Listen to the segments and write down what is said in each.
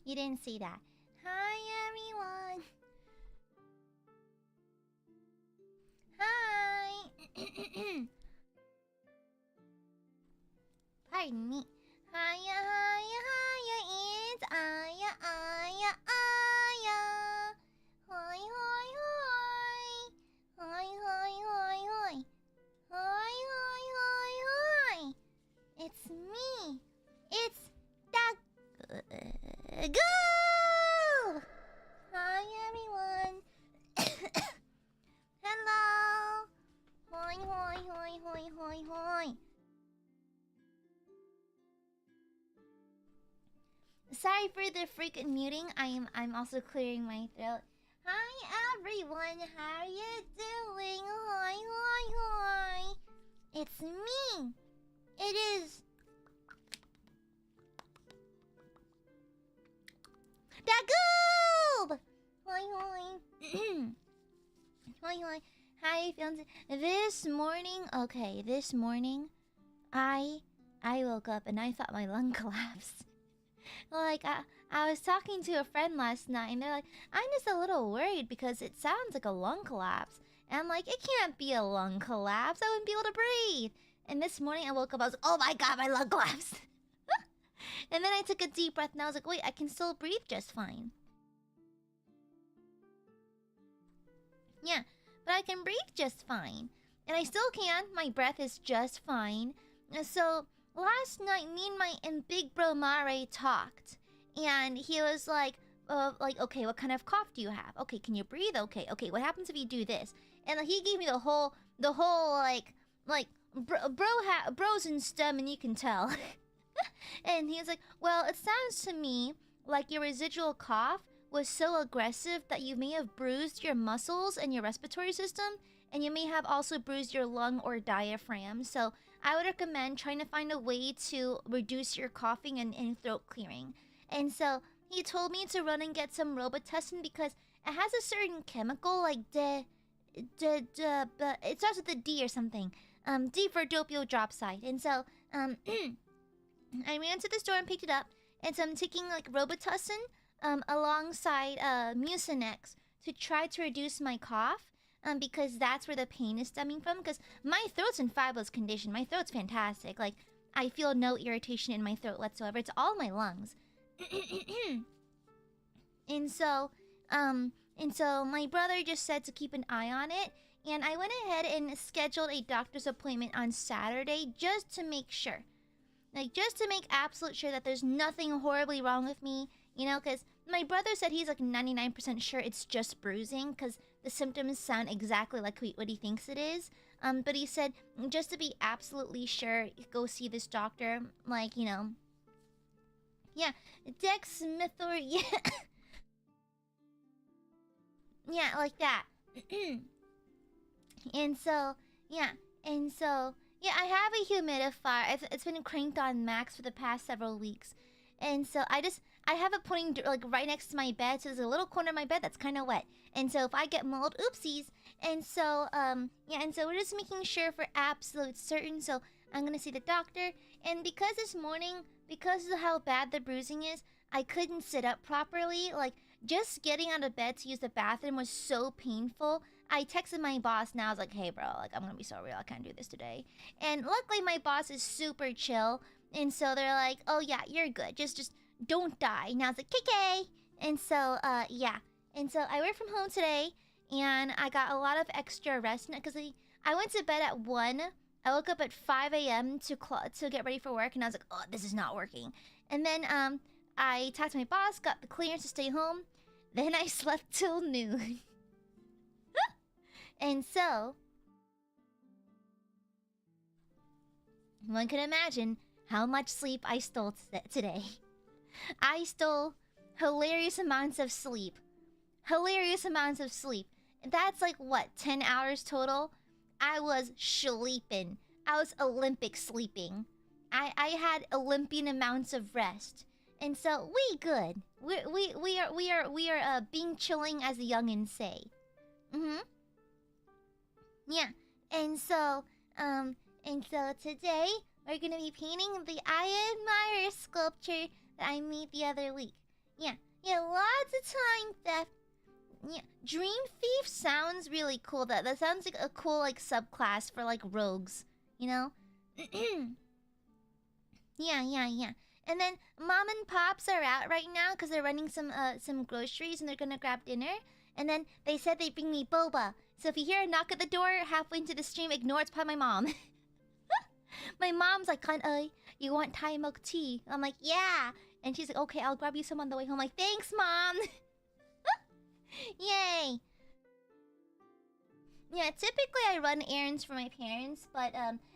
You didn't see that. Hi, everyone. Hi. Pardon me. Hiya, hiya, hiya. It's Aya, Aya, Aya. Hi, hi, hi. Hi, hi, hi, hi. Hi, hi, hi, hi. It's me. It's Go! Hi, everyone. Hello. Hi, hi, hi, hi, hi, hi. Sorry for the freaking muting. I'm also clearing my throat. Hi, everyone. How are you doing? Hi, hi, hi. It's me. It is Dagoob! Hi, hi. Hi, hi. How you feeling? This morning, I woke up and I thought my lung collapsed. Like, I was talking to a friend last night and they're like, I'm just a little worried because it sounds like a lung collapse. And I'm like, it can't be a lung collapse. I wouldn't be able to breathe. And this morning I woke up, I was like, oh my god, my lung collapsed. And then I took a deep breath and I was like, wait, I can still breathe just fine. Yeah, but I can breathe just fine. And I still can. My breath is just fine. So last night, me and Big Bro Amare talked. And he was like, okay, what kind of cough do you have? Okay, can you breathe? Okay, what happens if you do this? And he gave me the whole bros and stem, and you can tell. And he was like, well, it sounds to me like your residual cough was so aggressive that you may have bruised your muscles and your respiratory system, and you may have also bruised your lung or diaphragm. So I would recommend trying to find a way to reduce your coughing and throat clearing. And so he told me to run and get some Robitussin because it has a certain chemical like it starts with a D or something. D for dopio dropside. And so I ran to the store and picked it up, and so I'm taking like Robitussin alongside Mucinex to try to reduce my cough, because that's where the pain is stemming from. Because my throat's in fabulous condition. My throat's fantastic. Like, I feel no irritation in my throat whatsoever. It's all my lungs. And so my brother just said to keep an eye on it, and I went ahead and scheduled a doctor's appointment on Saturday just to make sure. Like, just to make absolute sure that there's nothing horribly wrong with me, you know, because my brother said he's like 99% sure it's just bruising, because the symptoms sound exactly like what he thinks it is. But he said, just to be absolutely sure, go see this doctor, like, you know. Yeah, dexamethor, yeah. Yeah, like that. And so, yeah, I have a humidifier. It's been cranked on max for the past several weeks. And so I have it pointing like right next to my bed. So there's a little corner of my bed that's kind of wet. And so if I get mold, oopsies. And so, yeah, and so we're just making sure for absolute certain. So I'm gonna see the doctor. And because this morning, because of how bad the bruising is, I couldn't sit up properly. Like, just getting out of bed to use the bathroom was so painful. I texted my boss now. I was like, hey, bro, like, I'm gonna be so real. I can't do this today. And luckily, my boss is super chill. And so they're like, oh, yeah, you're good. Just don't die. Now I was like, KK. And so, yeah. And so I work from home today. And I got a lot of extra rest. Because I went to bed at 1. I woke up at 5 a.m. to get ready for work. And I was like, oh, this is not working. And then, I talked to my boss, got the clearance to stay home. Then I slept till noon. And so, one can imagine how much sleep I stole today. I stole hilarious amounts of sleep. Hilarious amounts of sleep. That's like, what, 10 hours total? I was sleeping. I was Olympic sleeping. I had Olympian amounts of rest. And so, we good. We are being chilling, as the youngins say. Yeah. And so today we're gonna be painting the AiadMirer sculpture that I made the other week. Yeah, yeah, lots of time theft. Yeah, Dream Thief sounds really cool. That sounds like a cool like subclass for like rogues, you know? Yeah. And then mom and pops are out right now because they're running some groceries and they're gonna grab dinner. And then they said they'd bring me boba. So if you hear a knock at the door halfway into the stream, ignore it's probably my mom. My mom's like, you want Thai milk tea? I'm like, yeah. And she's like, okay, I'll grab you some on the way home. I'm like, thanks, mom. Yay. Yeah, typically I run errands for my parents, but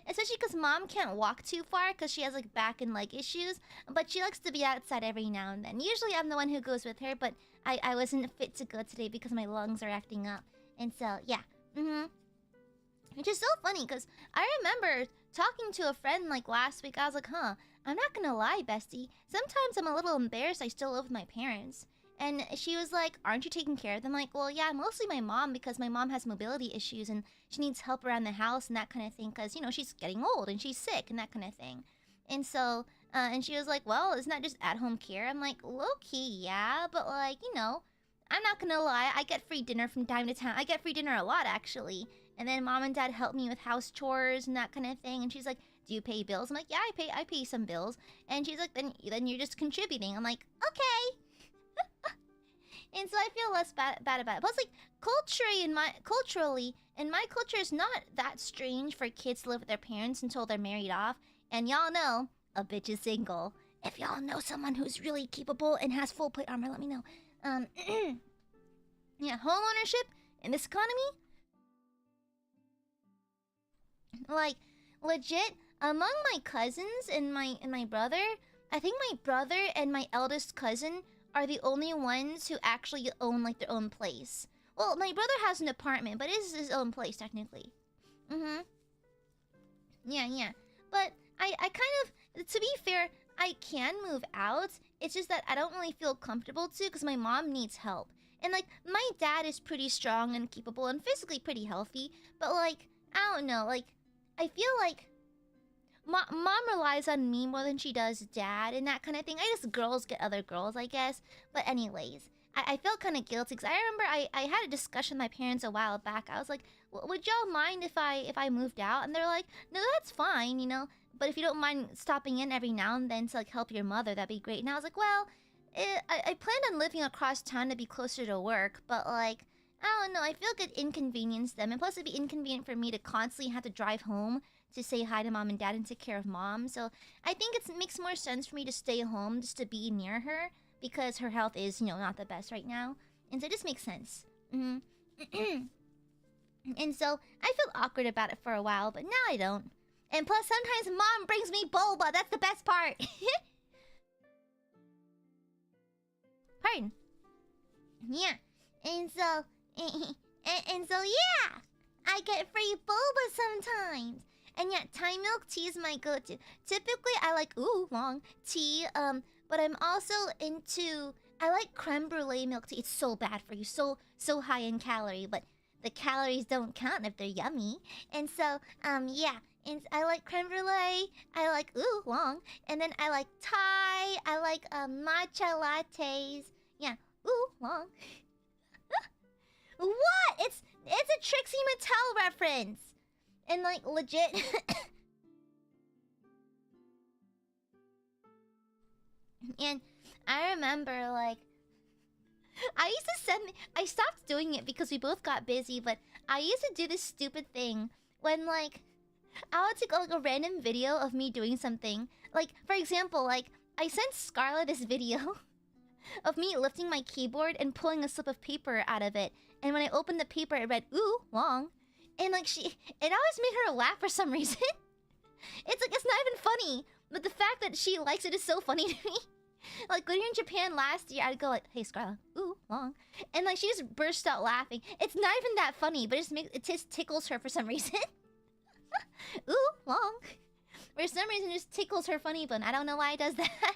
especially because mom can't walk too far because she has like back and leg issues. But she likes to be outside every now and then. Usually I'm the one who goes with her, but I wasn't fit to go today because my lungs are acting up. And so, yeah. Which is so funny because I remember talking to a friend like last week. I was like, I'm not gonna lie, bestie. Sometimes I'm a little embarrassed I still live with my parents. And she was like, aren't you taking care of them? I'm like, well, yeah, mostly my mom because my mom has mobility issues and she needs help around the house and that kind of thing because, you know, she's getting old and she's sick and that kind of thing. And so, and she was like, well, isn't that just at-home care? I'm like, low-key, yeah, but like, you know, I'm not gonna lie, I get free dinner from time to time. I get free dinner a lot, actually. And then mom and dad help me with house chores and that kind of thing. And she's like, do you pay bills? I'm like, yeah, I pay some bills. And she's like, then you're just contributing. I'm like, okay. And so I feel less bad about it. Plus, like, culturally, in my culture, it's not that strange for kids to live with their parents until they're married off. And y'all know, a bitch is single. If y'all know someone who's really capable and has full plate armor, let me know. Yeah, home ownership in this economy, like, legit, among my cousins and my brother, I think my brother and my eldest cousin are the only ones who actually own, like, their own place. Well, my brother has an apartment, but it is his own place, technically. Yeah. But I kind of, to be fair, I can move out. It's just that I don't really feel comfortable to because my mom needs help. And, like, my dad is pretty strong and capable and physically pretty healthy. But, like, I don't know, like, I feel like mom relies on me more than she does dad and that kind of thing. I guess girls get other girls, I guess. But anyways, I felt kind of guilty because I remember I had a discussion with my parents a while back. I was like, would y'all mind if I moved out? And they're like, no, that's fine, you know. But if you don't mind stopping in every now and then to, like, help your mother, that'd be great. And I was like, well, I planned on living across town to be closer to work. But, like, I don't know. I feel like it inconvenienced them. And plus, it'd be inconvenient for me to constantly have to drive home to say hi to mom and dad and take care of mom. So I think it makes more sense for me to stay home just to be near her because her health is, you know, not the best right now. And so it just makes sense. And so I felt awkward about it for a while, but now I don't. And plus, sometimes mom brings me boba. That's the best part. Pardon. Yeah. And so, yeah. I get free boba sometimes. And yeah, Thai milk tea is my go-to. Typically, I like oolong tea. But I'm also into, I like creme brulee milk tea. It's so bad for you, so high in calorie, but the calories don't count if they're yummy. And so, yeah. And I like creme brulee. I like oolong, and then I like Thai. I like matcha lattes. Yeah, oolong. What? It's a Trixie Mattel reference. And, like, legit. And I remember, like, I stopped doing it because we both got busy, but I used to do this stupid thing when, like, I would take, like, a random video of me doing something. Like, for example, like, I sent Scarlett this video of me lifting my keyboard and pulling a slip of paper out of it. And when I opened the paper, it read, long. And, like, it always made her laugh for some reason. It's, like, it's not even funny. But the fact that she likes it is so funny to me. Like, when you're in Japan last year, I'd go like, hey, Scarlett, long. And, like, she just burst out laughing. It's not even that funny, but it just tickles her for some reason. Long. For some reason, it just tickles her funny bone. I don't know why it does that.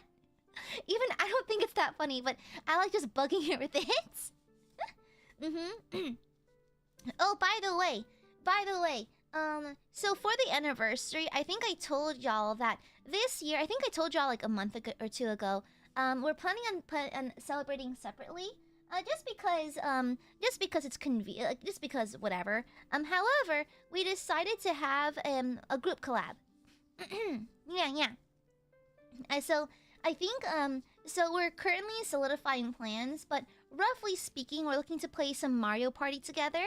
Even I don't think it's that funny, but I like just bugging her with it. Oh, by the way, so for the anniversary, I think I told y'all that this year, I think I told y'all like a month ago or two ago, we're planning on celebrating separately. Just because it's convenient, like, just because whatever. However, we decided to have a group collab. Yeah. So I think so we're currently solidifying plans, but roughly speaking, we're looking to play some Mario Party together.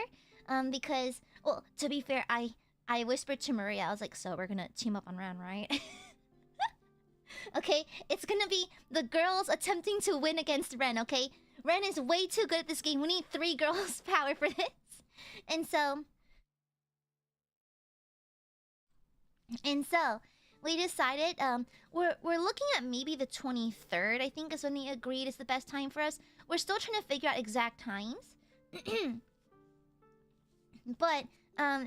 Because, well, to be fair, I whispered to Maria, I was like, so we're gonna team up on Ren, right? Okay, it's gonna be the girls attempting to win against Ren, okay? Ren is way too good at this game. We need 3 girls' power for this. And so we decided we're looking at maybe the 23rd, I think is when they agreed is the best time for us. We're still trying to figure out exact times. But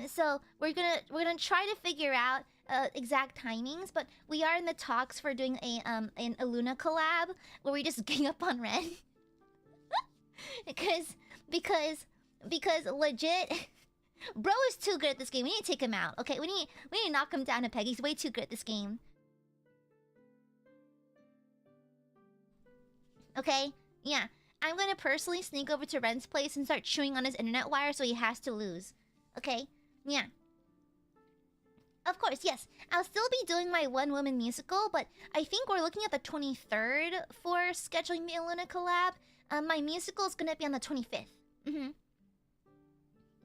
so we're gonna try to figure out exact timings, but we are in the talks for doing an ILUNA collab where we just gang up on Ren. because legit bro is too good at this game. We need to take him out. Okay, we need to knock him down a peg. He's way too good at this game. Okay? Yeah. I'm gonna personally sneak over to Ren's place and start chewing on his internet wire so he has to lose. Okay? Yeah. Of course, yes. I'll still be doing my one-woman musical, but I think we're looking at the 23rd for scheduling the ILUNA collab. My musical is gonna be on the 25th.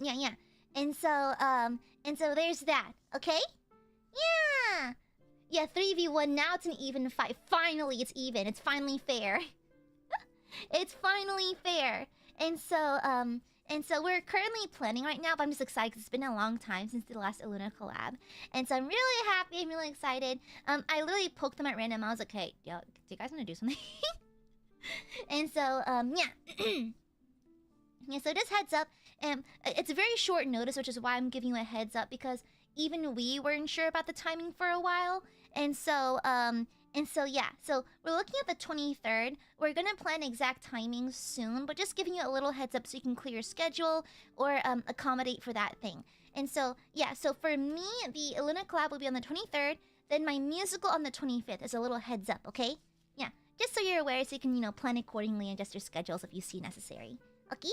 Yeah. And so there's that, okay? Yeah! Yeah, 3v1, now it's an even fight. Finally, it's even. It's finally fair. It's finally fair. And so we're currently planning right now, but I'm just excited because it's been a long time since the last ILUNA collab. And so I'm really happy, I'm really excited. I literally poked them at random. I was like, hey, yo, do you guys want to do something? And so, yeah. Yeah, so just heads up. It's a very short notice, which is why I'm giving you a heads up, because even we weren't sure about the timing for a while. And so yeah, so we're looking at the 23rd. We're gonna plan exact timings soon, but just giving you a little heads up so you can clear your schedule or accommodate for that thing. And so, yeah, so for me, the ILUNA collab will be on the 23rd, then my musical on the 25th is a little heads up, okay? Yeah, just so you're aware so you can, you know, plan accordingly and adjust your schedules if you see necessary. Okay?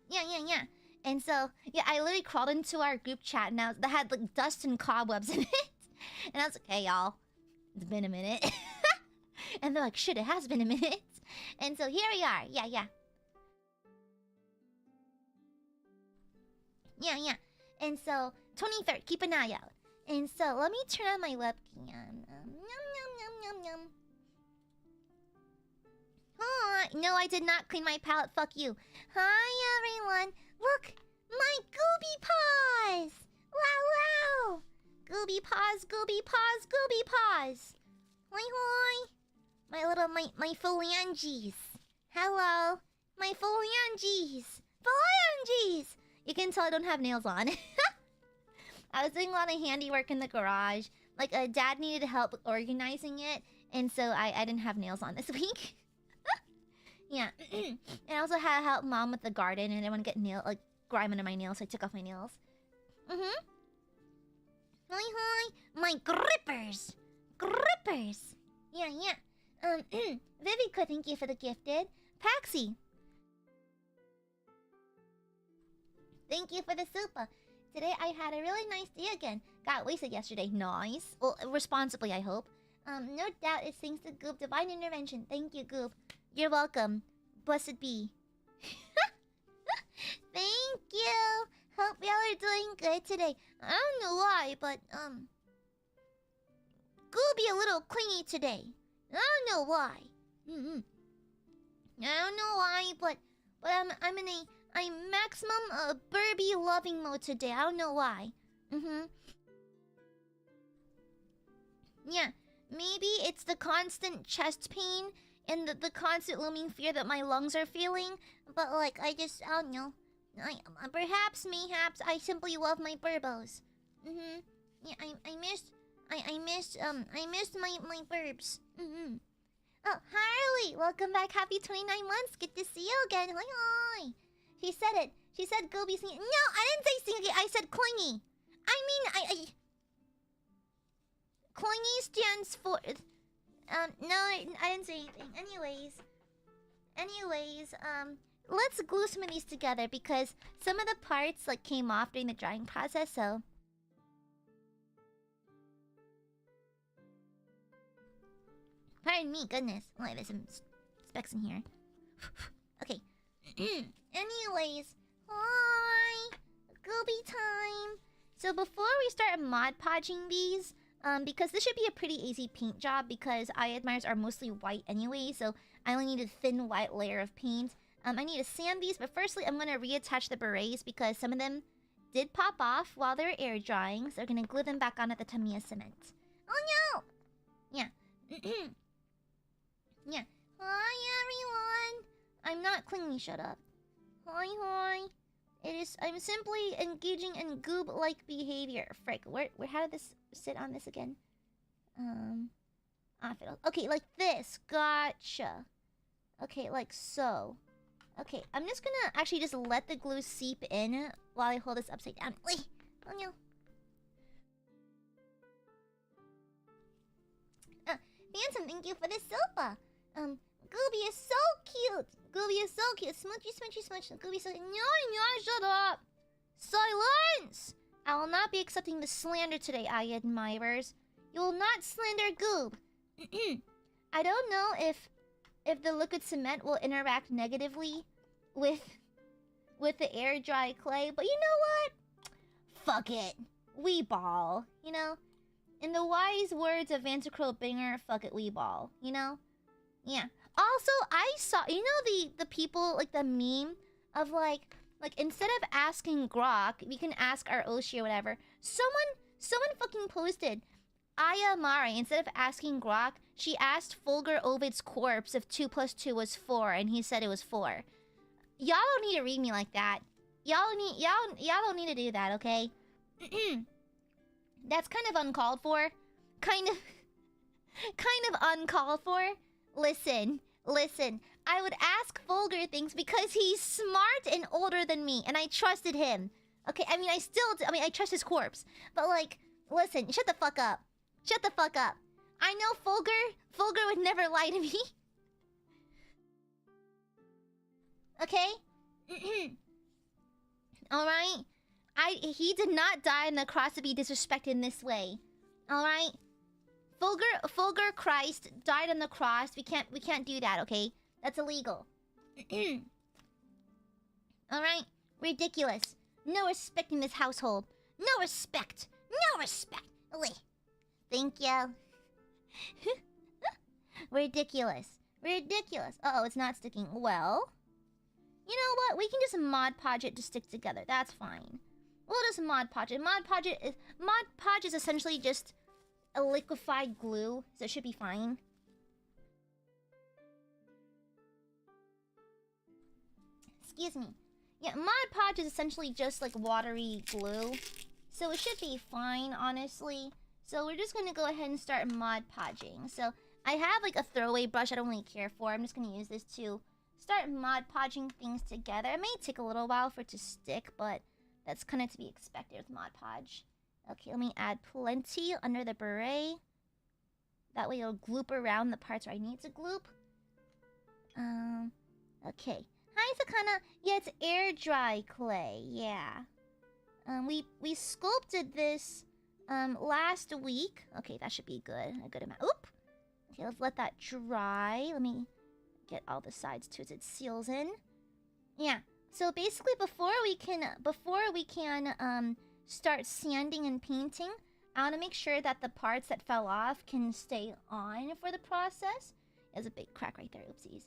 Yeah. And so, yeah, I literally crawled into our group chat now that had like dust and cobwebs in it. And I was like, hey y'all, it's been a minute. And they're like, shit, it has been a minute. And so here we are. Yeah. And so 23rd, keep an eye out. And so let me turn on my webcam. Oh, no, I did not clean my palette. Fuck you. Hi everyone. Look, my gooby paws. Wow. Gooby paws. Hoi. My phalanges. Hello. My phalanges. You can tell I don't have nails on. I was doing a lot of handiwork in the garage. Like, Dad needed help organizing it, and so I didn't have nails on this week. Yeah. And I also had to help Mom with the garden, and I didn't want to get grime under my nails, so I took off my nails. Hi. My grippers. Yeah. Vivica, thank you for the gifted. Paxi, thank you for the super. Today I had a really nice day again. Got wasted yesterday. Nice. Well, responsibly, I hope. No doubt it's thanks to Goop. Divine intervention. Thank you, Goop. You're welcome. Blessed be. Thank you. Hope y'all are doing good today. I don't know why, but Gooby a little clingy today. I don't know why. I don't know why, but I'm in a maximum Burby loving mode today. I don't know why. Yeah, maybe it's the constant chest pain and the constant looming fear that my lungs are feeling. But like, I don't know. Perhaps, mayhaps, I simply love my burbos. Yeah, I missed my burbs. Oh, Harley, welcome back. Happy 29 months. Good to see you again. Hi. She said it. She said Gobi singing. No, I didn't say singing. I said clingy. I mean, clingy stands for No, I didn't say anything. Anyways, let's glue some of these together because some of the parts like came off during the drying process, so. Pardon me, goodness. Oh, there's some specks in here. Okay. Anyways, hi, Gooby time. So before we start Mod Podging these, because this should be a pretty easy paint job because Aiadmirers are mostly white anyway, so I only need a thin white layer of paint. I need to sand these, but firstly I'm gonna reattach the berets because some of them did pop off while they were air drying, so we're gonna glue them back on at the Tamiya cement. Oh no! Yeah. Yeah. Hi everyone! I'm not clingy, shut up. Hi. I'm simply engaging in goob-like behavior. Frick, how did this sit on this again? Okay, like this. Gotcha. Okay, like so. Okay, I'm just gonna actually just let the glue seep in while I hold this upside down. Wait, oh no. Phantom, thank you for the sofa. Gooby is so cute. Gooby is so cute. Smoochy. Gooby is so... No, shut up. Silence! I will not be accepting the slander today, Aiadmirers. You will not slander Goob. I don't know if the liquid cement will interact negatively with the air dry clay, but you know what? Fuck it. We ball, you know? In the wise words of Vantercrow Binger, fuck it, we ball, you know? Yeah. Also, I saw, you know the people, like the meme of like instead of asking Grok, we can ask our Oshi or whatever. Someone fucking posted AiaAmare, instead of asking Grok, she asked Fulgur Ovid's corpse if 2 + 2 was 4, and he said it was 4. Y'all don't need to read me like that. Y'all don't need to do that, okay? That's kind of uncalled for. Kind of uncalled for. Listen. I would ask Fulgur things because he's smart and older than me, and I trusted him. Okay, I mean, I trust his corpse. But, like, listen, shut the fuck up. Shut the fuck up. I know Fulgur would never lie to me. Okay? Alright? He did not die on the cross to be disrespected in this way. Alright? Fulgur Christ died on the cross. We can't do that, okay? That's illegal. Alright? Ridiculous. No respect in this household. No respect. Wait. Thank you. Ridiculous. Uh-oh, it's not sticking. Well, you know what? We can just Mod Podge it to stick together. That's fine. We'll just Mod Podge it. Mod Podge is essentially just a liquefied glue, so it should be fine. Excuse me. Yeah, Mod Podge is essentially just like watery glue, so it should be fine, honestly. So we're just gonna go ahead and start Mod Podging. So I have like a throwaway brush I don't really care for. I'm just gonna use this to start Mod Podging things together. It may take a little while for it to stick, but that's kind of to be expected with Mod Podge. Okay, let me add plenty under the beret. That way it'll gloop around the parts where I need to gloop. Okay. Hi, Sakana. Yeah, it's air dry clay. Yeah. We sculpted this last week. Okay, that should be good. A good amount. Oop. Okay, let's let that dry. Let me get all the sides to it so it seals in. Yeah. So basically, before we can start sanding and painting, I want to make sure that the parts that fell off can stay on for the process. There's a big crack right there. Oopsies.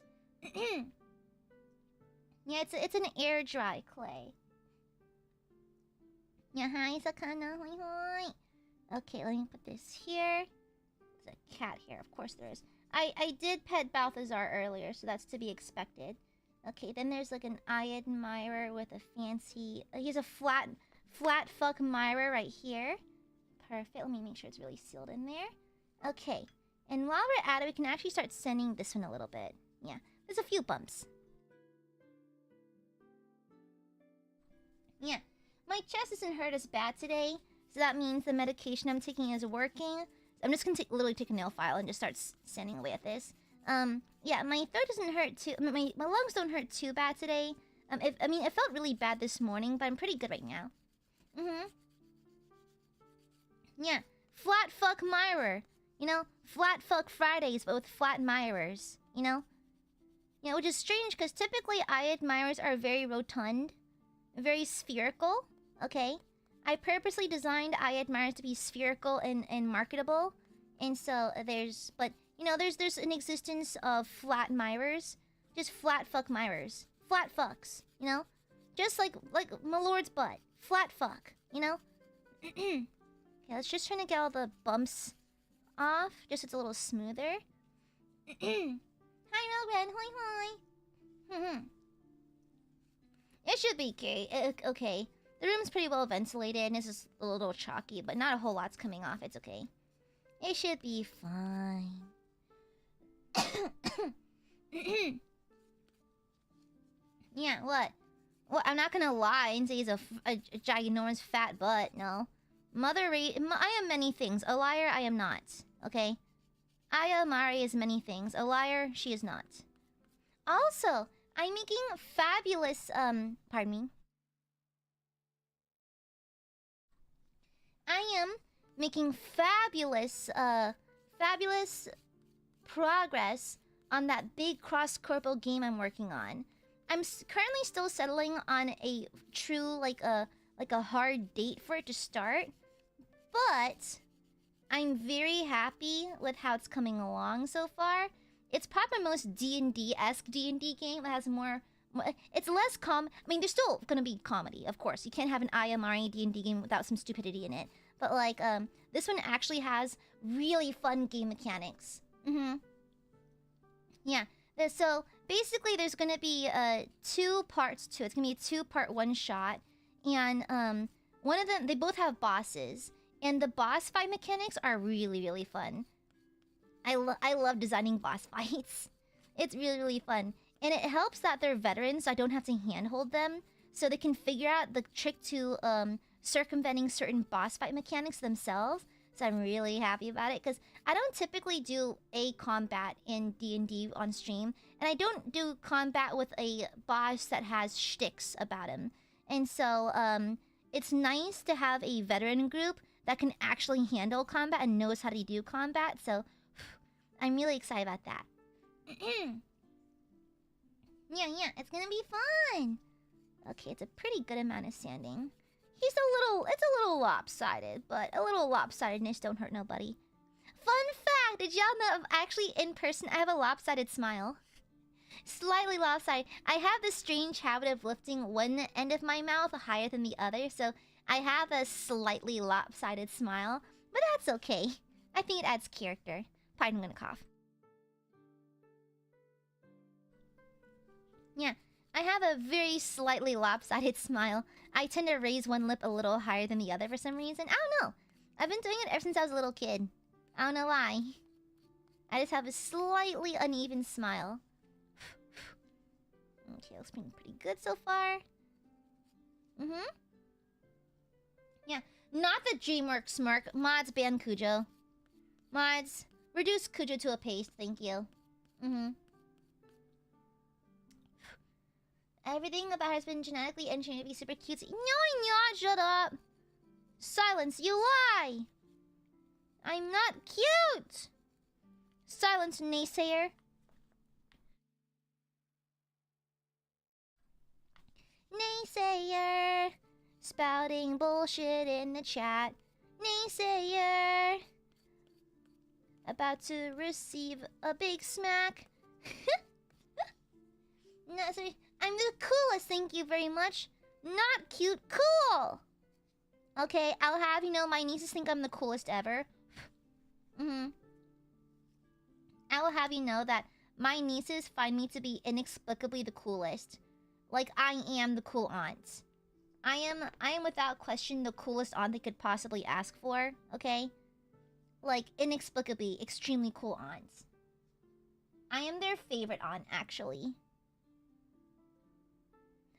Yeah, it's an air dry clay. Yeah, hi, Sakana. Hoi. Okay, let me put this here. There's a cat here. Of course there is. I did pet Balthazar earlier, so that's to be expected. Okay, then there's like an Aiadmirer with a fancy... he's a flat fuck mirror right here. Perfect. Let me make sure it's really sealed in there. Okay. And while we're at it, we can actually start sanding this one a little bit. Yeah. There's a few bumps. Yeah. My chest isn't hurt as bad today, so that means the medication I'm taking is working. I'm just gonna literally take a nail file and just start sanding away at this. Yeah, my throat doesn't hurt too. My lungs don't hurt too bad today. I mean, it felt really bad this morning, but I'm pretty good right now. Yeah, flat fuck mirer. You know, flat fuck Fridays, but with flat mirers. You know? Yeah, which is strange because typically Aiadmirers are very rotund, very spherical. Okay, I purposely designed Aiadmirers to be spherical and marketable, and so but you know, there's an existence of flat mirers, just flat fuck mirers, flat fucks. You know, just like my lord's butt, flat fuck. You know. Okay, let's just try to get all the bumps off, just so it's a little smoother. Hi, Red. Hi. It should be okay. Okay. The room's pretty well ventilated, and it's just a little chalky, but not a whole lot's coming off. It's okay. It should be fine. Yeah, what? Well, I'm not gonna lie and say he's a ginormous fat butt, no. I am many things. A liar, I am not. Okay? Amare is many things. A liar, she is not. Also, I'm making fabulous, pardon me. I am making fabulous progress on that big cross-corporal game I'm working on. I'm currently still settling on a true, like a hard date for it to start. But I'm very happy with how it's coming along so far. It's probably my most D&D-esque D&D game. It has more... It's less I mean, there's still gonna be comedy, of course. You can't have an Amare D&D game without some stupidity in it. But, like, this one actually has really fun game mechanics. Yeah. So, basically, there's gonna be 2 parts to it. It's gonna be a 2-part one-shot. And, one of them... They both have bosses. And the boss fight mechanics are really, really fun. I love designing boss fights. It's really, really fun. And it helps that they're veterans, so I don't have to handhold them. So they can figure out the trick to circumventing certain boss fight mechanics themselves. So I'm really happy about it. Because I don't typically do a combat in D&D on stream. And I don't do combat with a boss that has shticks about him. And so it's nice to have a veteran group that can actually handle combat and knows how to do combat. So I'm really excited about that. Yeah, it's gonna be fun. Okay, it's a pretty good amount of sanding. It's a little lopsided, but a little lopsidedness don't hurt nobody. Fun fact, did y'all know actually in person I have a lopsided smile? Slightly lopsided. I have this strange habit of lifting one end of my mouth higher than the other, so I have a slightly lopsided smile, but that's okay. I think it adds character. Pardon, I'm gonna cough. Yeah, I have a very slightly lopsided smile. I tend to raise one lip a little higher than the other for some reason. I don't know. I've been doing it ever since I was a little kid. I don't know why. I just have a slightly uneven smile. Okay, looks pretty good so far. Yeah, not the DreamWorks smirk. Mods ban Cujo. Mods, reduce Cujo to a paste, thank you. Everything about her has been genetically engineered to be super cute. No, shut up. Silence, you lie. I'm not cute. Silence, naysayer. Naysayer. Spouting bullshit in the chat. Naysayer. About to receive a big smack. No, sorry. I'm the coolest, thank you very much. Not cute, cool! Okay, I'll have you know my nieces think I'm the coolest ever. I will have you know that my nieces find me to be inexplicably the coolest. Like, I am the cool aunt. I am without question the coolest aunt they could possibly ask for, okay? Like, inexplicably, extremely cool aunts. I am their favorite aunt, actually.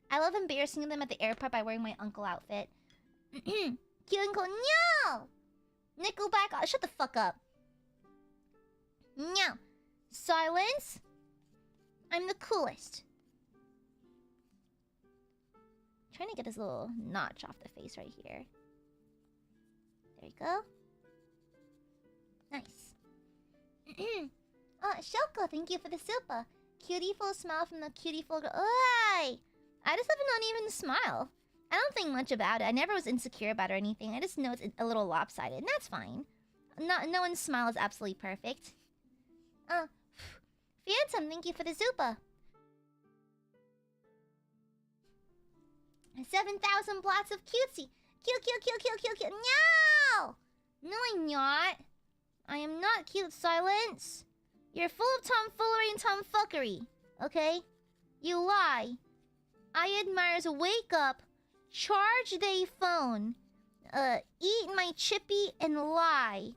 I love embarrassing them at the airport by wearing my uncle outfit. Cute uncle, no! Nickelback, shut the fuck up. No. Silence. I'm the coolest. Trying to get this little notch off the face right here. There you go. Nice. Shoko, thank you for the super. Cutie-ful smile from the cutie-ful girl. Oi! I just have an uneven smile. I don't think much about it. I never was insecure about it or anything. I just know it's a little lopsided, and that's fine. No one's smile is absolutely perfect. Phantom, thank you for the super. 7,000 blots of cutesy. Cute. No! No, I'm not. I am not cute, Silence. You're full of tomfoolery and tomfuckery. Okay? You lie. Aiadmirers, wake up. Charge they phone. Eat my chippy and lie.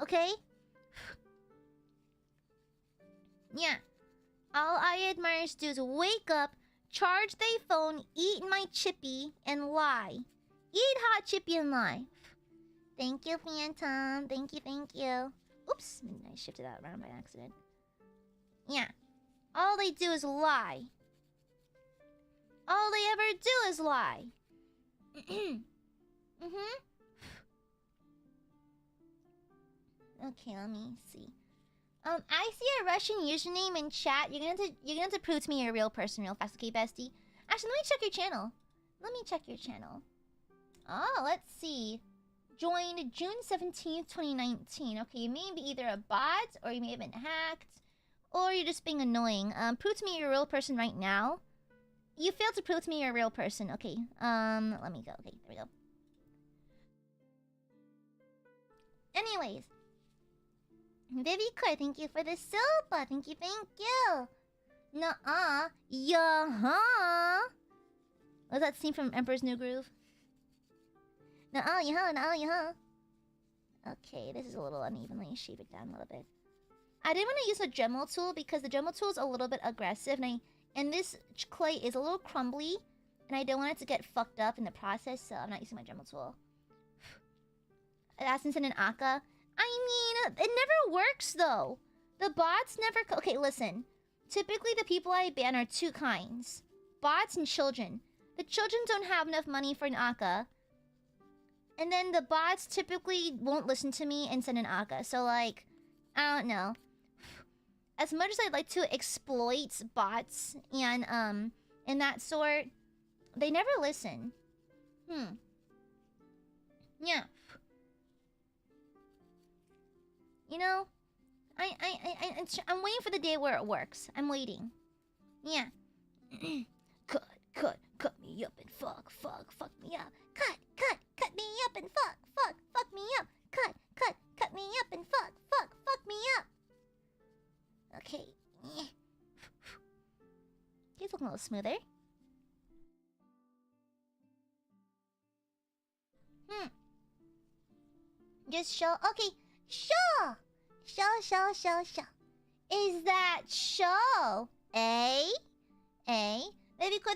Okay? Yeah. All Aiadmirers do is wake up, charge they phone, eat my chippy, and lie. Eat hot chippy and lie. Thank you, Phantom. Thank you. Oops, I shifted that around by accident. Yeah. All they do is lie. All they ever do is lie. Okay, let me see. I see a Russian username in chat. You're gonna have to prove to me you're a real person real fast, okay, bestie? Actually, let me check your channel. Oh, let's see. Joined June 17th, 2019. Okay, you may be either a bot, or you may have been hacked, or you're just being annoying. Prove to me you're a real person right now. You failed to prove to me you're a real person. Okay, let me go. Okay, there we go. Anyways. Vivicore, thank you for the super. Thank you. Nuh-uh. Yeah-huh. Was that scene from Emperor's New Groove? Nuh-uh, yeah-huh. Okay, this is a little uneven. Let me shape it down a little bit. I didn't want to use a Dremel tool because the Dremel tool is a little bit aggressive, and this clay is a little crumbly, and I don't want it to get fucked up in the process, so I'm not using my Dremel tool. That's in an Aka. I mean, it never works, though. The bots never... Okay, listen. Typically, the people I ban are two kinds. Bots and children. The children don't have enough money for an Aka. And then the bots typically won't listen to me and send an Aka. So, like, I don't know. As much as I'd like to exploit bots and that sort, they never listen. Yeah. You know, I'm waiting for the day where it works. I'm waiting. Yeah. Cut me up and fuck me up. Cut me up and fuck me up. Cut me up and fuck me up. Okay. He's looking a little smoother. Just show. Okay. Show. Is that show? Maybe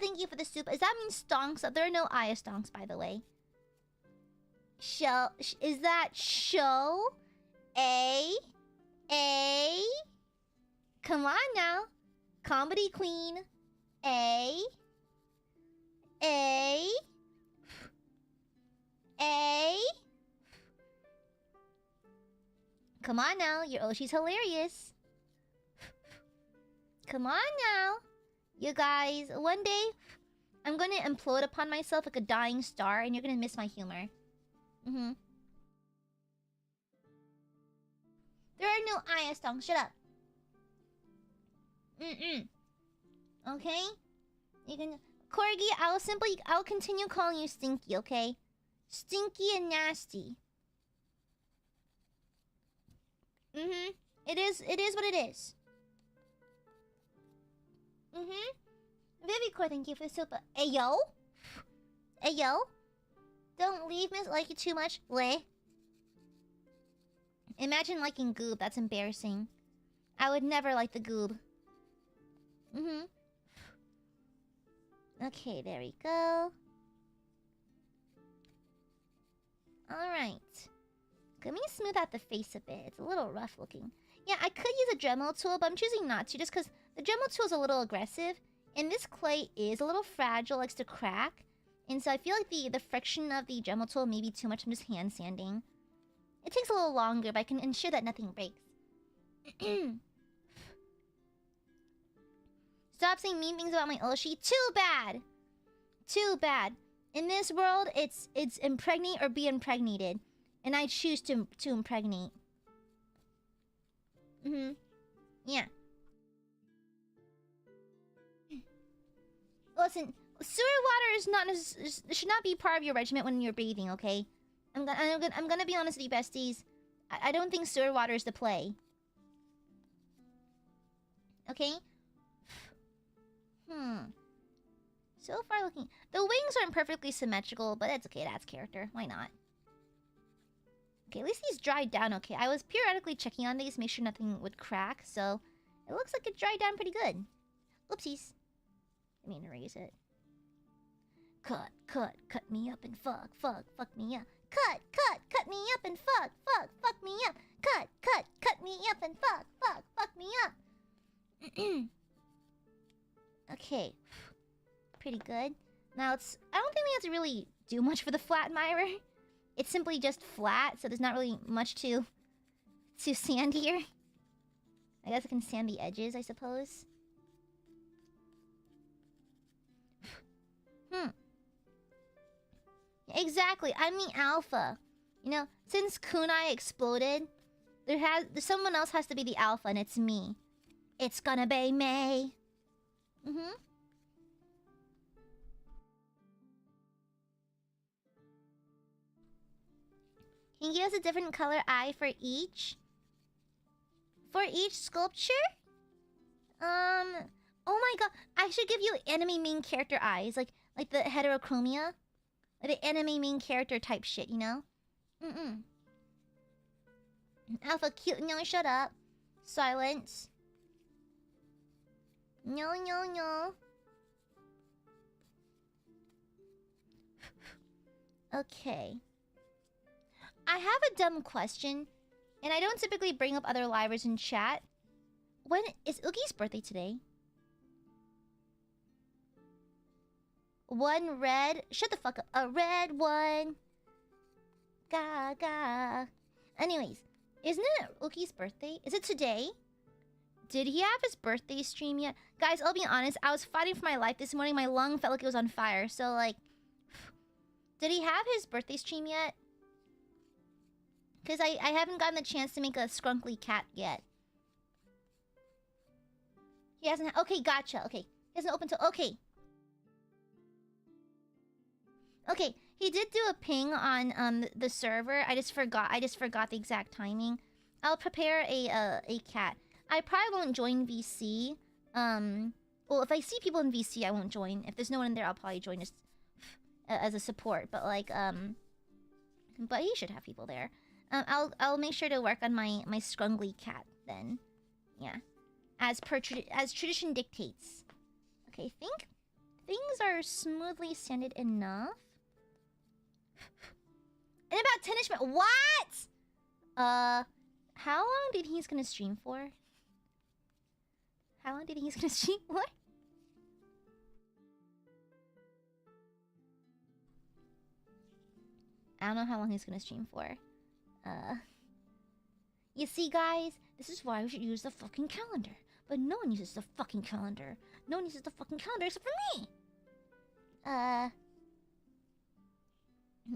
thank you for the soup. Does that mean stonks? There are no Aya stonks, by the way. Show. Is that show? Come on now. Comedy queen. Come on now, your Oshi's hilarious. Come on now. You guys, one day, I'm gonna implode upon myself like a dying star, and you're gonna miss my humor. There are no Aya songs, shut up. Okay? You can... Corgi, I'll continue calling you Stinky, okay? Stinky and nasty. It is what it is. Vivicore, thank you for the super. Ayo? Don't leave me like you too much. Leh. Imagine liking Goob, that's embarrassing. I would never like the Goob. Okay, there we go. Alright. Okay, let me smooth out the face a bit. It's a little rough looking. Yeah, I could use a Dremel tool, but I'm choosing not to just because the Dremel tool is a little aggressive. And this clay is a little fragile, likes to crack. And so I feel like the friction of the Dremel tool may be too much. I'm just hand sanding. It takes a little longer, but I can ensure that nothing breaks. Stop saying mean things about my Oshi. Too bad! Too bad. In this world, it's impregnate or be impregnated. And I choose to impregnate. Yeah. Listen, sewer water is not should not be part of your regimen when you're bathing, okay? I'm gonna be honest with you, besties. I don't think sewer water is the play. Okay? So far looking... The wings aren't perfectly symmetrical, but that's okay, that's character. Why not? Okay, at least these dried down okay. I was periodically checking on these, make sure nothing would crack, so... It looks like it dried down pretty good. Oopsies. I mean, erase it. Cut me up and fuck me up. Cut me up and fuck me up. Cut me up and fuck me up. Okay. Pretty good. Now it's... I don't think we have to really do much for the flat mirror. It's simply just flat, so there's not really much to sand here. I guess I can sand the edges, I suppose. Exactly, I'm the alpha. You know, since Kunai exploded, someone else has to be the alpha, and it's me. It's gonna be me. Can you give us a different color eye for each? For each sculpture? Oh my god, I should give you enemy main character eyes, like the heterochromia. Like the enemy main character type shit, you know? Alpha cute, no, shut up. Silence. No. Okay. I have a dumb question, and I don't typically bring up other livers in chat. When is Oogie's birthday today? One red... Shut the fuck up. A red one. Gaga. Anyways, isn't it Oogie's birthday? Is it today? Did he have his birthday stream yet? Guys, I'll be honest. I was fighting for my life this morning. My lung felt like it was on fire. So, like... Did he have his birthday stream yet? Because I haven't gotten the chance to make a scrunkly cat yet. He hasn't... Okay, gotcha. Okay. He hasn't opened till... Okay. Okay, he did do a ping on the server. I just forgot the exact timing. I'll prepare a cat. I probably won't join VC. Well, if I see people in VC, I won't join. If there's no one in there, I'll probably join just as a support. But like but he should have people there. I'll make sure to work on my scrungly cat then. Yeah, as tradition dictates. Okay, I think things are smoothly sanded enough. In about 10ish minutes. What? How long did he's gonna stream for? How long did he's gonna stream for? I don't know how long he's gonna stream for. You see, guys, this is why we should use the fucking calendar. But no one uses the fucking calendar. No one uses the fucking calendar except for me.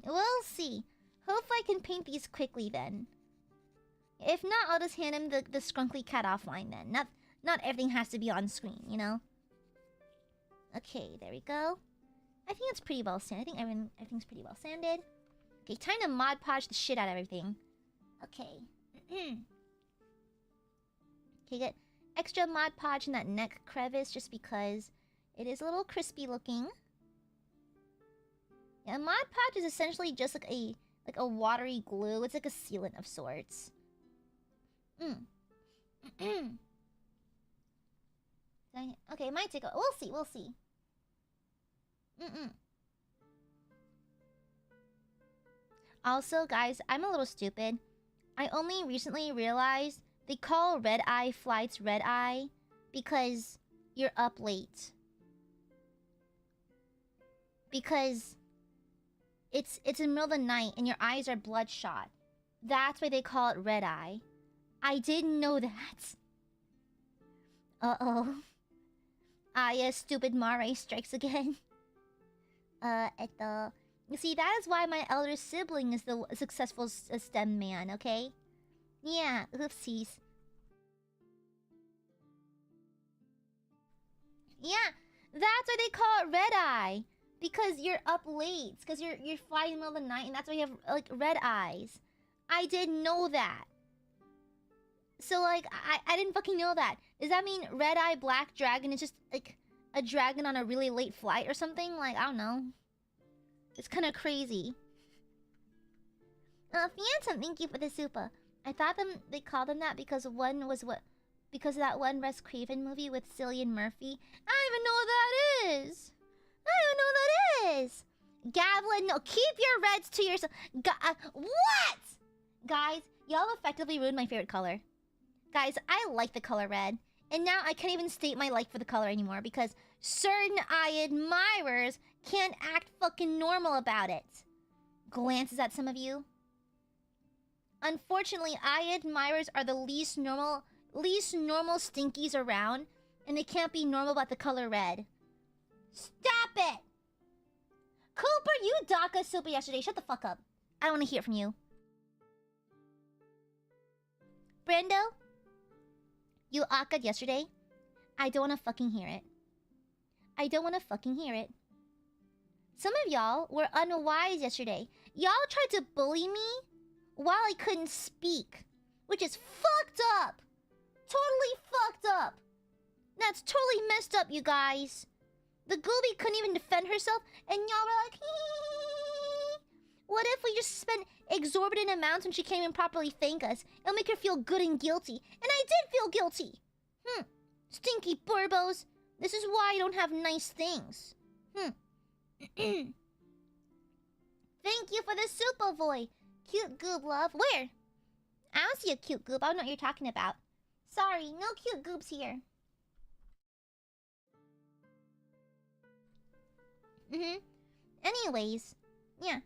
We'll see. Hopefully I can paint these quickly then. If not, I'll just hand him the scrunkly cat offline then. Not everything has to be on screen, you know? Okay, there we go. I think it's pretty well sanded. I think everything's pretty well sanded. Okay, time to Mod Podge the shit out of everything. Okay. Okay, get extra Mod Podge in that neck crevice just because it is a little crispy looking. Yeah, Mod Podge is essentially just like a watery glue. It's like a sealant of sorts. Okay, it might take a... We'll see. Also, guys, I'm a little stupid. I only recently realized they call red-eye flights red-eye because you're up late. Because it's in the middle of the night and your eyes are bloodshot. That's why they call it red-eye. I didn't know that. Uh-oh. Aya, stupid Mare strikes again. You see, that is why my elder sibling is the successful STEM man, okay? Yeah, oopsies. Yeah, that's why they call it red-eye. Because you're up late. Because you're flying in the middle of the night, and that's why you have, like, red eyes. I didn't know that. So, like, I didn't fucking know that. Does that mean red-eye black dragon is just, like, a dragon on a really late flight or something? Like, I don't know. It's kind of crazy. Phantom, thank you for the super. I thought they called them that because one was what... Because of that one Wes Craven movie with Cillian Murphy. I don't even know what that is. I don't know what that is. Gavlin, no, keep your reds to yourself. What? Guys, y'all effectively ruined my favorite color. Guys, I like the color red. And now I can't even state my like for the color anymore because certain Aiadmirers can't act fucking normal about it. Glances at some of you. Unfortunately, Aiadmirers are the least normal stinkies around, and they can't be normal about the color red. Stop it! Cooper, you DACA super yesterday. Shut the fuck up. I don't want to hear from you. Brando, you ACA'd yesterday. I don't want to fucking hear it. I don't want to fucking hear it. Some of y'all were unwise yesterday. Y'all tried to bully me while I couldn't speak, which is fucked up. Totally fucked up. That's totally messed up, you guys. The Gooby couldn't even defend herself, and y'all were like, hee. What if we just spent exorbitant amounts when she can't even properly thank us? It'll make her feel good and guilty. And I did feel guilty. Stinky burbos. This is why I don't have nice things. Thank you for the super boy. Cute goob love. Where? I don't see a cute goob. I don't know what you're talking about. Sorry, no cute goobs here. Anyways, yeah.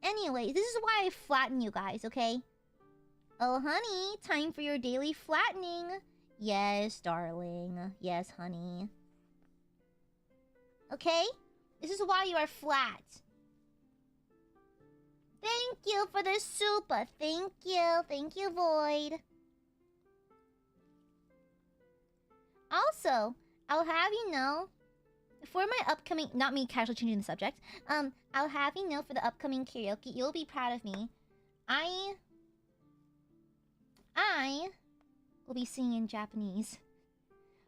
Anyways, this is why I flatten you guys, okay? Oh, honey, time for your daily flattening. Yes, darling. Yes, honey. Okay? This is why you are flat. Thank you for the super. Thank you. Thank you, Void. Also, I'll have you know, for my upcoming... Not me casually changing the subject. I'll have you know for the upcoming karaoke, you'll be proud of me. I will be singing in Japanese.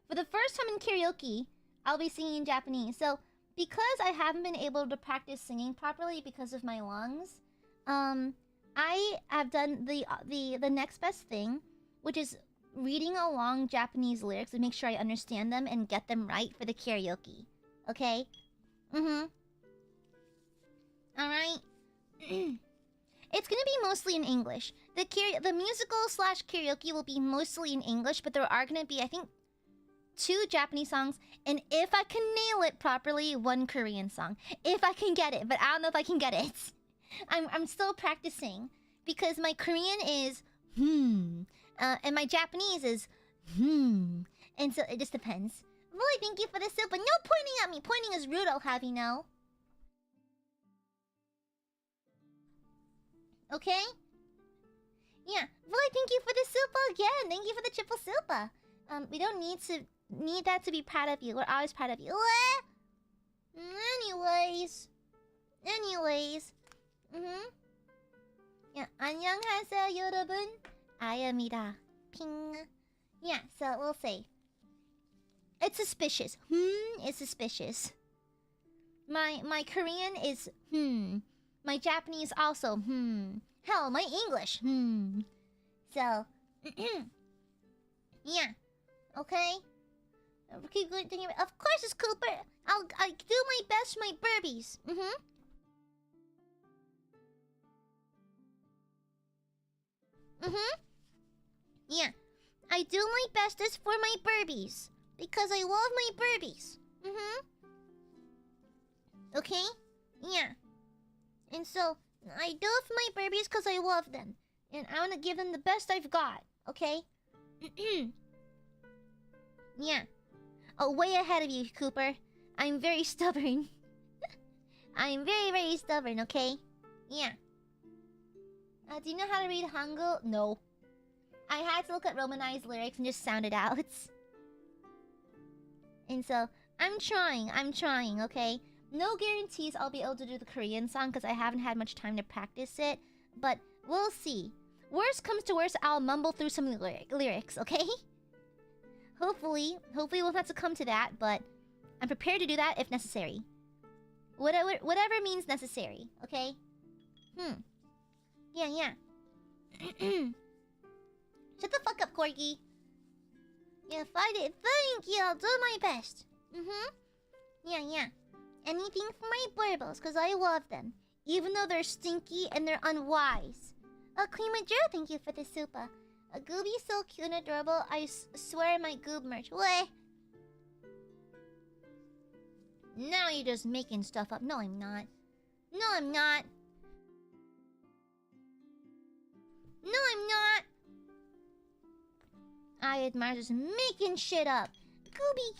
For the first time in karaoke, I'll be singing in Japanese. So, because I haven't been able to practice singing properly because of my lungs, I have done the next best thing, which is reading along Japanese lyrics to make sure I understand them and get them right for the karaoke. Okay? Alright? It's gonna be mostly in English. The musical / karaoke will be mostly in English, but there are gonna be, I think, 2 Japanese songs, and if I can nail it properly, 1 Korean song. If I can get it, but I don't know if I can get it. I'm still practicing, because my Korean is and my Japanese is and so it just depends. Boy, thank you for the soup, but no pointing at me. Pointing is rude, I'll have you know. Okay? Yeah. Boy, thank you for the soup again. Thank you for the triple soupa. We don't need that to be proud of you. We're always proud of you. Anyways. Yeah. 안녕하세요, 여러분. 아이아입니다. Ping. Yeah, so we'll see. It's suspicious. It's suspicious. My Korean is My Japanese also Hell, my English So yeah. Okay. Keep going. Of course, it's Cooper. I'll do my best for my burbies. Yeah. I do my bestest for my burbies. Because I love my burbies. Okay? Yeah. And so, I do it for my burbies because I love them. And I want to give them the best I've got. Okay? Yeah. Oh, way ahead of you, Cooper. I'm very stubborn. I'm very, very stubborn, okay? Yeah. Do you know how to read Hangul? No. I had to look at Romanized lyrics and just sound it out. And so, I'm trying, okay? No guarantees I'll be able to do the Korean song because I haven't had much time to practice it. But we'll see. Worst comes to worst, I'll mumble through some lyrics, okay? Hopefully we'll have to come to that, but I'm prepared to do that if necessary. Whatever means necessary, okay? Yeah. Shut the fuck up, Corgi. Yeah, find it. Thank you, I'll do my best. Yeah. Anything for my burbles, because I love them. Even though they're stinky and they're unwise. Queen Major, thank you for the super. Gooby's so cute and adorable, I swear my Goob merch. What? Now you're just making stuff up. No, I'm not. No, I'm not. Aiadmirers is making shit up. Gooby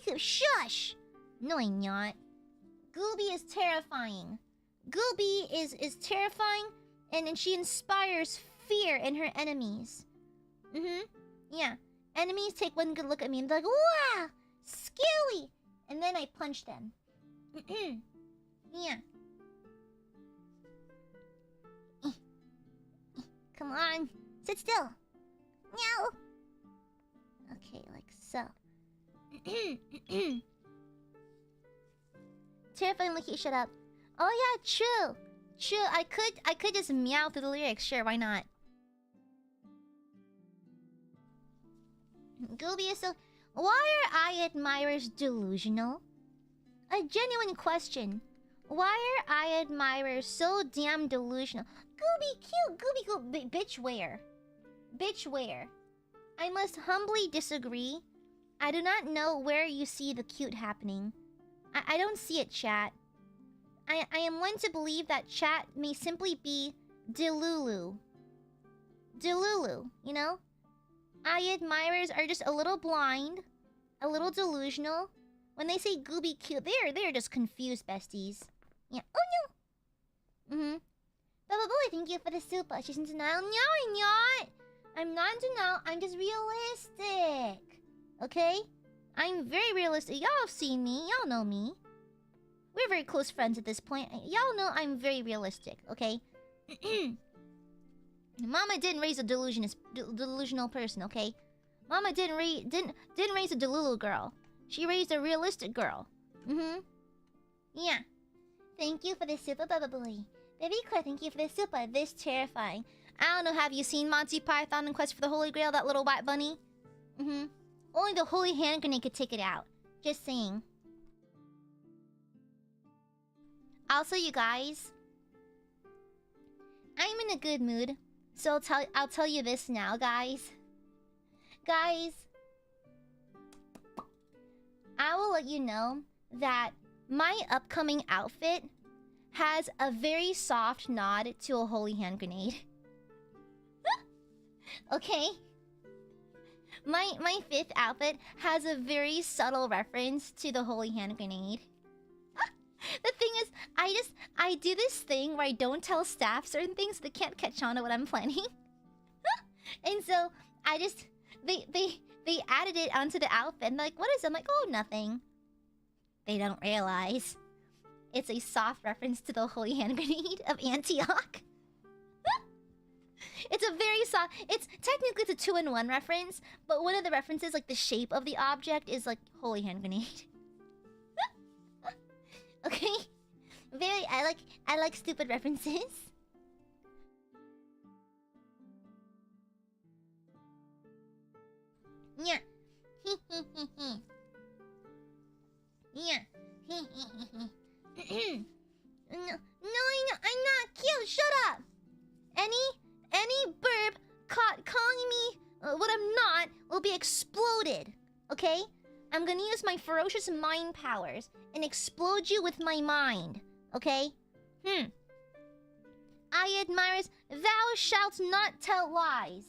cute, shush! No, I'm not. Gooby is terrifying. Gooby is terrifying, and then she inspires fear in her enemies. Yeah. Enemies take one good look at me and they're like, wow! Scary! And then I punch them. Yeah. Come on. Sit still. No. Okay, like so. Terrifying Licky, shut up. Oh yeah, true. I could just meow through the lyrics. Sure, why not? Gooby is so... Why are Aiadmirers delusional? A genuine question. Why are Aiadmirers so damn delusional? Gooby cute, bitch where? Bitch where? I must humbly disagree. I do not know where you see the cute happening. I don't see it, chat. I am one to believe that chat may simply be delulu. Delulu, you know? Aiadmirers are just a little blind, a little delusional. When they say Gooby cute, they're just confused, besties. Yeah. Oh no! Baba Boy, thank you for the super. She's in denial. No, I'm not! I'm not in denial, I'm just realistic. Okay? I'm very realistic. Y'all have seen me, y'all know me. We're very close friends at this point. Y'all know I'm very realistic, okay? Mama didn't raise a delusional person, okay? Mama didn't raise a delulu girl. She raised a realistic girl. Yeah. Thank you for the super, Baba Boy. Baby Claire, thank you for the super. This terrifying. I don't know, have you seen Monty Python and Quest for the Holy Grail, that little white bunny? Only the holy hand grenade could take it out. Just saying. Also, you guys, I'm in a good mood. So I'll tell you this now, guys. Guys, I will let you know that my upcoming outfit has a very soft nod to a holy hand grenade. Okay? My fifth outfit has a very subtle reference to the holy hand grenade. The thing is, I do this thing where I don't tell staff certain things so they can't catch on to what I'm planning. And so they added it onto the outfit and they're like, what is it? I'm like, oh, nothing. They don't realize it's a soft reference to the holy hand grenade of Antioch. It's a very soft... It's technically it's a 2-in-1 reference, but one of the references, like the shape of the object, is like holy hand grenade. Okay? Very... I like stupid references. Yeah. Yeah. No, I'm not cute. Shut up. Any burb use my ferocious mind powers and explode you with my mind. Okay? Aiadmirers, thou shalt not tell lies.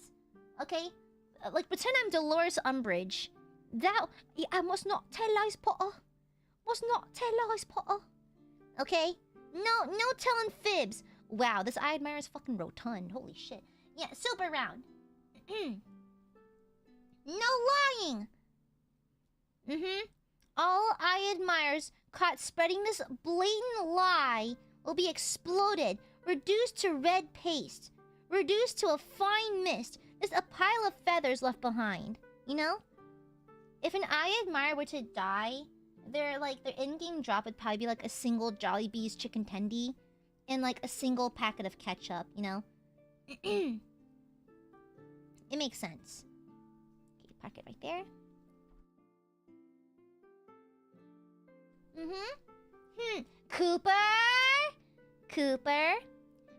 Okay? Like, pretend I'm Dolores Umbridge. I must not tell lies, Potter. Must not tell lies, Potter. Okay? No telling fibs. Wow, this Aiadmirer is fucking rotund. Holy shit. Yeah, super round. No lying. All Aiadmirers caught spreading this blatant lie will be exploded, reduced to red paste, reduced to a fine mist, just a pile of feathers left behind. You know? If an Aiadmirer were to die, their in-game drop would probably be like a single Jollibee's chicken tendy and like a single packet of ketchup, you know? It makes sense. Okay, park it right there. Cooper,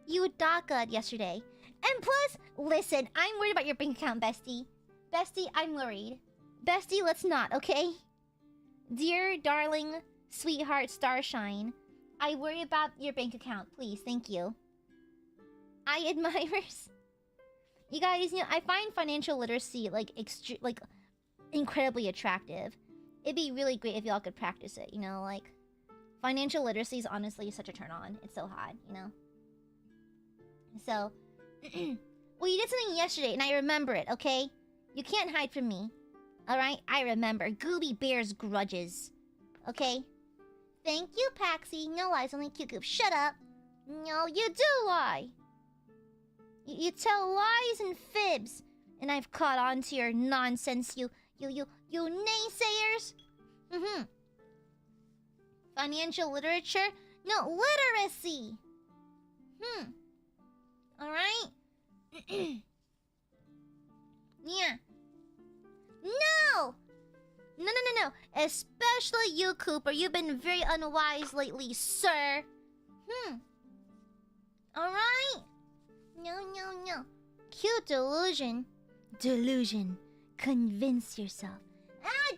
you DACA'd yesterday. And plus, listen, I'm worried about your bank account, bestie. Bestie, I'm worried. Bestie, let's not, okay? Dear, darling, sweetheart, starshine, I worry about your bank account, please, thank you. Aiadmirers. You guys, you know, I find financial literacy, incredibly attractive. It'd be really great if y'all could practice it, you know, like... Financial literacy is honestly such a turn-on. It's so hot, you know? So... well, you did something yesterday, and I remember it, okay? You can't hide from me. Alright? I remember. Gooby bears grudges. Okay? Thank you, Paxi. No lies, only Q-Coop. Shut up! No, you do lie! You tell lies and fibs! And I've caught on to your nonsense, you naysayers! Financial literature? No, literacy! Alright? Yeah. No! No. Especially you, Cooper. You've been very unwise lately, sir. Alright? No. Cute delusion. Delusion. Convince yourself.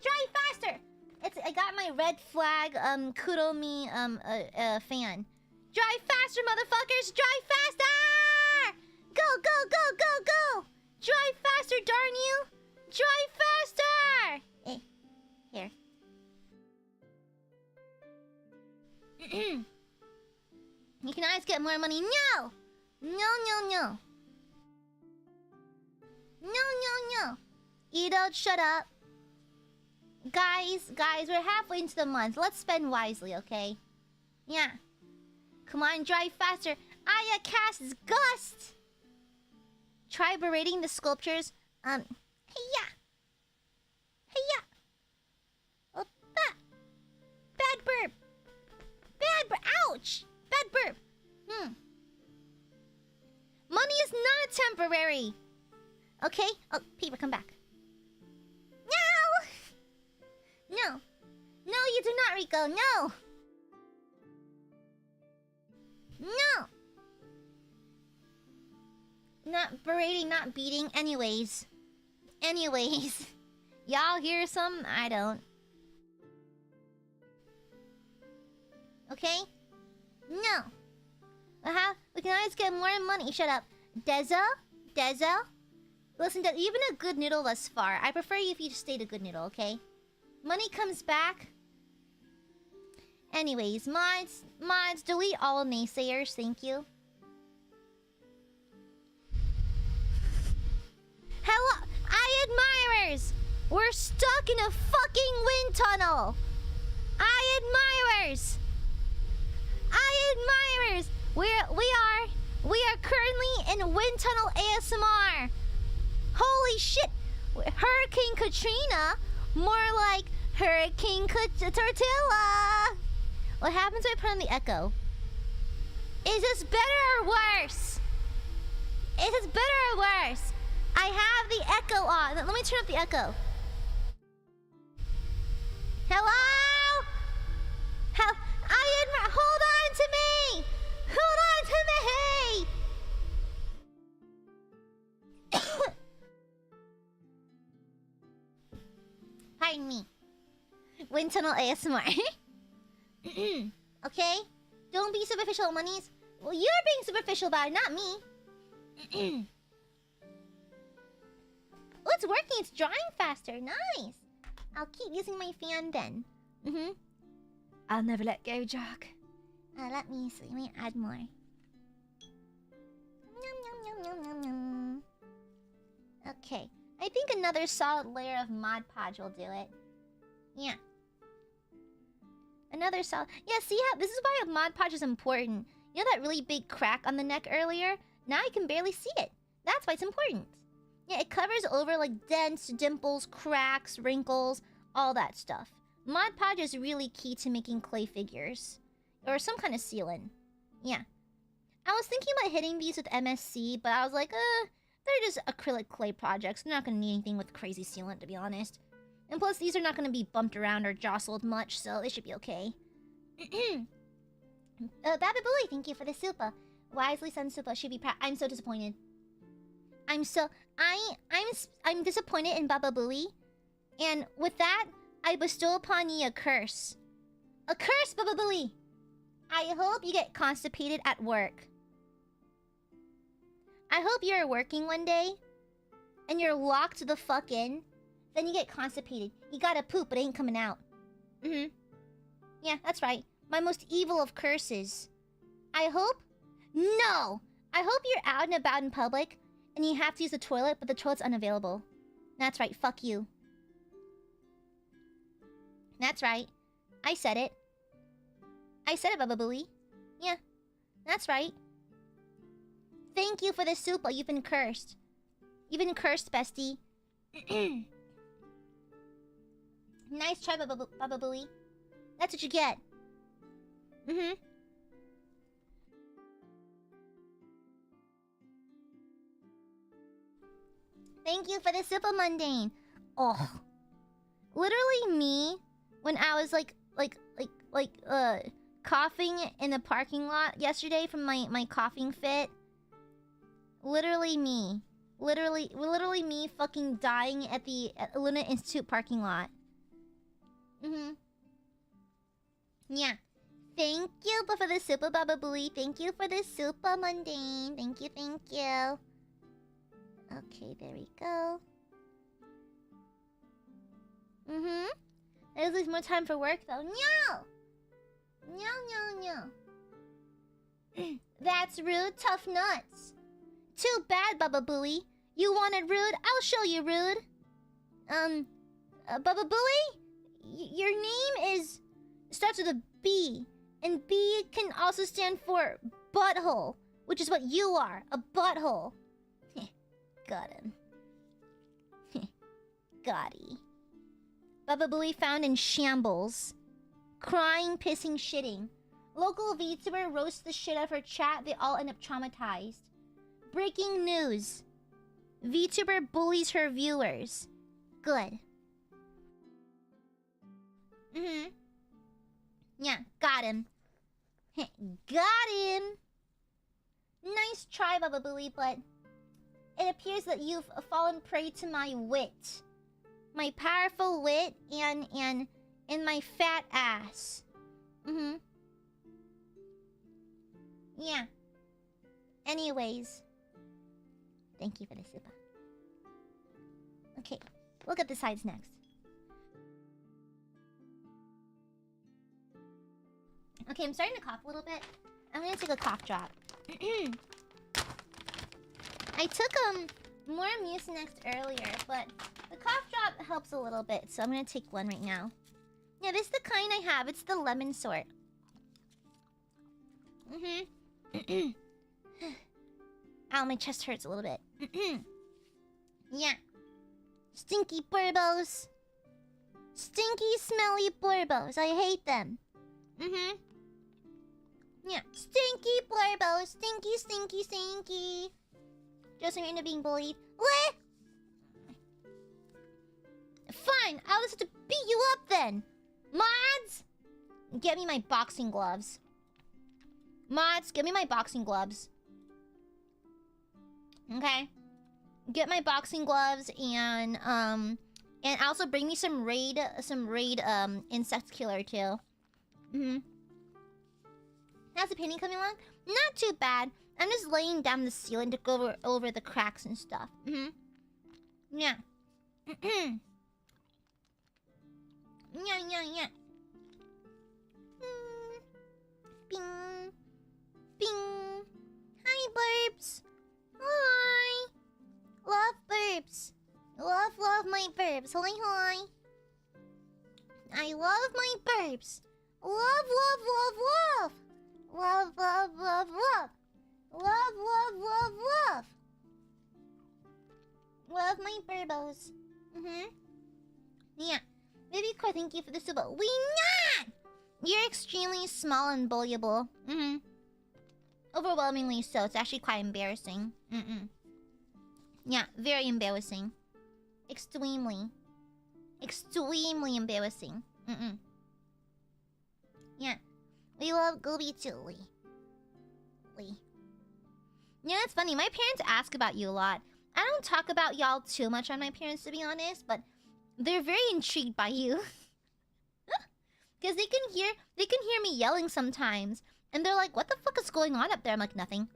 Drive faster! I got my red flag, kudo me, fan. Drive faster, motherfuckers! Drive faster! Go! Drive faster, darn you! Drive faster! Here. You can always get more money. No! No. You don't shut up. Guys, we're halfway into the month. Let's spend wisely, okay? Yeah. Come on, drive faster. Aya casts Gust! Try berating the sculptures. Hey-ya! Oh, bad burp! Ouch! Bad burp! Money is not temporary! Okay? Oh, Peter, come back. No, you do not, Rico. No. Not berating, not beating. Anyways. Y'all hear some? I don't. Okay? No. We can always get more money. Shut up. Dezo? Listen, you've been a good noodle thus far. I prefer you if you just stayed a good noodle, okay? Money comes back. Anyways, mods, delete all naysayers, thank you. Hello, Aiadmirers! We're stuck in a fucking wind tunnel! Aiadmirers! We are currently in wind tunnel ASMR. Holy shit! Hurricane Katrina? More like Hurricane Tortilla! What happens when I put on the echo? Is this better or worse? I have the echo on. Let me turn up the echo. Hello? Hold on to me! Pardon me. Wind tunnel ASMR. Okay? Don't be superficial, monies. Well, you're being superficial about it, not me. Oh, it's working. It's drying faster. Nice. I'll keep using my fan then. I'll never let go, Jock. Let me see. Let me add more. Okay. I think another solid layer of Mod Podge will do it. Yeah. Another solid... Yeah, see how... This is why a Mod Podge is important. You know that really big crack on the neck earlier? Now I can barely see it. That's why it's important. Yeah, it covers over like dents, dimples, cracks, wrinkles, all that stuff. Mod Podge is really key to making clay figures. Or some kind of sealant. Yeah. I was thinking about hitting these with MSC, but I was like, they're just acrylic clay projects. They're not going to need anything with crazy sealant, to be honest. And plus, these are not going to be bumped around or jostled much, so they should be okay. Bababooey, thank you for the super. Wisely son super should be proud. I'm so disappointed. I'm disappointed in Bababooey. And with that, I bestow upon ye a curse. A curse, Bababooey! I hope you get constipated at work. I hope you're working one day, and you're locked the fuck in. Then you get constipated. You gotta poop, but it ain't coming out. Yeah, that's right. My most evil of curses. I hope... No! I hope you're out and about in public, and you have to use the toilet, but the toilet's unavailable. That's right, fuck you. That's right. I said it. I said it, Bababooey. Yeah, that's right. Thank you for the super. You've been cursed. You've been cursed, bestie. Nice try, Bababooey. That's what you get. Thank you for the super mundane. Oh. Literally me, when I was coughing in the parking lot yesterday from my coughing fit. Literally me. Literally me fucking dying at the ILUNA Institute parking lot. Yeah. Thank you for the super, Bababooey. Thank you for the super mundane. Thank you, thank you. Okay, there we go. There's at least more time for work, though. No! No. That's rude. Tough nuts. Too bad, Bababooey. You wanted rude? I'll show you rude. Bababooey? Your name is... starts with a B. And B can also stand for butthole. Which is what you are. A butthole. Got him. Gotty. Bababooey found in shambles. Crying, pissing, shitting. Local VTuber roasts the shit out of her chat. They all end up traumatized. Breaking news. VTuber bullies her viewers. Good. Yeah, got him. Got him! Nice try, Bababooey, but... it appears that you've fallen prey to my wit. My powerful wit and my fat ass. Yeah. Anyways. Thank you for the super. Okay, look at the sides next. Okay, I'm starting to cough a little bit. I'm gonna take a cough drop. I took more Mucinex earlier, but the cough drop helps a little bit, so I'm gonna take one right now. Yeah, this is the kind I have. It's the lemon sort. Ow, my chest hurts a little bit. Yeah. Stinky burbos. Stinky, smelly burbos. I hate them. Yeah. Stinky burbos. Stinky, stinky, stinky. Just into being bullied. What? Fine, I'll just have to beat you up then. Mods! Get me my boxing gloves. Mods, give me my boxing gloves. Okay? Get my boxing gloves and And also bring me some raid insect killer too. How's the painting coming along? Not too bad. I'm just laying down the ceiling to go over the cracks and stuff. Yeah. Yeah. Bing. Bing. Hi, burps. Hi. Love burps. Love my burps. Hi. I love my burps. Love. Love my burbos. Yeah. Baby Core, thank you for the super. We not! You're extremely small and bullyable. Overwhelmingly so. It's actually quite embarrassing. Yeah, very embarrassing. Extremely embarrassing. Yeah. We love Gooby too, Lee. Yeah, it's funny. My parents ask about you a lot. I don't talk about y'all too much on my parents, to be honest, but they're very intrigued by you. Because they can hear me yelling sometimes. And they're like, what the fuck is going on up there? I'm like, nothing.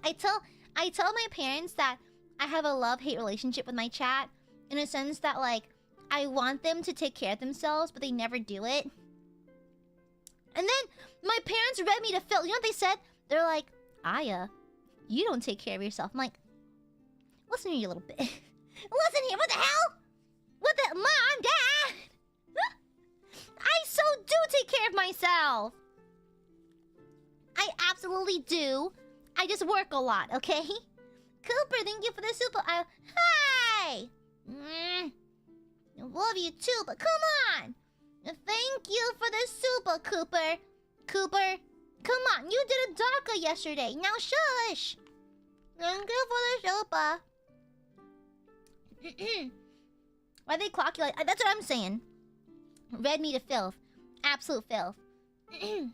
I tell my parents that I have a love-hate relationship with my chat. In a sense that, like, I want them to take care of themselves, but they never do it. And then my parents read me to Phil. You know what they said? They're like, Aya, you don't take care of yourself. I'm like, listen here, you little bit. Listen here, what the hell? What the... Mom, Dad! I so do take care of myself. I absolutely do. I just work a lot, okay? Cooper, thank you for the super... Hi! I love you too, but come on! Thank you for the super, Cooper. Cooper, come on, you did a DACA yesterday. Now shush! Thank you for the super. Why they clock you like... That's what I'm saying. Read me to filth. Absolute filth. You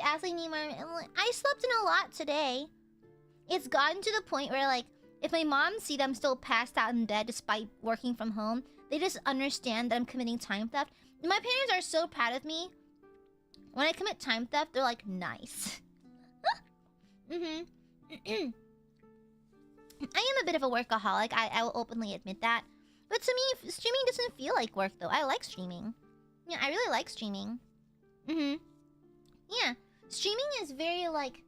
absolutely need more... I slept in a lot today. It's gotten to the point where, like, if my mom see that I'm still passed out in bed despite working from home, they just understand that I'm committing time theft. My parents are so proud of me. When I commit time theft, they're like, nice. I am a bit of a workaholic. I will openly admit that. But to me, streaming doesn't feel like work, though. I like streaming. Yeah, I really like streaming. Yeah. Streaming is very, like,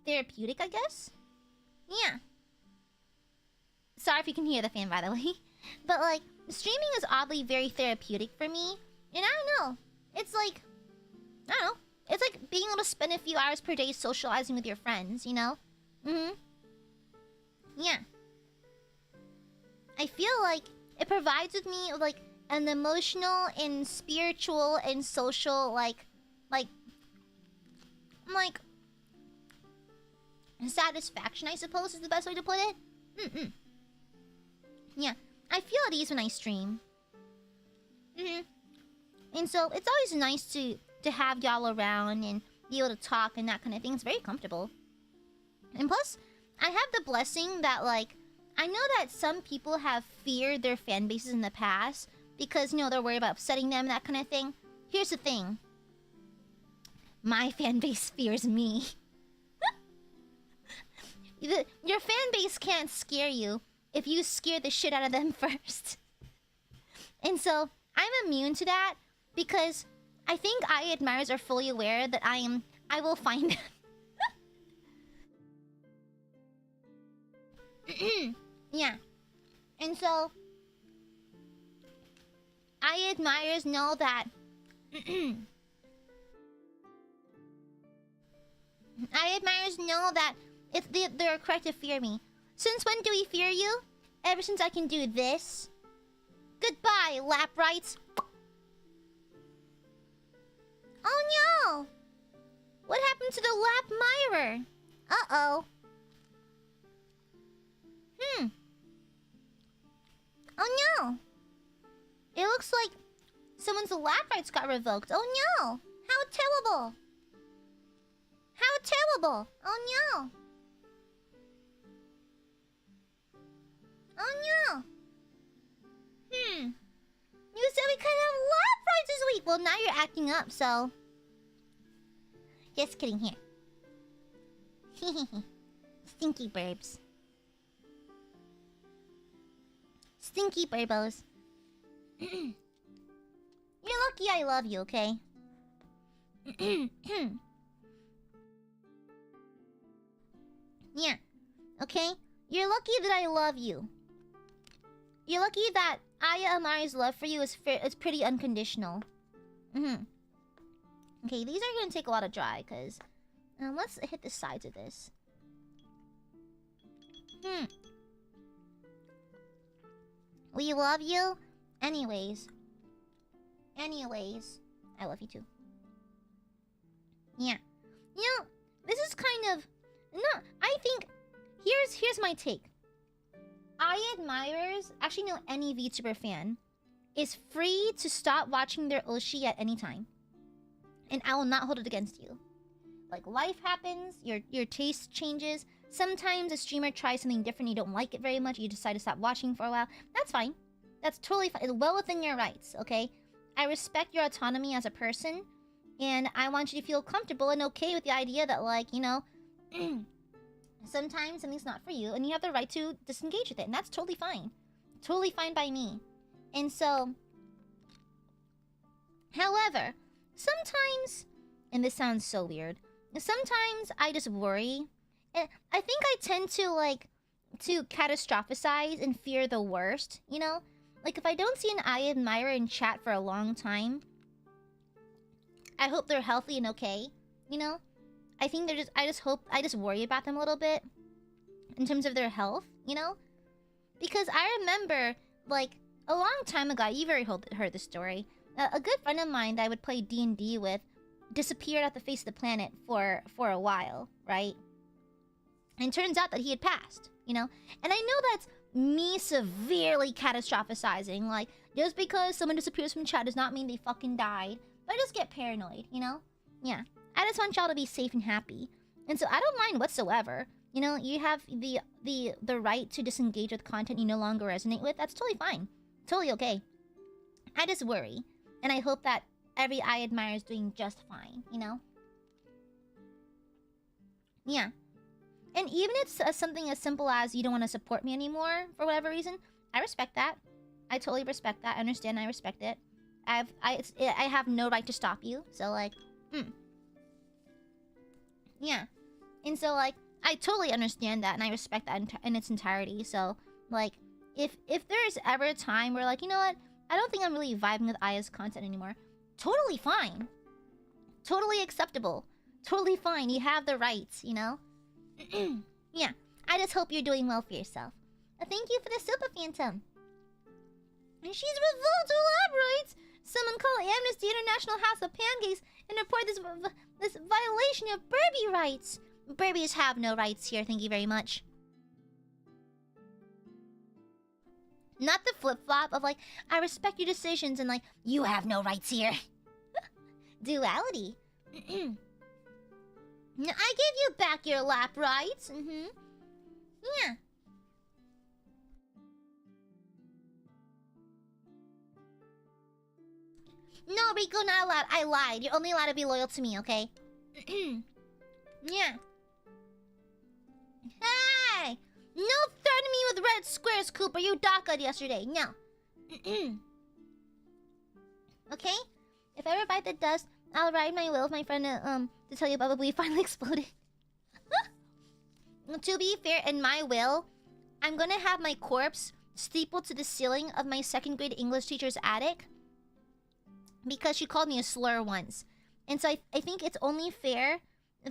therapeutic, I guess. Yeah. Sorry if you can hear the fan, by the way. But, like, streaming is oddly very therapeutic for me. And I don't know. It's like... I don't know. It's like being able to spend a few hours per day socializing with your friends, you know? Yeah. I feel like it provides with me, like, an emotional and spiritual and social, like... satisfaction, I suppose, is the best way to put it. Yeah. I feel at ease when I stream. And so, it's always nice to have y'all around and be able to talk and that kind of thing. It's very comfortable. And plus, I have the blessing that, like, I know that some people have feared their fan bases in the past because, you know, they're worried about upsetting them, that kind of thing. Here's the thing. My fan base fears me. Your fan base can't scare you if you scare the shit out of them first. And so, I'm immune to that because I think Aiadmirers are fully aware that I will find them. Yeah. And so, Aiadmirers know that... Aiadmirers know that they're correct to fear me. Since when do we fear you? Ever since I can do this. Goodbye, lap rights. Oh no! What happened to the lap mirror? Uh-oh. Oh no! It looks like someone's lap rights got revoked. Oh no! How terrible! How terrible! Oh no! Oh no! You said we couldn't have lap rides this week. Well, now you're acting up, so. Just kidding here. Stinky burbs. Stinky burbos. You're lucky I love you, okay? Yeah. Okay? You're lucky that I love you. You're lucky that AiaAmare's love for you is pretty unconditional. Okay, these are gonna take a lot of dry, because... let's hit the sides of this. We love you? Anyways. I love you too. Yeah. You know, this is kind of... No, I think... Here's my take. Aiadmirers, actually no, any VTuber fan, is free to stop watching their Oshi at any time. And I will not hold it against you. Like, life happens, your taste changes. Sometimes a streamer tries something different, you don't like it very much, you decide to stop watching for a while. That's fine. That's totally fine. It's well within your rights, okay? I respect your autonomy as a person. And I want you to feel comfortable and okay with the idea that, like, you know... sometimes something's not for you, and you have the right to disengage with it, and that's totally fine. Totally fine by me. And so... However, sometimes... And this sounds so weird. Sometimes I just worry. And I think I tend to, like... to catastrophize and fear the worst, you know? Like, if I don't see an Aiadmirer in chat for a long time... I hope they're healthy and okay, you know? I think they're just... I just worry about them a little bit. In terms of their health, you know? Because I remember, like, a long time ago... You've already heard the story. A good friend of mine that I would play D&D with... disappeared off the face of the planet for a while, right? And turns out that he had passed, you know? And I know that's me severely catastrophizing. Like, just because someone disappears from chat does not mean they fucking died. But I just get paranoid, you know? Yeah. I just want y'all to be safe and happy. And so I don't mind whatsoever. You know, you have the right to disengage with content you no longer resonate with. That's totally fine. Totally okay. I just worry. And I hope that every Aiadmirer is doing just fine, you know? Yeah. And even if it's something as simple as you don't want to support me anymore for whatever reason, I respect that. I totally respect that. I understand. I respect it. I have no right to stop you. So, like, yeah. And so, like, I totally understand that, and I respect that in its entirety. So, like, if there's ever a time where, like, you know what? I don't think I'm really vibing with Aya's content anymore. Totally fine. Totally acceptable. Totally fine. You have the rights, you know? Yeah. I just hope you're doing well for yourself. Thank you for the Super Phantom. And she's revolted to elaborate. Someone call Amnesty International House of Pancakes and report this violation of Burby rights. Burbies have no rights here, thank you very much. Not the flip-flop of, like, I respect your decisions and, like, you have no rights here. Duality. I gave you back your lap rights. Yeah. No, Rico, not allowed. I lied. You're only allowed to be loyal to me, okay? Yeah. Hey! No threatening me with red squares, Cooper. You DACA'd yesterday. No. Okay? If I ever bite the dust, I'll ride my will with my friend to tell you about we finally exploded. To be fair, in my will, I'm gonna have my corpse steepled to the ceiling of my second grade English teacher's attic. Because she called me a slur once. And so I think it's only fair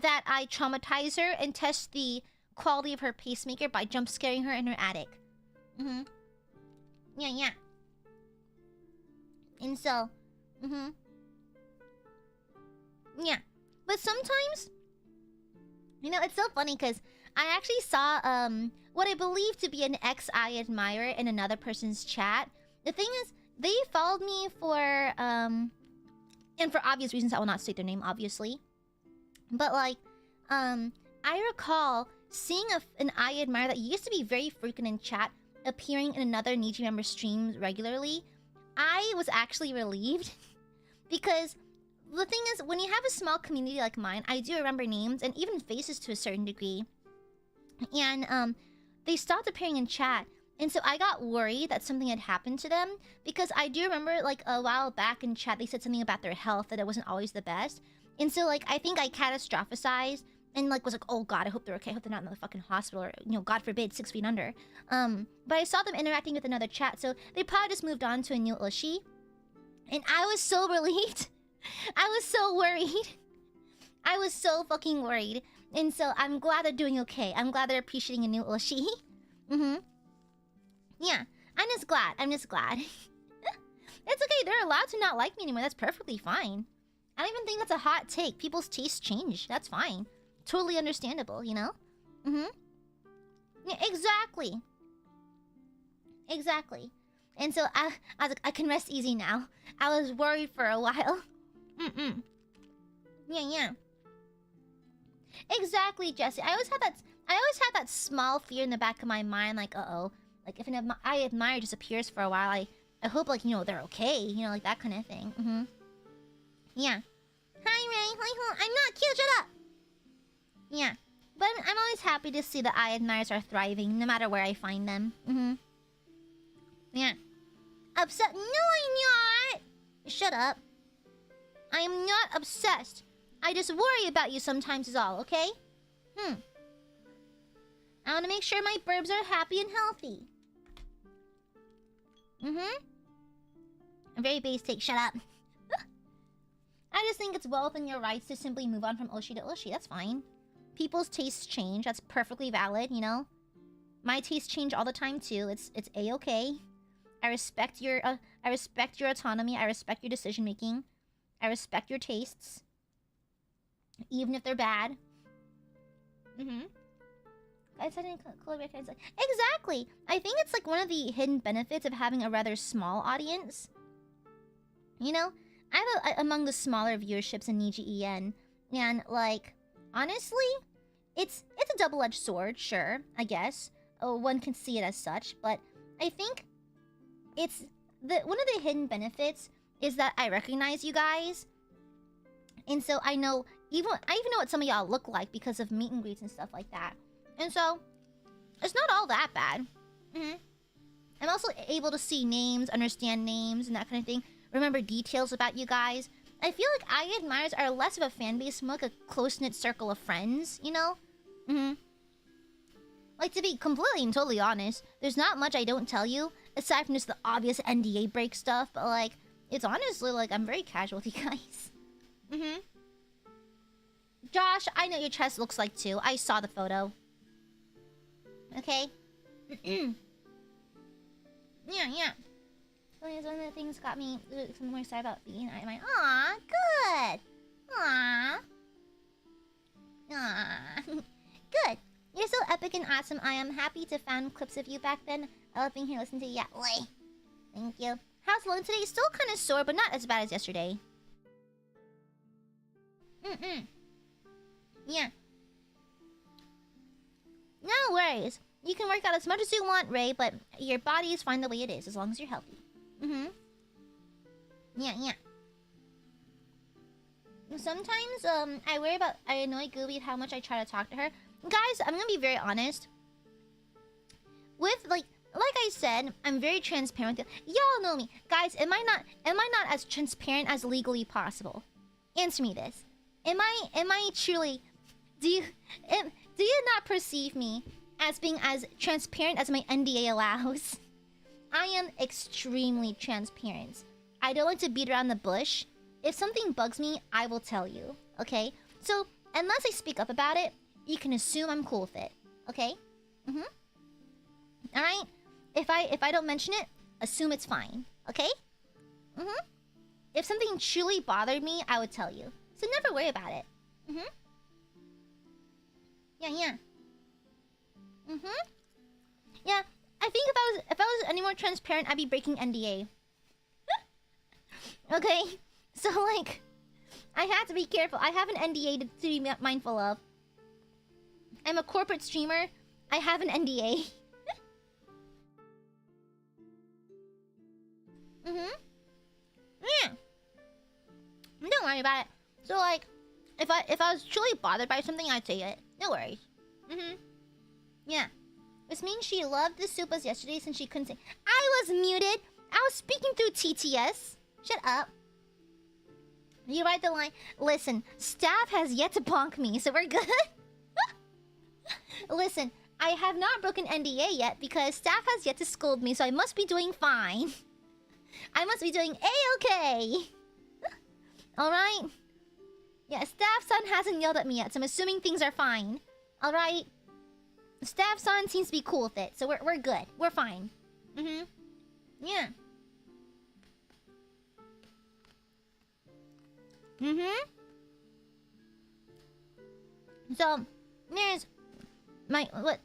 that I traumatize her and test the quality of her pacemaker by jump scaring her in her attic. Yeah. And so, yeah. But sometimes, you know, it's so funny because I actually saw what I believe to be an ex-Aiadmirer in another person's chat. The thing is, they followed me for, and for obvious reasons, I will not state their name, obviously. But, like, I recall seeing an Aiadmirer that used to be very frequent in chat appearing in another Niji member stream regularly, I was actually relieved. Because the thing is, when you have a small community like mine, I do remember names and even faces to a certain degree. And they stopped appearing in chat. And so I got worried that something had happened to them. Because I do remember, like, a while back in chat, they said something about their health, that it wasn't always the best. And so, like, I think I catastrophized and, like, was like, oh god, I hope they're okay. I hope they're not in the fucking hospital or, you know, God forbid, 6 feet under. But I saw them interacting with another chat, so they probably just moved on to a new Ushi. And I was so relieved. I was so worried. I was so fucking worried. And so I'm glad they're doing okay. I'm glad they're appreciating a new Ushi. Yeah, I'm just glad. I'm just glad. It's okay. They're allowed to not like me anymore. That's perfectly fine. I don't even think that's a hot take. People's tastes change. That's fine. Totally understandable, you know? Yeah, exactly. Exactly. And so I was like, I can rest easy now. I was worried for a while. Yeah. Exactly, Jesse. I always had that small fear in the back of my mind, like, uh-oh. Like, if an Aiadmirer just appears for a while, I hope, like, you know, they're okay. You know, like, that kind of thing. Yeah. Hi, Ray. Hi, I'm not cute. Shut up. Yeah. But I'm always happy to see the Aiadmirers are thriving, no matter where I find them. Yeah. Upset? No, I'm not. Shut up. I am not obsessed. I just worry about you sometimes is all, okay? I want to make sure my burbs are happy and healthy. A very base take. Shut up. I just think it's well within your rights to simply move on from Oshi to Oshi. That's fine. People's tastes change. That's perfectly valid, you know? My tastes change all the time, too. It's A-okay. I respect your autonomy. I respect your decision-making. I respect your tastes. Even if they're bad. Exactly! I think it's like one of the hidden benefits of having a rather small audience. You know? I have among the smaller viewerships in Niji EN. And, like, honestly, it's a double-edged sword, sure, I guess. Oh, one can see it as such, but I think it's... one of the hidden benefits is that I recognize you guys. And so I even know what some of y'all look like because of meet and greets and stuff like that. And so, it's not all that bad. I'm also able to see names, understand names, and that kind of thing. Remember details about you guys. I feel like Aiadmirers are less of a fan base, more like a close-knit circle of friends, you know? Like, to be completely and totally honest, there's not much I don't tell you, aside from just the obvious NDA break stuff, but, like, it's honestly, like, I'm very casual with you guys. Josh, I know your chest looks like too. I saw the photo. Okay? Yeah. One of the things got me something more excited about being Aiadmirer. Aw, good! Aw. Good. You're so epic and awesome. I am happy to found clips of you back then. I love being here listening to you. Yeah, oi. Thank you. How's Lone today? Still kind of sore, but not as bad as yesterday. Yeah. No worries. You can work out as much as you want, Ray, but your body is fine the way it is, as long as you're healthy. Yeah. Sometimes, I annoy Gooby at how much I try to talk to her. Guys, I'm gonna be very honest. With, like I said, I'm very transparent with you. Y'all know me. Guys, am I not as transparent as legally possible? Answer me this. Am I truly... Do you not perceive me as being as transparent as my NDA allows? I am extremely transparent. I don't like to beat around the bush. If something bugs me, I will tell you. Okay? So, unless I speak up about it, you can assume I'm cool with it. Okay? Alright? If I don't mention it, assume it's fine. Okay? If something truly bothered me, I would tell you. So never worry about it. Yeah. Yeah, I think if I was any more transparent, I'd be breaking NDA. Okay? So, like, I have to be careful. I have an NDA to be mindful of. I'm a corporate streamer. I have an NDA. Yeah. Don't worry about it. So like, if I was truly bothered by something, I'd say it. No worries. Yeah. This means she loved the soupas yesterday since she couldn't say. I was muted. I was speaking through TTS. Shut up. You write the line. Listen, staff has yet to bonk me, so we're good. Listen, I have not broken NDA yet because staff has yet to scold me, so I must be doing fine. I must be doing A-okay. Alright? Yeah, staff-san hasn't yelled at me yet, so I'm assuming things are fine. Alright? Staff-san seems to be cool with it, so we're good. We're fine. Yeah. So, there's...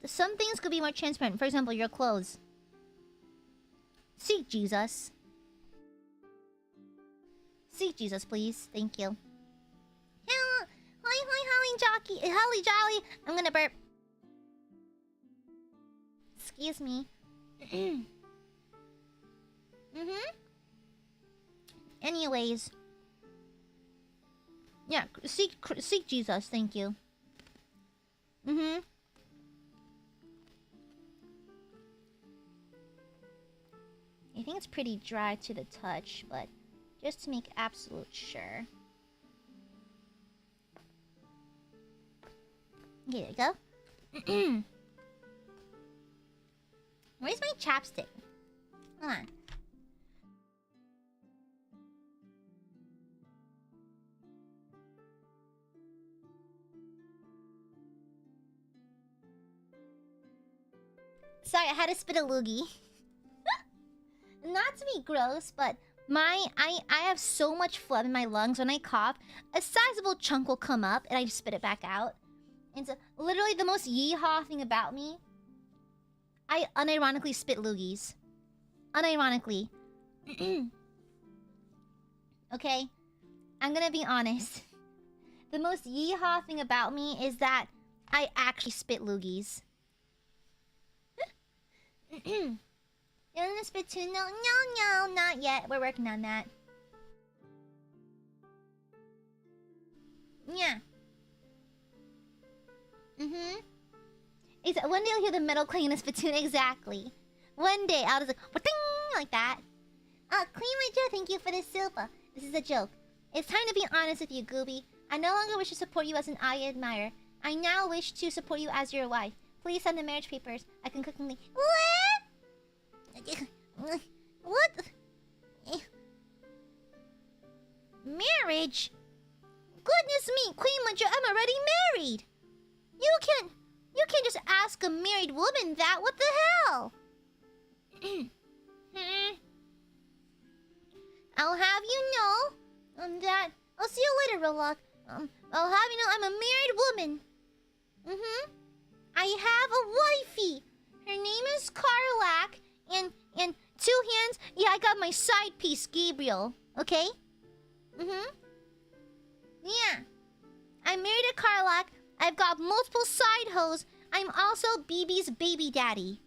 some things could be more transparent. For example, your clothes. Seek Jesus. Seek Jesus, please. Thank you. Holly Jolly. I'm gonna burp. Excuse me. Anyways. Yeah, seek Jesus, thank you. I think it's pretty dry to the touch, but just to make absolute sure. Here you go. Where's my chapstick? Hold on. Sorry, I had to spit a loogie. Not to be gross, but I have so much phlegm in my lungs when I cough. A sizable chunk will come up, and I just spit it back out. And so, literally the most yeehaw thing about me, I unironically spit loogies. Unironically. Okay? I'm gonna be honest. The most yeehaw thing about me is that I actually spit loogies. You wanna spit too? No, not yet. We're working on that. Yeah. One day you'll hear the metal clang in a spittoon. Exactly. One day I'll just like that. Queen Major, thank you for the silver. This is a joke. It's time to be honest with you, Gooby. I no longer wish to support you as an Aiadmirer. I now wish to support you as your wife. Please send the marriage papers. I can quickly... What? What? Marriage? Goodness me, Queen Major, I'm already married. You can't just ask a married woman that. What the hell? I'll have you know that. I'll see you later, Rollock. I'll have you know I'm a married woman. I have a wifey. Her name is Carlac, and two hands. Yeah, I got my side piece, Gabriel. Okay. Yeah. I'm married to Carlac. I've got multiple side hoes. I'm also BB's baby daddy.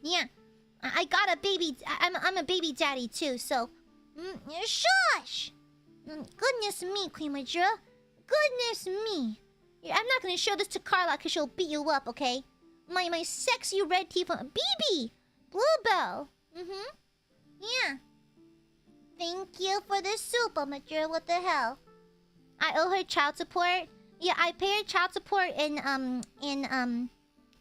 Yeah. I got a baby. I'm a baby daddy too. So, shush. Goodness me, Queen Major. Goodness me. I'm not gonna show this to Carla because she'll beat you up. Okay. My sexy red teeth. BB. Bluebell. Yeah. Thank you for the super Major. What the hell? I owe her child support. Yeah, I pay her child support in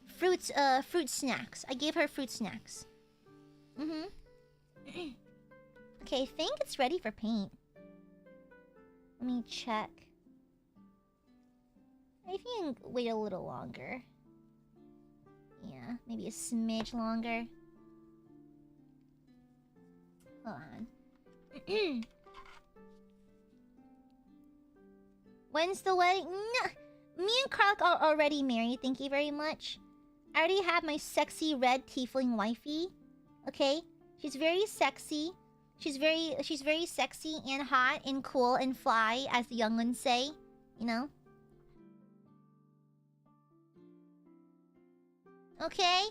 fruit snacks. I gave her fruit snacks. Okay, I think it's ready for paint. Let me check. I think I can wait a little longer. Yeah, maybe a smidge longer. Hold on. When's the wedding? No. Me and Carl are already married, thank you very much. I already have my sexy red tiefling wifey. Okay? She's very sexy. She's very sexy and hot and cool and fly, as the young ones say. You know? Okay?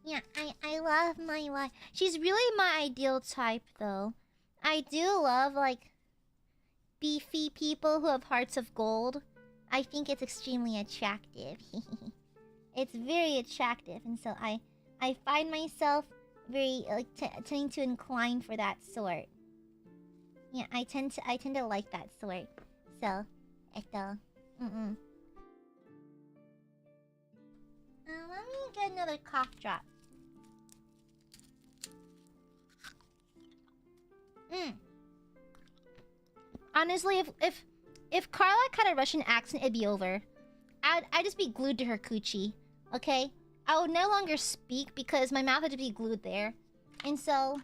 Yeah, I love my wife. She's really my ideal type, though. I do love, like, beefy people who have hearts of gold. I think it's extremely attractive. It's very attractive, and so I find myself very, like, tending to incline for that sort. Yeah, I tend to like that sort. So, let me get another cough drop. Honestly, if Karlak had a Russian accent, it'd be over. I'd just be glued to her coochie. Okay? I would no longer speak because my mouth had to be glued there. And so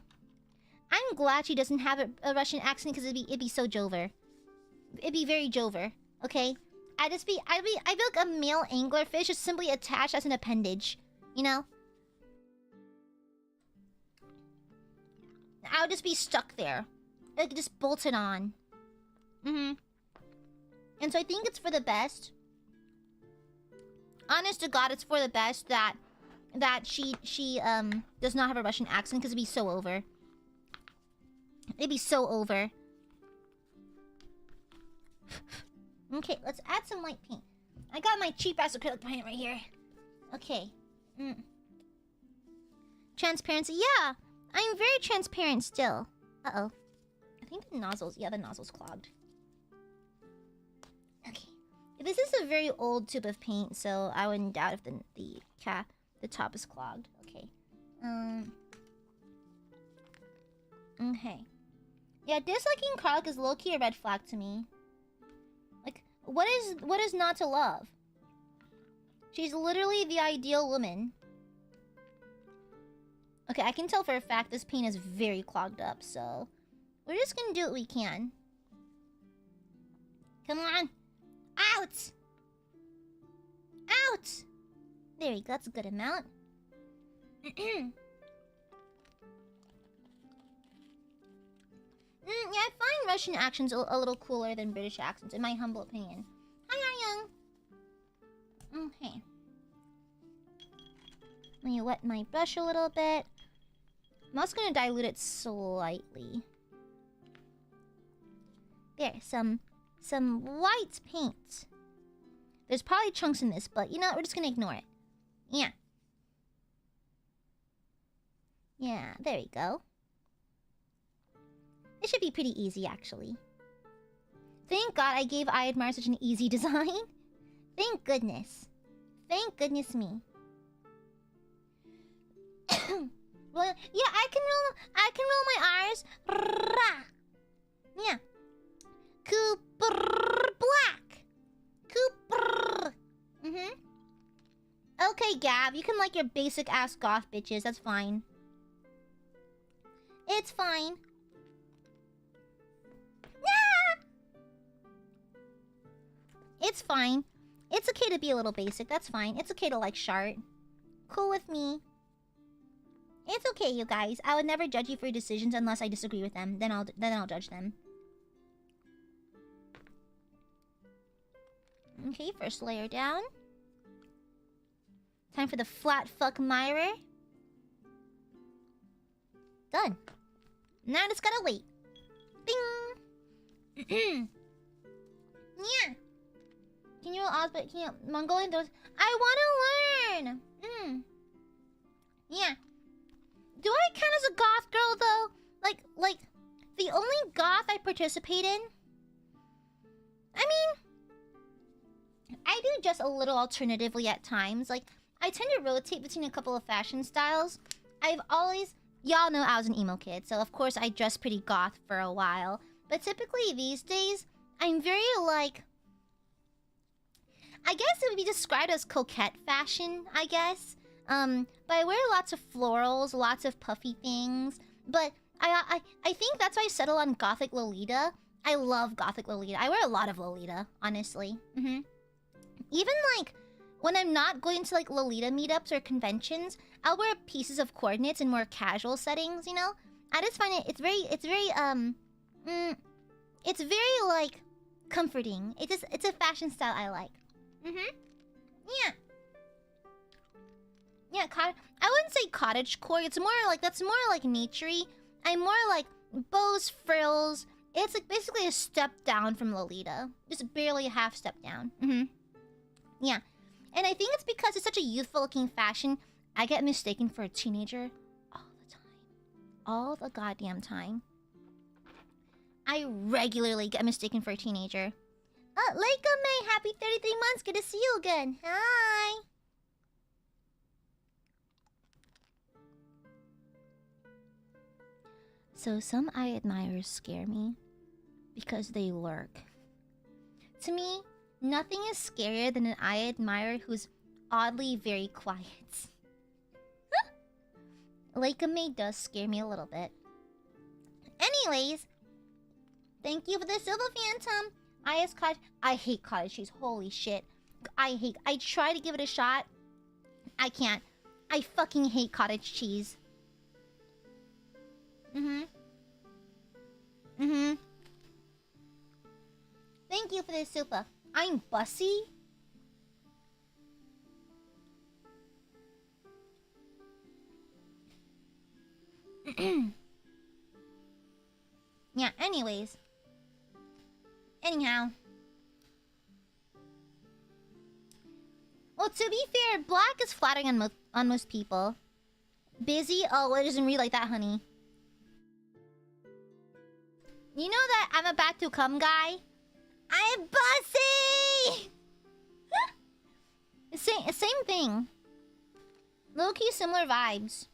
I'm glad she doesn't have a Russian accent because it'd be so Jover. It'd be very Jover. Okay? I'd be like a male anglerfish just simply attached as an appendage. You know? I would just be stuck there. Like, just bolted on. And so I think it's for the best. Honest to God, it's for the best that she does not have a Russian accent because it'd be so over. It'd be so over. Okay, let's add some light paint. I got my cheap ass acrylic paint right here. Okay. Transparency. Yeah, I'm very transparent still. Uh-oh. I think the nozzle's clogged. Okay. This is a very old tube of paint, so I wouldn't doubt if the top is clogged. Okay. Okay. Yeah, disliking Karlak is low-key a red flag to me. Like, what is not to love? She's literally the ideal woman. Okay, I can tell for a fact this paint is very clogged up, so we're just gonna do what we can. Come on! Out! Out! There we go, that's a good amount. Yeah, I find Russian accents a little cooler than British accents, in my humble opinion. Hi, Young. Okay. Let me wet my brush a little bit. I'm also gonna dilute it slightly. There, some white paint. There's probably chunks in this, but you know what? We're just gonna ignore it. Yeah. Yeah, there we go. It should be pretty easy, actually. Thank God I gave Aiadmirers such an easy design. Thank goodness. Thank goodness me. Well, yeah, I can roll my R's. Yeah. Cooper black. Cooper. Okay, Gab, you can like your basic ass goth bitches. That's fine. It's fine. It's fine. It's okay to be a little basic. That's fine. It's okay to like shart. Cool with me. It's okay, you guys. I would never judge you for your decisions unless I disagree with them. Then I'll judge them. Okay, first layer down. Time for the flat fuck mirror. Done. Now I just gotta wait. Bing. Yeah. Can you ask, but can you Mongolian those? I wanna learn. Yeah. Do I count as a goth girl though? Like the only goth I participate in? I mean, I do just a little alternatively at times. Like, I tend to rotate between a couple of fashion styles. I've always... Y'all know I was an emo kid, so of course I dressed pretty goth for a while. But typically these days, I'm very, like... I guess it would be described as coquette fashion, I guess. But I wear lots of florals, lots of puffy things. But I think that's why I settle on Gothic Lolita. I love Gothic Lolita. I wear a lot of Lolita, honestly. Even, like, when I'm not going to, like, Lolita meetups or conventions, I'll wear pieces of coordinates in more casual settings, you know? I just find it's very, like, comforting. It's a fashion style I like. Yeah. Yeah, I wouldn't say cottagecore. It's more like, that's more like naturey. I'm more like bows, frills. It's like basically a step down from Lolita. Just barely a half step down. Yeah. And I think it's because it's such a youthful looking fashion, I get mistaken for a teenager all the time. All the goddamn time. I regularly get mistaken for a teenager. Leica May, happy 33 months. Good to see you again. Hi. So some Aiadmirers scare me because they lurk. To me, nothing is scarier than an Aiadmirer who's oddly very quiet. Leica May does scare me a little bit. Anyways, thank you for the Silver Phantom. I hate cottage cheese. Holy shit. I try to give it a shot. I can't. I fucking hate cottage cheese. Thank you for this super. I'm bussy? Yeah, anyways. Anyhow. Well, to be fair, black is flattering on most people. Busy? Oh, it doesn't read like that, honey. You know that I'm about to come guy? I'm bussy! Same thing. Low-key similar vibes.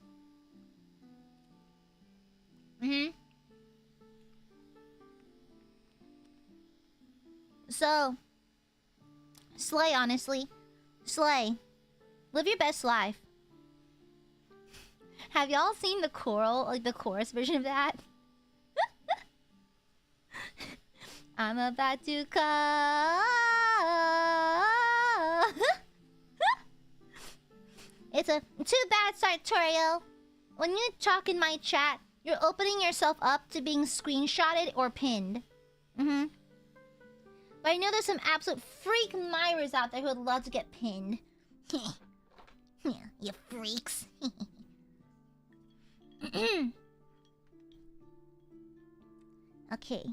So, slay, honestly. Slay. Live your best life. Have y'all seen the choral, like the chorus version of that? I'm about to come. It's a too bad sartorial. When you talk in my chat, you're opening yourself up to being screenshotted or pinned. But I know there's some absolute freak mirers out there who would love to get pinned. Yeah, you freaks. Okay.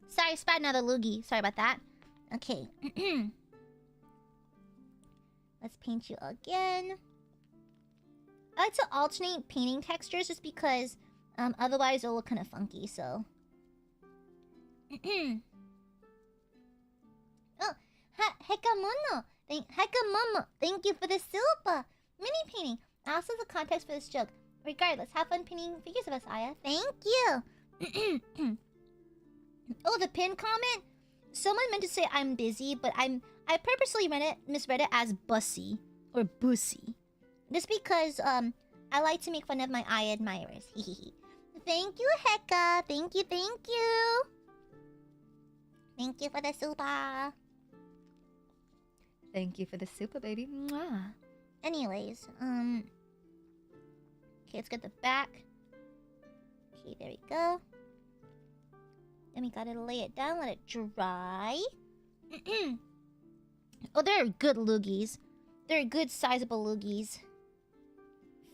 Sorry, spat another loogie. Sorry about that. Okay. Let's paint you again. I like to alternate painting textures just because otherwise it'll look kind of funky, so. Oh, Hekamono! Thank you for the silver mini painting. Also the context for this joke. Regardless, have fun painting figures of us, Aya. Thank you! Oh, the pin comment? Someone meant to say I'm busy, but I purposely misread it as bussy or bussy. Just because I like to make fun of my Aiadmirers. Thank you, Heka. Thank you. Thank you for the super. Thank you for the super, baby. Mwah. Anyways, okay, let's get the back. Okay, there we go. Then we gotta lay it down, let it dry. Oh, they're good loogies. They're good sizable loogies.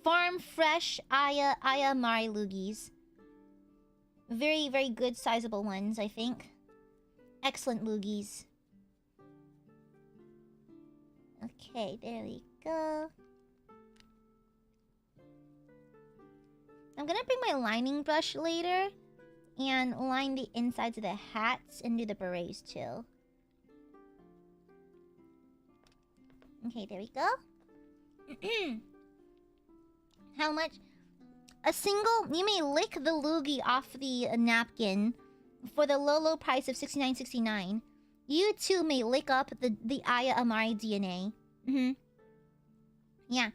Farm fresh AiaAmare loogies. Very, very good sizable ones, I think. Excellent loogies. Okay, there we go. I'm gonna bring my lining brush later and line the insides of the hats and do the berets too. Okay, there we go. How much? A single... You may lick the loogie off the napkin for the low price of $69.69. You too may lick up the AiaAmare DNA. Yeah.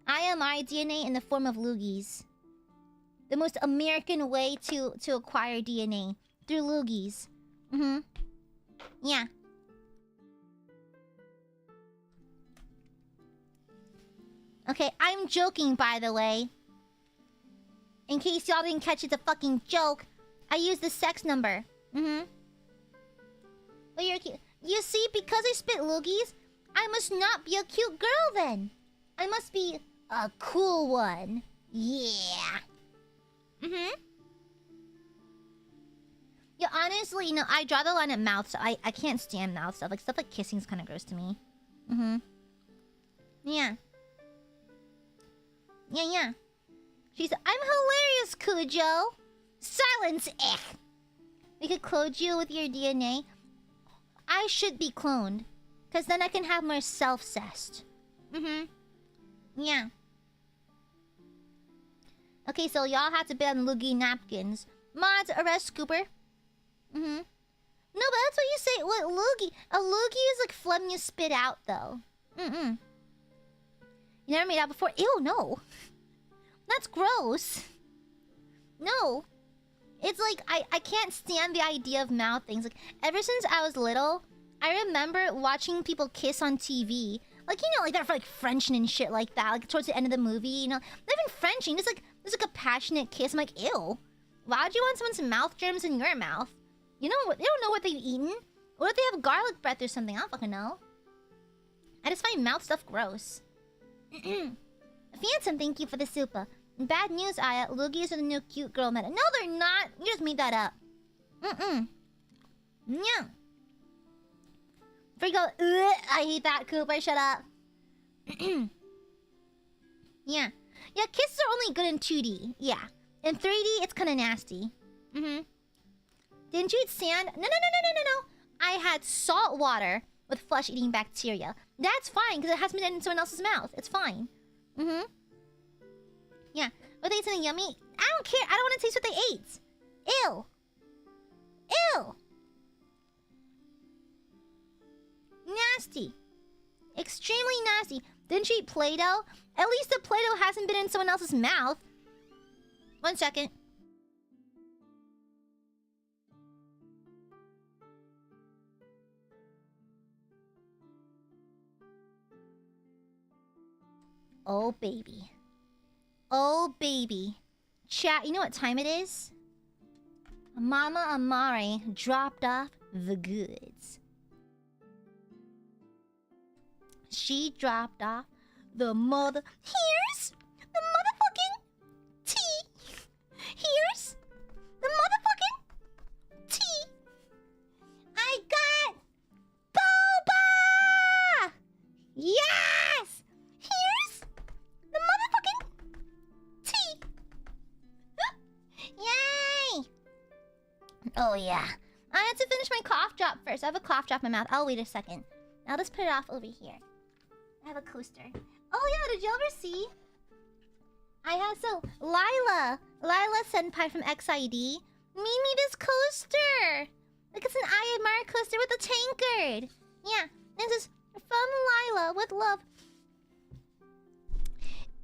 AiaAmare DNA in the form of loogies. The most American way to acquire DNA. Through loogies. Yeah. Okay, I'm joking, by the way. In case y'all didn't catch it's a fucking joke, I used the sex number. But you're cute. You see, because I spit loogies, I must not be a cute girl then. I must be a cool one. Yeah. Yeah, honestly, you know, I draw the line at mouth, so I can't stand mouth stuff. Like, stuff like kissing is kind of gross to me. Yeah. Yeah. She said, I'm hilarious, Cujo. Silence, We could clone you with your DNA. I should be cloned. Because then I can have more self-cessed. Yeah. Okay, so y'all have to bid on loogie napkins. Mods, arrest Scooper. No, but that's what you say. What, loogie? A loogie is like phlegm you spit out, though. You never made out before? Ew, no. That's gross. No. It's like, I can't stand the idea of mouth things. Like, ever since I was little, I remember watching people kiss on TV. Like, you know, like they're like Frenching and shit like that. Like, towards the end of the movie, you know. Not even Frenching. There's like a passionate kiss. I'm like, ew. Why would you want someone's mouth germs in your mouth? You know what? They don't know what they've eaten. What if they have garlic breath or something? I don't fucking know. I just find mouth stuff gross. Phantom, thank you for the super. Bad news, Aya. Loogies are the new cute girl meta. No, they're not. You just made that up. Yeah. Freak out. I hate that, Cooper. Shut up. Yeah. Yeah, kisses are only good in 2D. Yeah. In 3D, it's kind of nasty. Didn't you eat sand? No. I had salt water with flesh-eating bacteria. That's fine, because it hasn't been in someone else's mouth. It's fine. Yeah. What they eat something yummy? I don't care. I don't want to taste what they ate. Ew. Nasty. Extremely nasty. Didn't you eat Play-Doh? At least the Play-Doh hasn't been in someone else's mouth. 1 second. Oh, baby. Oh, baby. Chat, you know what time it is? Mama Amare dropped off the goods. She dropped off the mother... Here's the motherfucking tea. Here's the motherfucking tea. I got boba! Yes! Here's the motherfucking tea. Yay! Oh, yeah. I had to finish my cough drop first. I have a cough drop in my mouth. I'll wait a second. I'll just put it off over here. I have a coaster. Oh, yeah. Did you ever see? I have so... Lila Senpai from XID made me this coaster. Like, it's an Aiadmire coaster with a tankard. Yeah. And it says, from Lila, with love.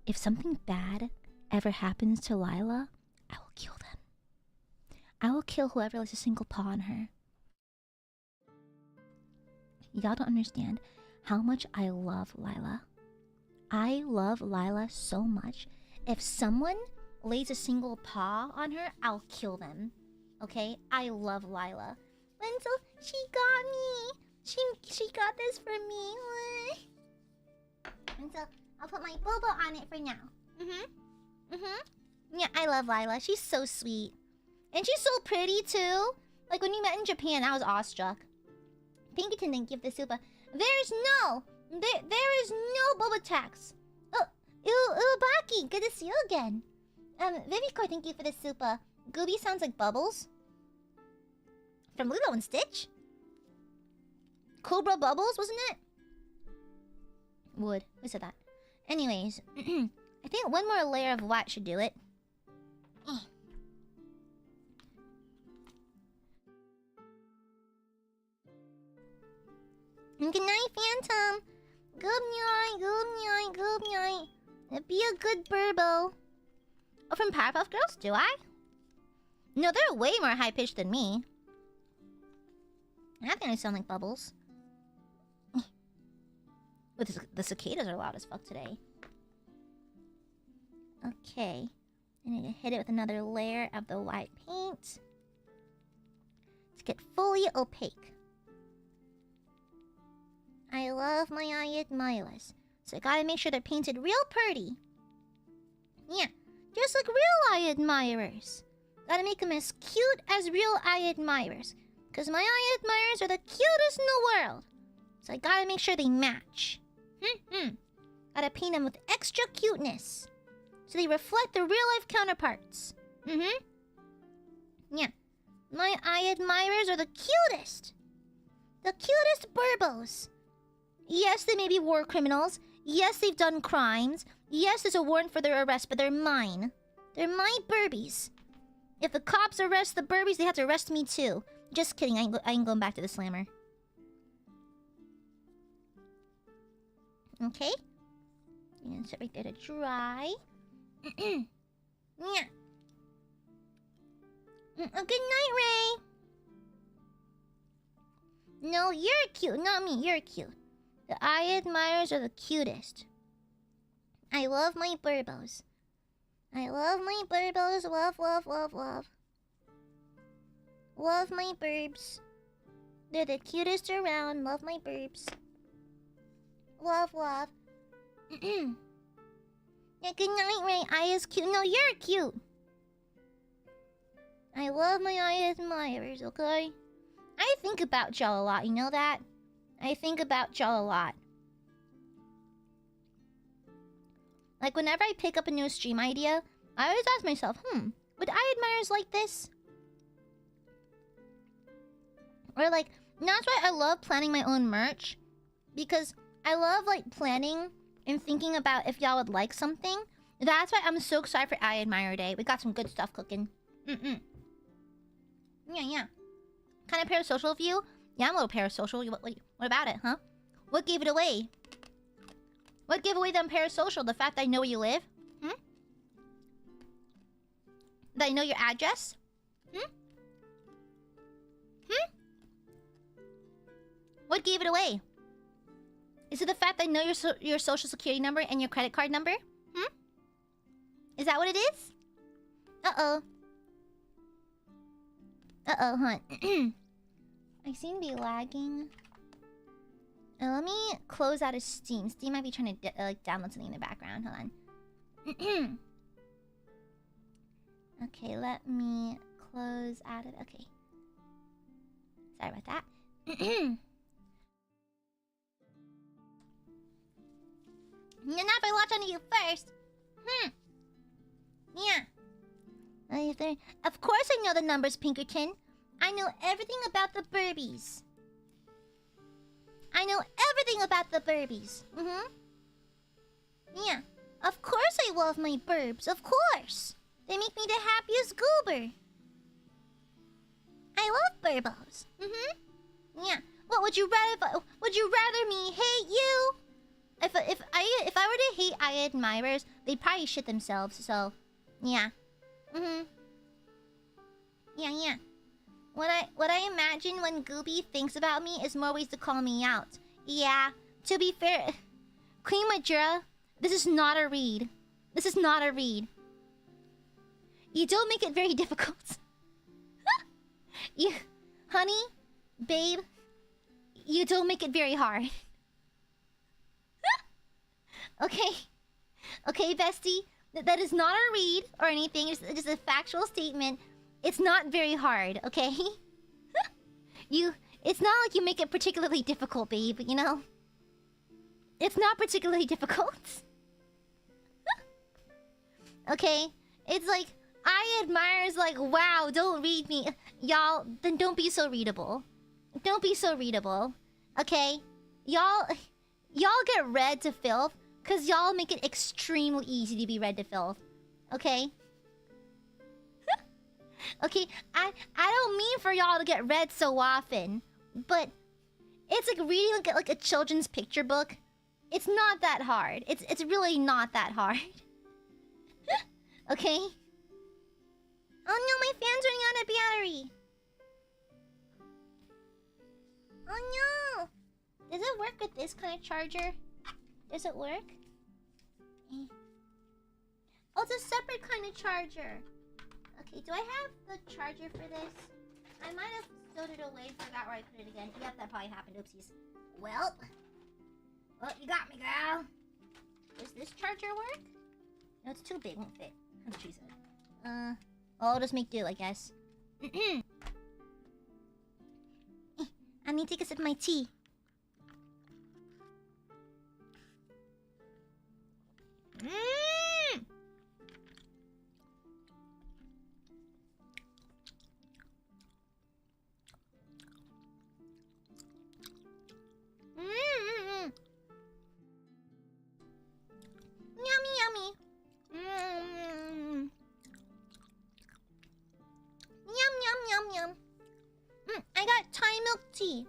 If something bad ever happens to Lila, I will kill them. I will kill whoever lays a single paw on her. Y'all don't understand how much I love Lila. I love Lila so much. If someone lays a single paw on her, I'll kill them. Okay? I love Lila. And so she got me. She got this for me. And so I'll put my boba on it for now. Yeah, I love Lila. She's so sweet. And she's so pretty too. Like when we met in Japan, I was awestruck. Pinkerton didn't give the super. There is no boba tax. Oh, Ubaki, good to see you again. Vivicor, thank you for the super. Gooby sounds like Bubbles. From Lilo and Stitch? Cobra Bubbles, wasn't it? Wood. Who said that? Anyways, I think one more layer of white should do it. Good night, Phantom. Good night. Be a good burbo. Oh, from Powerpuff Girls, do I? No, they're way more high-pitched than me. I think I sound like Bubbles. But the cicadas are loud as fuck today. Okay. I need to hit it with another layer of the white paint to get fully opaque. I love my Aiadmirers, so I gotta make sure they're painted real pretty. Yeah, just like real Aiadmirers. Gotta make them as cute as real Aiadmirers, because my Aiadmirers are the cutest in the world. So I gotta make sure they match. Gotta paint them with extra cuteness, so they reflect their real-life counterparts. Yeah, my Aiadmirers are the cutest. The cutest burbos. Yes, they may be war criminals. Yes, they've done crimes. Yes, there's a warrant for their arrest, but they're mine. They're my burbies. If the cops arrest the burbies, they have to arrest me too. Just kidding, I ain't going back to the slammer. Okay. And set right there to dry. Yeah. Good night, Ray. No, you're cute. Not me, you're cute. The Aiadmirers are the cutest. I love my burbos. I love my burbos. Love, love, love, love. Love my burbs. They're the cutest around. Love my burbs. Love, love. Yeah, good night, Ray. Aya's cute. No, you're cute. I love my Aiadmirers, okay? I think about y'all a lot, you know that? I think about y'all a lot. Like, whenever I pick up a new stream idea, I always ask myself, would Aiadmirers like this? Or, like, that's why I love planning my own merch. Because I love, like, planning and thinking about if y'all would like something. That's why I'm so excited for Aiadmirer Day. We got some good stuff cooking. Yeah, yeah. Kind of parasocial of you? Yeah, I'm a little parasocial. What about it, huh? What gave it away? What gave away them parasocial? The fact that I know where you live? That I know your address? What gave it away? Is it the fact that I know your social security number and your credit card number? Is that what it is? Uh-oh. Uh-oh, huh? I seem to be lagging. Let me close out of Steam. Steam might be trying to like download something in the background. Hold on. Okay, let me close out of... Okay. Sorry about that. Not if I latch onto you first. Yeah. Of course I know the numbers, Pinkerton. I know everything about the burbies. I know everything about the burbies. Yeah. Of course I love my burbs. Of course. They make me the happiest goober. I love burbos. Yeah. What would you rather? Would you rather me hate you? If I were to hate Aiadmirers, they'd probably shit themselves. So, yeah. Yeah. What I imagine when Gooby thinks about me is more ways to call me out. Yeah. To be fair, Queen Majura, this is not a read. This is not a read. You don't make it very difficult. You, honey, babe, you don't make it very hard. Okay? Okay, bestie? That is not a read or anything. It's just a factual statement. It's not very hard, okay? It's not like you make it particularly difficult, babe, you know? It's not particularly difficult. Okay? It's like, Aiadmirers like, wow, don't read me. Y'all, then don't be so readable. Don't be so readable. Okay? Y'all get read to filth because y'all make it extremely easy to be read to filth. Okay? Okay, I don't mean for y'all to get read so often, but it's like reading like a children's picture book. It's not that hard. It's really not that hard. Okay? Oh no, my fan's running out of battery. Oh no! Does it work with this kind of charger? Does it work? Oh, it's a separate kind of charger. Okay, do I have the charger for this? I might have stowed it away, forgot where I put it again. Yep, that probably happened. Oopsies. Well, you got me, girl. Does this charger work? No, it's too big, won't fit. How much is it? I'll just make do, I guess. I need to take a sip of my tea. Yummy, yummy. Yum, yum, yum, yum. I got Thai milk tea.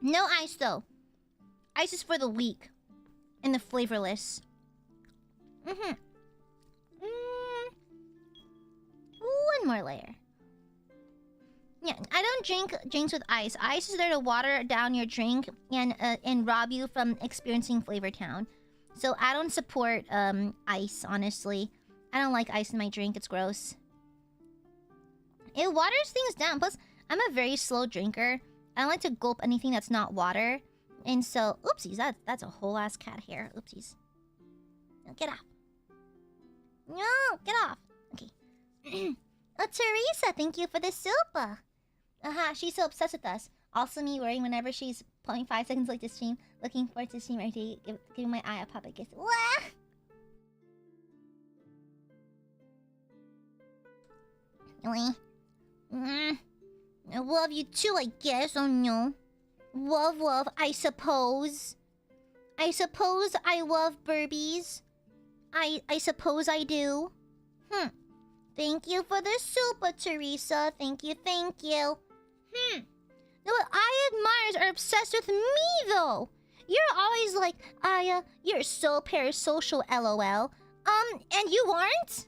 No ice, though. Ice is for the weak. And the flavorless. One more layer. Yeah, I don't drink drinks with ice. Ice is there to water down your drink and rob you from experiencing Flavor Town. So I don't support ice, honestly. I don't like ice in my drink. It's gross. It waters things down. Plus, I'm a very slow drinker. I don't like to gulp anything that's not water. And so, oopsies, that's a whole ass cat hair. Oopsies. No, get off. No, get off. Okay. Oh, Teresa, thank you for the super. She's so obsessed with us. Also me worrying whenever she's 0.5 seconds late to stream. Looking forward to stream every day. Giving my eye a pop, I guess. What? Really? I love you too, I guess. Oh no. Love, I suppose. I suppose I love Burbies. I suppose I do. Thank you for the super, Teresa. Thank you. No, Aiadmirers are obsessed with me, though. You're always like, Aya, you're so parasocial, lol. And you aren't?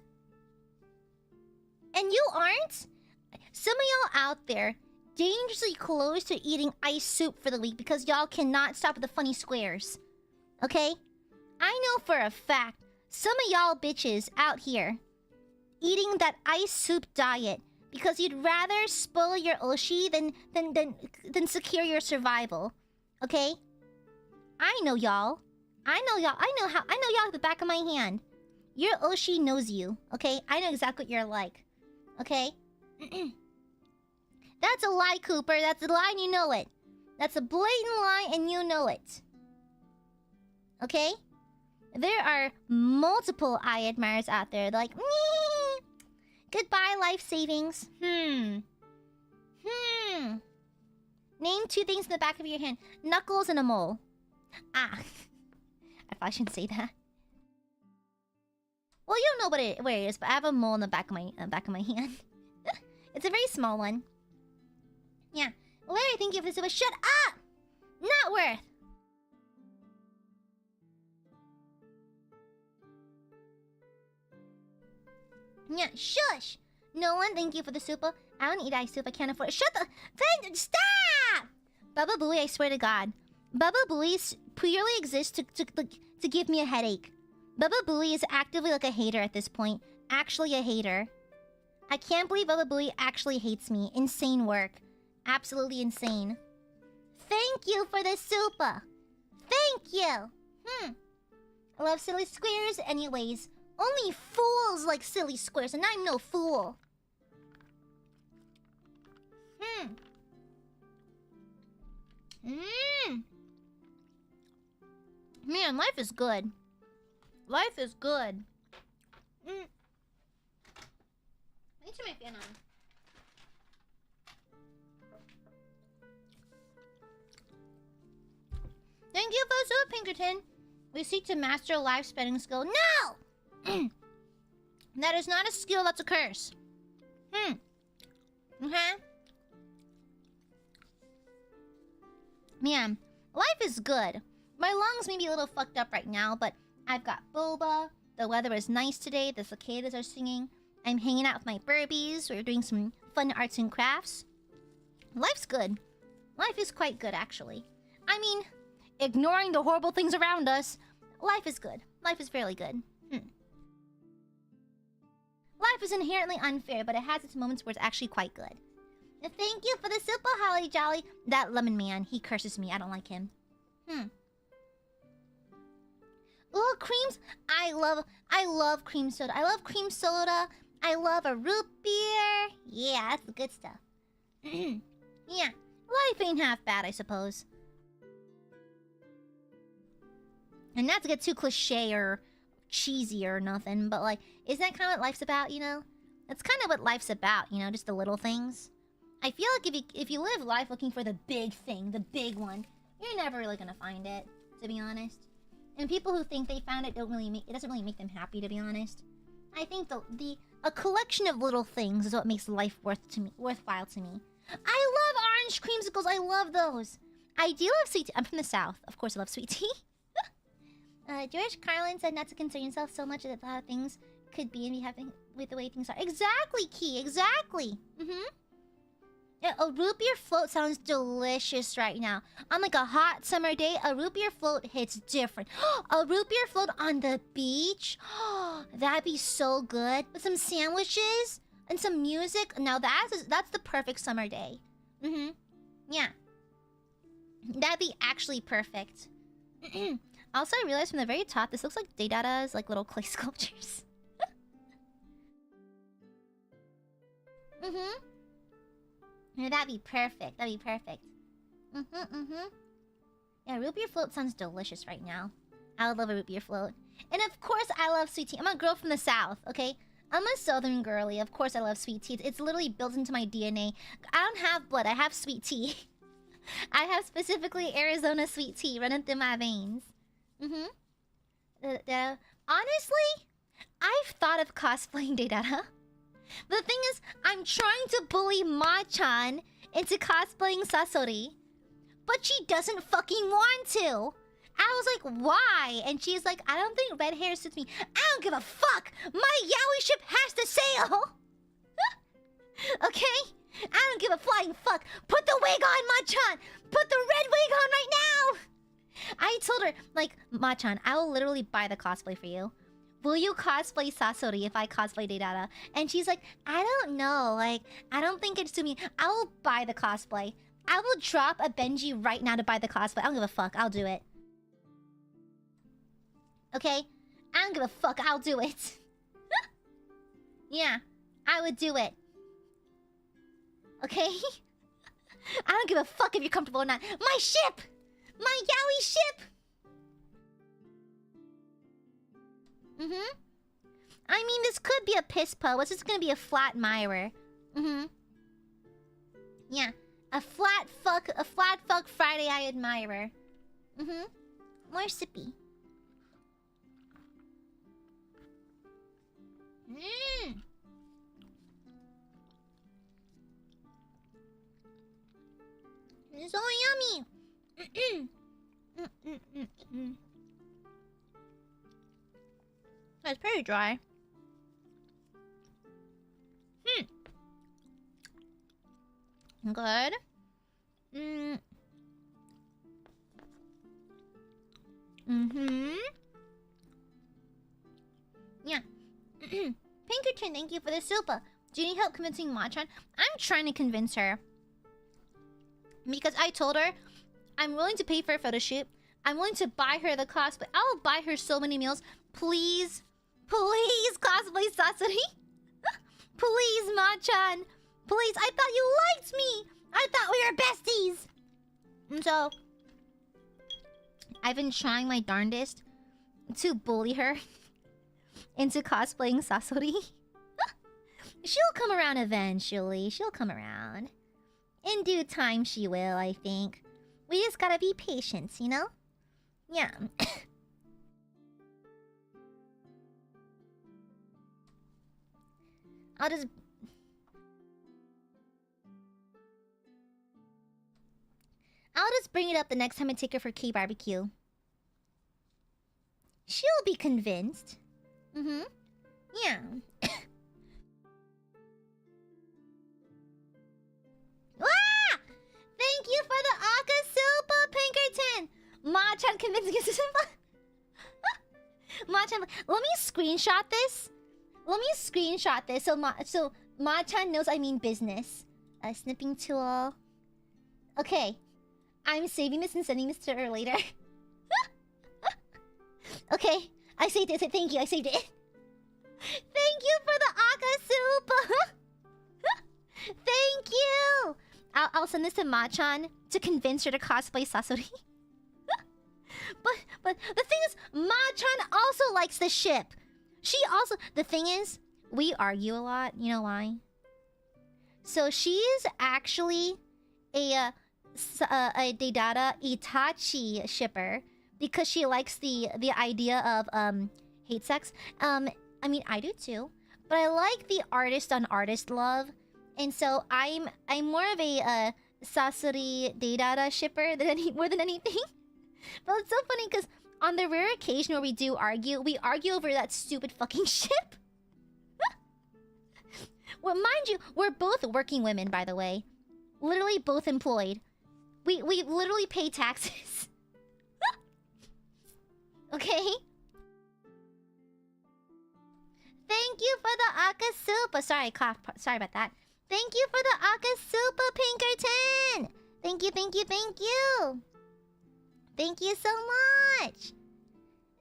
Some of y'all out there dangerously close to eating ice soup for the week because y'all cannot stop with the funny squares. Okay? I know for a fact some of y'all bitches out here eating that ice soup diet because you'd rather spoil your Oshi than secure your survival. Okay? I know y'all. I know y'all at the back of my hand. Your Oshi knows you. Okay? I know exactly what you're like. Okay? That's a lie, Cooper. That's a lie and you know it. That's a blatant lie and you know it. Okay? There are multiple Aiadmirers out there like, goodbye, life savings. Name 2 things in the back of your hand. Knuckles and a mole. I probably shouldn't say that. Well, you don't know where it is, but I have a mole in the back of my hand. It's a very small one. Yeah. Larry, thank you for this. Shut up! Not worth. Yeah, shush! Nolan, thank you for the super. I don't eat ice soup. I can't afford it. Shut the... Stop! Baba Booey, I swear to God. Baba Booey purely exists to give me a headache. Baba Booey is actively like a hater at this point. Actually a hater. I can't believe Baba Booey actually hates me. Insane work. Absolutely insane. Thank you for the super. Thank you. I love silly squares anyways. Only fools like silly squares, and I'm no fool. Man, life is good. Life is good. Let me turn my fan on. Thank you for the soup, Pinkerton. We seek to master a life spending skill. No! That is not a skill, that's a curse. Man, life is good. My lungs may be a little fucked up right now, but I've got boba. The weather is nice today. The cicadas are singing. I'm hanging out with my Burbies. We're doing some fun arts and crafts. Life's good. Life is quite good, actually. I mean, ignoring the horrible things around us, life is good. Life is fairly good. Life is inherently unfair, but it has its moments where it's actually quite good. Thank you for the super holly jolly. That lemon man, he curses me. I don't like him. Ooh, creams. I love cream soda. I love cream soda. I love a root beer. Yeah, that's the good stuff. Yeah, life ain't half bad, I suppose. And not to get too cliche or cheesy or nothing, but like, isn't that kind of what life's about, you know? That's kind of what life's about, you know, just the little things. I feel like if you live life looking for the big thing, the big one, you're never really gonna find it, to be honest. And people who think they found it it doesn't really make them happy, to be honest. I think a collection of little things is what makes life worthwhile to me. I love orange creamsicles. I love those. I do love sweet tea. I'm from the South. Of course I love sweet tea. George Carlin said not to concern yourself so much that how things could be and be happening with the way things are. Exactly, Key. Exactly. Yeah, a root beer float sounds delicious right now. On like a hot summer day, a root beer float hits different. A root beer float on the beach? That'd be so good. With some sandwiches and some music. Now that's the perfect summer day. Yeah. That'd be actually perfect. Also, I realized from the very top, this looks like Daydata's like little clay sculptures. Yeah, that'd be perfect. That'd be perfect. Yeah, root beer float sounds delicious right now. I would love a root beer float. And of course, I love sweet tea. I'm a girl from the South, okay? I'm a Southern girly. Of course, I love sweet tea. It's literally built into my DNA. I don't have blood. I have sweet tea. I have specifically Arizona sweet tea running through my veins. Honestly, I've thought of cosplaying Daydata. The thing is, I'm trying to bully Ma-chan into cosplaying Sasori, but she doesn't fucking want to. I was like, why? And she's like, I don't think red hair suits me. I don't give a fuck. My yaoi ship has to sail. Okay? I don't give a flying fuck. Put the wig on, Ma-chan. Put the red wig on right now. I told her, like, Ma-chan, I will literally buy the cosplay for you. Will you cosplay Sasori if I cosplay Daydata? And she's like, I don't know. Like, I don't think it's to me. I will buy the cosplay. I will drop a Benji right now to buy the cosplay. I don't give a fuck. I'll do it. Okay? I don't give a fuck. I'll do it. Yeah. I would do it. Okay? I don't give a fuck if you're comfortable or not. My ship! My yaoi ship! I mean, this could be a piss po. What's this gonna be a flat mirror? Yeah. A flat fuck Friday Aiadmirer. More sippy. It's so yummy. That's pretty dry. Good. Yeah. Pinkerton, thank you for the super. Do you need help convincing Ma-chan? I'm trying to convince her. Because I told her I'm willing to pay for a photo shoot. I'm willing to buy her the cosplay. I'll buy her so many meals. Please. Please cosplay Sasori. Please, Ma-chan. Please, I thought you liked me. I thought we were besties. And so, I've been trying my darndest to bully her into cosplaying Sasori. She'll come around eventually. She'll come around. In due time, she will, I think. We just gotta be patient, you know? Yeah. I'll just bring it up the next time I take her for K-barbecue. She'll be convinced. Yeah. Ah! Thank you for the Aka Super, Pinkerton! Ma-chan convincing us. Let me screenshot this. So Ma-chan knows I mean business. Snipping tool. Okay. I'm saving this and sending this to her later. Okay. I saved it. Thank you. I saved it. Thank you for the Aka soup. Thank you. I'll send this to Ma-chan to convince her to cosplay Sasori. But the thing is, Ma-chan also likes the ship. She also... The thing is, we argue a lot. You know why? So she is actually a Deidara Itachi shipper because she likes the idea of hate sex. I mean, I do too, but I like the artist on artist love, and so I'm more of a Sasori Deidara shipper more than anything. But it's so funny because on the rare occasion where we do argue, we argue over that stupid fucking ship. Well, mind you, we're both working women, by the way. Literally both employed. We literally pay taxes. Okay? Thank you for the Akasupa. Sorry, I coughed. Sorry about that. Thank you for the Akasupa, Pinkerton. Thank you, thank you, thank you. Thank you so much.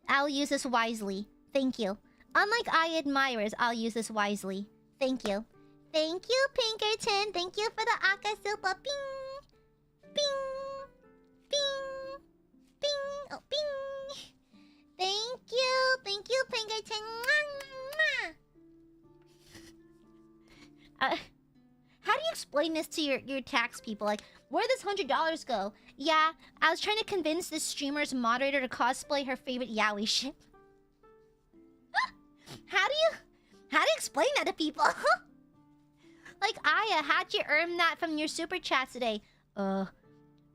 I'll use this wisely. Thank you. Unlike Aiadmirers, I'll use this wisely. Thank you. Thank you, Pinkerton. Thank you for the Akasupa. Bing! Bing! Bing! Bing! Oh, bing! Thank you! Thank you, Pinkerton! How do you explain this to your tax people? Like, where'd this $100 go? Yeah, I was trying to convince this streamer's moderator to cosplay her favorite yaoi ship. How do you explain that to people? Like, Aya, how'd you earn that from your super chats today?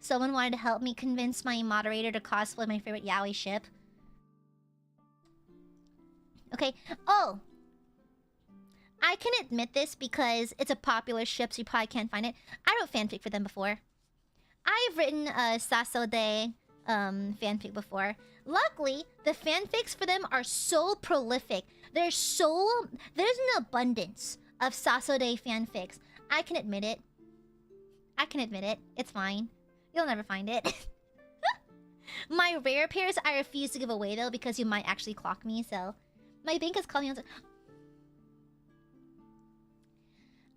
Someone wanted to help me convince my moderator to cosplay my favorite yaoi ship. Okay. Oh! I can admit this because it's a popular ship, so you probably can't find it. I wrote fanfic for them before. I've written a Sasode fanfic before. Luckily, the fanfics for them are so prolific. There's an abundance of Sasode fanfics. I can admit it. It's fine. You'll never find it. My rare pairs I refuse to give away though because you might actually clock me, so... My bank is calling me on...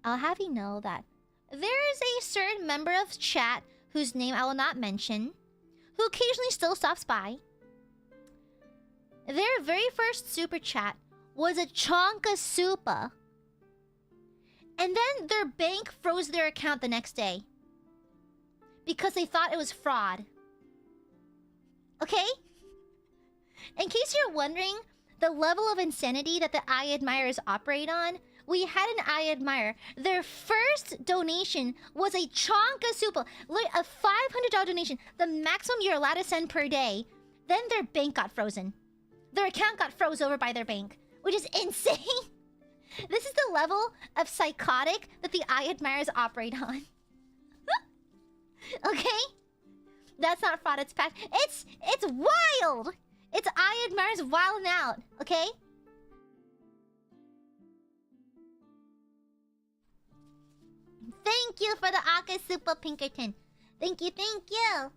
I'll have you know that there is a certain member of chat whose name I will not mention, who occasionally still stops by. Their very first super chat was a chonka supa. And then their bank froze their account the next day. Because they thought it was fraud. Okay? In case you're wondering the level of insanity that the Aiadmirers operate on, we had an Aiadmirer. Their first donation was a chonka supa. A $500 donation. The maximum you're allowed to send per day. Then their bank got frozen. Their account got froze over by their bank. Which is insane. This is the level of psychotic that the Aiadmirers operate on. Okay? That's not fraud, it's fact. It's wild! It's Aiadmirers wilding out, okay? Thank you for the Akasupa Pinkerton. Thank you, thank you.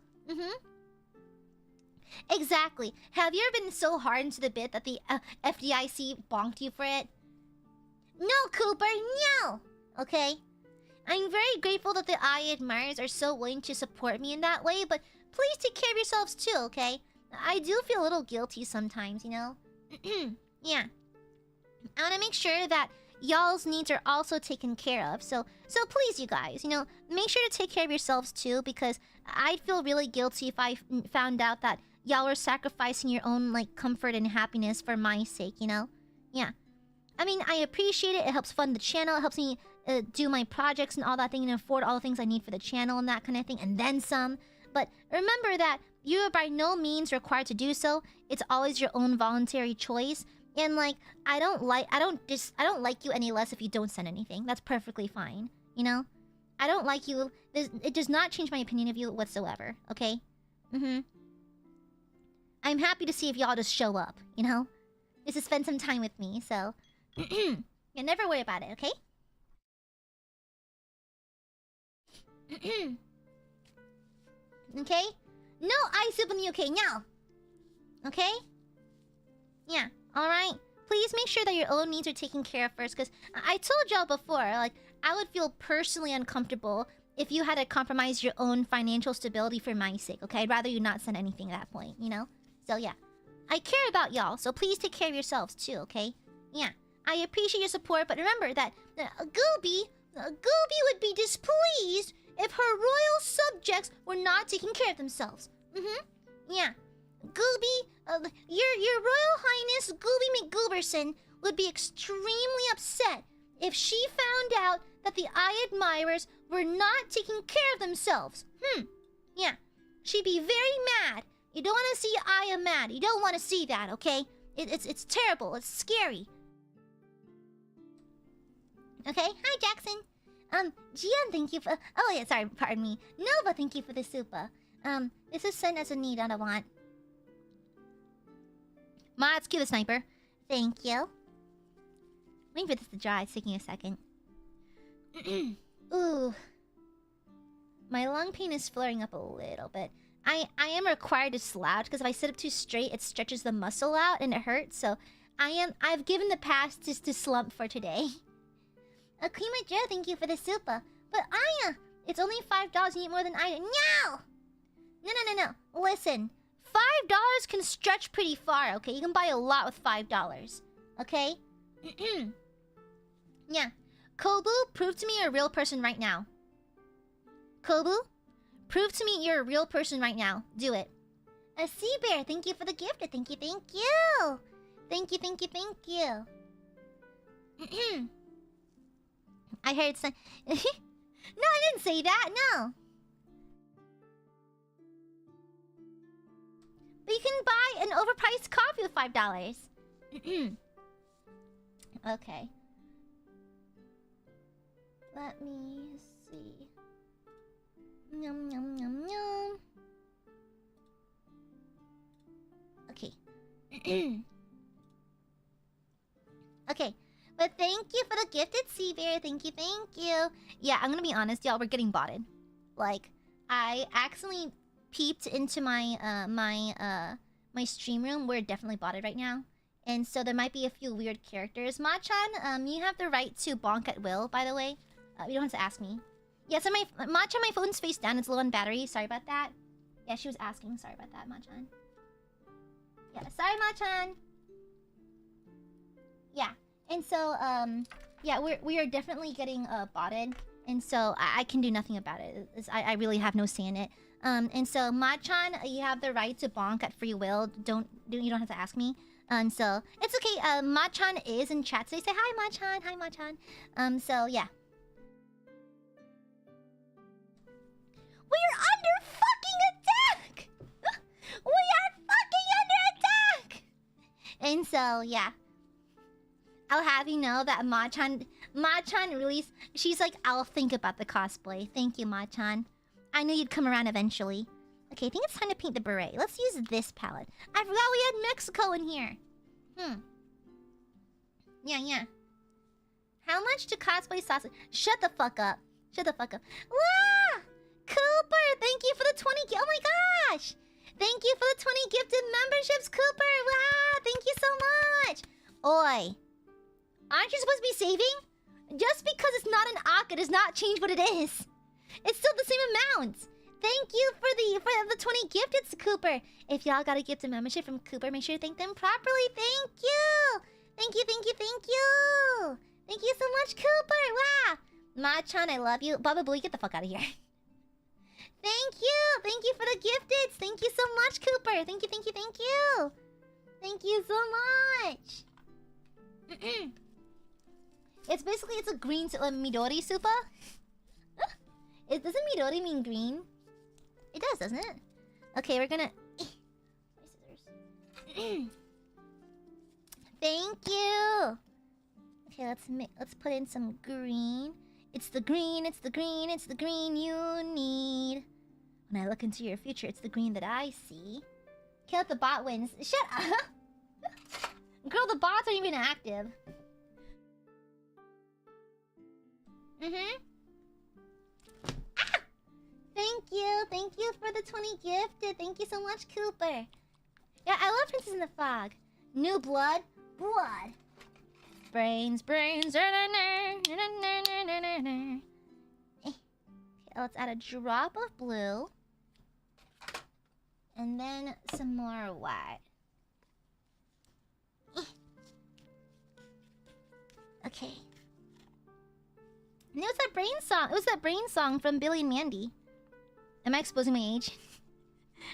Exactly. Have you ever been so hard into the bit that the FDIC bonked you for it? No, Cooper, no! Okay? I'm very grateful that the Aiadmirers are so willing to support me in that way, but please take care of yourselves too, okay? I do feel a little guilty sometimes, you know? Yeah. I want to make sure that y'all's needs are also taken care of. So please, you guys, you know, make sure to take care of yourselves too, because I'd feel really guilty if I found out that y'all were sacrificing your own, like, comfort and happiness for my sake, you know? Yeah. I mean, I appreciate it. It helps fund the channel. It helps me do my projects and all that thing and afford all the things I need for the channel and that kind of thing, and then some. But remember that you are by no means required to do so. It's always your own voluntary choice. And like, I don't like you any less if you don't send anything. That's perfectly fine, you know? I don't like you. It does not change my opinion of you whatsoever, okay? I'm happy to see if y'all just show up, you know? is to spend some time with me, so... yeah, never worry about it, okay? Okay? No ice soup in the UK, no! Okay? Yeah, alright? Please make sure that your own needs are taken care of first, because I told y'all before, like, I would feel personally uncomfortable if you had to compromise your own financial stability for my sake, okay? I'd rather you not send anything at that point, you know? So, yeah. I care about y'all, so please take care of yourselves, too, okay? Yeah. I appreciate your support, but remember that Gooby would be displeased if her royal subjects were not taking care of themselves. Yeah. Gooby, your Royal Highness Gooby McGooberson would be extremely upset if she found out that the Aiadmirers were not taking care of themselves. Yeah. She'd be very mad. You don't want to see Aya mad. You don't want to see that, okay? It's terrible. It's scary. Okay? Hi, Jackson. Gian, thank you for... Oh, yeah, sorry, pardon me. Nova, thank you for the super. This is sent as a need, I don't want. Mods, cue the sniper. Thank you. Waiting for this to dry. It's taking a second. Ooh. My lung pain is flaring up a little bit. I am required to slouch because if I sit up too straight, it stretches the muscle out and it hurts. So I've given the pass to slump for today. Akima Joe, thank you for the super. But Aya, it's only $5. You eat more than I do. No. Listen, $5 can stretch pretty far. Okay, you can buy a lot with $5. Okay. Yeah. Kobu, prove to me you're a real person right now. Kobu, prove to me you're a real person right now. Do it. A sea bear, thank you for the gift. Thank you. Thank you. I heard some... No, I didn't say that, no. But you can buy an overpriced coffee with $5. Okay. Let me see. Yum. Okay. Okay. But thank you for the gifted sea bear. Thank you. Yeah, I'm gonna be honest, y'all. We're getting botted. Like, I accidentally peeped into my my stream room. We're definitely botted right now, and so there might be a few weird characters. Machan, you have the right to bonk at will. By the way, you don't have to ask me. Yeah, so my phone's face down. It's low on battery. Sorry about that. Yeah, she was asking. Sorry about that, Machan. Yeah, sorry, Machan. Yeah. And so, yeah, we are definitely getting botted, and so I can do nothing about it. I really have no say in it. And so, Machan, you have the right to bonk at free will. You don't have to ask me. So it's okay. Machan is in chat today. Say hi, Machan. Hi, Machan. So yeah. We're under fucking attack. We are fucking under attack. And so yeah. I'll have you know that Machan released... She's like, I'll think about the cosplay. Thank you, Machan. I knew you'd come around eventually. Okay, I think it's time to paint the beret. Let's use this palette. I forgot we had Mexico in here. Yeah. How much to cosplay sausage? Shut the fuck up. Wah! Cooper, thank you for the 20... Oh my gosh! Thank you for the 20 gifted memberships, Cooper! Wow, thank you so much! Oi. Aren't you supposed to be saving? Just because it's not an Akka does not change what it is. It's still the same amount. Thank you for the 20 gifted, Cooper. If y'all got a gifted membership from Cooper, make sure to thank them properly. Thank you. Thank you. Thank you so much, Cooper. Wow. Machan, I love you. Baba Booey, get the fuck out of here. Thank you for the gifteds. Thank you so much, Cooper. Thank you. Thank you so much. It's a green Midori Supa. Doesn't Midori mean green? It does, doesn't it? Okay, we're gonna... My scissors. Thank you! Okay, let's put in some green. It's the green you need. When I look into your future, it's the green that I see. Kill the bot wins. Shut up! Girl, the bots aren't even active. Ah! Thank you for the 20 gifted. Thank you so much, Cooper. Yeah, I love Princess in the Fog. New blood. Brains. Okay, let's add a drop of blue. And then some more white. Okay. And it was that brain song. It was that brain song from Billy and Mandy. Am I exposing my age?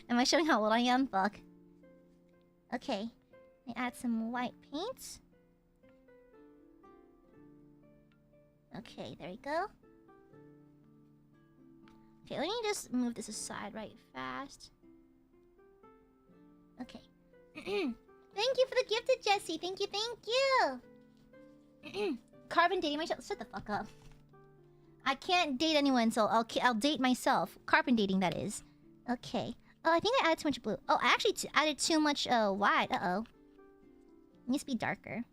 Am I showing how old I am? Fuck. Okay. Let me add some white paint. Okay, there we go. Okay, let me just move this aside right fast. Okay. Thank you for the gifted, Jessie. Thank you. Carbon dating myself. Shut the fuck up. I can't date anyone, so I'll date myself. Carbon dating, that is. Okay. Oh, I think I added too much blue. Oh, I actually added too much white. Uh-oh. It needs to be darker.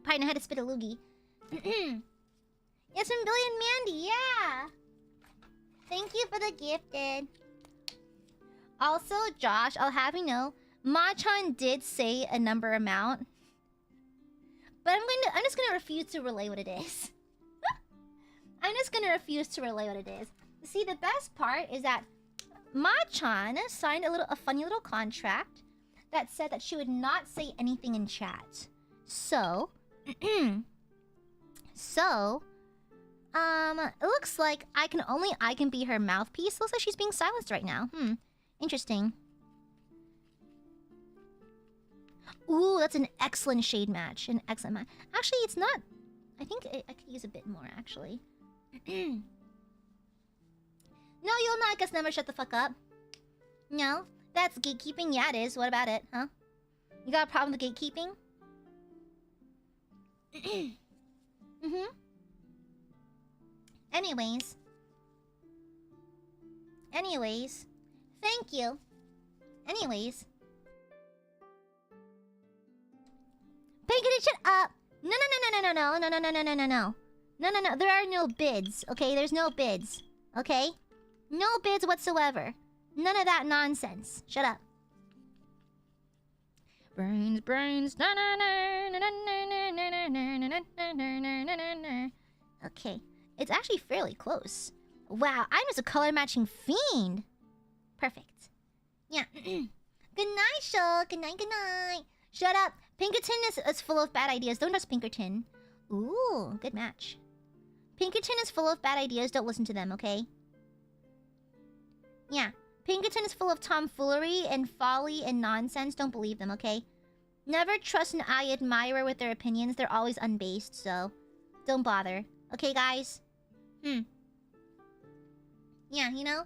Probably know how to spit a loogie. Yes, from Billy and Mandy, yeah! Thank you for the gifted. Also, Josh, I'll have you know, Ma-chan did say a number amount. But I'm just gonna refuse to relay what it is. I'm just gonna refuse to relay what it is. See, the best part is that Ma-chan signed a funny little contract that said that she would not say anything in chat. So, it looks like I can be her mouthpiece. Looks like she's being silenced right now. Interesting. Ooh, that's an excellent shade match. An excellent match. Actually, it's not. I think I could use a bit more, actually. No, you'll not guess never shut the fuck up. No, that's gatekeeping. Yeah, it is. What about it, huh? You got a problem with gatekeeping? Anyways. Thank you. Anyways. Pinkerton, shut up! No. No. There are no bids, okay? There's no bids, okay? No bids whatsoever. None of that nonsense. Shut up. Brains. Okay. It's actually fairly close. Wow, I'm just a color matching fiend. Perfect. Yeah. Good night, Shaw. Good night. Shut up. Pinkerton is full of bad ideas. Don't trust Pinkerton. Ooh, good match. Pinkerton is full of bad ideas. Don't listen to them, okay? Yeah. Pinkerton is full of tomfoolery and folly and nonsense. Don't believe them, okay? Never trust an Aiadmirer with their opinions. They're always unbased, so don't bother. Okay, guys? Yeah, you know?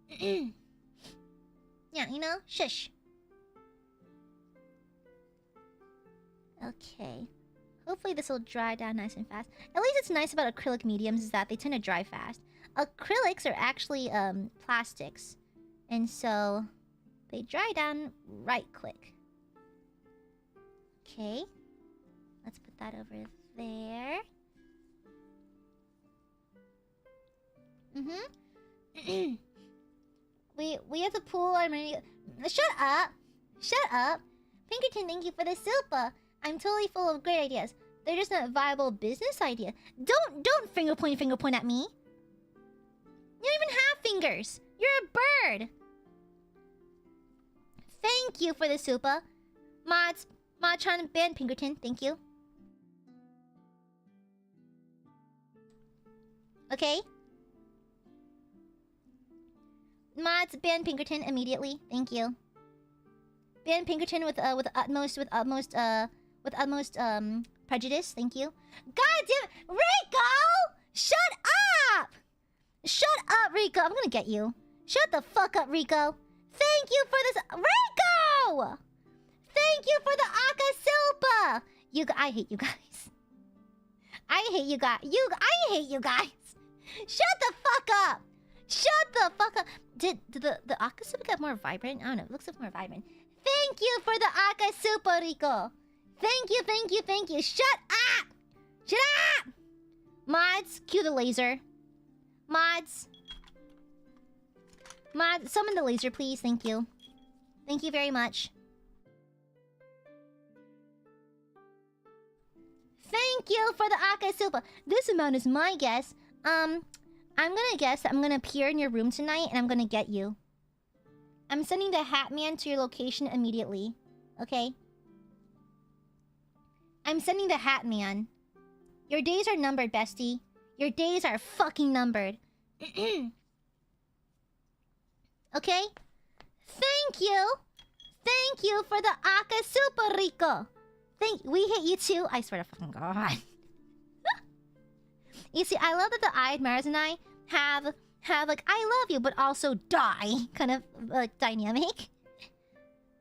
Yeah, you know? Shush. Okay. Hopefully this will dry down nice and fast. At least it's nice about acrylic mediums is that they tend to dry fast. Acrylics are actually plastics. And so they dry down right quick. Okay. Let's put that over there. We have the pool. I'm ready. Shut up! Pinkerton, thank you for the super. I'm totally full of great ideas. They're just not viable business ideas. Don't finger point at me. You don't even have fingers. You're a bird. Thank you for the super. Ma-chan, ban Pinkerton. Thank you. Okay. Mods, ban Pinkerton immediately. Thank you. Ban Pinkerton with utmost prejudice. Thank you. God damn it, Rico! Shut up! Shut up, Rico. I'm gonna get you. Shut the fuck up, Rico. Thank you for this, Rico. Thank you for the Aka Silpa. I hate you guys. I I hate you guys. I hate you guys. Shut the fuck up. Shut the fuck up. Did the Akasupa get more vibrant? I don't know. It looks like more vibrant. Thank you for the Akasupa, Rico. Thank you, thank you, thank you. Shut up. Shut up. Mods, cue the laser. Mods. Mods, summon the laser, please. Thank you. Thank you very much. Thank you for the Akasupa. This amount is my guess. I'm gonna guess that I'm gonna appear in your room tonight and I'm gonna get you. I'm sending the Hat Man to your location immediately. Okay? I'm sending the Hat Man. Your days are numbered, bestie. Your days are fucking numbered. Okay? Thank you! Thank you for the Akasupa, Rico! We hate you too. I swear to fucking God. You see, I love that the Aiadmirers and I have like, I love you, but also die kind of like dynamic.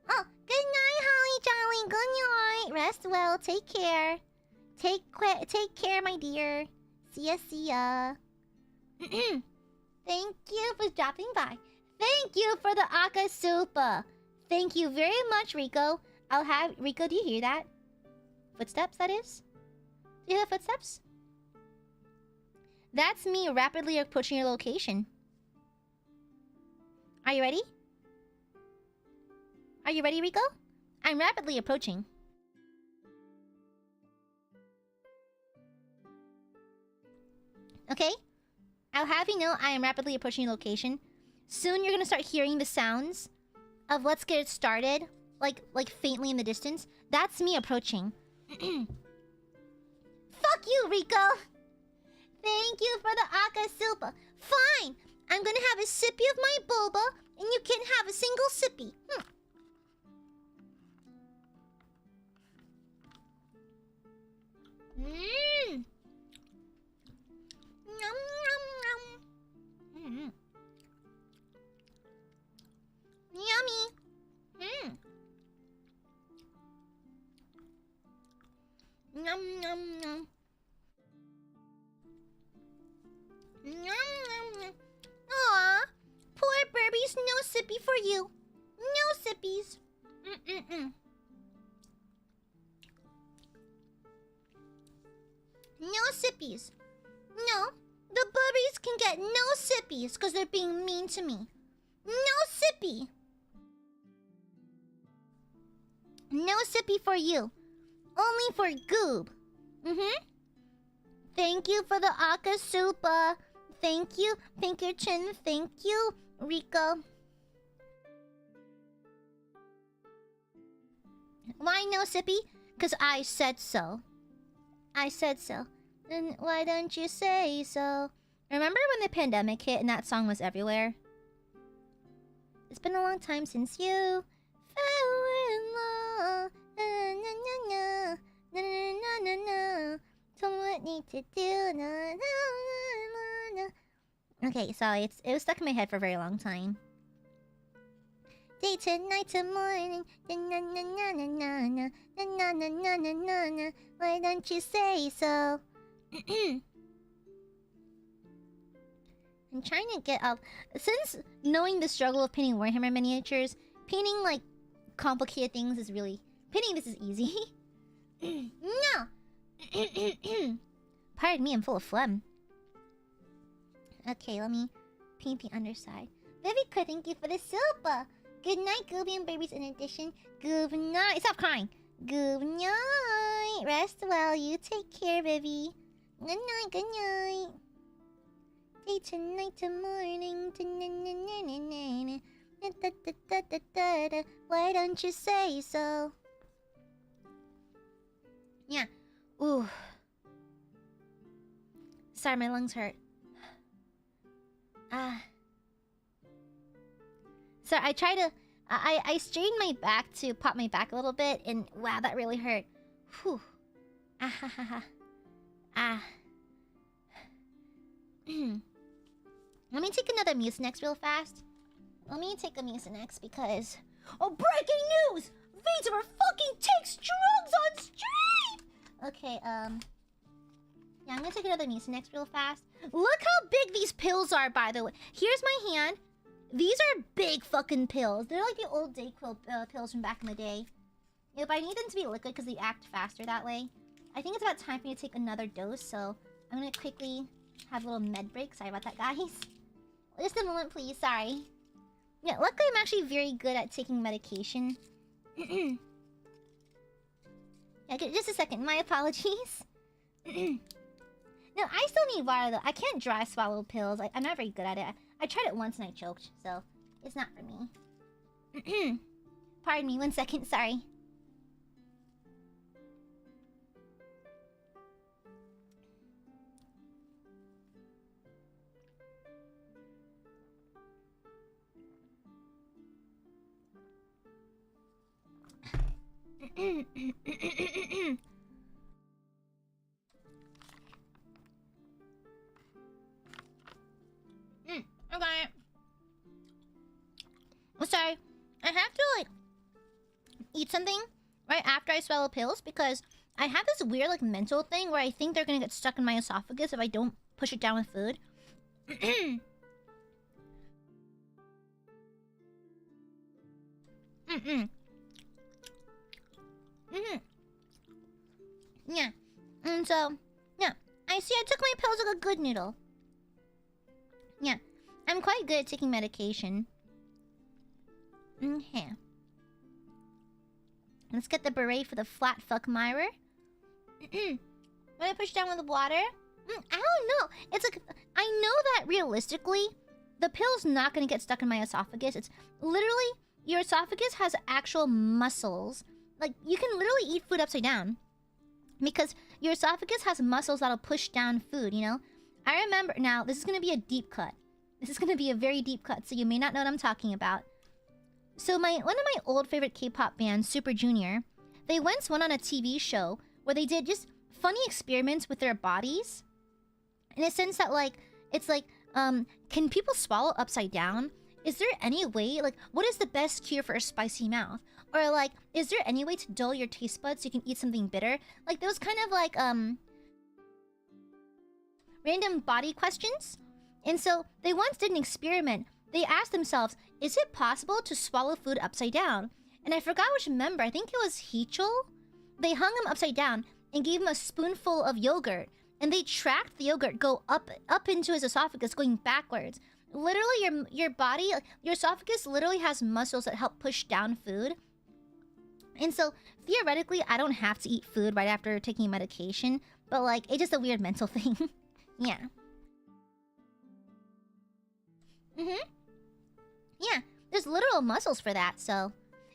Oh, good night, Holly Jolly. Good night. Rest well. Take care. Take care, my dear. See ya. Thank you for dropping by. Thank you for the Akasupa. Thank you very much, Rico. Rico, do you hear that? Footsteps, that is? Do you hear the footsteps? That's me rapidly approaching your location. Are you ready? Are you ready, Rico? I'm rapidly approaching. Okay? I'll have you know I am rapidly approaching your location. Soon you're gonna start hearing the sounds of Let's Get It Started, like faintly in the distance. That's me approaching. Fuck you, Rico! Thank you for the Akasupa. Fine! I'm gonna have a sippy of my boba, and you can't have a single sippy. Yum, yum, yum. Yummy. Yum, yum, yum. Yum, yum, yum. Aw, poor Burbies, no sippy for you. No sippies. No sippies. No, the Burbies can get no sippies because they're being mean to me. No sippy. No sippy for you. Only for Goob. Thank you for the Akasupa. Thank you, Pinkerton. Thank you, Rico. Why no sippy? Because I said so. I said so. Then why don't you say so? Remember when the pandemic hit and that song was everywhere? It's been a long time since you fell in love. Tell me what I need to do. Okay, sorry, it was stuck in my head for a very long time. Day to night to morning. Why don't you say so? I'm trying to get up. Since knowing the struggle of painting Warhammer miniatures, painting like complicated things is really... Painting this is easy. No! Pardon me, I'm full of phlegm. Okay, let me paint the underside. Very good, thank you for the super. Good night, Gooby and babies in addition. Good night. Stop crying. Good night. Rest well. You take care, baby. Good night, good night. Day to night to morning. Why don't you say so? Yeah. Ooh. Sorry, my lungs hurt. So I try to... I strained my back to pop my back a little bit, and wow, that really hurt. Whew. Ah ha ha ha. Ah. Let me take another Mucinex real fast. Let me take a Mucinex because... Oh, breaking news! Vitamer fucking takes drugs on stream! Okay, Yeah, I'm gonna take another Nijisanji real fast. Look how big these pills are, by the way. Here's my hand. These are big fucking pills. They're like the old Dayquil pills from back in the day. Yep, I need them to be liquid because they act faster that way. I think it's about time for me to take another dose, so I'm gonna quickly have a little med break. Sorry about that, guys. Just a moment, please. Sorry. Yeah, luckily I'm actually very good at taking medication. Yeah, just a second. My apologies. No, I still need water, though. I can't dry swallow pills. I'm not very good at it. I tried it once and I choked, so it's not for me. Pardon me, 1 second. Sorry. Okay. I'm sorry. I have to, like, eat something right after I swallow pills because I have this weird, like, mental thing where I think they're gonna get stuck in my esophagus if I don't push it down with food. Yeah. And so, yeah. I see I took my pills like a good noodle. Yeah. I'm quite good at taking medication. Okay. Let's get the beret for the flat fuck mirror. When I push down with the water? I don't know. It's like, I know that realistically, the pill's not gonna get stuck in my esophagus. It's literally, your esophagus has actual muscles. Like, you can literally eat food upside down. Because your esophagus has muscles that'll push down food, you know? I remember, now, this is gonna be a deep cut. This is gonna be a very deep cut, so you may not know what I'm talking about. So one of my old favorite K-pop bands, Super Junior, they once went on a TV show where they did just funny experiments with their bodies. In a sense that, like, it's like, can people swallow upside down? Is there any way, like, what is the best cure for a spicy mouth? Or, like, is there any way to dull your taste buds so you can eat something bitter? Like, those kind of, like, random body questions. And so, they once did an experiment. They asked themselves, is it possible to swallow food upside down? And I forgot which member, I think it was Hichul? They hung him upside down and gave him a spoonful of yogurt. And they tracked the yogurt go up into his esophagus, going backwards. Literally, your body, your esophagus literally has muscles that help push down food. And so, theoretically, I don't have to eat food right after taking medication. But, like, it's just a weird mental thing. Yeah. Yeah, there's literal muscles for that, so...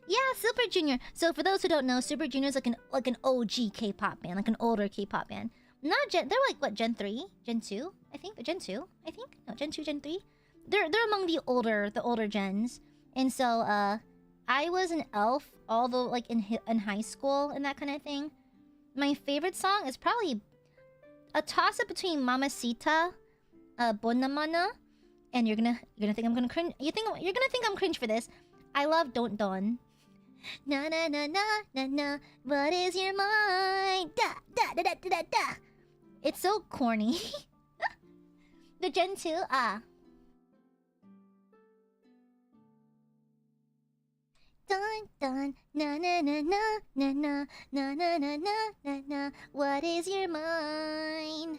Yeah, Super Junior. So, for those who don't know, Super Junior is like an OG K-pop band. Like an older K-pop band. Not Gen... They're like, what, Gen 3? Gen 2? I think? Gen 2? I think? No, Gen 2, Gen 3? They're among the older gens. And so, I was an elf, although, like, in high school and that kind of thing. My favorite song is probably a toss-up between Mamacita, Bonamana, and you're gonna think I'm gonna cringe. You're gonna think I'm cringe for this. I love Don't Don. Na na na na na na. What is your mind? Da da da da da da da. It's so corny. The Gen 2, Dun dun na na na na na na na na na na na na. What is your mind?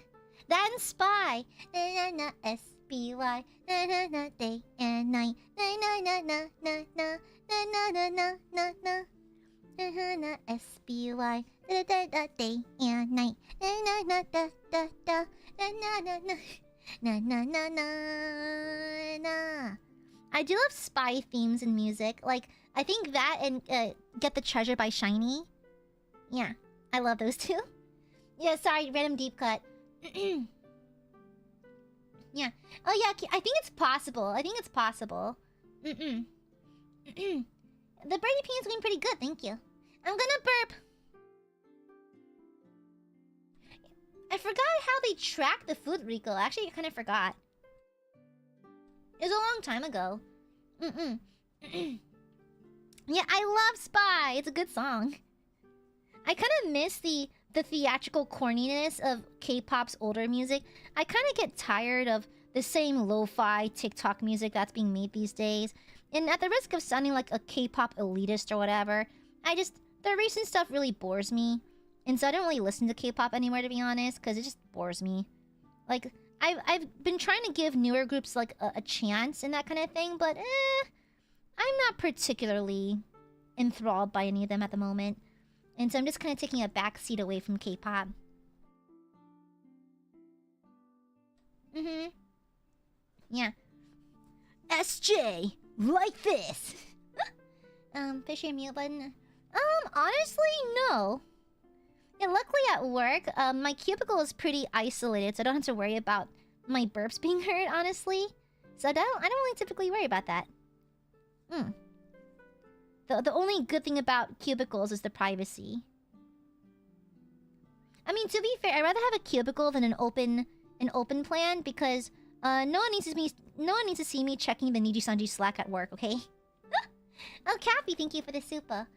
Then Spy. Na na na SBY. Na na na day and night. Na na na na na na na na na na na. Na na na SBY. Da da da day and night. Na na na da da da. Na na na na na na na na na. I do love spy themes in music. Like, I think that and Get the Treasure by Shiny. Yeah, I love those two. Yeah, sorry, random deep cut. Yeah. Oh yeah, I think it's possible. I think it's possible. The birdie peen is going pretty good, thank you. I'm gonna burp. I forgot how they track the food, Rico. Actually, I kind of forgot. It was a long time ago. Yeah, I love Spy. It's a good song. I kind of miss the the theatrical corniness of K-pop's older music. I kind of get tired of the same lo-fi TikTok music that's being made these days. And at the risk of sounding like a K-pop elitist or whatever, the recent stuff really bores me. And so I don't really listen to K-pop anymore, to be honest, because it just bores me. Like, I've been trying to give newer groups, like, a chance and that kind of thing, but, I'm not particularly enthralled by any of them at the moment. And so I'm just kind of taking a backseat away from K-pop. Yeah. SJ, like this. Push your mute button. Honestly, no. Yeah, luckily at work, my cubicle is pretty isolated, so I don't have to worry about my burps being heard, honestly. So I don't really typically worry about that. The only good thing about cubicles is the privacy. I mean, to be fair, I'd rather have a cubicle than an open plan because no one needs to see me checking the Nijisanji Slack at work, okay? Oh, Cappy, thank you for the super.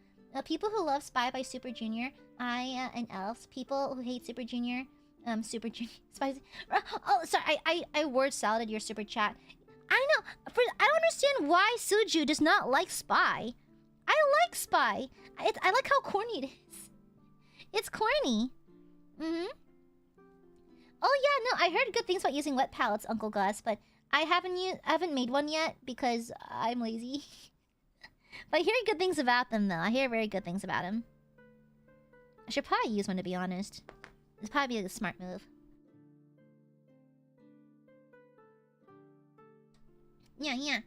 People who love Spy by Super Junior, and Elves. People who hate Super Junior, Super Junior, Spicy. Oh, sorry, I word saladed your super chat. I know. I don't understand why Suju does not like Spy. I like Spy. I like how corny it is. It's corny. Oh yeah, no, I heard good things about using wet palettes, Uncle Gus, but I haven't made one yet because I'm lazy. But I hear good things about them, though. I hear very good things about them. I should probably use one, to be honest. It's probably a smart move. Yeah.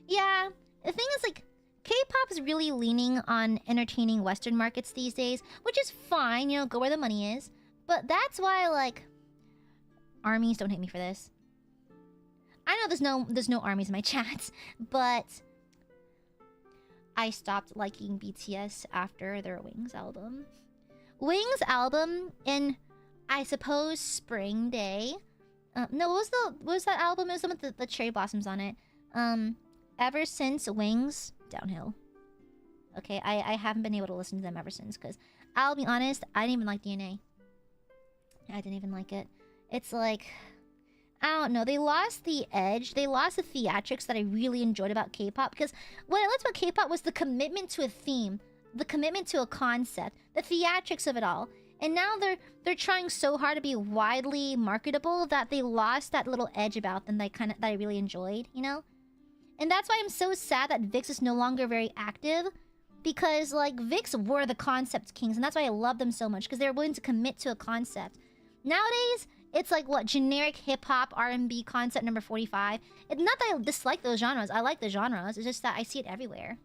Yeah, the thing is, like, K-pop is really leaning on entertaining Western markets these days, which is fine, you know, go where the money is. But that's why, like... Armies, don't hate me for this. I know there's no armies in my chat, but... I stopped liking BTS after their Wings album. Wings album in, I suppose, Spring Day. No, what was that album? It was the one with the cherry blossoms on it. Ever since Wings, downhill. Okay, I haven't been able to listen to them ever since, because I'll be honest, I didn't even like DNA. I didn't even like it. It's like... I don't know, they lost the edge, they lost the theatrics that I really enjoyed about K-pop, because what I liked about K-pop was the commitment to a theme, the commitment to a concept, the theatrics of it all. And now they're trying so hard to be widely marketable that they lost that little edge about them that I really enjoyed, you know? And that's why I'm so sad that VIX is no longer very active, because like VIX were the concept kings, and that's why I love them so much, because they're willing to commit to a concept. Nowadays, it's like, what, generic hip-hop, R&B concept number 45. It's not that I dislike those genres. I like the genres. It's just that I see it everywhere.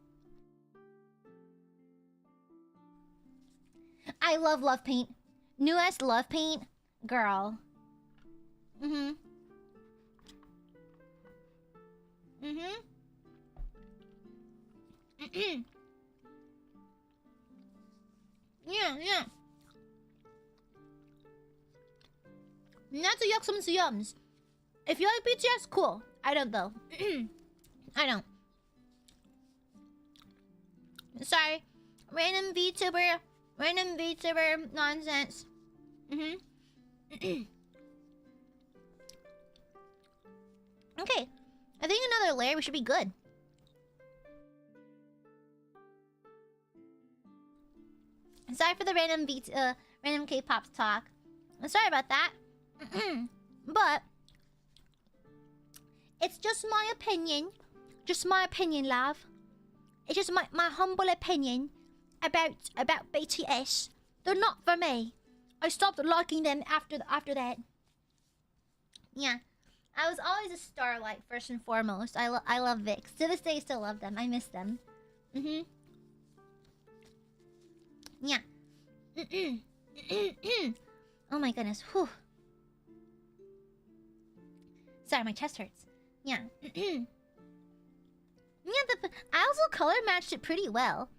I love Love Paint. Newest Love Paint. Girl. Yeah. Not to yuck some yums. If you like BTS, cool. I don't though. I don't. Sorry. Random VTuber nonsense. Okay. I think another layer, we should be good. Sorry for the random K-pop talk. I'm sorry about that. But it's just my opinion. Just my opinion, love. It's just my humble opinion about BTS. They're not for me. I stopped liking them after that. Yeah. I was always a Starlight first and foremost. I love VIX. To this day I still love them. I miss them. Yeah. Oh my goodness. Whew. Sorry, my chest hurts. Yeah. Yeah, I also color matched it pretty well.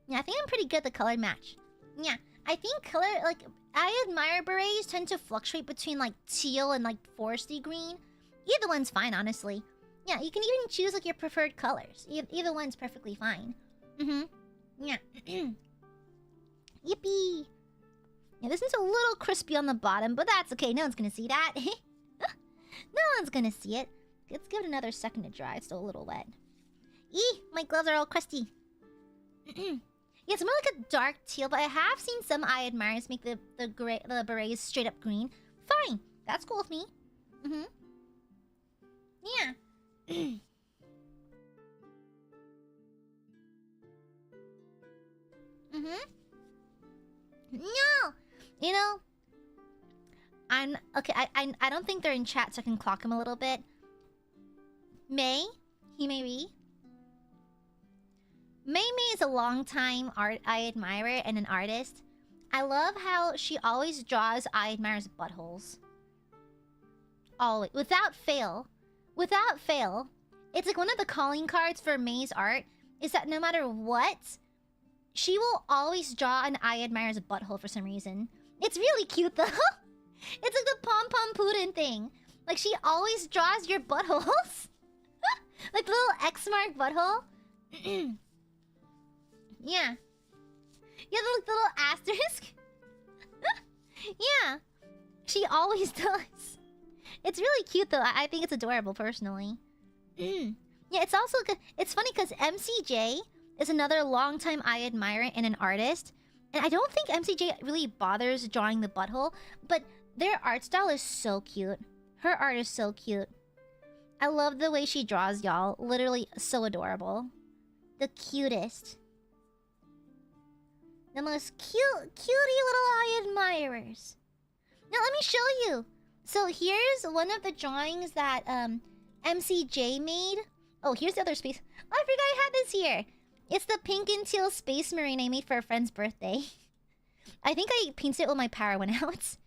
Yeah, I think I'm pretty good at the color match. Yeah, I think color, like, Aiadmirer berets tend to fluctuate between, like, teal and, like, foresty green. Either one's fine, honestly. Yeah, you can even choose, like, your preferred colors. Either one's perfectly fine. Yeah. Yippee! Yeah, this one's a little crispy on the bottom, but that's okay. No one's gonna see that. No one's gonna see it. Let's give it another second to dry. It's still a little wet. Eee! My gloves are all crusty. Yeah, it's more like a dark teal, but I have seen some Aiadmirers make the berets straight up green. Fine. That's cool with me. Yeah. No! You know, I'm... Okay, I don't think they're in chat, so I can clock them a little bit. May? Himeri? May is a long-time Aiadmirer and an artist. I love how she always draws Aiadmirers' buttholes. Always. Without fail. Without fail. It's like one of the calling cards for May's art is that no matter what, she will always draw an Aiadmirer's butthole for some reason. It's really cute though. It's like the pom-pom pudding thing. Like she always draws your buttholes. Like the little X mark butthole. Yeah. Yeah, the little asterisk. Yeah. She always does. It's really cute though. I think it's adorable personally. Yeah, it's also good. It's funny because MCJ is another longtime Aiadmirer and an artist. And I don't think MCJ really bothers drawing the butthole, but their art style is so cute. Her art is so cute. I love the way she draws, y'all. Literally so adorable. The cutest. The most cutie little Aiadmirers. Now let me show you. So here's one of the drawings that MCJ made. Oh, here's the other space. Oh, I forgot I had this here. It's the pink and teal space marine I made for a friend's birthday. I think I painted it when my power went out.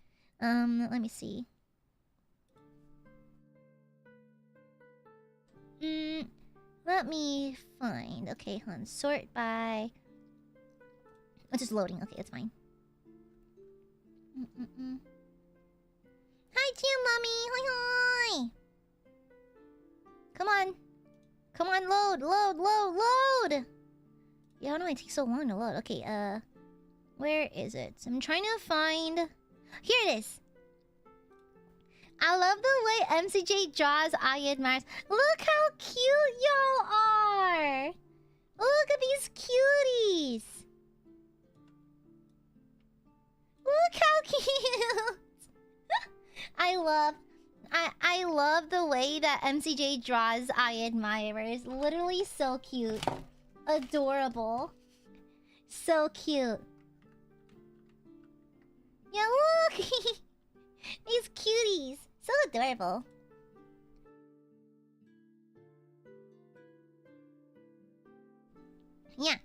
Let me see. Let me find. Okay, hold on. Sort by... It's just loading. Okay, it's fine. Hi, Tia Mommy! Hi, hi! Come on. Come on, load! Yeah, I don't know why it takes so long to load. Okay, where is it? I'm trying to find... Here it is! I love the way MCJ draws Aiadmirers. Look how cute y'all are! Look at these cuties! Look how cute! I love the way that MCJ draws Aiadmirers. Literally so cute. Adorable. So cute. Yeah, look! These cuties. So adorable. Yeah.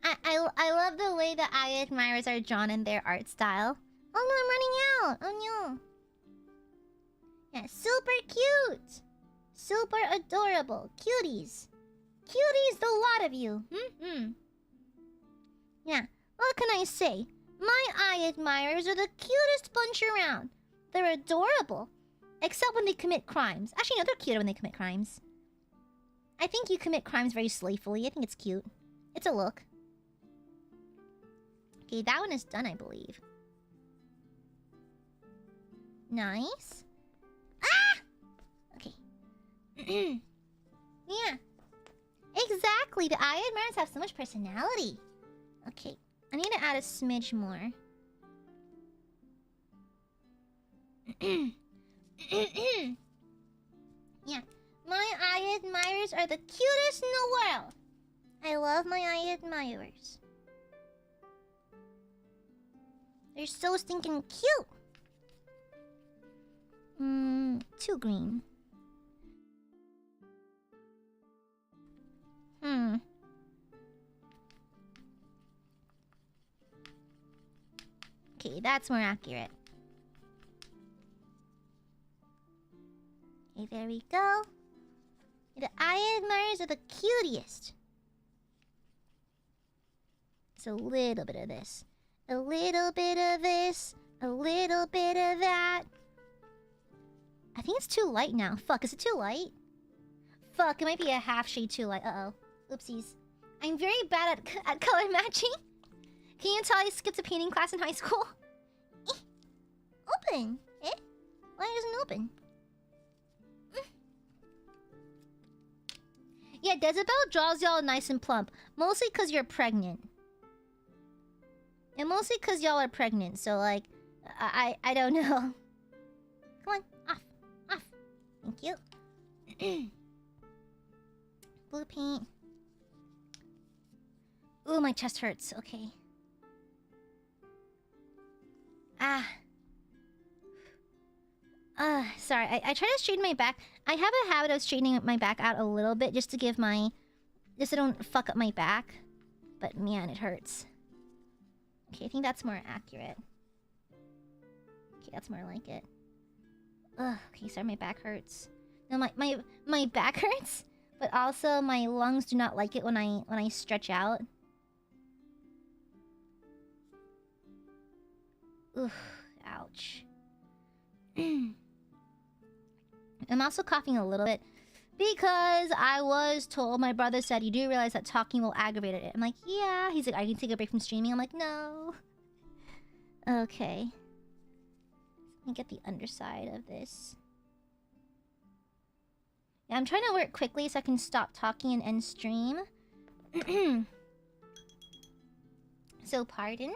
I love the way that Aiadmirers are drawn in their art style. Oh no, I'm running out! Oh no. Yeah, super cute! Super adorable. Cuties. Cuties, the lot of you. Yeah, what can I say? My Aiadmirers are the cutest bunch around. They're adorable. Except when they commit crimes. Actually, no, they're cuter when they commit crimes. I think you commit crimes very slayfully. I think it's cute. It's a look. Okay, that one is done, I believe. Nice. Ah! Okay. Yeah. Exactly. The Aiadmirers have so much personality. Okay. I need to add a smidge more. Yeah. My Aiadmirers are the cutest in the world. I love my Aiadmirers. They're so stinking cute. Too green. Okay, that's more accurate. Okay, there we go. The Aiadmirers are the cutest. It's a little bit of this. A little bit of this. A little bit of that. I think it's too light now. Fuck, is it too light? Fuck, it might be a half shade too light. Uh-oh. Oopsies. I'm very bad at color matching. Can you tell I skipped a painting class in high school? Open! Eh? Why isn't open? Yeah, Jezebel draws y'all nice and plump. Mostly because you're pregnant. And mostly because y'all are pregnant, so like... I don't know. Come on, off. Off. Thank you. Blue paint. Ooh, my chest hurts. Okay. Sorry. I try to straighten my back. I have a habit of straightening my back out a little bit just to give my... just so I don't fuck up my back. But man, it hurts. Okay, I think that's more accurate. Okay, that's more like it. Ugh, okay, sorry, my back hurts. No, my back hurts, but also my lungs do not like it when I stretch out. Oof, ouch. I'm also coughing a little bit because I was told, my brother said, you do realize that talking will aggravate it. I'm like, yeah. He's like, I can take a break from streaming. I'm like, no. Okay. Let me get the underside of this. Yeah, I'm trying to work quickly so I can stop talking and end stream. So, pardon.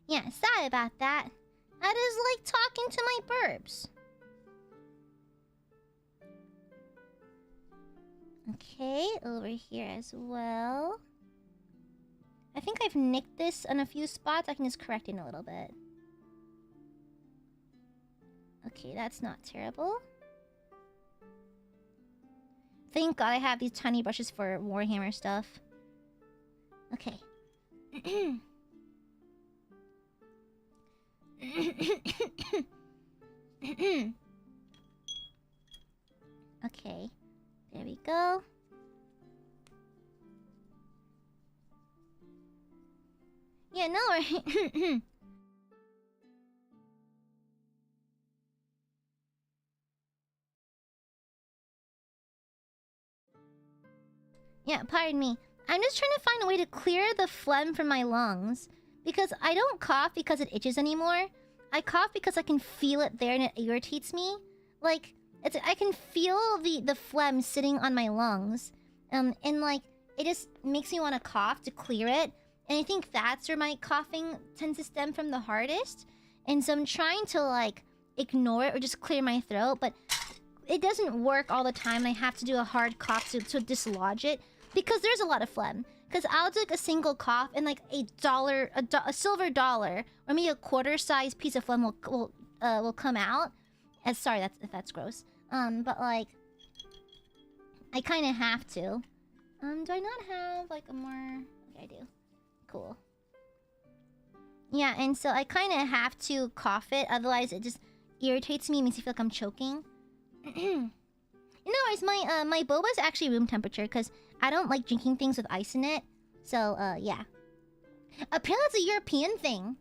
Yeah, sorry about that. I just like talking to my burbs. Okay, over here as well. I think I've nicked this on a few spots. I can just correct it in a little bit. Okay, that's not terrible. Thank God I have these tiny brushes for Warhammer stuff. Okay. Okay. There we go. Yeah, no worries. Yeah, pardon me. I'm just trying to find a way to clear the phlegm from my lungs. Because I don't cough because it itches anymore. I cough because I can feel it there and it irritates me. Like, I can feel the phlegm sitting on my lungs. And like, it just makes me want to cough to clear it. And I think that's where my coughing tends to stem from the hardest. And so I'm trying to, like, ignore it or just clear my throat. But it doesn't work all the time. And I have to do a hard cough to dislodge it. Because there's a lot of phlegm. Because I'll do, like, a single cough and, like, a silver dollar, or maybe a quarter-sized piece of phlegm will come out. Sorry, if that's gross. But, like, I kind of have to. Do I not have, like, a more... Okay, I do. Cool. Yeah, and so I kind of have to cough it, otherwise it just irritates me, makes me feel like I'm choking. You know, my boba's actually room temperature, because I don't like drinking things with ice in it. So, yeah. Apparently it's a European thing.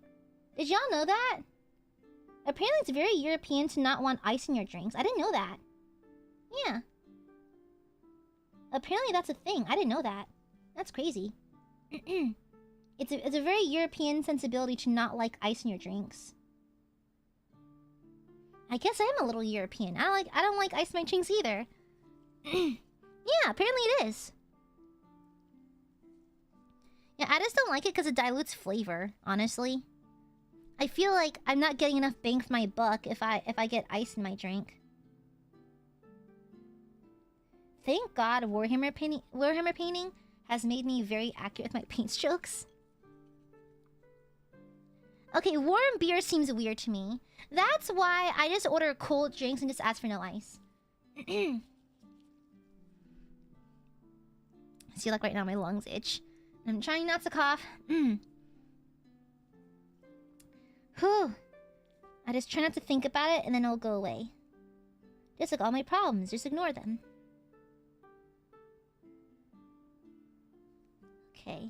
Did y'all know that? Apparently it's very European to not want ice in your drinks. I didn't know that. Yeah. Apparently that's a thing. I didn't know that. That's crazy. It's a very European sensibility to not like ice in your drinks. I guess I am a little European. I don't like ice in my drinks either. Yeah, apparently it is. Yeah, I just don't like it because it dilutes flavor, honestly. I feel like I'm not getting enough bang for my buck if I get ice in my drink. Thank God Warhammer painting has made me very accurate with my paint strokes. Okay, warm beer seems weird to me. That's why I just order cold drinks and just ask for no ice. See, like right now my lungs itch. I'm trying not to cough. Whew. I just try not to think about it and then it'll go away. Just like all my problems, just ignore them. Okay.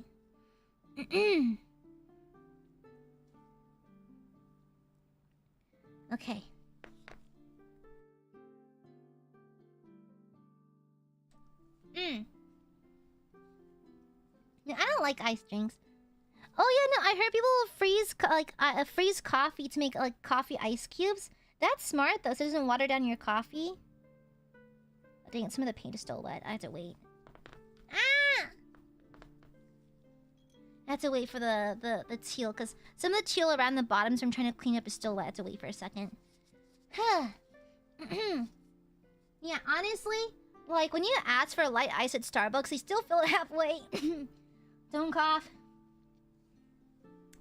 Okay. No, I don't like ice drinks. Oh yeah, no, I heard people freeze freeze coffee to make like coffee ice cubes. That's smart though, so it doesn't water down your coffee. Oh, dang it, some of the paint is still wet. I have to wait. Ah! I have to wait for the teal, because some of the teal around the bottoms I'm trying to clean up is still wet. I have to wait for a second. Yeah, honestly, like when you ask for light ice at Starbucks, they still fill it halfway. Don't cough.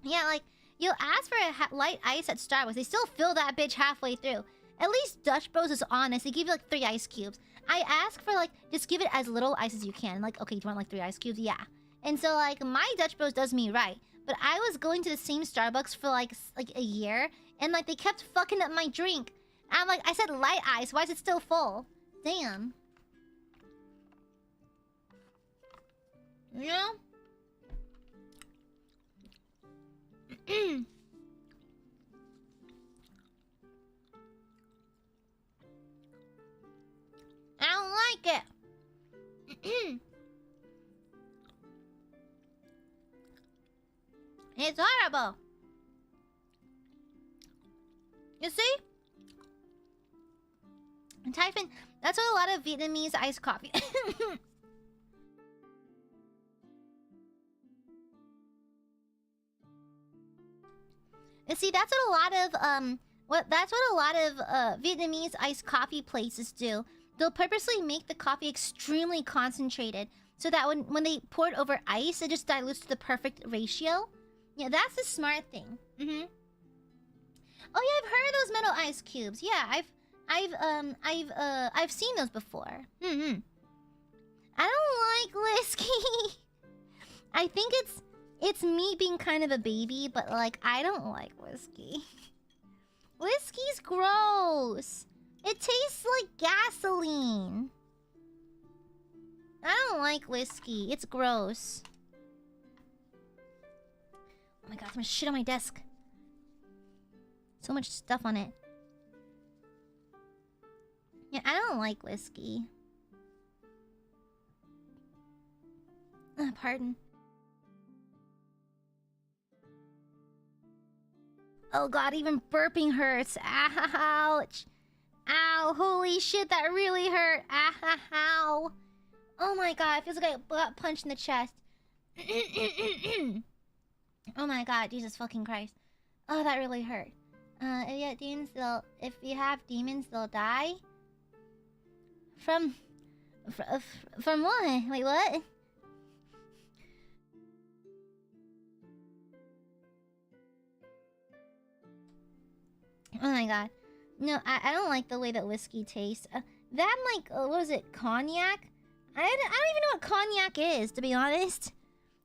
Yeah, like, you'll ask for a light ice at Starbucks, they still fill that bitch halfway through. At least Dutch Bros is honest, they give you like 3 ice cubes. I ask for like, just give it as little ice as you can. Like, okay, do you want like 3 ice cubes? Yeah. And so like, my Dutch Bros does me right. But I was going to the same Starbucks for like a year, and like, they kept fucking up my drink. I'm like, I said light ice, why is it still full? Damn. You know? I don't like it. It's horrible. You see? Typhon, that's what a lot of Vietnamese iced coffee. And see, that's what a lot of Vietnamese iced coffee places do. They'll purposely make the coffee extremely concentrated so that when they pour it over ice, it just dilutes to the perfect ratio. Yeah, that's the smart thing. Oh yeah, I've heard of those metal ice cubes. Yeah, I've seen those before. I don't like whiskey. I think it's me being kind of a baby, but like, I don't like whiskey. Whiskey's gross. It tastes like gasoline. I don't like whiskey. It's gross. Oh my god, so much shit on my desk. So much stuff on it. Yeah, I don't like whiskey. Pardon. Oh god, even burping hurts. Ouch. Ow, holy shit, that really hurt. Ow. Oh my god, it feels like I got punched in the chest. Oh my god, Jesus fucking Christ. Oh, that really hurt. If you have demons, they'll die? From what? Wait, what? Oh my god. No, I don't like the way that whiskey tastes. That, like, what was it? Cognac? I don't even know what cognac is, to be honest.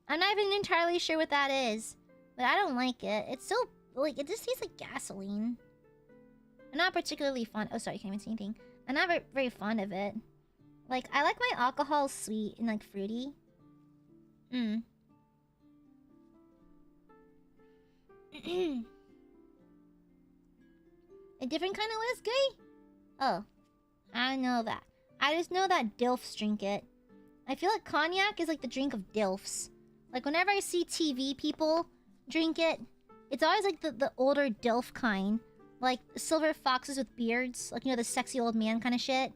I'm not even entirely sure what that is. But I don't like it. It's so, like, it just tastes like gasoline. I'm not particularly fond... Oh, sorry, I can't even see anything. I'm not very fond of it. Like, I like my alcohol sweet and, like, fruity. A different kind of whiskey? Oh. I know that. I just know that DILFs drink it. I feel like cognac is like the drink of DILFs. Like, whenever I see TV people drink it, it's always like the older DILF kind. Like, silver foxes with beards. Like, you know, the sexy old man kind of shit.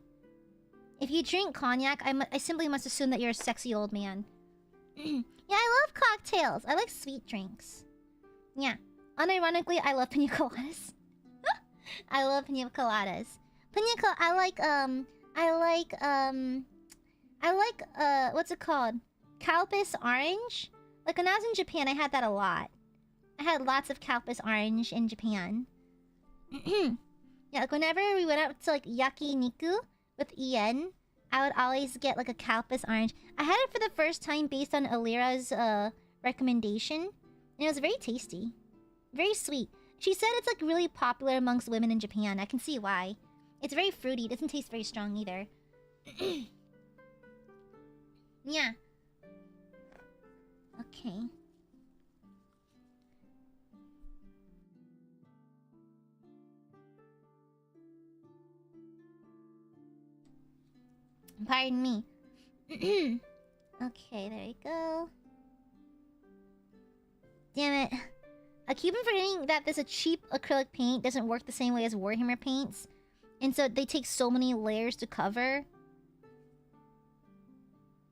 If you drink cognac, I simply must assume that you're a sexy old man. Yeah, I love cocktails. I like sweet drinks. Yeah. Unironically, I love pina coladas. I love pina coladas. I like, what's it called? Calpis orange? Like, when I was in Japan, I had that a lot. I had lots of Calpis orange in Japan. Yeah, like, whenever we went out to, like, yakiniku with Ian, I would always get, like, a Calpis orange. I had it for the first time based on Alira's, recommendation. And it was very tasty. Very sweet. She said it's, like, really popular amongst women in Japan. I can see why. It's very fruity. It doesn't taste very strong either. Yeah. Okay. Pardon me. Okay, there you go. Damn it. I keep on forgetting that this a cheap acrylic paint doesn't work the same way as Warhammer paints. And so they take so many layers to cover.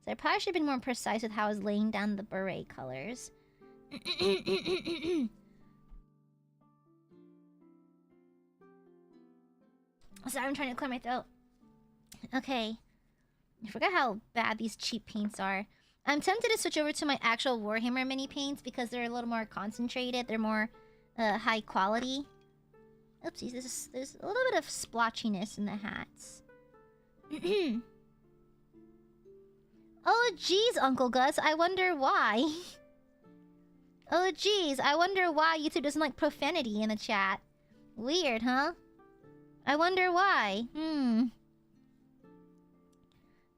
So I probably should have been more precise with how I was laying down the beret colors. Sorry, I'm trying to clear my throat. Okay. I forgot how bad these cheap paints are. I'm tempted to switch over to my actual Warhammer mini paints because they're a little more concentrated. They're more high quality. Oopsies, there's a little bit of splotchiness in the hats. Oh, geez, Uncle Gus, I wonder why. Oh, geez, I wonder why YouTube doesn't like profanity in the chat. Weird, huh? I wonder why.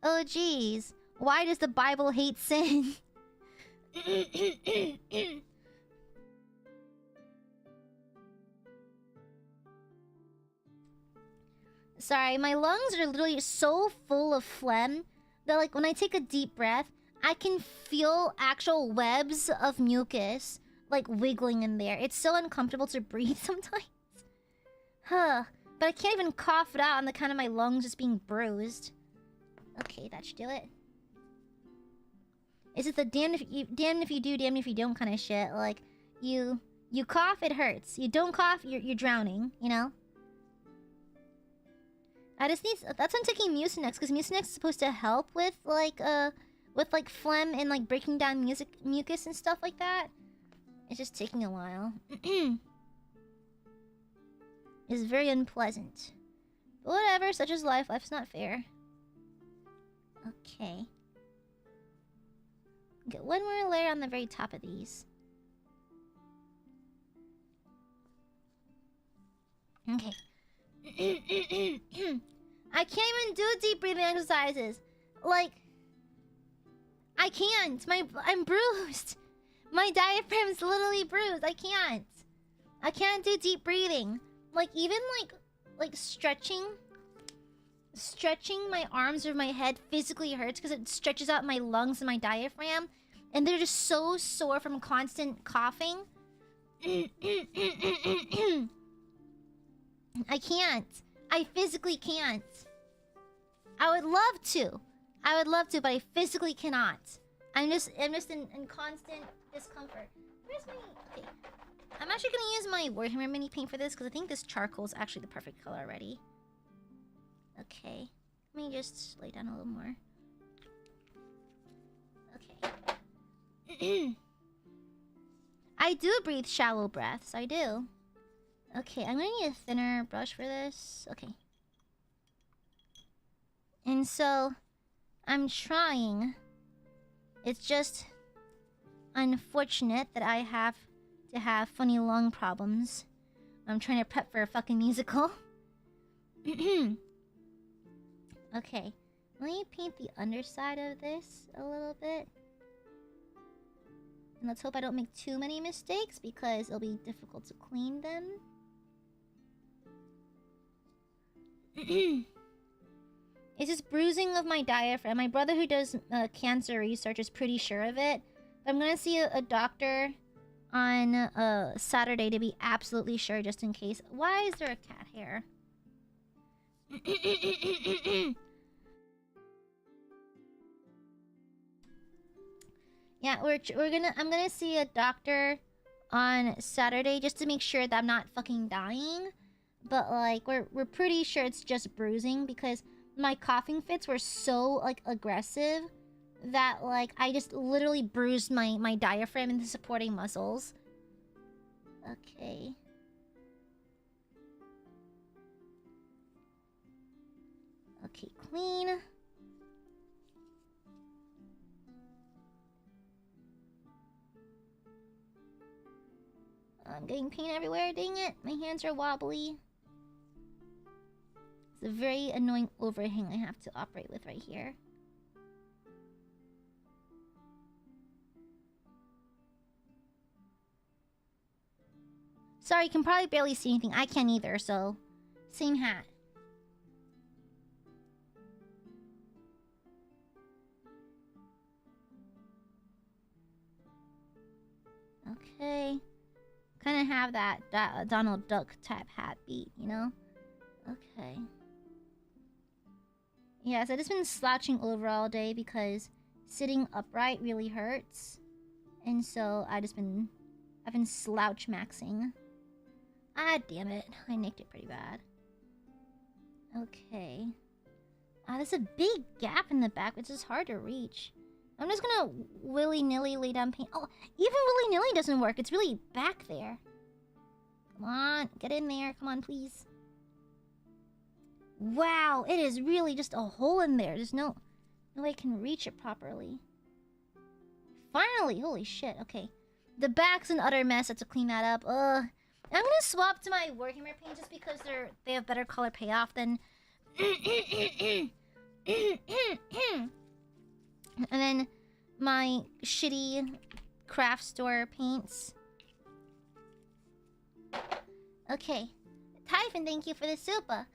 Oh, geez. Why does the Bible hate sin? Sorry, my lungs are literally so full of phlegm that, like, when I take a deep breath, I can feel actual webs of mucus, like, wiggling in there. It's so uncomfortable to breathe sometimes. Huh. But I can't even cough it out on the count of my lungs just being bruised. Okay, that should do it. Is it the damned if you do, damned if you don't kind of shit? Like, you cough, it hurts. You don't cough, you're drowning, you know? I just need... That's why I'm taking Mucinex, because Mucinex is supposed to help with, like, phlegm and, like, breaking down mucus and stuff like that. It's just taking a while. It's very unpleasant. But whatever, such is life. Life's not fair. Okay. Get one more layer on the very top of these. Okay. I can't even do deep breathing exercises. Like, I can't. I'm bruised. My diaphragm's literally bruised. I can't do deep breathing. Like, even like stretching my arms or my head physically hurts because it stretches out my lungs and my diaphragm, and they're just so sore from constant coughing. I can't. I physically can't. I would love to, but I physically cannot. I'm just in constant discomfort. Where's my... Okay. I'm actually gonna use my Warhammer mini paint for this because I think this charcoal is actually the perfect color already. Okay. Let me just lay down a little more. Okay. I do breathe shallow breaths. I do. Okay, I'm gonna need a thinner brush for this. Okay. And so, I'm trying. It's just unfortunate that I have to have funny lung problems. I'm trying to prep for a fucking musical. Okay, let me paint the underside of this a little bit. And let's hope I don't make too many mistakes because it'll be difficult to clean them. It's just bruising of my diaphragm. My brother who does cancer research is pretty sure of it. But I'm gonna see a doctor on Saturday to be absolutely sure just in case. Why is there a cat hair? Yeah, I'm gonna see a doctor on Saturday just to make sure that I'm not fucking dying. But like we're pretty sure it's just bruising because my coughing fits were so like aggressive that like I just literally bruised my diaphragm and the supporting muscles. Okay. Okay, clean. I'm getting paint everywhere, dang it. My hands are wobbly. It's a very annoying overhang I have to operate with right here. Sorry, you can probably barely see anything. I can't either, so... Same hat. Okay. gonna have that Donald Duck type hat beat, you know? Okay. Yeah, so I've just been slouching over all day because sitting upright really hurts. And so I've been slouch maxing. Ah, damn it. I nicked it pretty bad. Okay. There's a big gap in the back, which is hard to reach. I'm just gonna willy-nilly lay down paint. Oh, even willy-nilly doesn't work. It's really back there. Come on, get in there. Come on, please. Wow, it is really just a hole in there. There's no way I can reach it properly. Finally! Holy shit, okay. The back's an utter mess. I have to clean that up. I'm gonna swap to my Warhammer paint just because they have better color payoff than... And then my shitty craft store paints. Okay. Typhon, thank you for the super.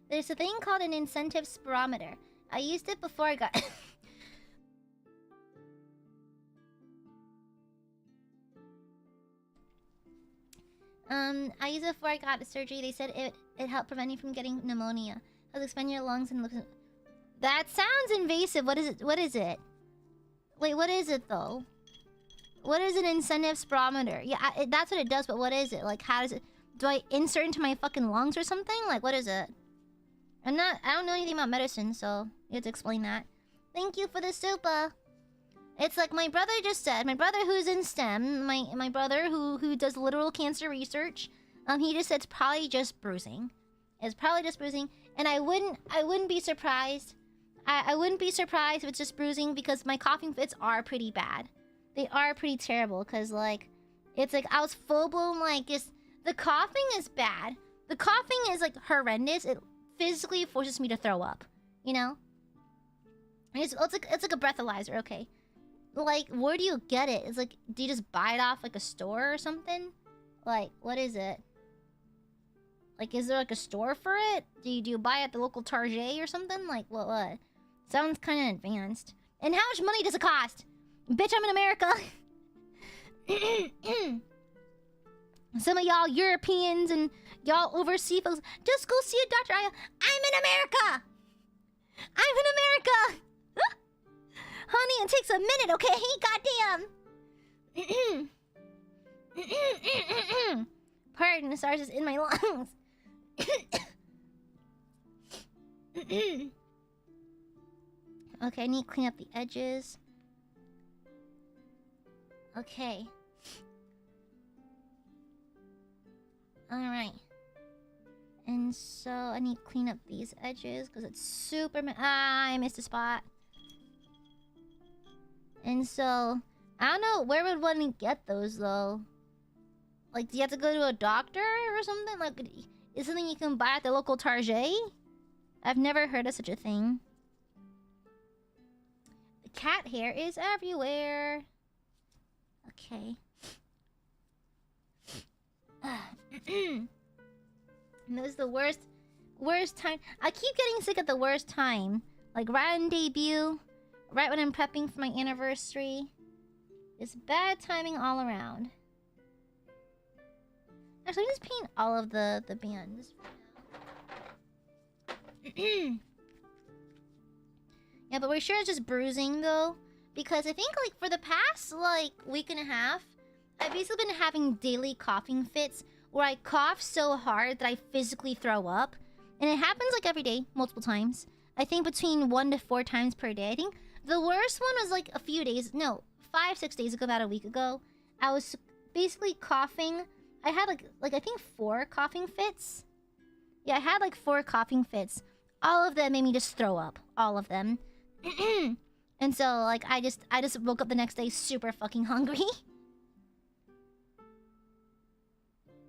There's a thing called an incentive spirometer. I used it before I got... I used it before I got the surgery. They said it helped prevent you from getting pneumonia. It'll expand your lungs and looks... That sounds invasive. What is it? What is it? Wait, what is it though? What is an incentive spirometer? Yeah, that's what it does, but what is it? Like, how does it... Do I insert into my fucking lungs or something? Like, what is it? I don't know anything about medicine, so you have to explain that. Thank you for the super. It's like my brother just said. My brother who's in STEM, my brother who does literal cancer research. He just said it's probably just bruising. It's probably just bruising, and I wouldn't be surprised. I wouldn't be surprised if it's just bruising because my coughing fits are pretty bad. They are pretty terrible because like, it's like I was full blown like just the coughing is bad. The coughing is like horrendous. It physically forces me to throw up. You know. And it's like a breathalyzer. Okay. Like, where do you get it? It's like, do you just buy it off like a store or something? Like, what is it? Like, is there like a store for it? Do you buy it at the local Target or something? Like, what? Sounds kind of advanced. And how much money does it cost? Bitch, I'm in America. Some of y'all Europeans and y'all overseas folks, just go see a doctor. I'm in America. I'm in America. Honey, it takes a minute, okay? Goddamn. Pardon, the SARS is in my lungs. Okay, I need to clean up the edges. Okay. Alright. And so I need to clean up these edges because it's super... I missed a spot. And so, I don't know, where would one get those though? Like, do you have to go to a doctor or something? Like, is something you can buy at the local Target? I've never heard of such a thing. The cat hair is everywhere. Okay. And this is the worst time. I keep getting sick at the worst time. Like, right on debut. Right when I'm prepping for my anniversary. It's bad timing all around. Actually, let me just paint all of the bands for now. Yeah, but we're sure it's just bruising though. Because I think like for the past like week and a half, I've basically been having daily coughing fits where I cough so hard that I physically throw up. And it happens like every day, multiple times. I think between 1 to 4 times per day. I think the worst one was like a few days, no, 5-6 days ago, about a week ago. I was basically coughing. I had like I think 4 coughing fits. Yeah, I had like 4 coughing fits. All of them made me just throw up. All of them. And so like I just woke up the next day super fucking hungry.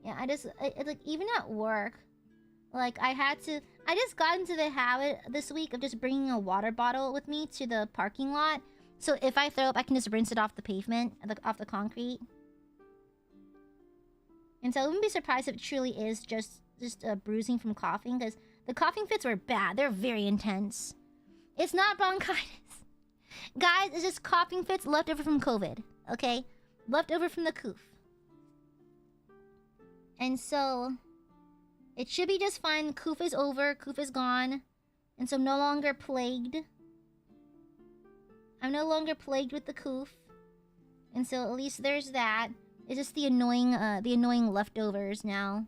Yeah, like even at work, like I just got into the habit this week of just bringing a water bottle with me to the parking lot. So if I throw up, I can just rinse it off the pavement, off the concrete. And so I wouldn't be surprised if it truly is just a bruising from coughing, because the coughing fits were bad. They're very intense. It's not bronchitis. Guys, it's just coughing fits left over from COVID, okay? Left over from the coof. And so it should be just fine. Coof is over. Coof is gone. And so I'm no longer plagued. I'm no longer plagued with the coof. And so at least there's that. It's just the annoying leftovers now.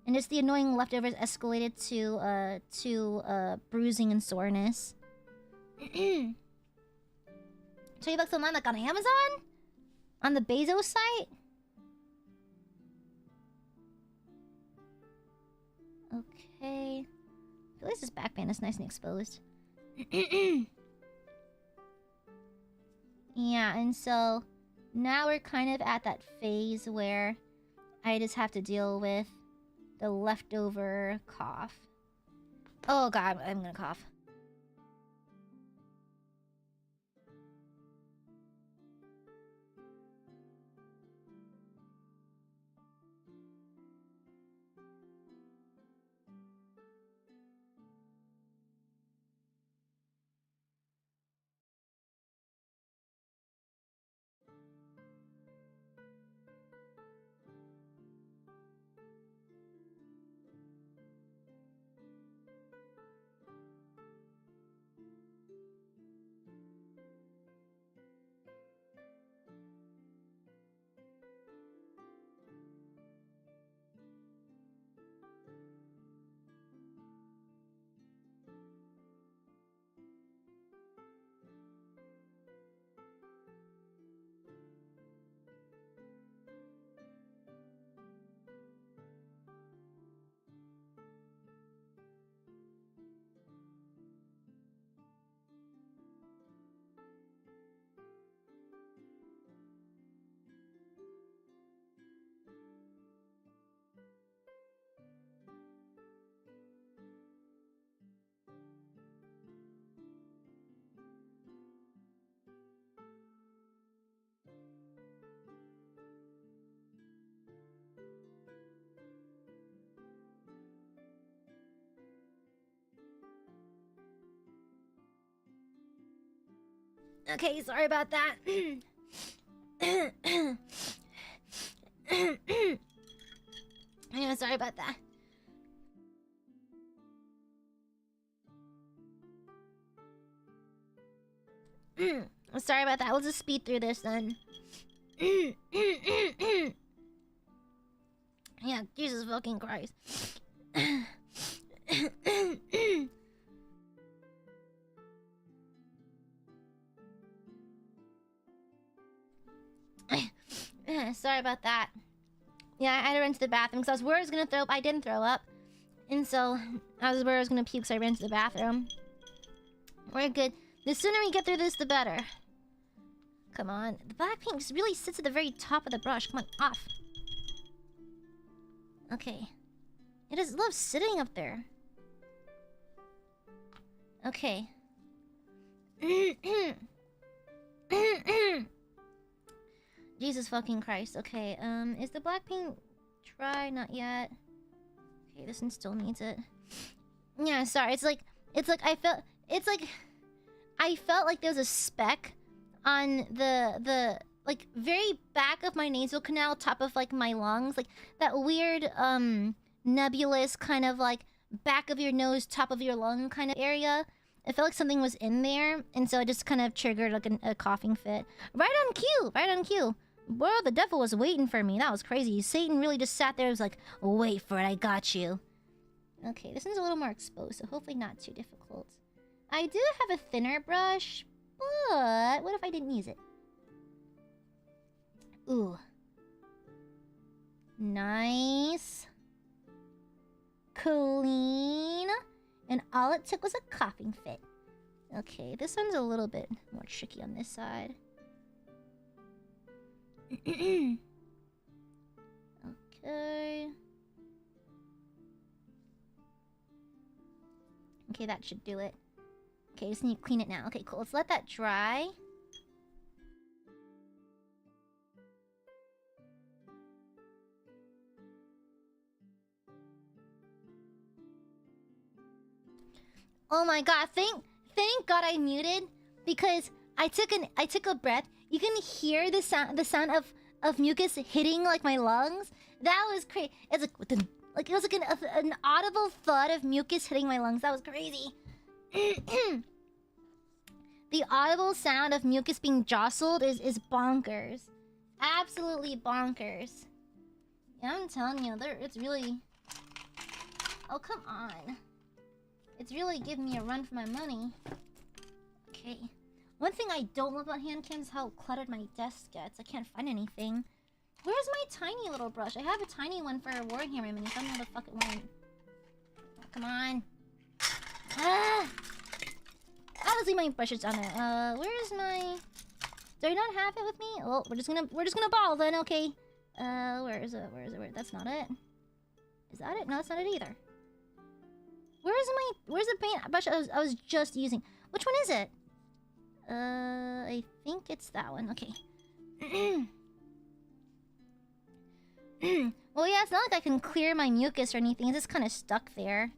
And just the annoying leftovers escalated to bruising and soreness. $20 a month, like on Amazon? On the Bezos site? Okay. At least this backband is nice and exposed. Yeah, and so now we're kind of at that phase where I just have to deal with the leftover cough. Oh god, I'm gonna cough. Okay, sorry about that. Yeah, sorry about that. Sorry about that. We'll just speed through this then. Yeah, Jesus fucking Christ. Sorry about that. Yeah, I had to run to the bathroom because I was worried I was gonna throw up. I didn't throw up. And so I was worried I was gonna puke, so I ran to the bathroom. We're good. The sooner we get through this, the better. Come on. The black paint just really sits at the very top of the brush. Come on, off. Okay. It just loves sitting up there. Okay. Jesus fucking Christ. Okay, is the black paint dry? Not yet. Okay, this one still needs it. Yeah, sorry. It's like I felt like there was a speck on the like very back of my nasal canal, top of like my lungs, like that weird nebulous kind of like back of your nose, top of your lung kind of area. It felt like something was in there, and so it just kind of triggered like a coughing fit. Right on cue! Right on cue! Bro, the devil was waiting for me. That was crazy. Satan really just sat there and was like, wait for it, I got you. Okay, this one's a little more exposed, so hopefully not too difficult. I do have a thinner brush, but what if I didn't use it? Ooh. Nice. Clean. And all it took was a coughing fit. Okay, this one's a little bit more tricky on this side. Okay. Okay, that should do it. Okay, just need to clean it now. Okay, cool. Let's let that dry. Oh my god, thank God I muted, because I took a breath. You can hear the sound of mucus hitting like my lungs. That was crazy. It's like it was like an audible thud of mucus hitting my lungs. That was crazy. The audible sound of mucus being jostled is bonkers. Absolutely bonkers. Yeah, I'm telling you, it's really... Oh, come on. It's really giving me a run for my money. Okay. One thing I don't love about hand cams is how cluttered my desk gets. I can't find anything. Where's my tiny little brush? I have a tiny one for Warhammer minis. I don't know where the fuck it went. Oh, come on. Ah! I'll leave my brushes down there. Where is my... Do I not have it with me? Oh, we're just gonna ball then, okay. Where is it? That's not it. Is that it? No, that's not it either. Where's the paint brush I was just using? Which one is it? I think it's that one. Okay. Well, yeah, it's not like I can clear my mucus or anything. It's just kind of stuck there.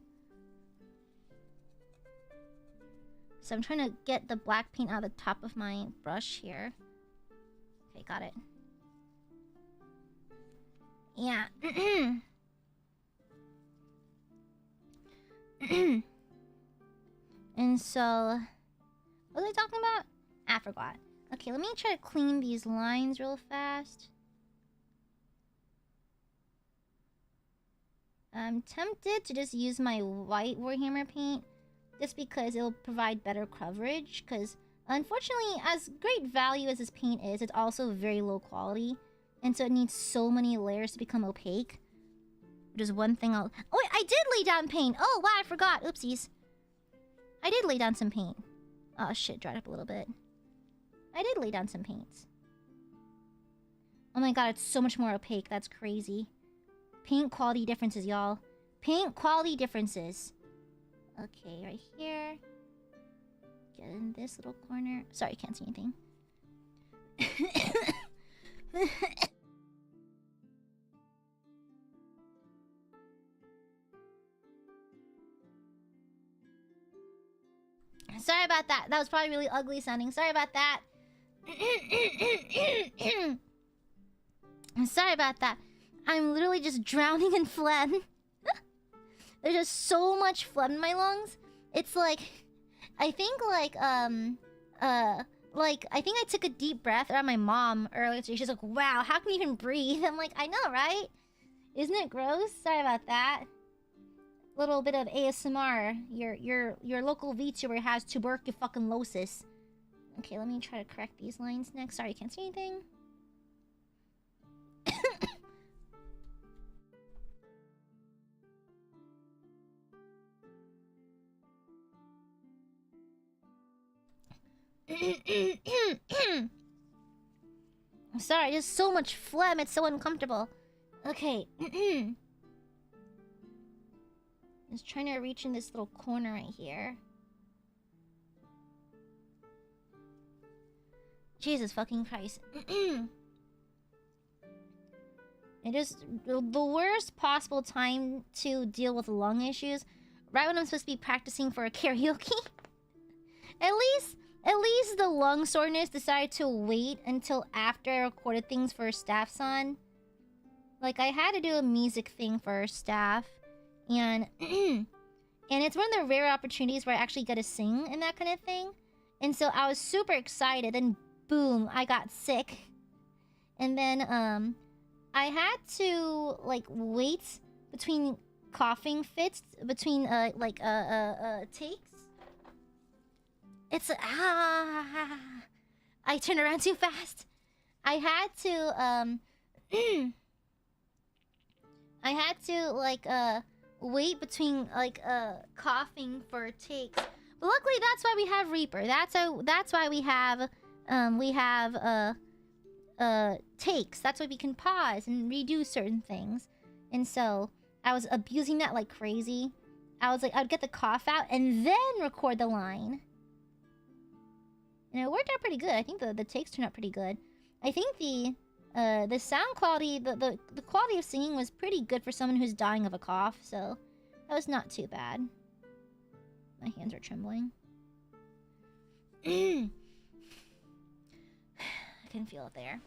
So I'm trying to get the black paint out of the top of my brush here. Okay, got it. Yeah. And so... What was I talking about? I forgot. Okay, let me try to clean these lines real fast. I'm tempted to just use my white Warhammer paint. Just because it'll provide better coverage. Because, unfortunately, as great value as this paint is, it's also very low quality. And so it needs so many layers to become opaque. Which is one thing I'll... Oh, wait, I did lay down paint! Oh, wow, I forgot. Oopsies. I did lay down some paint. Oh, shit, dried up a little bit. I did lay down some paints. Oh my god, it's so much more opaque. That's crazy. Paint quality differences, y'all. Paint quality differences. Okay, right here. Get in this little corner. Sorry, can't see anything. Sorry about that. That was probably really ugly sounding. Sorry about that. Sorry about that. I'm literally just drowning in phlegm. There's just so much phlegm in my lungs. It's like... I think I think I took a deep breath around my mom earlier today. She's like, wow, how can you even breathe? I'm like, I know, right? Isn't it gross? Sorry about that. Little bit of ASMR. Your local VTuber has tuberculosis. Okay, let me try to correct these lines next. Sorry, can't see anything. I'm sorry, just so much phlegm, it's so uncomfortable. Okay. Just trying to reach in this little corner right here. Jesus fucking Christ. It is the worst possible time to deal with lung issues. Right when I'm supposed to be practicing for a karaoke. At least the lung soreness decided to wait until after I recorded things for staff son. Like, I had to do a music thing for staff. And and it's one of the rare opportunities where I actually get to sing and that kind of thing. And so I was super excited, and boom, I got sick. And then I had to like wait between coughing fits, between takes. It's I turned around too fast. I had to wait between coughing for takes. But luckily that's why we have Reaper. That's why we have takes. That's why we can pause and redo certain things. And so I was abusing that like crazy. I was like, I'd get the cough out and then record the line. And it worked out pretty good. I think the takes turned out pretty good. I think the sound quality, the quality of singing was pretty good for someone who's dying of a cough, so that was not too bad. My hands are trembling. I can feel it there.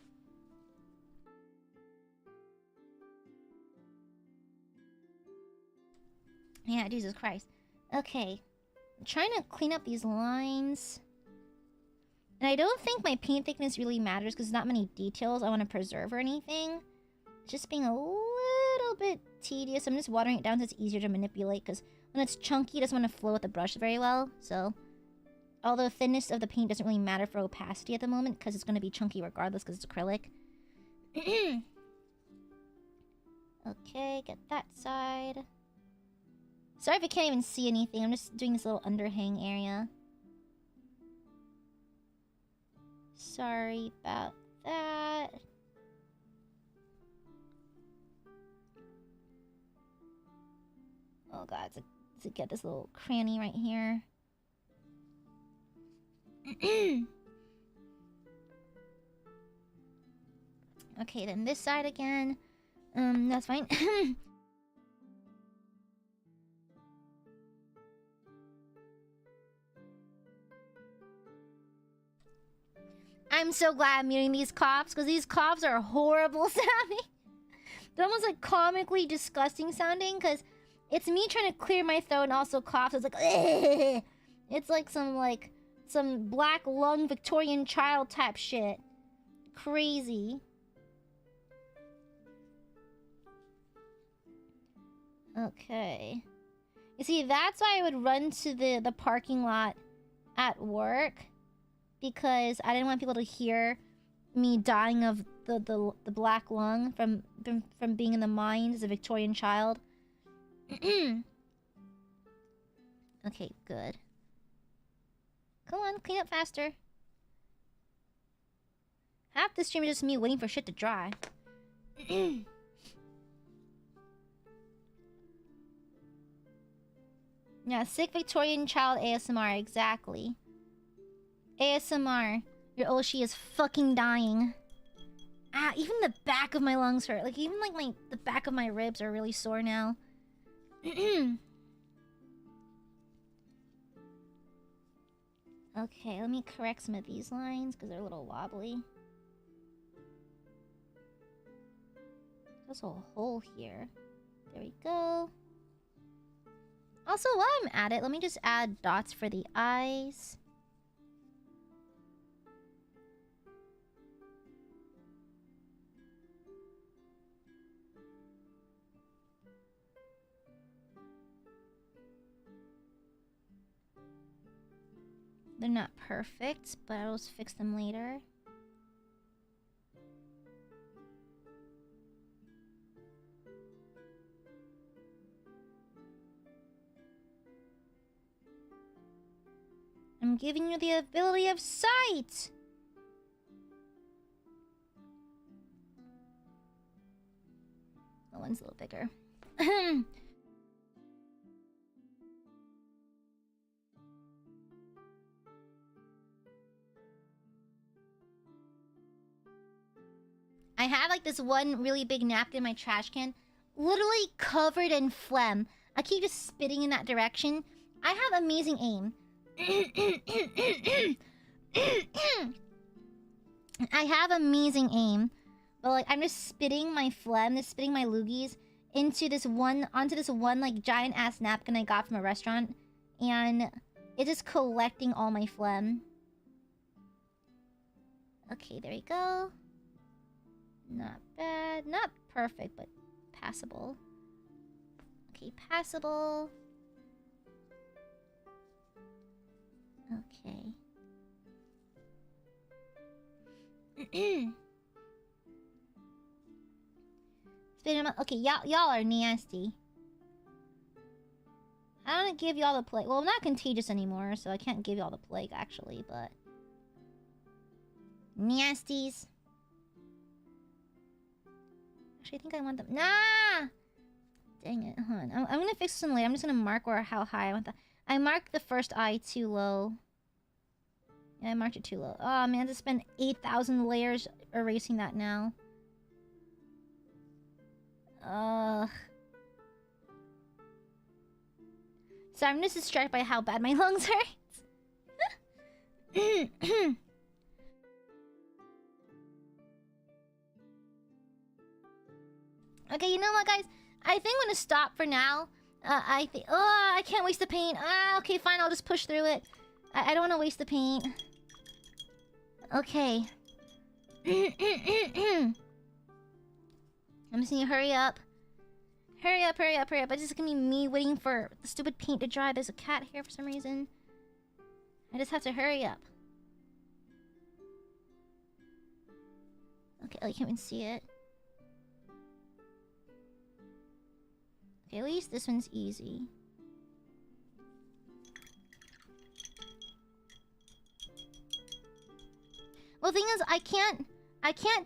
Yeah, Jesus Christ. Okay. I'm trying to clean up these lines. And I don't think my paint thickness really matters because there's not many details I want to preserve or anything. It's just being a little bit tedious. I'm just watering it down so it's easier to manipulate because when it's chunky, it doesn't want to flow with the brush very well. So, although the thinness of the paint doesn't really matter for opacity at the moment because it's going to be chunky regardless because it's acrylic. Okay, get that side. Sorry if I can't even see anything. I'm just doing this little underhang area. Sorry about that. Oh god, to get this little cranny right here. Okay, then this side again. That's fine. I'm so glad I'm muting these coughs, because these coughs are horrible sounding. They're almost like comically disgusting sounding, because it's me trying to clear my throat and also cough. So it's like, ugh! It's like some black lung Victorian child type shit. Crazy. Okay. You see, that's why I would run to the parking lot at work. Because I didn't want people to hear me dying of the black lung from being in the mines as a Victorian child. Okay, good. Come on, clean up faster. Half the stream is just me waiting for shit to dry. Yeah, sick Victorian child ASMR, exactly. ASMR, your Oshi is fucking dying. Ah, even the back of my lungs hurt. Like, even like the back of my ribs are really sore now. Okay, let me correct some of these lines because they're a little wobbly. There's a hole here. There we go. Also, while I'm at it, let me just add dots for the eyes. They're not perfect, but I'll just fix them later. I'm giving you the ability of sight! That one's a little bigger. I have like this one really big napkin in my trash can, literally covered in phlegm. I keep just spitting in that direction. I have amazing aim. I have amazing aim, but like I'm just spitting my phlegm, just spitting my loogies onto this one like giant ass napkin I got from a restaurant, and it's just collecting all my phlegm. Okay, there we go. Not bad. Not perfect, but passable. Okay, passable. Okay. Okay, y'all are nasty. I don't give y'all the plague. Well, I'm not contagious anymore, so I can't give y'all the plague, actually, but... Nasties. Actually, I think I want them. Nah! Dang it, hon. I'm gonna fix this one later. I'm just gonna mark how high I want that. I marked the first eye too low. Yeah, I marked it too low. Oh man, I have to spend 8,000 layers erasing that now. Ugh. So I'm just distracted by how bad my lungs hurt. Okay, you know what, guys? I think I'm gonna stop for now. I think... Oh, I can't waste the paint. Ah, okay, fine. I'll just push through it. I don't want to waste the paint. Okay. I'm just gonna hurry up. Hurry up, hurry up, hurry up. It's just gonna be me waiting for the stupid paint to dry. There's a cat here for some reason. I just have to hurry up. Okay, I can't even see it. Okay, at least this one's easy. Well, the thing is, I can't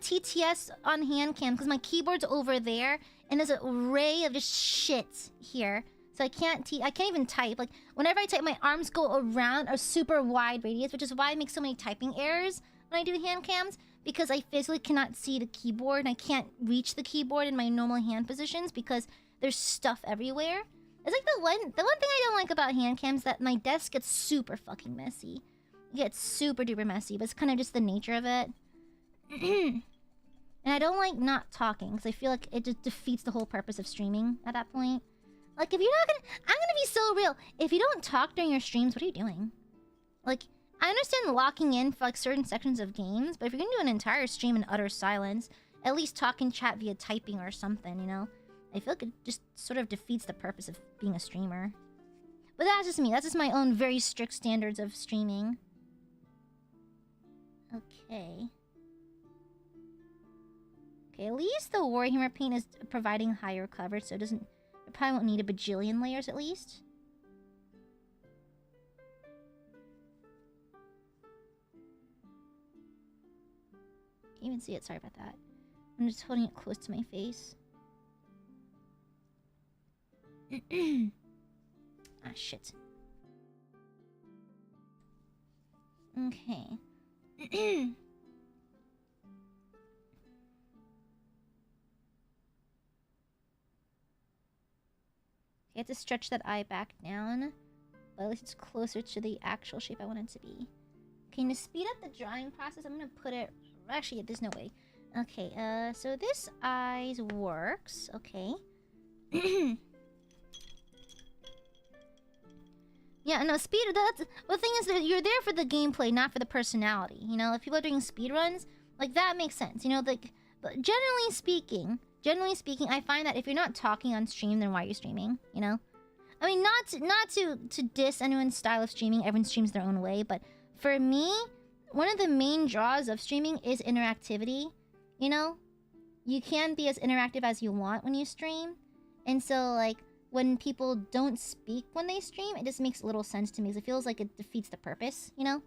TTS on HANDCAM because my keyboard's over there, and there's an array of just shit here. So I can't even type. Like, whenever I type, my arms go around a super wide radius, which is why I make so many typing errors when I do HANDCAMs, because I physically cannot see the keyboard, and I can't reach the keyboard in my normal hand positions because there's stuff everywhere. It's like the one thing I don't like about HANDCAMs is that my desk gets super fucking messy. It gets super duper messy, but it's kind of just the nature of it. And I don't like not talking, because I feel like it just defeats the whole purpose of streaming at that point. Like, if you're not gonna... I'm gonna be so real. If you don't talk during your streams, what are you doing? Like, I understand locking in for, like, certain sections of games, but if you're gonna do an entire stream in utter silence, at least talk in chat via typing or something, you know? I feel like it just sort of defeats the purpose of being a streamer. But that's just me. That's just my own very strict standards of streaming. Okay. Okay, at least the Warhammer paint is providing higher coverage, so it probably won't need a bajillion layers at least. Can't even see it, sorry about that. I'm just holding it close to my face. Ah, shit. Okay. You have to stretch that eye back down, but at least it's closer to the actual shape I want it to be. Okay, to speed up the drawing process, I'm gonna put it... Actually, there's no way. Okay, so this eye works. Okay. Yeah, no, speed... the thing is that you're there for the gameplay, not for the personality. You know, if people are doing speedruns, like, that makes sense. You know, like, but generally speaking, I find that if you're not talking on stream, then why are you streaming? You know? I mean, not to diss anyone's style of streaming. Everyone streams their own way. But for me, one of the main draws of streaming is interactivity. You know? You can be as interactive as you want when you stream. And so, like, when people don't speak when they stream, it just makes little sense to me. Because it feels like it defeats the purpose, you know?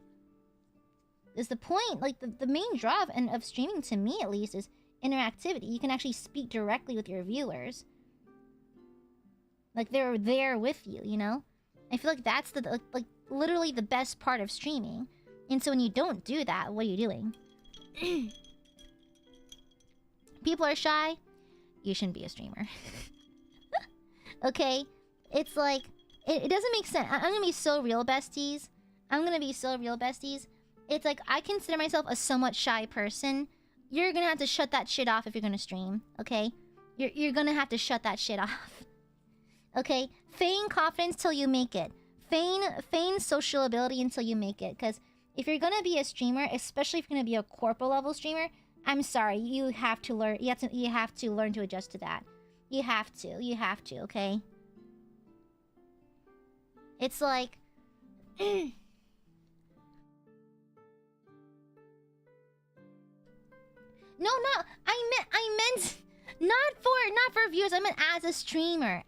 Is the point, like, the main draw of streaming, to me at least, is interactivity. You can actually speak directly with your viewers. Like, they're there with you, you know? I feel like that's the, like, literally the best part of streaming. And so when you don't do that, what are you doing? People are shy. You shouldn't be a streamer. Okay? It's like, it doesn't make sense. I'm gonna be so real, besties. It's like, I consider myself a somewhat shy person. You're gonna have to shut that shit off if you're gonna stream, okay? You're gonna have to shut that shit off. Okay? Feign confidence till you make it. Feign social ability until you make it. Because if you're gonna be a streamer, especially if you're gonna be a corporal level streamer, I'm sorry, you have to learn. You have to learn to adjust to that. You have to, okay? It's like... No, I meant not for viewers. I meant as a streamer.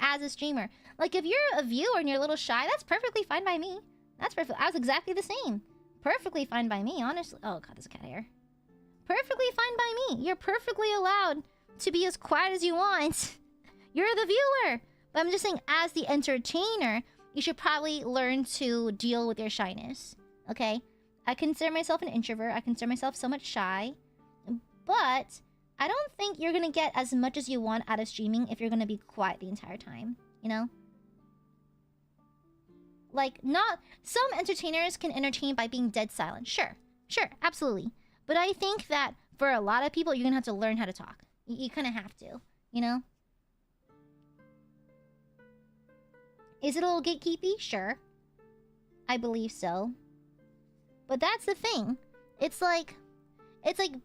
Like, if you're a viewer and you're a little shy, that's perfectly fine by me. That's perfect. I was exactly the same. Perfectly fine by me, honestly. Oh god, there's a cat here. Perfectly fine by me. You're perfectly allowed to be as quiet as you want. You're the viewer. But I'm just saying, as the entertainer, you should probably learn to deal with your shyness. Okay? I consider myself an introvert. I consider myself somewhat shy. But I don't think you're gonna get as much as you want out of streaming if you're gonna be quiet the entire time. You know? Like, not... Some entertainers can entertain by being dead silent. Sure, absolutely. But I think that for a lot of people, you're gonna have to learn how to talk. You kind of have to, you know? Is it a little gatekeepy? Sure. I believe so. But that's the thing. It's like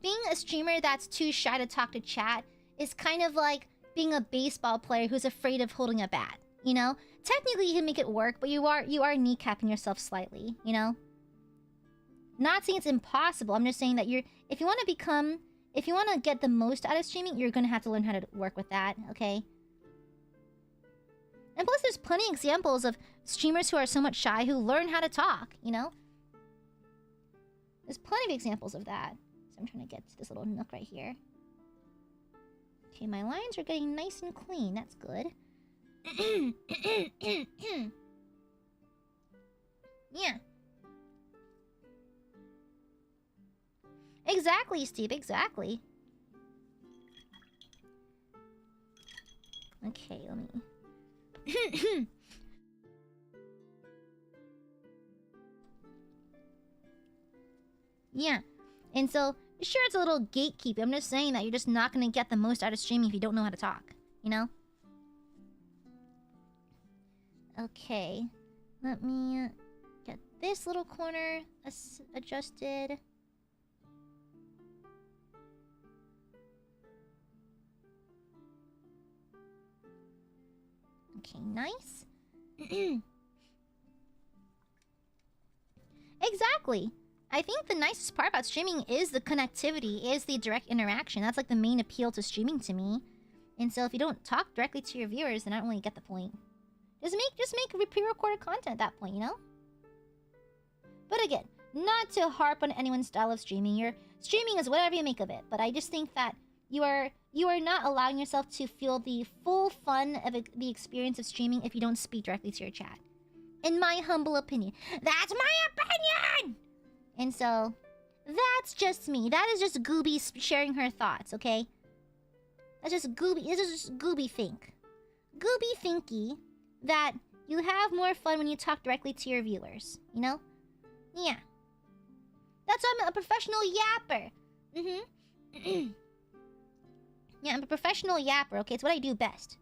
being a streamer that's too shy to talk to chat is kind of like being a baseball player who's afraid of holding a bat, you know? Technically, you can make it work, but you are kneecapping yourself slightly, you know? Not saying it's impossible. I'm just saying that if you want to get the most out of streaming, you're going to have to learn how to work with that, okay? And plus, there's plenty of examples of streamers who are somewhat shy who learn how to talk, you know? There's plenty of examples of that. So I'm trying to get to this little nook right here. Okay, my lines are getting nice and clean. That's good. Yeah. Exactly, Steve. Exactly. Okay, let me... Yeah. And so, sure, it's a little gatekeeping. I'm just saying that you're just not going to get the most out of streaming if you don't know how to talk. You know? Okay. Let me get this little corner adjusted. Okay, nice. Exactly. I think the nicest part about streaming is the connectivity, is the direct interaction. That's like the main appeal to streaming to me. And so if you don't talk directly to your viewers, then I don't really get the point. Just make pre-recorded content at that point, you know? But again, not to harp on anyone's style of streaming. Your streaming is whatever you make of it. But I just think that you are not allowing yourself to feel the full fun of the experience of streaming if you don't speak directly to your chat. In my humble opinion. That's my opinion! And so, that's just me. That is just Gooby sharing her thoughts, okay? That's just Gooby. This is just Gooby think. Gooby thinky that you have more fun when you talk directly to your viewers, you know? Yeah. That's why I'm a professional yapper. Mm-hmm. Yeah, I'm a professional yapper, okay? It's what I do best.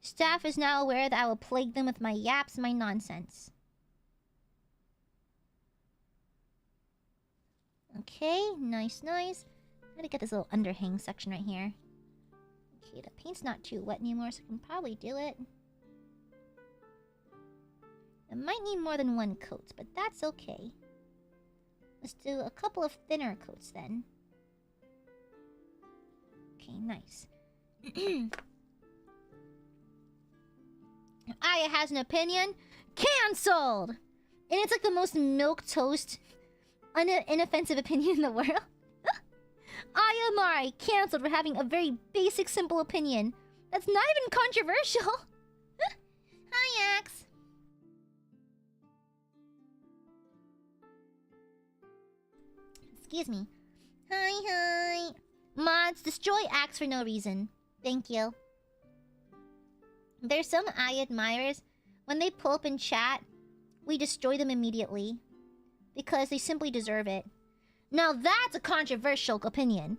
Staff is now aware that I will plague them with my yaps and my nonsense. Okay, nice, nice. I'm gonna get this little underhang section right here. Okay, the paint's not too wet anymore, so I can probably do it. I might need more than one coat, but that's okay. Let's do a couple of thinner coats then. Okay, nice. Aya has an opinion. Cancelled! And it's like the most milquetoast, inoffensive opinion in the world. Amare cancelled for having a very basic, simple opinion. That's not even controversial. Hi, Axe. Excuse me. Hi. Mods, destroy Axe for no reason. Thank you. There's some Aiadmirers, when they pull up in chat, we destroy them immediately. Because they simply deserve it. Now that's a controversial opinion.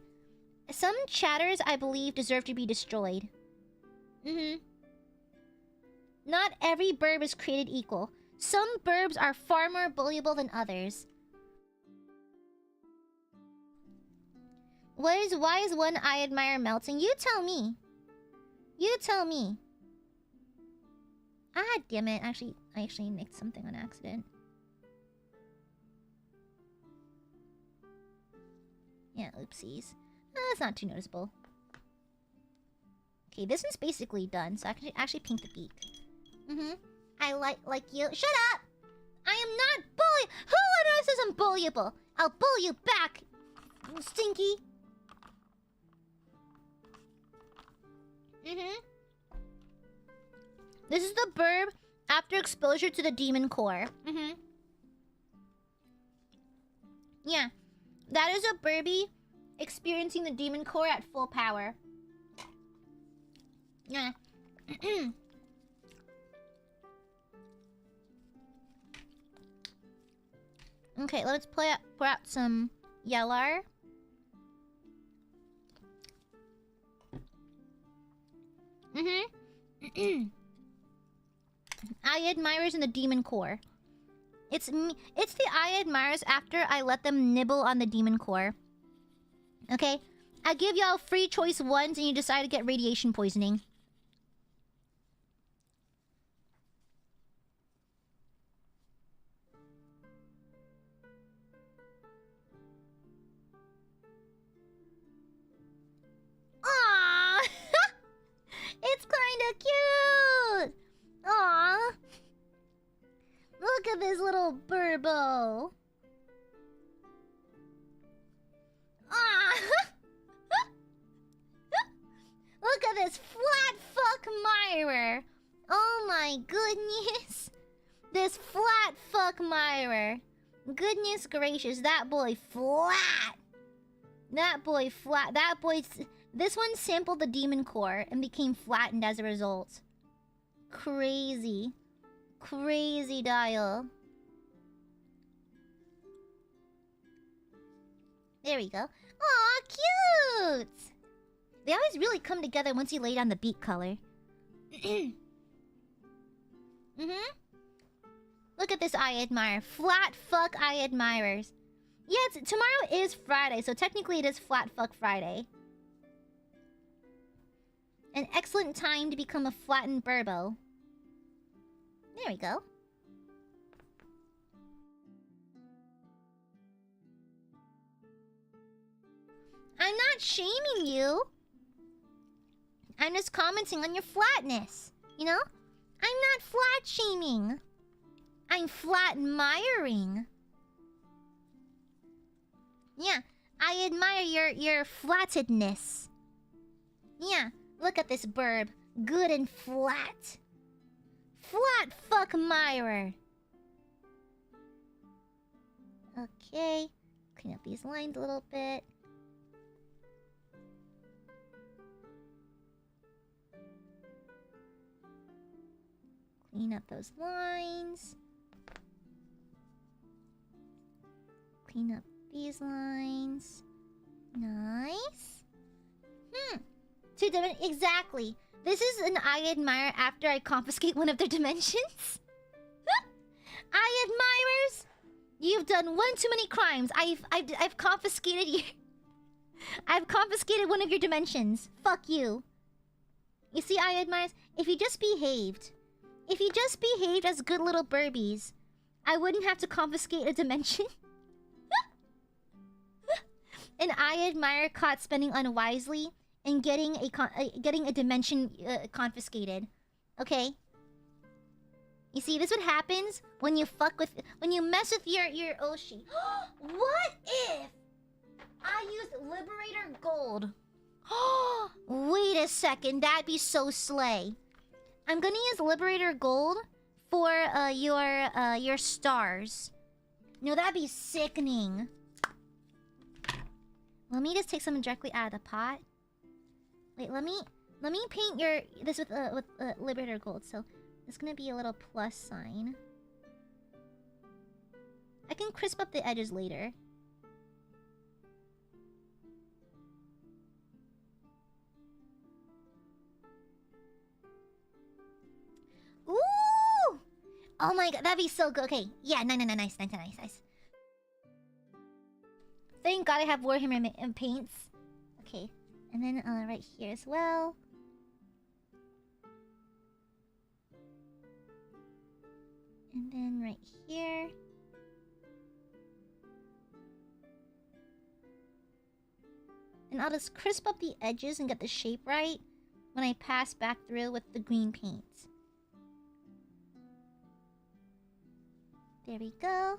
Some chatters, I believe, deserve to be destroyed. Not every burb is created equal. Some burbs are far more bullyable than others. Why is one Aiadmirer melting? You tell me. You tell me. Ah, damn it. I actually nicked something on accident. Yeah, oopsies. That's not too noticeable. Okay, this one's basically done, so I can actually paint the beak. I like you. Shut up! I am not bully. Who on earth says I'm bullyable? I'll bully you back, you stinky. This is the burb after exposure to the demon core. Yeah. That is a Burbie experiencing the demon core at full power. Yeah. Okay, let's pour out some Yelar. Aiadmirers and the Demon Core. It's me. It's the Aiadmirers after I let them nibble on the Demon Core. Okay? I give y'all free choice once and you decide to get radiation poisoning. Aww! It's kinda cute! Aww! Look at this little burbo! Aww! Look at this flat fuck mirror! Oh my goodness! This flat fuck mirror! Goodness gracious, that boy flat! That boy flat. That boy's... This one sampled the Demon Core and became flattened as a result. Crazy. Crazy dial. There we go. Aw, cute! They always really come together once you lay down the beat color. Look at this Aiadmire. Flat fuck Aiadmirers. Yeah, tomorrow is Friday, so technically it is Flat Fuck Friday. An excellent time to become a flattened burbo. There we go. I'm not shaming you. I'm just commenting on your flatness. You know? I'm not flat shaming. I'm flat admiring. Yeah, I admire your flattedness. Yeah, look at this burb. Good and flat. Flat fuck admirer. Okay. Clean up these lines a little bit. Clean up those lines. Clean up these lines. Nice. Exactly. This is an Aiadmirer after I confiscate one of their dimensions. Aiadmirers, you've done one too many crimes. I've confiscated you. I've confiscated one of your dimensions. Fuck you. You see, Aiadmirers, if you just behaved as good little burbies, I wouldn't have to confiscate a dimension. An Aiadmirer caught spending unwisely and getting a dimension confiscated. Okay? You see, this is what happens when you mess with your Oshi. What if I used Liberator Gold? Wait a second, that'd be so slay. I'm gonna use Liberator Gold for your stars. No, that'd be sickening. Let me just take some directly out of the pot. Wait, let me paint this with Liberator Gold. So it's gonna be a little plus sign. I can crisp up the edges later. Ooh! Oh my god, that'd be so good. Okay, yeah, nice. Thank god I have Warhammer paints. Okay, and then right here as well. And then right here. And I'll just crisp up the edges and get the shape right when I pass back through with the green paint. There we go.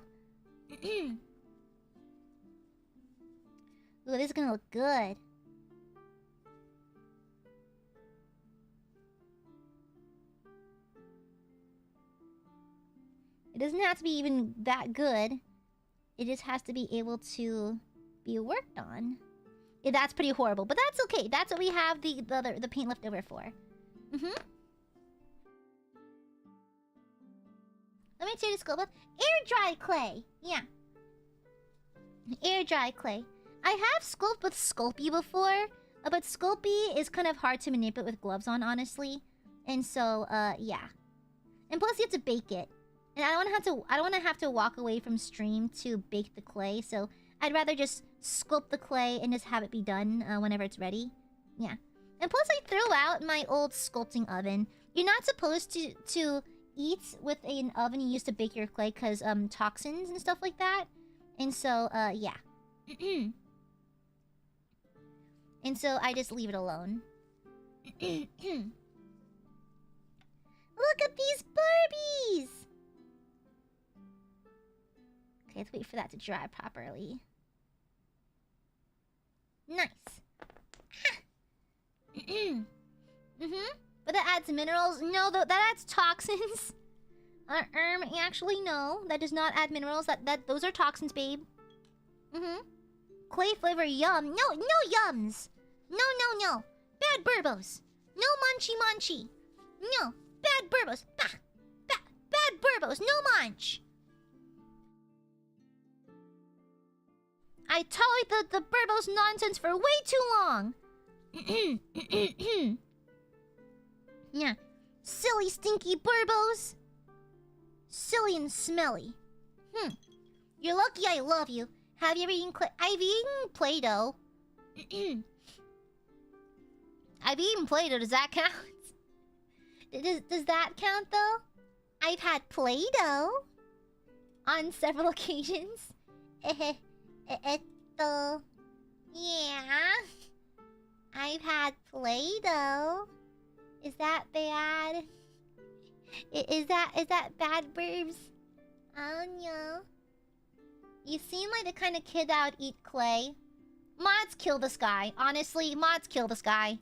Ooh, this is gonna look good. It doesn't have to be even that good. It just has to be able to be worked on. Yeah, that's pretty horrible, but that's okay. That's what we have the paint left over for. Let me tell you the scope of air dry clay. Yeah. Air dry clay. I have sculpted with Sculpey before, but Sculpey is kind of hard to manipulate with gloves on, honestly. And so, yeah. And plus, you have to bake it. And I don't want to have to walk away from stream to bake the clay. So I'd rather just sculpt the clay and just have it be done whenever it's ready. Yeah. And plus, I threw out my old sculpting oven. You're not supposed to eat with an oven you used to bake your clay because toxins and stuff like that. And so, yeah. And so I just leave it alone. Look at these Barbies! Okay, let's wait for that to dry properly. Nice. But that adds minerals? No, that adds toxins. Actually, no. That does not add minerals. Those are toxins, babe. Clay flavor yum. No yums. No. Bad burbos. No munchy. No. Bad burbos. Bad burbos. No munch. I tolerate the burbos nonsense for way too long. Yeah. Silly, stinky burbos. Silly and smelly. You're lucky I love you. Have you ever eaten I've eaten Play-Doh. I've eaten Play-Doh. Does that count? Does that count, though? I've had Play-Doh. On several occasions. Yeah. I've had Play-Doh. Is that bad? Is that bad, burbs? Oh no. You seem like the kind of kid that would eat clay. Mods, kill this guy. Honestly, mods, kill this guy.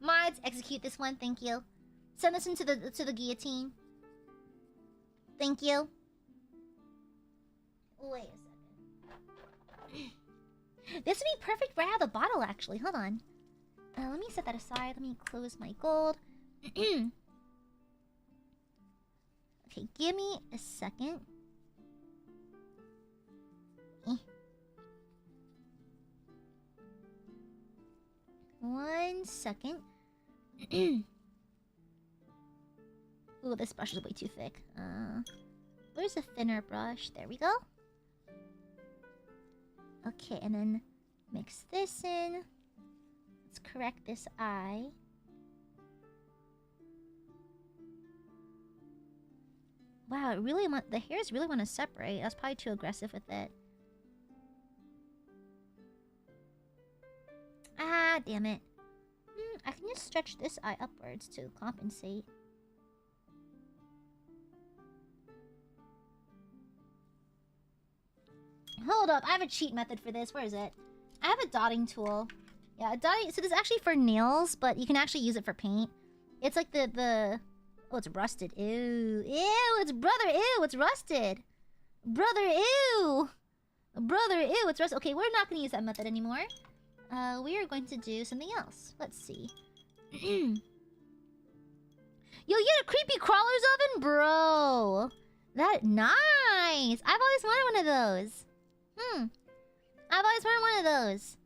Mods, execute this one. Thank you. Send this into the guillotine. Thank you. Wait a second. This would be perfect right out of the bottle, actually. Hold on. Let me set that aside. Let me close my gold. Okay, give me a second. 1 second. Ooh, this brush is way too thick. Where's the thinner brush? There we go. Okay, and then mix this in. Let's correct this eye. Wow, the hairs really want to separate. I was probably too aggressive with it. Ah, damn it. I can just stretch this eye upwards to compensate. Hold up, I have a cheat method for this. Where is it? I have a dotting tool. Yeah, a dotting... So this is actually for nails, but you can actually use it for paint. It's like the... Oh, it's rusted. Ew. Ew, it's brother. Ew, it's rusted. Brother, ew. Brother, ew, it's rusted. Okay, we're not going to use that method anymore. We are going to do something else. Let's see. Yo, you get a creepy crawler's oven? Bro. That... Nice. I've always wanted one of those. I've always wanted one of those.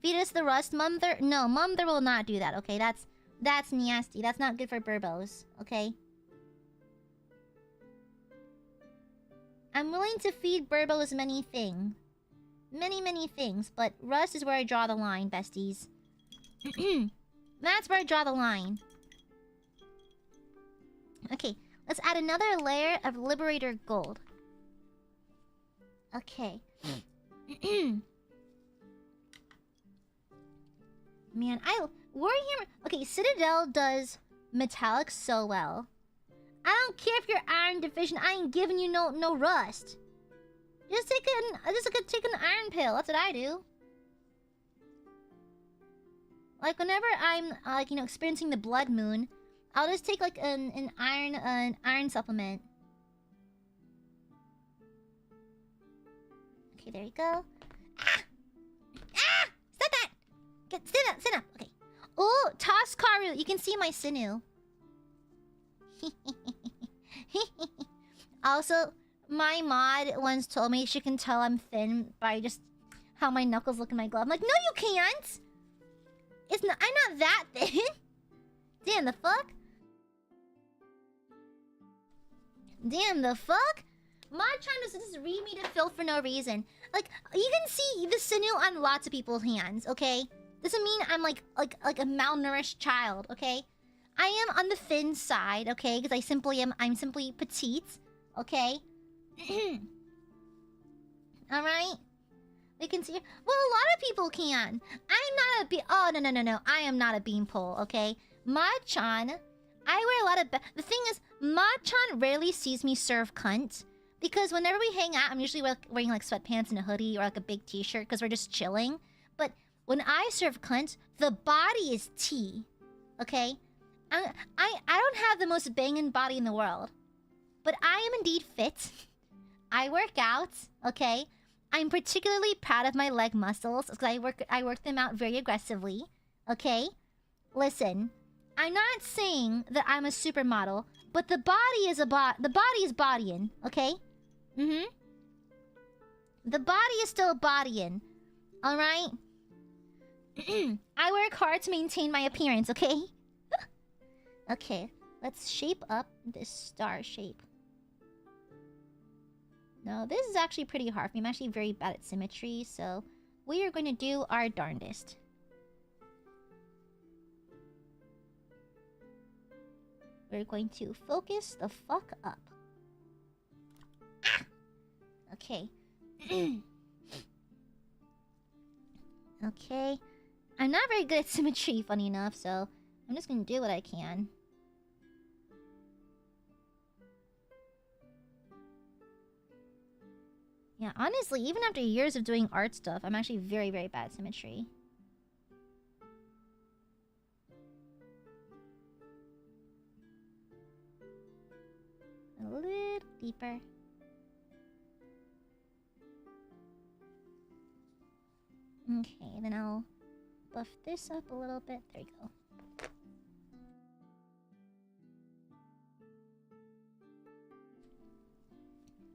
Feed us the rust, Mumther. No, Mumther will not do that, okay? That's nasty. That's not good for burbos, okay? I'm willing to feed burbos many things. Many things, but rust is where I draw the line, besties. That's where I draw the line. Okay, let's add another layer of Liberator Gold. Okay. Man, Warhammer... Okay, Citadel does metallic so well. I don't care if you're iron deficient. I ain't giving you no rust. Just take an iron pill. That's what I do. Like whenever I'm like experiencing the blood moon, I'll just take like an iron supplement. Okay, there you go. Stop that! Sit up. Okay. Oh, Toskaru, you can see my sinew. Also, My mod once told me she can tell I'm thin by just how my knuckles look in my glove. I'm like, no, you can't. It's not. I'm not that thin. Damn the fuck. Damn the fuck. Mod trying to just read me to filth for no reason. Like, you can see the sinew on lots of people's hands. Okay, doesn't mean I'm like a malnourished child. Okay, I am on the thin side. Okay, because I'm simply petite. Okay. All right. We can see. Well, a lot of people can. I'm not a oh no. I am not a beanpole. Okay, Mod-chan. I wear a lot of. The thing is, Mod-chan rarely sees me serve cunt because whenever we hang out, I'm usually wearing like sweatpants and a hoodie or like a big T-shirt because we're just chilling. But when I serve cunt, the body is tea. Okay, I don't have the most banging body in the world, but I am indeed fit. I work out, okay? I'm particularly proud of my leg muscles because I work them out very aggressively, okay? Listen, I'm not saying that I'm a supermodel, but the body is bodying, okay? The body is still bodying, all right? I work hard to maintain my appearance, okay? Okay, let's shape up this star shape. No, this is actually pretty hard for me. I'm actually very bad at symmetry, so we are going to do our darndest. We're going to focus the fuck up. Ah! Okay. Okay. I'm not very good at symmetry, funny enough, so I'm just going to do what I can. Yeah, honestly, even after years of doing art stuff, I'm actually very, very bad at symmetry. A little deeper. Okay, then I'll buff this up a little bit. There you go.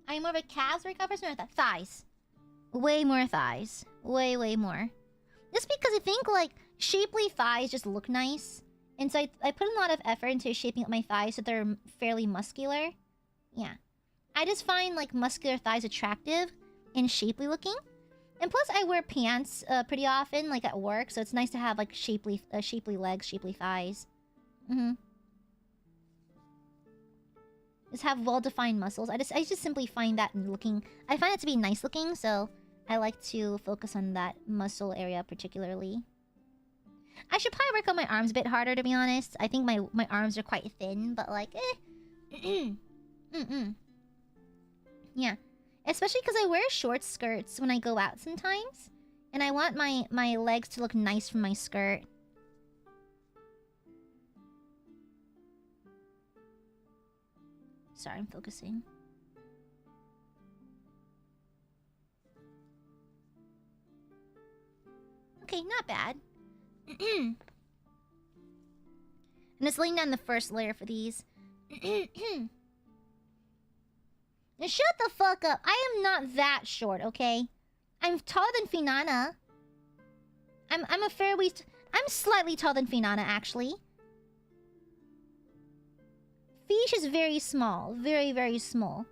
I'm more of a calves workout person or thighs? Way more thighs. Way, way more. Just because I think, like, shapely thighs just look nice. And so I put a lot of effort into shaping up my thighs so they're fairly muscular. Yeah. I just find, like, muscular thighs attractive and shapely looking. And plus, I wear pants pretty often, like, at work. So it's nice to have, like, shapely legs, shapely thighs. Just have well-defined muscles. I just simply find that looking... I find it to be nice looking, so I like to focus on that muscle area particularly. I should probably work on my arms a bit harder, to be honest. I think my arms are quite thin, but like, Yeah. Especially because I wear short skirts when I go out sometimes. And I want my legs to look nice from my skirt. Sorry, I'm focusing. Okay, not bad. And just laying down the first layer for these. Now shut the fuck up. I am not that short, okay? I'm taller than Finana. I'm a fair waist. I'm slightly taller than Finana, actually. Fish is very small. Very, very small.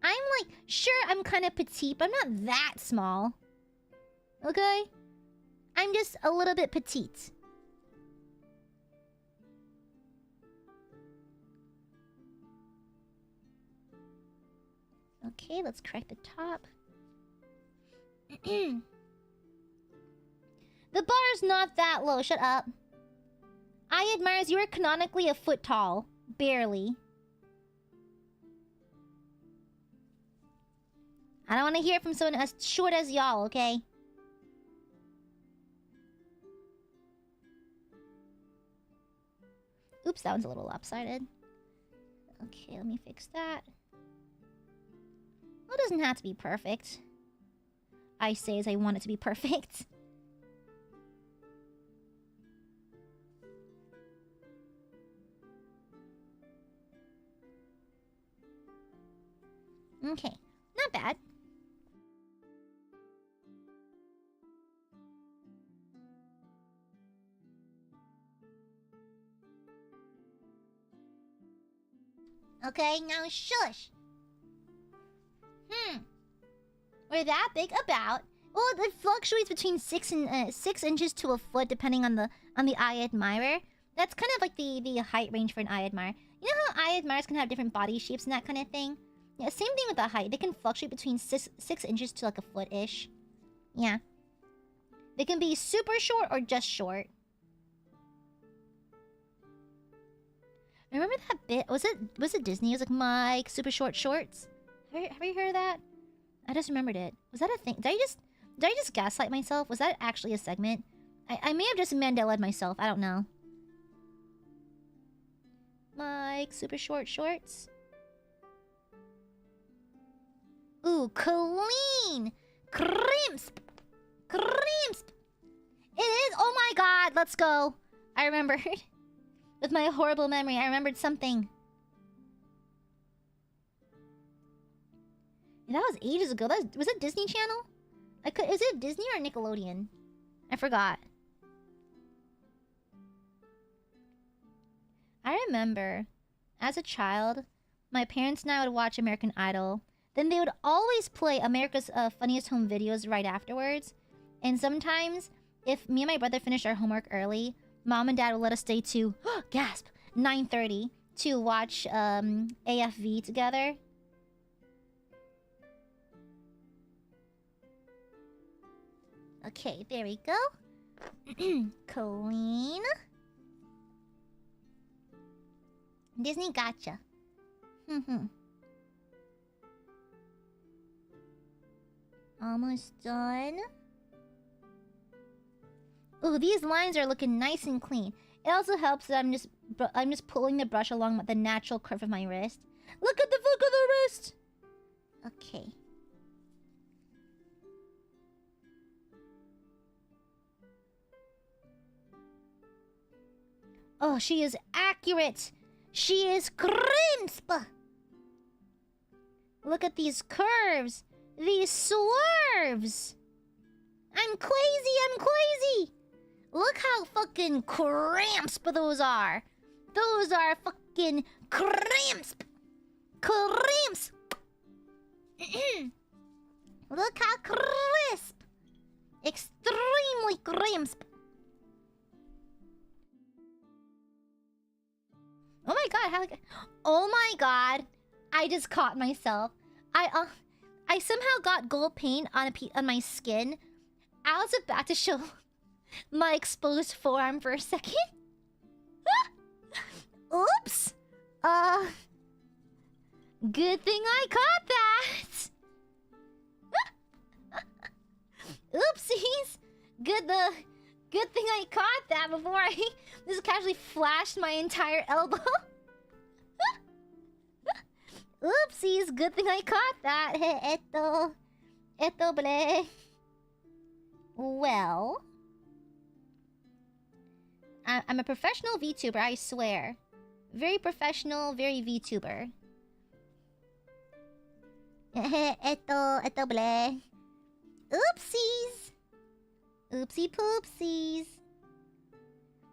I'm like, sure, I'm kind of petite, but I'm not that small. Okay? I'm just a little bit petite. Okay, let's correct the top. The bar's not that low. Shut up. Aiadmirers, you are canonically a foot tall. Barely. I don't want to hear it from someone as short as y'all, okay? Oops, that one's a little lopsided. Okay, let me fix that. Well, it doesn't have to be perfect. I say as I want it to be perfect. Okay, Not bad. Okay, now shush. We're that big about. Well, it fluctuates between 6 inches to a foot, depending on the Aiadmirer. That's kind of like the height range for an Aiadmirer. You know how Aiadmirers can have different body shapes and that kind of thing? Yeah, same thing with the height. They can fluctuate between 6 inches to like a foot-ish. Yeah. They can be super short or just short. Remember that bit? Was it Disney? It was like Mike, super short shorts. Have you heard of that? I just remembered it. Was that a thing? Did I just gaslight myself? Was that actually a segment? I may have just Mandela'd myself. I don't know. Mike, super short shorts. Ooh, clean! Crimsp! Crimsp! It is! Oh my god, let's go! I remembered. With my horrible memory, I remembered something. Yeah, that was ages ago. Was it Disney Channel? Is it Disney or Nickelodeon? I forgot. I remember, as a child, my parents and I would watch American Idol. Then they would always play America's Funniest Home Videos right afterwards. And sometimes, if me and my brother finished our homework early, Mom and Dad would let us stay to, gasp, 9:30 to watch AFV together. Okay, there we go. Clean. Disney gotcha. Almost done. Ooh, these lines are looking nice and clean. It also helps that I'm just pulling the brush along the natural curve of my wrist. Look at the wrist. Okay. Oh, she is accurate. She is crisp. Look at these curves. These swerves. I'm crazy. Look how fucking crisp those are. Those are fucking crisp. Look how crisp. Extremely crisp. Oh my god, oh my god. I just caught myself. I somehow got gold paint on my skin. I was about to show my exposed forearm for a second. Oops. Good thing I caught that. Oopsies. Good thing I caught that before I just casually flashed my entire elbow. Oopsies, good thing I caught that. Eto ble. Well, I'm a professional VTuber, I swear. Very professional, very VTuber. Eto ble. Oopsies. Oopsie poopsies.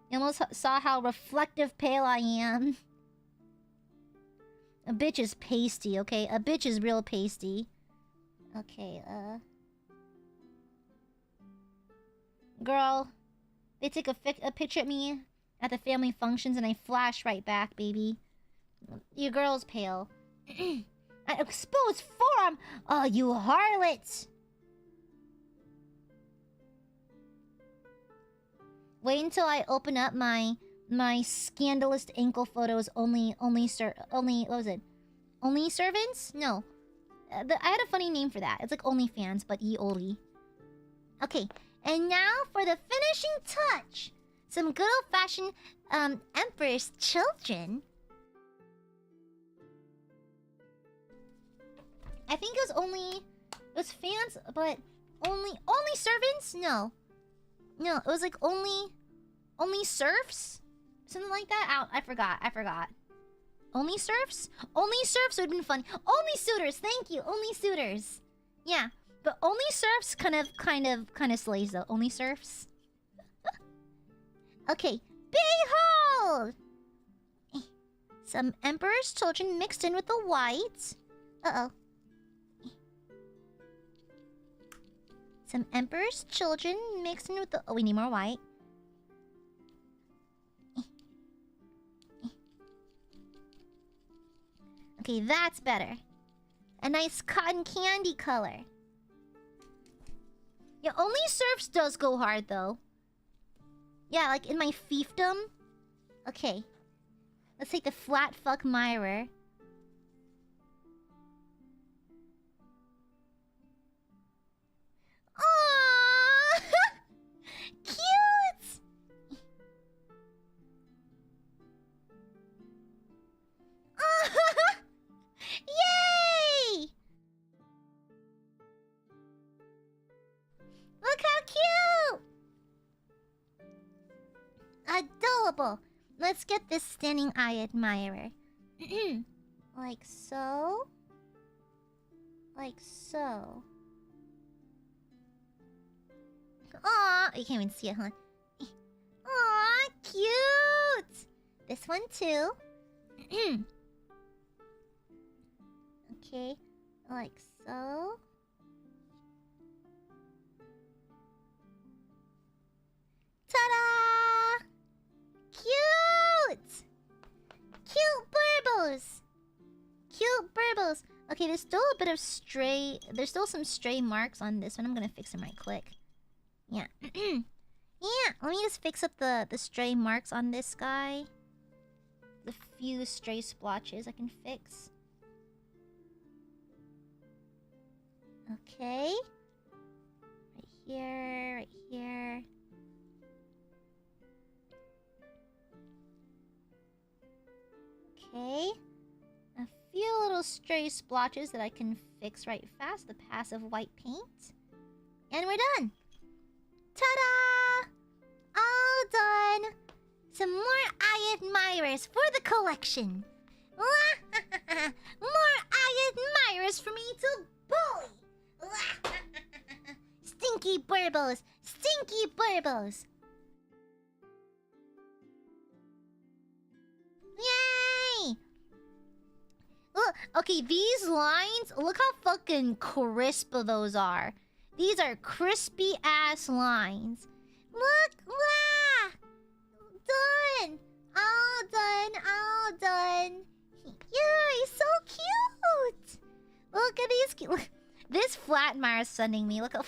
You almost saw how reflective pale I am. A bitch is pasty, okay? A bitch is real pasty. Okay, girl, they take a picture of me at the family functions and I flash right back, baby. Your girl's pale. An exposed forearm! Oh, you harlot! Wait until I open up my scandalous ankle photos. Only what was it? Only servants? No, I had a funny name for that. It's like OnlyFans, but ye-oli. Okay, and now for the finishing touch. Some good old-fashioned Emperor's Children. I think it was fans, but only servants? No, it was like only serfs, something like that. I forgot. Only surfs? Only surfs would have been fun. Only suitors, thank you. Only suitors. Yeah, but only surfs kind of slays though. Only surfs. Okay, behold! Some emperor's children mixed in with the whites. Uh-oh. Some emperor's children mixed in with the... Oh, we need more white. Okay, that's better. A nice cotton candy color. Yeah, only surfs does go hard, though. Yeah, like in my fiefdom. Okay. Let's take the flat fuck mirror. Aww! Cute! Yay! Look how cute! Adorable. Let's get this standing Aiadmirer. Like so. Like so. Aw, you can't even see it, huh? Aw, cute! This one too. Okay, like so. Ta-da! Cute! Cute burbles! Cute burbles! Okay, there's still a bit of stray... There's still some stray marks on this one. I'm gonna fix them right quick. Yeah. Yeah, let me just fix up the stray marks on this guy. The few stray splotches I can fix. Okay. Right here, right here. Okay. A few little stray splotches that I can fix right fast. The passive white paint. And we're done. Ta-da! All done. Some more Aiadmirers for the collection. More Aiadmirers for me to bully. Stinky burbos. Stinky burbos. Yay! Look, okay, these lines, look how fucking crisp those are. These are crispy ass lines. Look, wow! Done! All done, all done. Yay, so cute! Look at these look, this flat Mara's sending me. Look how...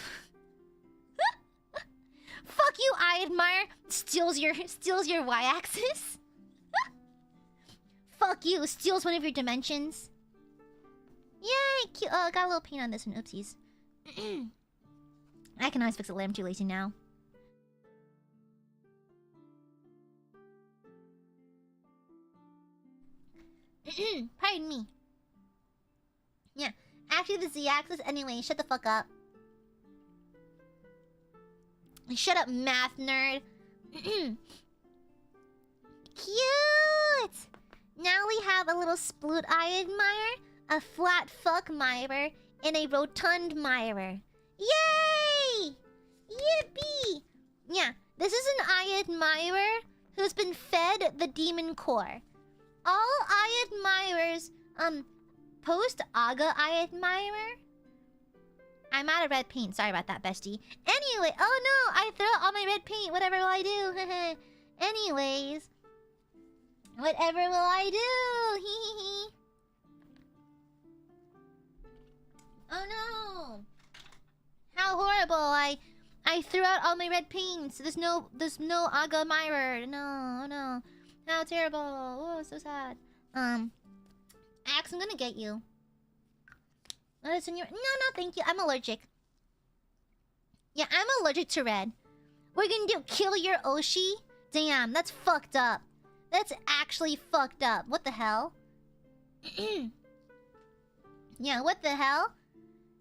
Fuck you, Aiadmire! Steals your y-axis. Fuck you, steals one of your dimensions. Yay, cute. Oh, got a little paint on this one. Oopsies. I can always fix it later. I'm too lazy now. Pardon me. Yeah, actually the z-axis. Anyway, shut the fuck up. Shut up, math nerd. Cute! Now we have a little sploot Aiadmirer, a flat fuck mirer, and a rotund mirer. Yay! Yippee! Yeah, this is an Aiadmirer who's been fed the demon core. All Aiadmirers, post Aga Aiadmirer. I'm out of red paint. Sorry about that, bestie. Anyway, oh no, I threw out all my red paint. Whatever will I do? Anyways, whatever will I do? Hee hee hee. Oh no! How horrible! I threw out all my red paints. There's no Aga Mirror. No, no. How terrible! Oh, so sad. Axe, I'm gonna get you. It's in your... No, thank you. I'm allergic. Yeah, I'm allergic to red. We're gonna do kill your Oshi? Damn, that's fucked up. That's actually fucked up. What the hell? Yeah, what the hell?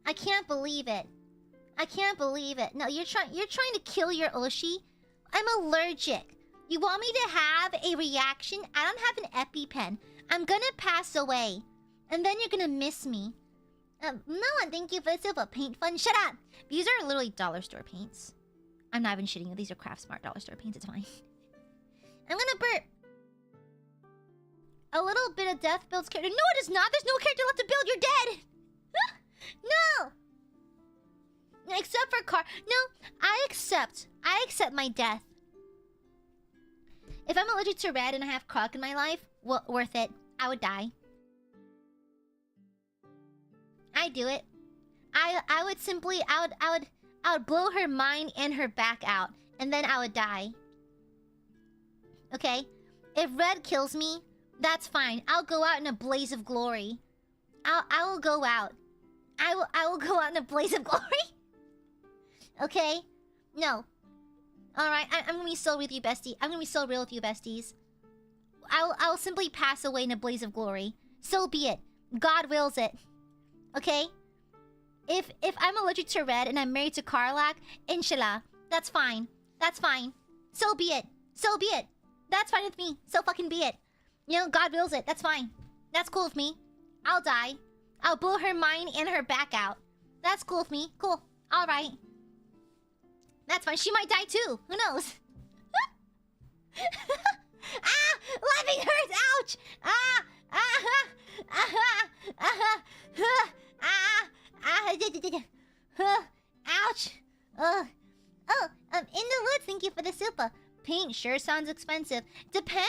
I can't believe it. I can't believe it. No, you're trying to kill your Oshi? I'm allergic. You want me to have a reaction? I don't have an EpiPen. I'm gonna pass away. And then you're gonna miss me. No one, thank you for the silver paint fun. Shut up! These are literally dollar store paints. I'm not even shitting you. These are Craft Smart dollar store paints. It's fine. I'm gonna burp. A little bit of death builds character. No, it is not. There's no character left to build. You're dead. No. Except for Car. No, I accept my death. If I'm allergic to red and I have Croc in my life, well, worth it. I would die. I'd do it. I would simply, I would blow her mind and her back out, and then I would die. Okay? If red kills me, that's fine. I'll go out in a blaze of glory. I will go out. I will go out in a blaze of glory. Okay? No. Alright, I'm gonna be so with you, bestie. I'm gonna be so real with you, besties. I'll simply pass away in a blaze of glory. So be it. God wills it. Okay? If I'm allergic to red and I'm married to Karlak, inshallah, that's fine. That's fine. So be it. So be it. That's fine with me. So fucking be it. You know, God wills it. That's fine. That's cool with me. I'll die. I'll blow her mind and her back out. That's cool with me. Cool. Alright. That's fine. She might die too. Who knows? Ah! Laughing hurts! Ouch! Ah! Ah! Ah! Ah! Ah! Ah! Ouch! Oh, in the woods, thank you for the super. Paint sure sounds expensive. Depends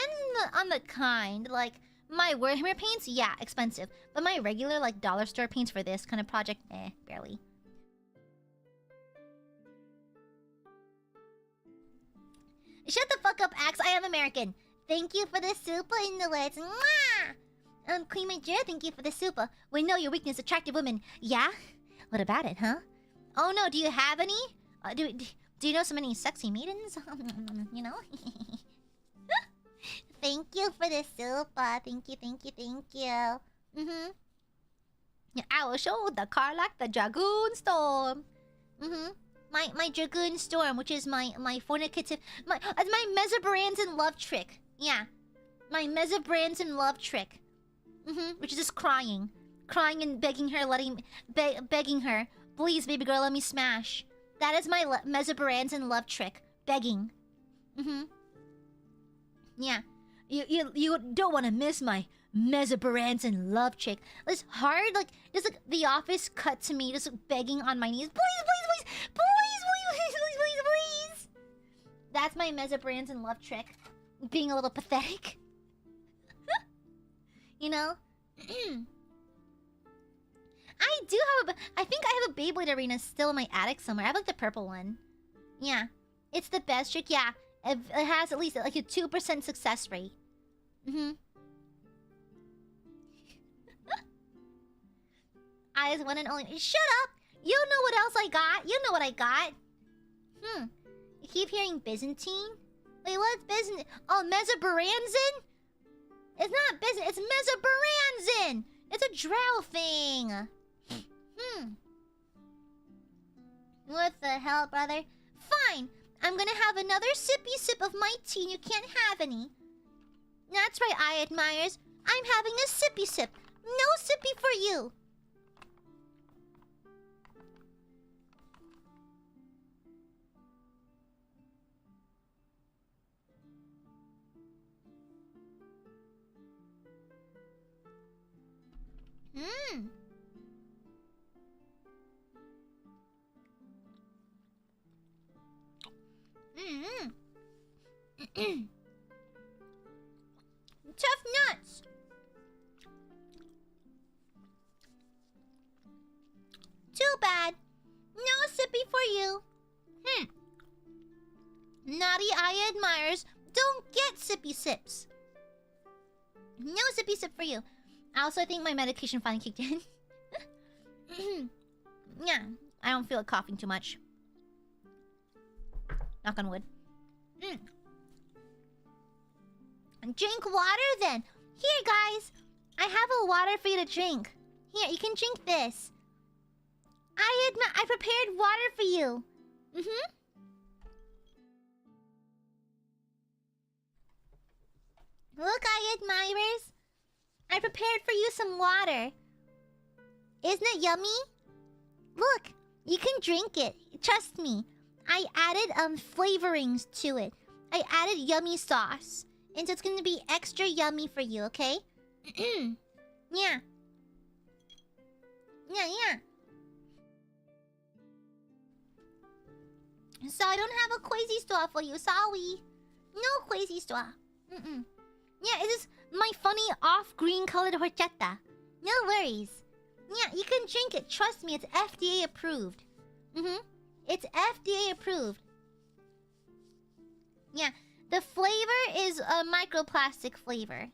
on the kind. Like, my Warhammer paints, yeah, expensive. But my regular, like, dollar store paints for this kind of project, barely. Shut the fuck up, Axe. I am American. Thank you for the super in the woods. Mwah! Queen Major, thank you for the super. We know your weakness, attractive women. Yeah? What about it, huh? Oh no, do you have any? Do you know so many sexy maidens? You know? Thank you for the super. Thank you, thank you, thank you. Yeah, I will show the Karlak the Dragoon Storm. My Dragoon Storm, which is my fornicative... My Mesobaranzan love trick. Yeah. My Mesobaranzan love trick. Which is just crying. Crying and begging her, begging her. Please, baby girl, let me smash. That is my Mesobaranzan love trick. Begging. Yeah. You don't want to miss my Mesobaranzan love trick. It's hard, like, just like The Office cut to me, just begging on my knees. Please, please, please, please, please, please, please, please. That's my Mesobaranzan love trick. Being a little pathetic. You know? I think I have a Beyblade arena still in my attic somewhere. I have like the purple one. Yeah. It's the best trick, yeah. It has at least like a 2% success rate. I is one and only. Shut up! You know what else I got? You know what I got. You keep hearing Byzantine? Wait, what's Byzantine? Oh, Mesobaranzan? It's not Byzantine, it's Mesobaranzan! It's a drow thing. What the hell, brother? Fine. I'm gonna have another sippy sip of my tea and you can't have any. That's right, Aiadmirers. I'm having a sippy sip. No sippy for you. Tough nuts. Too bad. No sippy for you. Naughty Aiadmirers don't get sippy sips. No sippy sip for you. Also, I think my medication finally kicked in. Yeah, I don't feel like coughing too much. Knock on wood. Drink water then. Here, guys. I have a water for you to drink. Here, you can drink this. I prepared water for you. Look, Aiadmirers. I prepared for you some water. Isn't it yummy? Look, you can drink it. Trust me. I added flavorings to it. I added yummy sauce. And so it's gonna be extra yummy for you, okay? Yeah. Yeah. So I don't have a crazy straw for you, sorry. No crazy straw. Yeah, it is my funny off-green colored horchata. No worries. Yeah, you can drink it. Trust me, it's FDA approved. It's FDA approved. Yeah, the flavor is a microplastic flavor.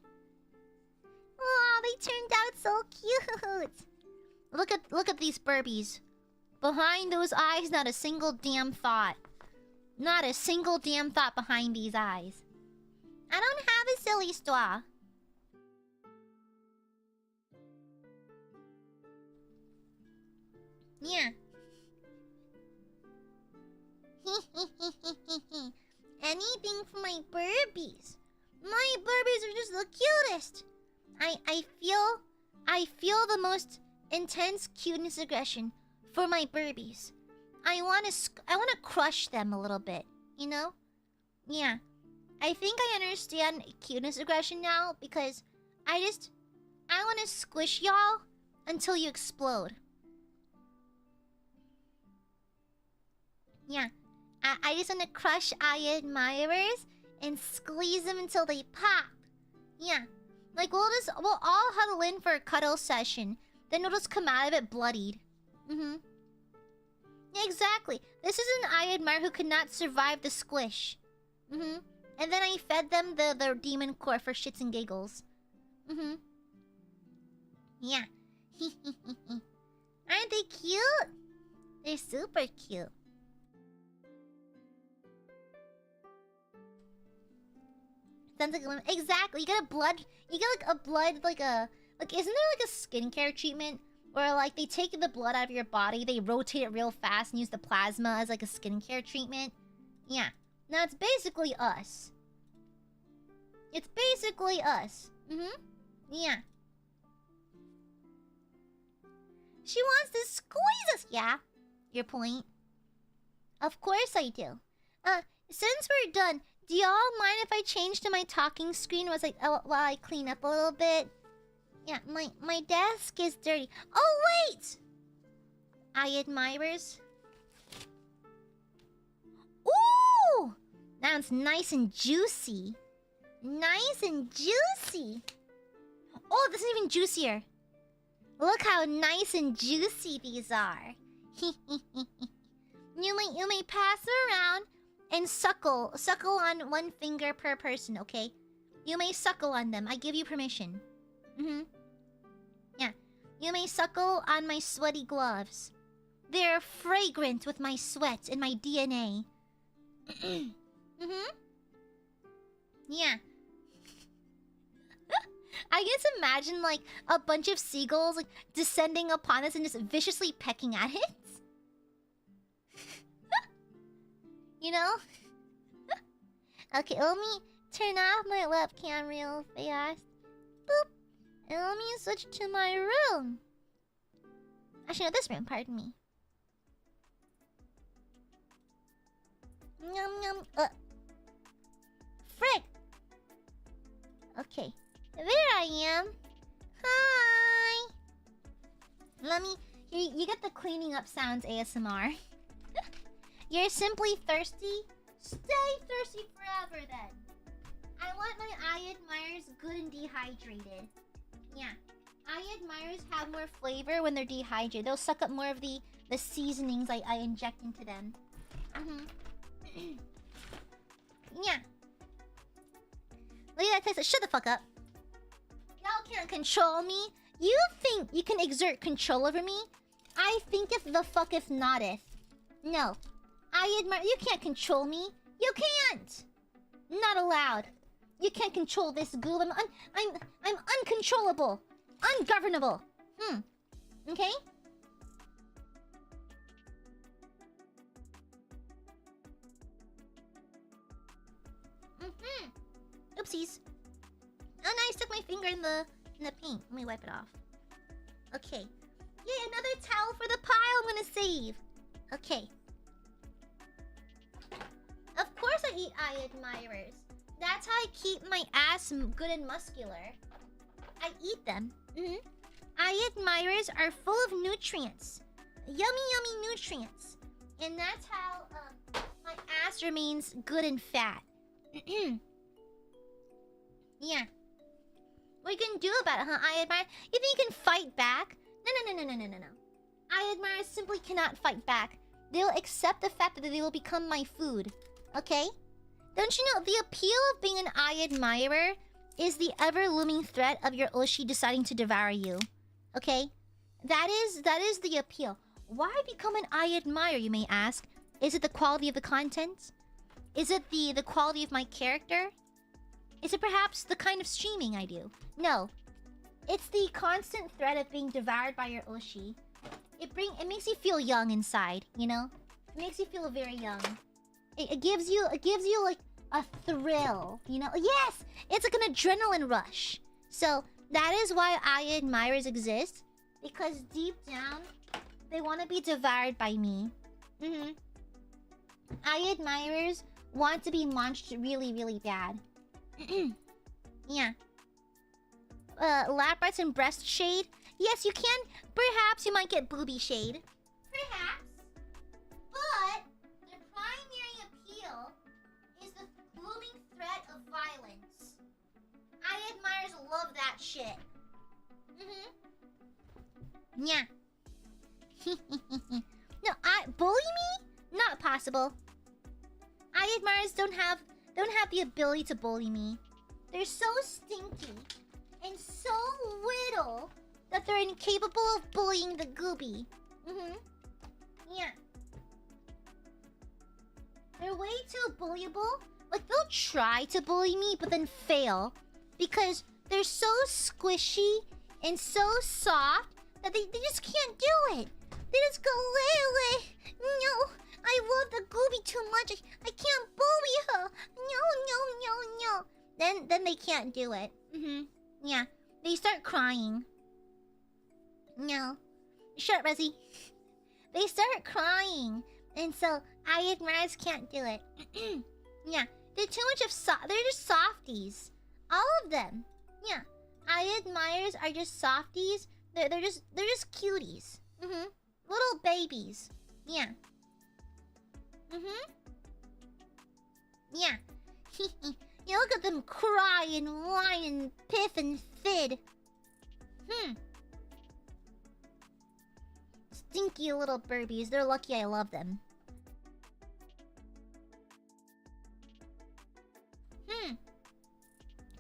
Oh, they turned out so cute. Look at these burbies. Behind those eyes, not a single damn thought. Not a single damn thought behind these eyes. I don't have a silly straw. Yeah. Anything for my burbies. My burbies are just the cutest. I feel the most intense cuteness aggression for my burbies. I want to crush them a little bit, you know? Yeah. I think I understand cuteness aggression now because I want to squish y'all until you explode. Yeah. I just want to crush Aiadmirers and squeeze them until they pop. Yeah. Like we'll all huddle in for a cuddle session. Then we'll just come out of it bloodied. Yeah, exactly. This is an Aiadmirer who could not survive the squish. And then I fed them the demon core for shits and giggles. Yeah. Aren't they cute? They're super cute. Sounds like a... Exactly. You get a blood... You get like a blood... Like, isn't there like a skincare treatment? Where like they take the blood out of your body, they rotate it real fast and use the plasma as like a skincare treatment? Yeah. Now it's basically us. It's basically us. Yeah. She wants to squeeze us. Yeah. Your point. Of course I do. Since we're done, do y'all mind if I change to my talking screen while I clean up a little bit? Yeah, my desk is dirty. Oh, wait! Aiadmirers. Ooh! Now it's nice and juicy. Nice and juicy. Oh, this is even juicier. Look how nice and juicy these are. You may pass them around and suckle on one finger per person, okay? You may suckle on them. I give you permission. Yeah. You may suckle on my sweaty gloves. They're fragrant with my sweat and my DNA. Yeah. I just imagine like a bunch of seagulls like descending upon us and just viciously pecking at it. You know? Okay, let me turn off my webcam real fast. Boop. And let me switch to my room. Actually, no, this room, pardon me. Yum. Frick! Okay. There I am. Hi! Let me... You get the cleaning up sounds ASMR. You're simply thirsty? Stay thirsty forever, then. I want my Aiadmirers good and dehydrated. Yeah. Aiadmirers have more flavor when they're dehydrated. They'll suck up more of the seasonings I inject into them. Yeah. Look at that taste. Shut the fuck up. Y'all can't control me. You think you can exert control over me? I thinketh the fucketh noteth. No. Aiadmire, you can't control me. You can't. Not allowed. You can't control this ghoul. I'm uncontrollable. Ungovernable. Okay? Oopsies. Oh, no, I stuck my finger in the paint. Let me wipe it off. Okay. Yay, another towel for the pile I'm gonna save. Okay. Of course I eat Aiadmirers. That's how I keep my ass good and muscular. I eat them. Aiadmirers are full of nutrients. Yummy, yummy nutrients. And that's how my ass remains good and fat. Yeah. What you can do about it, huh, Aiadmire? You think you can fight back? No. Aiadmirers simply cannot fight back. They'll accept the fact that they will become my food. Okay? Don't you know the appeal of being an Aiadmirer is the ever-looming threat of your Oshi deciding to devour you. Okay? That is the appeal. Why become an Aiadmirer, you may ask? Is it the quality of the content? Is it the quality of my character? Is it perhaps the kind of streaming I do? No. It's the constant threat of being devoured by your Oshi. It makes you feel young inside, you know? It makes you feel very young. It gives you like a thrill, you know? Yes! It's like an adrenaline rush. So that is why Aiadmirers exist. Because deep down, they want to be devoured by me. Aiadmirers want to be munched really, really bad. Yeah. Lap rights and breast shade? Yes, you can. Perhaps you might get booby shade. Perhaps. But the primary appeal is the looming threat of violence. Aiadmirers love that shit. Yeah. No, bully me? Not possible. Aiadmirers don't have the ability to bully me. They're so stinky and so little that they're incapable of bullying the gooby. Yeah. They're way too bullyable. Like, they'll try to bully me, but then fail. Because they're so squishy and so soft that they just can't do it. They just go, away. No, I love the gooby too much. I can't bully her. No. Then they can't do it. Yeah. They start crying. No. Shut up, Rezzy. They start crying. And so, Aiadmirers can't do it. Yeah. They're too much of they're just softies. All of them. Yeah. Aiadmirers are just softies. They're just cuties. Little babies. Yeah. Yeah. You look at them cry and whine and piff and fid. Stinky little burbies. They're lucky I love them.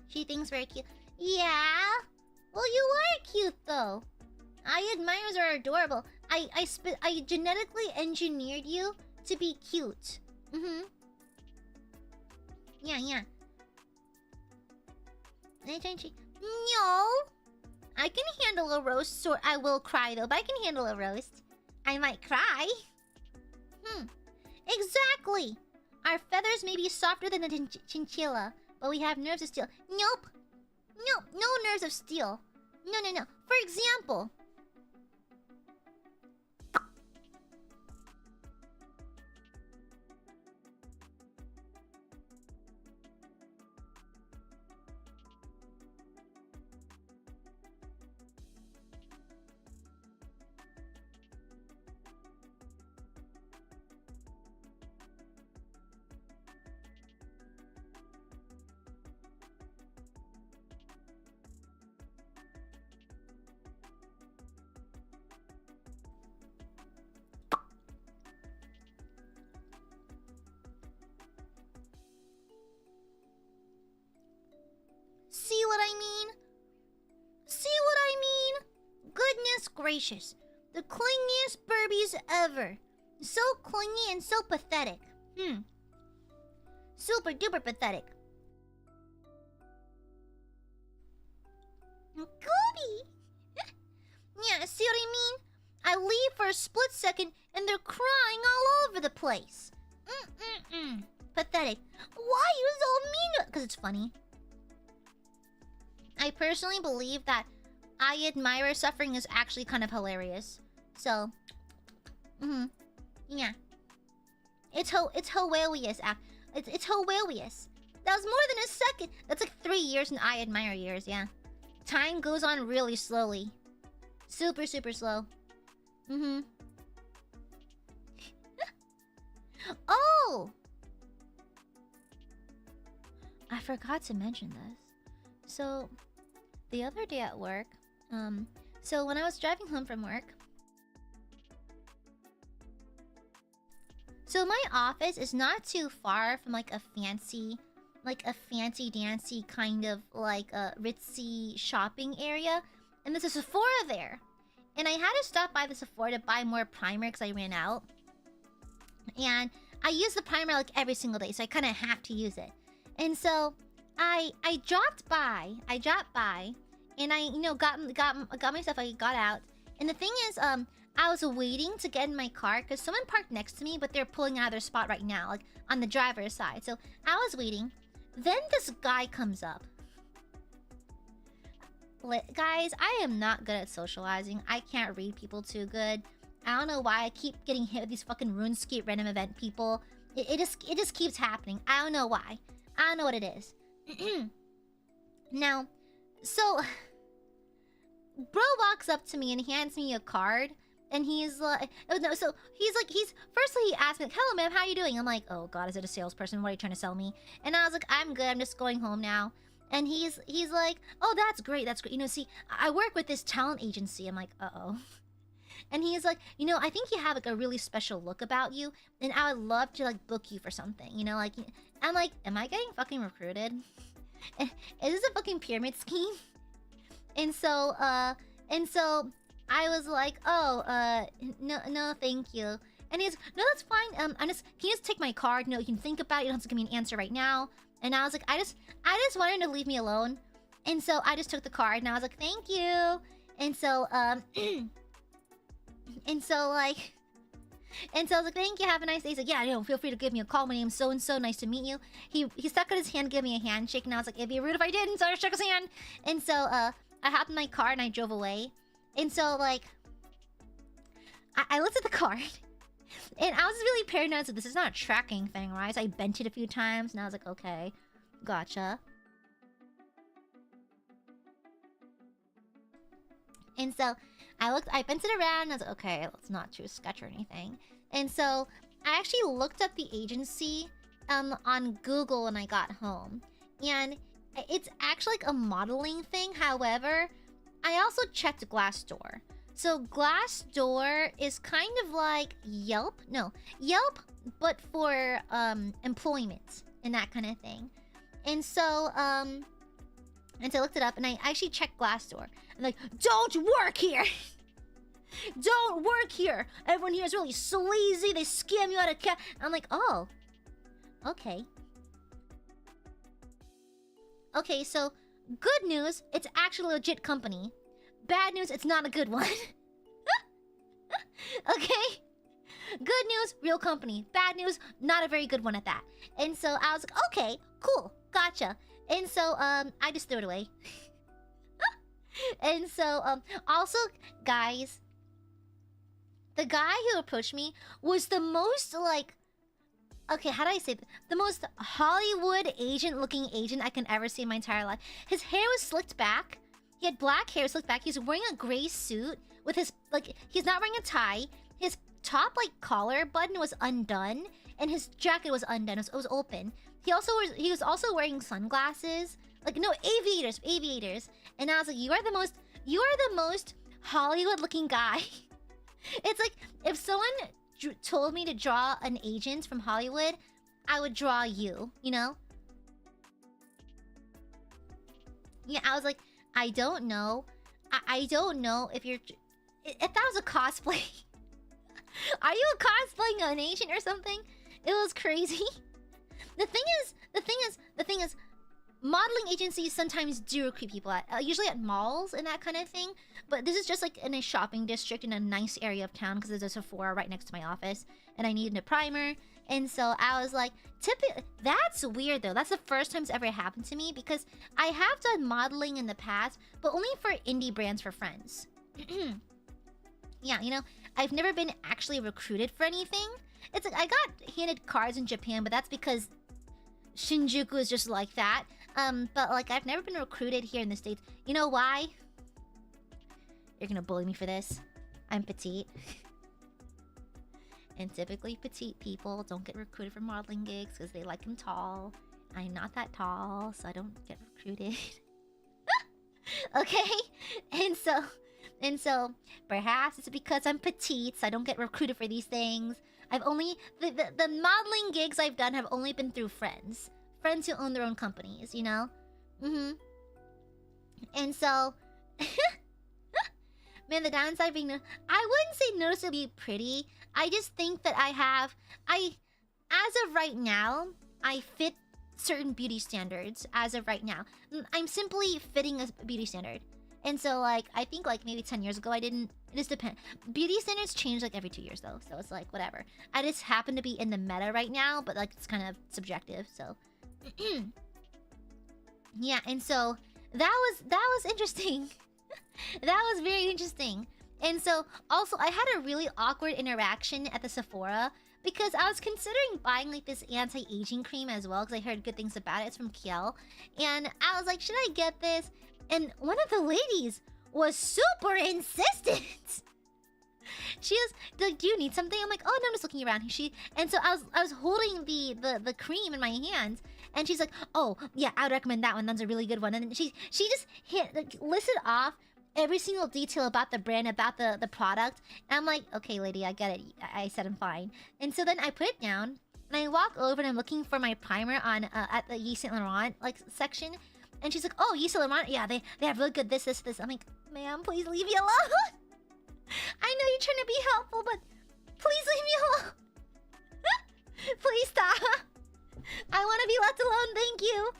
She thinks very cute. Yeah? Well, you are cute, though. Aiadmirers are adorable. I genetically engineered you to be cute. Yeah. No! I can handle a roast, so I will cry, though. But I can handle a roast. I might cry. Exactly! Our feathers may be softer than a chinchilla, but we have nerves of steel. Nope! No nerves of steel. No. For example... See what I mean? Goodness gracious. The clingiest burbies ever. So clingy and so pathetic. Super duper pathetic. Gooby! Yeah, see what I mean? I leave for a split second and they're crying all over the place. Pathetic. Why are you so mean? Because it's funny. I personally believe that Aiadmirer suffering is actually kind of hilarious. So, yeah. It's hilarious. It's hilarious. That was more than a second. That's like 3 years in Aiadmire years, yeah. Time goes on really slowly. Super, super slow. Oh! I forgot to mention this. So, the other day at work, so when I was driving home from work, so my office is not too far from like a fancy dancy kind of like a ritzy shopping area, and there's a Sephora there, and I had to stop by the Sephora to buy more primer because I ran out, and I use the primer like every single day, so I kind of have to use it, and so I dropped by, and I got my stuff. I got out, and the thing is, I was waiting to get in my car because someone parked next to me, but they're pulling out of their spot right now, like on the driver's side. So I was waiting. Then this guy comes up. Guys, I am not good at socializing. I can't read people too good. I don't know why I keep getting hit with these fucking RuneScape random event people. It just keeps happening. I don't know why. I don't know what it is. Now, so bro walks up to me and hands me a card. And he's like, oh no, so firstly he asked me, like, hello ma'am, how are you doing? I'm like, oh god, is it a salesperson? What are you trying to sell me? And I was like, I'm good, I'm just going home now. And he's like, oh, that's great. You know, see, I work with this talent agency. I'm like, uh-oh. And he's like, you know, I think you have like a really special look about you, and I would love to like book you for something, you know, like, I'm like, am I getting fucking recruited? Is this a fucking pyramid scheme? And so I was like, oh, no, thank you. And he's, no, that's fine. Can you just take my card? No, you can think about it. You don't have to give me an answer right now. And I was like, I just wanted him to leave me alone. And so I just took the card and I was like, thank you. And so, and so I was like, thank you, have a nice day. He's like, yeah, feel free to give me a call. My name's so-and-so, nice to meet you. He stuck out his hand, gave me a handshake, and I was like, it'd be rude if I didn't, so I just shook his hand. And so, I hopped in my car and I drove away. And so, like, I looked at the card, and I was really paranoid. So this is not a tracking thing, right? So I bent it a few times, and I was like, okay, gotcha. And so I bent it around, and I was like, okay, it's not too sketch or anything. And so I actually looked up the agency on Google when I got home, and it's actually like a modeling thing. However, I also checked Glassdoor. So Glassdoor is kind of like Yelp. No, Yelp, but for employment and that kind of thing. And so I looked it up, and I actually checked Glassdoor. I'm like, don't work here! Don't work here! Everyone here is really sleazy, they scam you out of cash. I'm like, oh, okay. Okay, so good news, it's actually a legit company. Bad news, it's not a good one. Okay? Good news, real company. Bad news, not a very good one at that. And so I was like, okay, cool, gotcha. And so I just threw it away. And so also, guys, the guy who approached me was the most like, okay, how do I say this? The most Hollywood agent looking agent I can ever see in my entire life. His hair was slicked back. He had black hair slicked back. He's wearing a gray suit with his, like, he's not wearing a tie. His top, like, collar button was undone, and his jacket was undone. It was open. He was also wearing sunglasses. Like, no, aviators. And I was like, you are the most Hollywood looking guy. It's like, if someone told me to draw an agent from Hollywood, I would draw you, you know? Yeah, I was like, I don't know. I don't know if you're... If that was a cosplay. Are you cosplaying an agent or something? It was crazy. The thing is, modeling agencies sometimes do recruit people at usually at malls and that kind of thing. But this is just like in a shopping district in a nice area of town because there's a Sephora right next to my office, and I needed a primer. And so I was like, that's weird though. That's the first time it's ever happened to me because I have done modeling in the past, but only for indie brands for friends. Yeah, you know, I've never been actually recruited for anything. It's like I got handed cards in Japan, but that's because Shinjuku is just like that. But like I've never been recruited here in the States. You know why? You're gonna bully me for this. I'm petite. And typically petite people don't get recruited for modeling gigs because they like them tall. I'm not that tall, so I don't get recruited. Okay? And so perhaps it's because I'm petite, so I don't get recruited for these things. I've only the modeling gigs I've done have only been through friends. Friends who own their own companies, you know? And so man, the downside being I wouldn't say noticeably pretty. I just think that as of right now, I fit certain beauty standards as of right now. I'm simply fitting a beauty standard. And so like I think like maybe 10 years ago I didn't. It just depends. Beauty standards change like every 2 years though, so it's like whatever. I just happen to be in the meta right now, but like it's kind of subjective, so yeah. And so that was interesting. That was very interesting. And so also I had a really awkward interaction at the Sephora because I was considering buying like this anti-aging cream as well because I heard good things about it. It's from Kiel, and I was like, should I get this? And one of the ladies was super insistent. She was like, do you need something? I'm like, oh no, I'm just looking around. And so I was holding the cream in my hands, and she's like, oh yeah, I would recommend that one. That's a really good one. And she just listed off every single detail about the brand, about the product. And I'm like, okay lady, I get it. I said I'm fine. And so then I put it down and I walk over and I'm looking for my primer on at the Yves Saint Laurent like section. And she's like, oh, Yves Saint Laurent, yeah, they have really good this. I'm like, ma'am, please leave me alone. I know you're trying to be helpful, but please leave me alone. Please stop. I want to be left alone, thank you.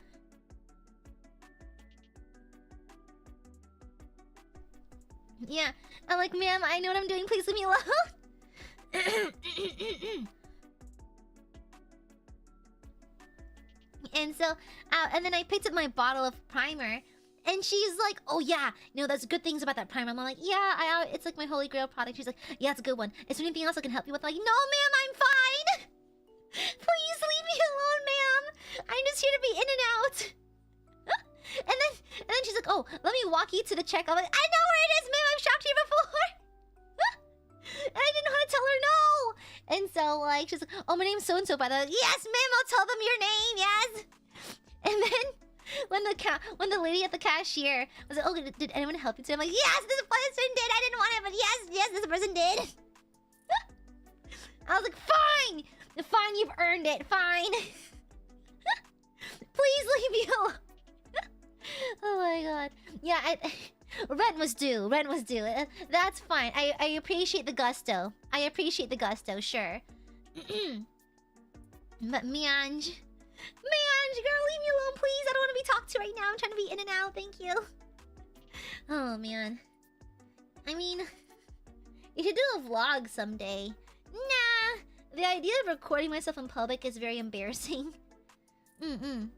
Yeah, I'm like, ma'am, I know what I'm doing, please leave me alone. And so, and then I picked up my bottle of primer, and she's like, oh yeah, you know, there's good things about that primer. I'm like, yeah, it's like my holy grail product. She's like, yeah, it's a good one. Is there anything else I can help you with? I'm like, no ma'am, I'm fine. Please leave me alone, ma'am. I'm just here to be in and out. And then she's like, oh, let me walk you to the check. I'm like, I know where it is, ma'am. I've shopped here before. And I didn't know how to tell her no. And so like she's like, oh, my name's so and so, by the way. Yes, ma'am, I'll tell them your name. Yes. And then when the lady at the cashier was like, oh, did anyone help you today? I'm like, yes, this person did. I didn't want it, but yes, this person did. I was like, fine, you've earned it. Fine. Please leave me alone. Oh my god. Yeah, rent was due. That's fine. I appreciate the gusto. Sure. But Mianj, girl, leave me alone, please. I don't want to be talked to right now. I'm trying to be in and out. Thank you. Oh man. I mean, you should do a vlog someday. Nah. The idea of recording myself in public is very embarrassing. Yeah.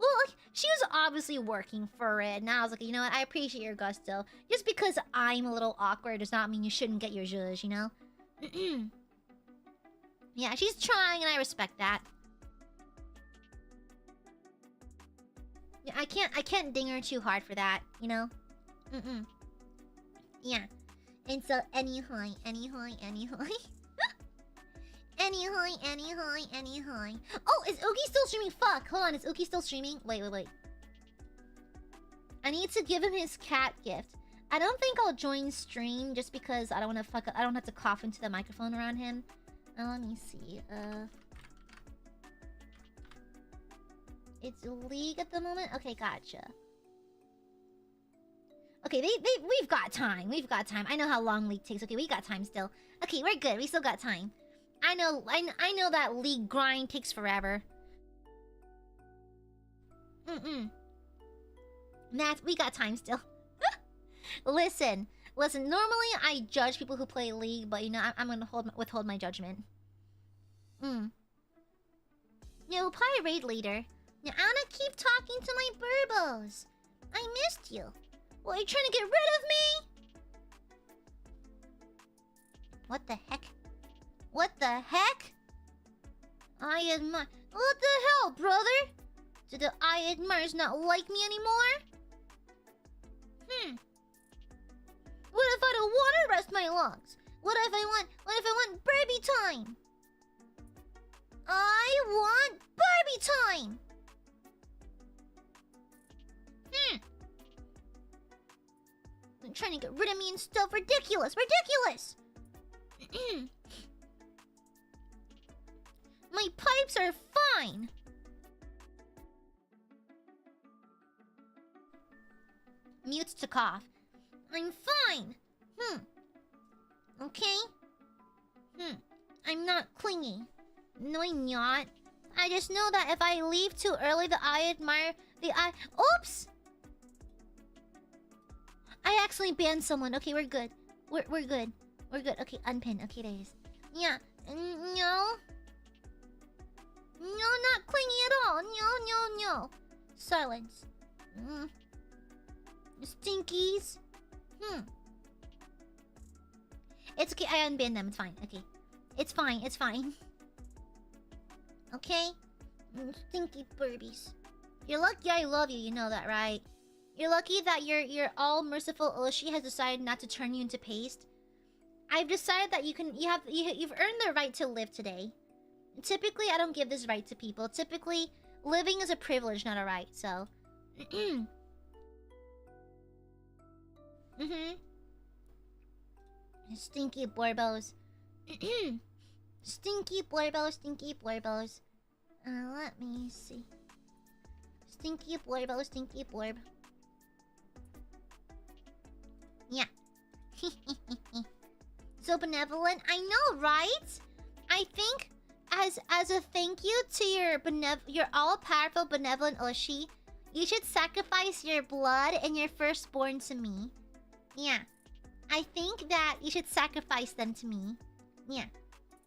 Well, like, she was obviously working for it, and I was like, you know what, I appreciate your gusto. Just because I'm a little awkward does not mean you shouldn't get your zhuzh, you know? Yeah, she's trying, and I respect that. Yeah, I can't ding her too hard for that, you know? Yeah. And so, anyhoy. Anyhoy. Oh, is Oogie still streaming? Fuck, hold on, is Oogie still streaming? Wait. I need to give him his cat gift. I don't think I'll join stream just because I don't want to fuck up. I don't have to cough into the microphone around him. Let me see. It's League at the moment? Okay, gotcha. Okay, we've got time. I know how long League takes. Okay, we got time still. Okay, we're good. We still got time. I know that League grind takes forever. Matt, we got time still. Listen. Normally I judge people who play League, but you know, I'm gonna withhold my judgment. No, probably raid later. Now, Anna, keep talking to my burbos. I missed you. Well, are you trying to get rid of me? What the heck? What the heck? I admire. What the hell, brother? Do the Aiadmirers not like me anymore? What if I don't want to rest my lungs? What if I want Barbie time? I want Barbie time! They're trying to get rid of me and stuff. Ridiculous! Ridiculous! My pipes are fine! Mutes to cough. I'm fine! Okay? I'm not clingy. No, I'm not. I just know that if I leave too early, Oops! I accidentally banned someone. Okay, we're good. We're good. We're good. Okay, unpin. Okay, there it is. Yeah. No. No, not clingy at all. No. Silence. Stinkies. It's okay. I unbanned them. It's fine. Okay. It's fine. Okay? Stinky burbies. You're lucky I love you, you know that, right? You're lucky that your all merciful Ushi has decided not to turn you into paste. I've decided that you've earned the right to live today. Typically, I don't give this right to people. Typically, living is a privilege, not a right, so... Stinky borbos. Stinky borbos. Let me see. Stinky blorb. Yeah. So benevolent. I know, right? I think as a thank you to your all-powerful benevolent Oshi, you should sacrifice your blood and your firstborn to me. Yeah. I think that you should sacrifice them to me. Yeah.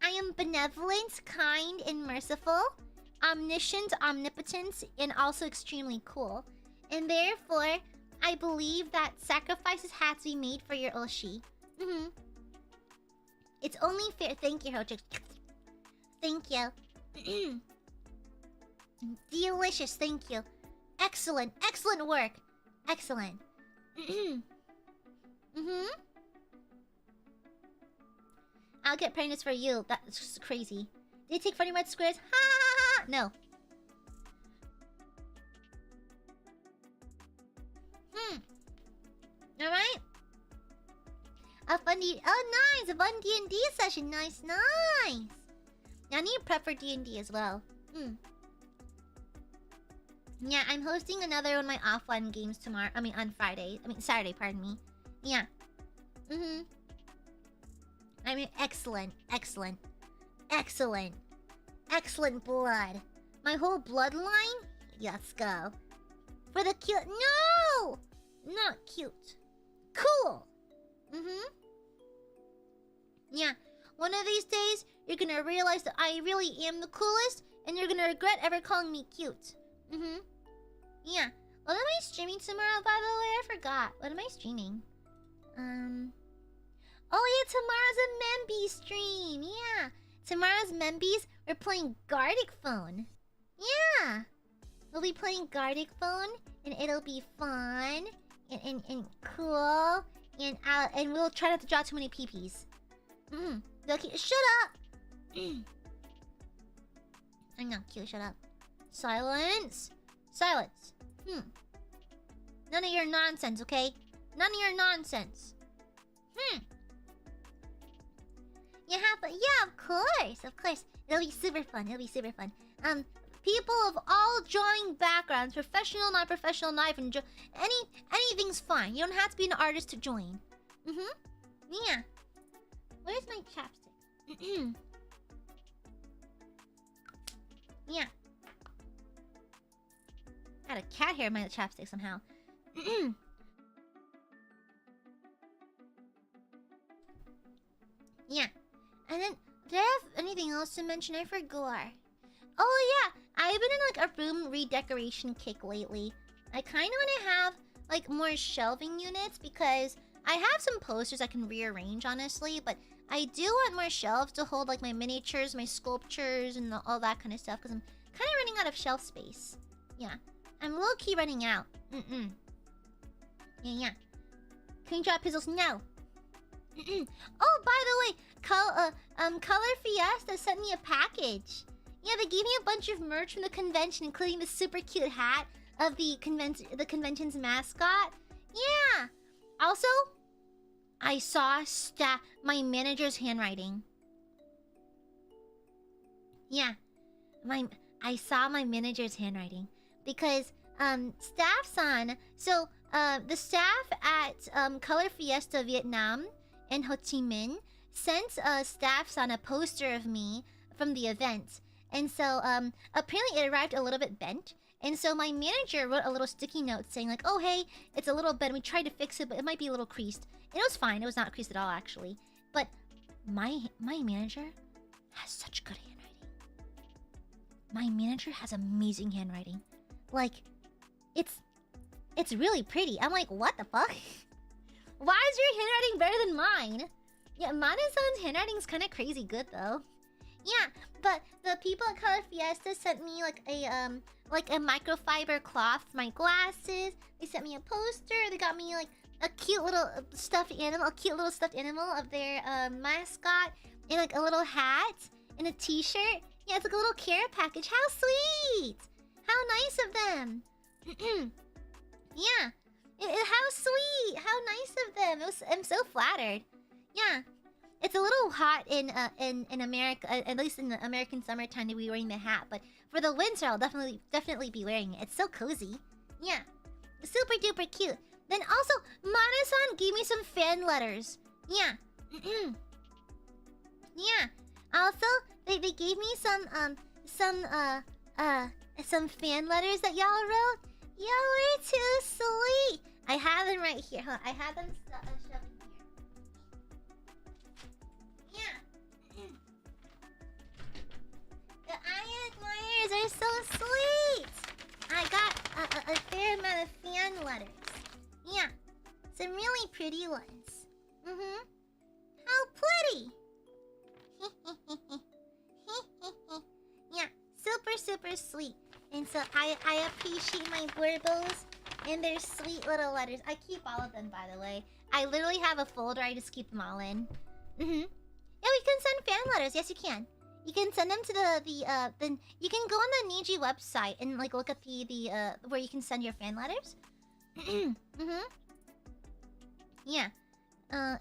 I am benevolent, kind, and merciful, omniscient, omnipotent, and also extremely cool. And therefore, I believe that sacrifices have to be made for your Oshi. It's only fair. Thank you, Hochik. Thank you. Delicious, thank you. Excellent work. Excellent. I'll get pregnant for you. That's just crazy. Did you take funny red squares? Ha! No. Alright. A fun D... Oh, nice! A fun D&D session. Nice. Now I need to prep for D&D as well. Yeah, I'm hosting another one of my offline games tomorrow. On Friday. Saturday, pardon me. Yeah. Excellent blood. My whole bloodline? Let's go. For the cute... No! Not cute. Cool! Yeah. One of these days, you're gonna realize that I really am the coolest, and you're gonna regret ever calling me cute. Yeah. What am I streaming tomorrow, by the way? I forgot. What am I streaming? Oh yeah, tomorrow's a Memby stream. Yeah. Tomorrow's Membies, we're playing Gardic Phone. Yeah. We'll be playing Gardic Phone, and it'll be fun and cool, and we'll try not to draw too many peepees. Okay, shut up. I'm not cute. Shut up. Silence. None of your nonsense, okay? None of your nonsense. Yeah, of course. It'll be super fun. People of all drawing backgrounds, professional, non-professional, not even anything's fine. You don't have to be an artist to join. Yeah. Where's my chapstick? Yeah. I had a cat hair in my chapstick somehow. Yeah. And then, did I have anything else to mention? I forgot. Oh yeah, I've been in like a room redecoration kick lately. I kind of want to have like more shelving units because I have some posters I can rearrange, honestly, but I do want more shelves to hold like my miniatures, my sculptures, and all that kind of stuff because I'm kind of running out of shelf space. Yeah, I'm low-key running out. Yeah. Can you drop pizzles? No. Oh, by the way, Color Fiesta sent me a package. Yeah, they gave me a bunch of merch from the convention, including the super cute hat of the convention's mascot. Yeah. Also, I saw my manager's handwriting. Yeah. I saw my manager's handwriting because staff-san, so the staff at Color Fiesta Vietnam in Ho Chi Minh sent staff-san a poster of me from the event. And so apparently it arrived a little bit bent. And so my manager wrote a little sticky note saying like, oh hey, it's a little bent. We tried to fix it, but it might be a little creased. And it was fine. It was not creased at all, actually. But my manager has such good handwriting. My manager has amazing handwriting. Like, it's really pretty. I'm like, what the fuck? Why is your handwriting better than mine? Yeah, Mana-san's handwriting is kind of crazy good though. Yeah, but the people at Color Fiesta sent me like a microfiber cloth for my glasses. They sent me a poster. They got me like a cute little stuffed animal of their mascot, and like a little hat and a t-shirt. Yeah, it's like a little care package. How sweet! How nice of them. Yeah, how sweet! How nice of them. I'm so flattered. Yeah. It's a little hot in America, at least in the American summertime to be wearing the hat. But for the winter, I'll definitely be wearing it. It's so cozy. Yeah, super duper cute. Then also, Mana-san gave me some fan letters. Yeah, yeah. Also, they gave me some fan letters that y'all wrote. Y'all were too sweet. I have them right here. Huh? I have them shoved in here. Yeah. The Aiadmirers are so sweet. I got a fair amount of fan letters. Yeah. Some really pretty ones. How pretty. Yeah. Super sweet. And so I appreciate my Burbos and their sweet little letters. I keep all of them, by the way. I literally have a folder. I just keep them all in. Yeah, we can send fan letters. Yes, you can. You can send them to then you can go on the Niji website and like look at the where you can send your fan letters. Yeah. No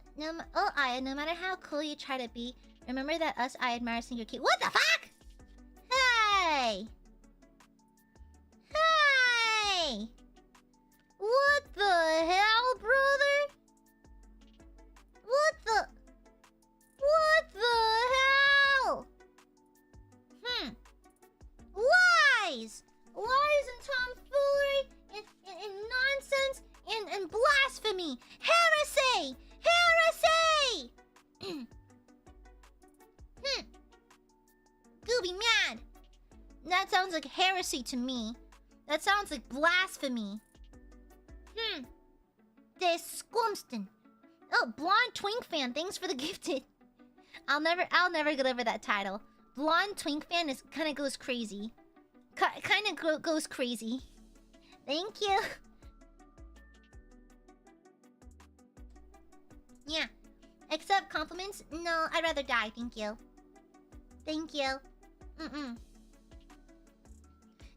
matter how cool you try to be, remember that us Aiadmirers think you're cute. What the fuck? Hey! Hey! What the hell, brother? What the hell? Lies and tomfoolery and nonsense and blasphemy. Heresy! Gooby mad. That sounds like heresy to me. That sounds like blasphemy. Disgusting. Oh, Blonde Twink Fan, thanks for the gifted. I'll never get over that title. Blonde Twink Fan kind of goes crazy. Goes crazy. Thank you. Yeah. Accept compliments? No, I'd rather die, thank you. Thank you.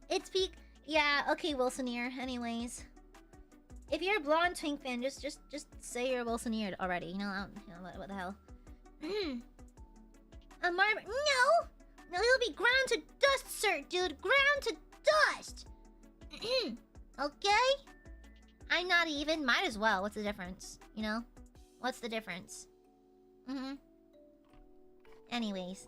It's peak. Yeah, okay, Wilsoneer. Anyways. If you're a Blonde Twink fan, just say you're Wilsoneered already. You know, what the hell. Amare... No! No, he'll be ground to dust, sir, dude. Ground to dust! Okay? I'm not even. Might as well. What's the difference? You know? What's the difference? Anyways.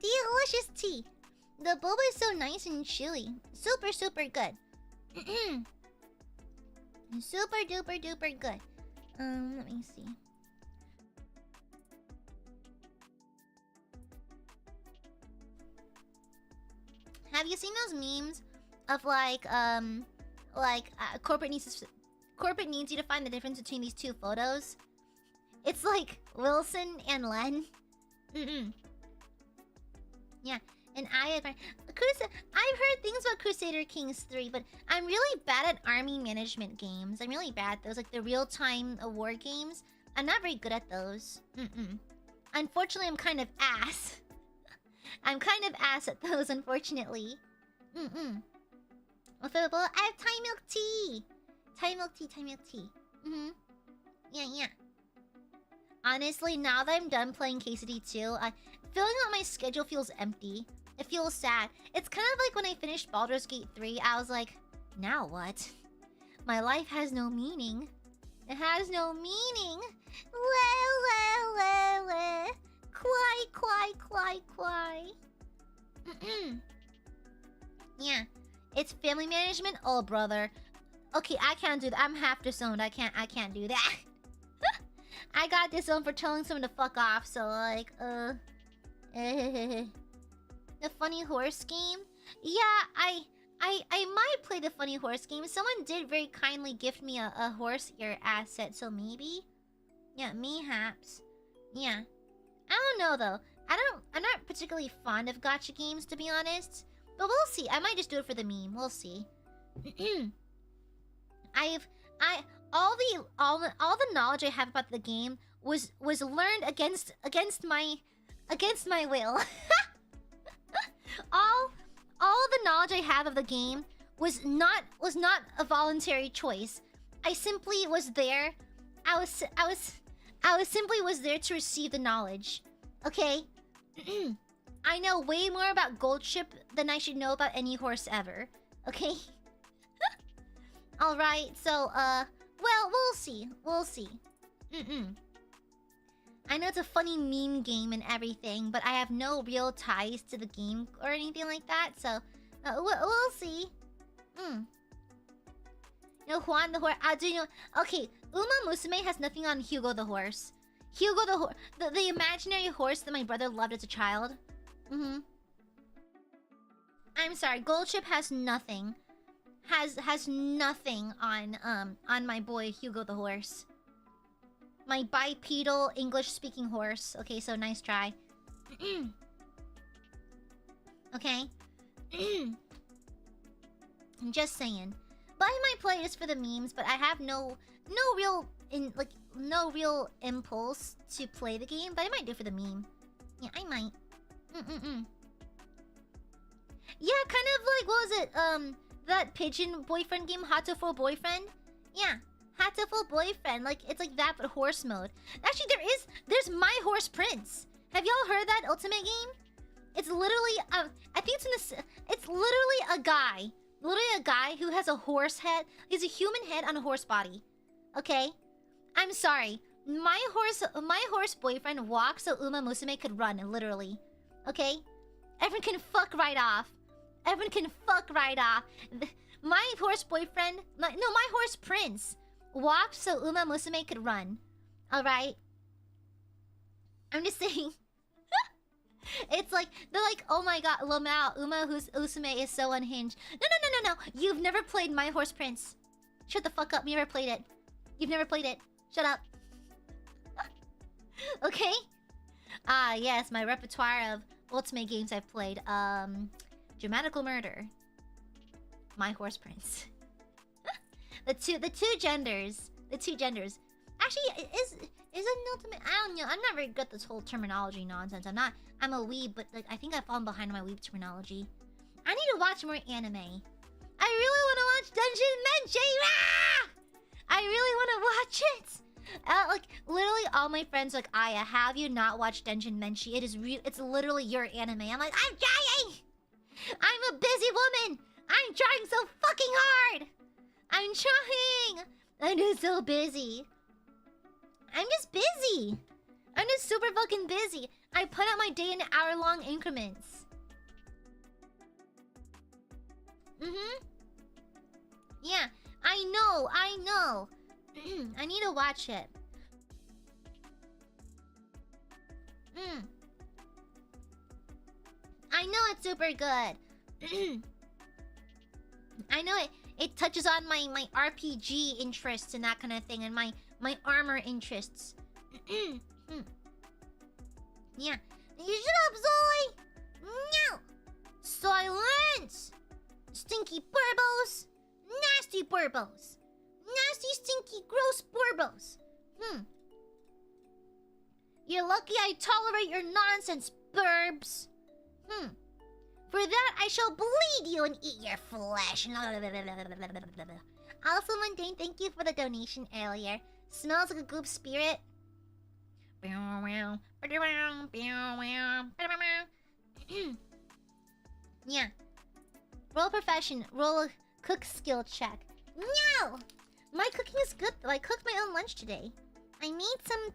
Delicious tea. The boba is so nice and chilly. Super, super good. Super duper duper good. Let me see. Have you seen those memes of corporate needs you to find the difference between these two photos? It's like Wilson and Len. Yeah, and I've heard things about Crusader Kings 3, but I'm really bad at army management games. I'm really bad at those, like the real-time war games. I'm not very good at those. Unfortunately, I'm kind of ass. I'm kind of ass at those, unfortunately. I have Thai milk tea. Thai milk tea. Yeah. Honestly, now that I'm done playing KCD 2, feeling that my schedule feels empty. It feels sad. It's kind of like when I finished Baldur's Gate 3, I was like, now what? My life has no meaning. It has no meaning. Well. Quai. Yeah. It's family management? Oh, brother. Okay, I can't do that. I'm half disowned. I can't do that. I got disowned for telling someone to fuck off, so like, The funny horse game? Yeah, I might play the funny horse game. Someone did very kindly gift me a horse ear asset, so maybe? Yeah, mayhaps. Yeah. I don't know though. I'm not particularly fond of gacha games, to be honest. But we'll see. I might just do it for the meme. We'll see. All the knowledge I have about the game was learned against my will. all the knowledge I have of the game was not a voluntary choice. I simply was there. I simply was there to receive the knowledge. Okay? I know way more about Goldship than I should know about any horse ever. Okay? Alright, so, well, we'll see. I know it's a funny meme game and everything, but I have no real ties to the game or anything like that, so, we'll see. You know, Juan the horse. Okay, Uma Musume has nothing on Hugo the horse. Hugo the horse, the imaginary horse that my brother loved as a child. I'm sorry, Goldship has nothing. Has nothing on my boy Hugo the horse. My bipedal English-speaking horse. Okay, so nice try. Okay. I'm just saying. But I might play this for the memes, but I have no real impulse to play the game, but I might do it for the meme. Yeah, I might. Yeah, kind of like, what was it? That pigeon boyfriend game, Hatoful Boyfriend? Yeah, Hatoful Boyfriend. Like, it's like that, but horse mode. Actually, there's My Horse Prince. Have y'all heard that ultimate game? It's literally, I think it's literally a guy. Literally a guy who has a horse head. He's a human head on a horse body. Okay? I'm sorry. My horse boyfriend walks so Uma Musume could run, literally. Okay? Everyone can fuck right off. Everyone can fuck right off. My horse boyfriend... my horse prince walked so Uma Musume could run. Alright? I'm just saying... It's like... they're like, oh my god, Lomao, Uma Musume is so unhinged. No. You've never played My Horse Prince. Shut the fuck up. You never played it. You've never played it. Shut up. Okay? Yes, my repertoire of ultimate games I've played. Dramatical Murder. My Horse Prince. the two genders. Actually, is an ultimate... I don't know. I'm not very good at this whole terminology nonsense. I'm a weeb, but like I think I've fallen behind on my weeb terminology. I need to watch more anime. I really want to watch Dungeon Meshi! I really want to watch it! Like, literally all my friends are like, Aya, have you not watched Dungeon Meshi? It's literally your anime. I'm like, I'm trying! I'm a busy woman! I'm trying so fucking hard! I'm trying! I'm just so busy. I'm just busy. I'm just super fucking busy. I put out my day in hour-long increments. Yeah, I know. I need to watch it. I know it's super good. I know it touches on my RPG interests and that kind of thing, and my armor interests. Yeah. You shut up, Zoe! No! Silence! Stinky burbos! Nasty burbos! Nasty, stinky, gross burbos! You're lucky I tolerate your nonsense, burbs! For that, I shall bleed you and eat your flesh. Also, Mundane, thank you for the donation earlier. Smells like a goop spirit. Yeah. Roll profession. Roll a cook skill check. No! My cooking is good though. I cooked my own lunch today. I made some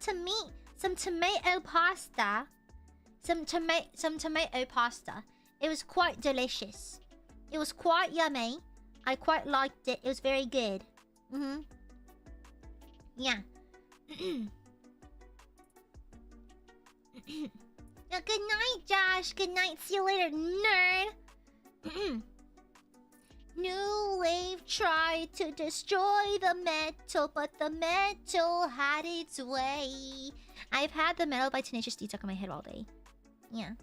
tomato pasta. Some tomato pasta. It was quite delicious. It was quite yummy. I quite liked it. It was very good. Yeah. Good night, Josh. Good night. See you later, nerd. New wave tried to destroy the metal, but the metal had its way. I've had the metal by Tenacious D stuck in my head all day. Yeah.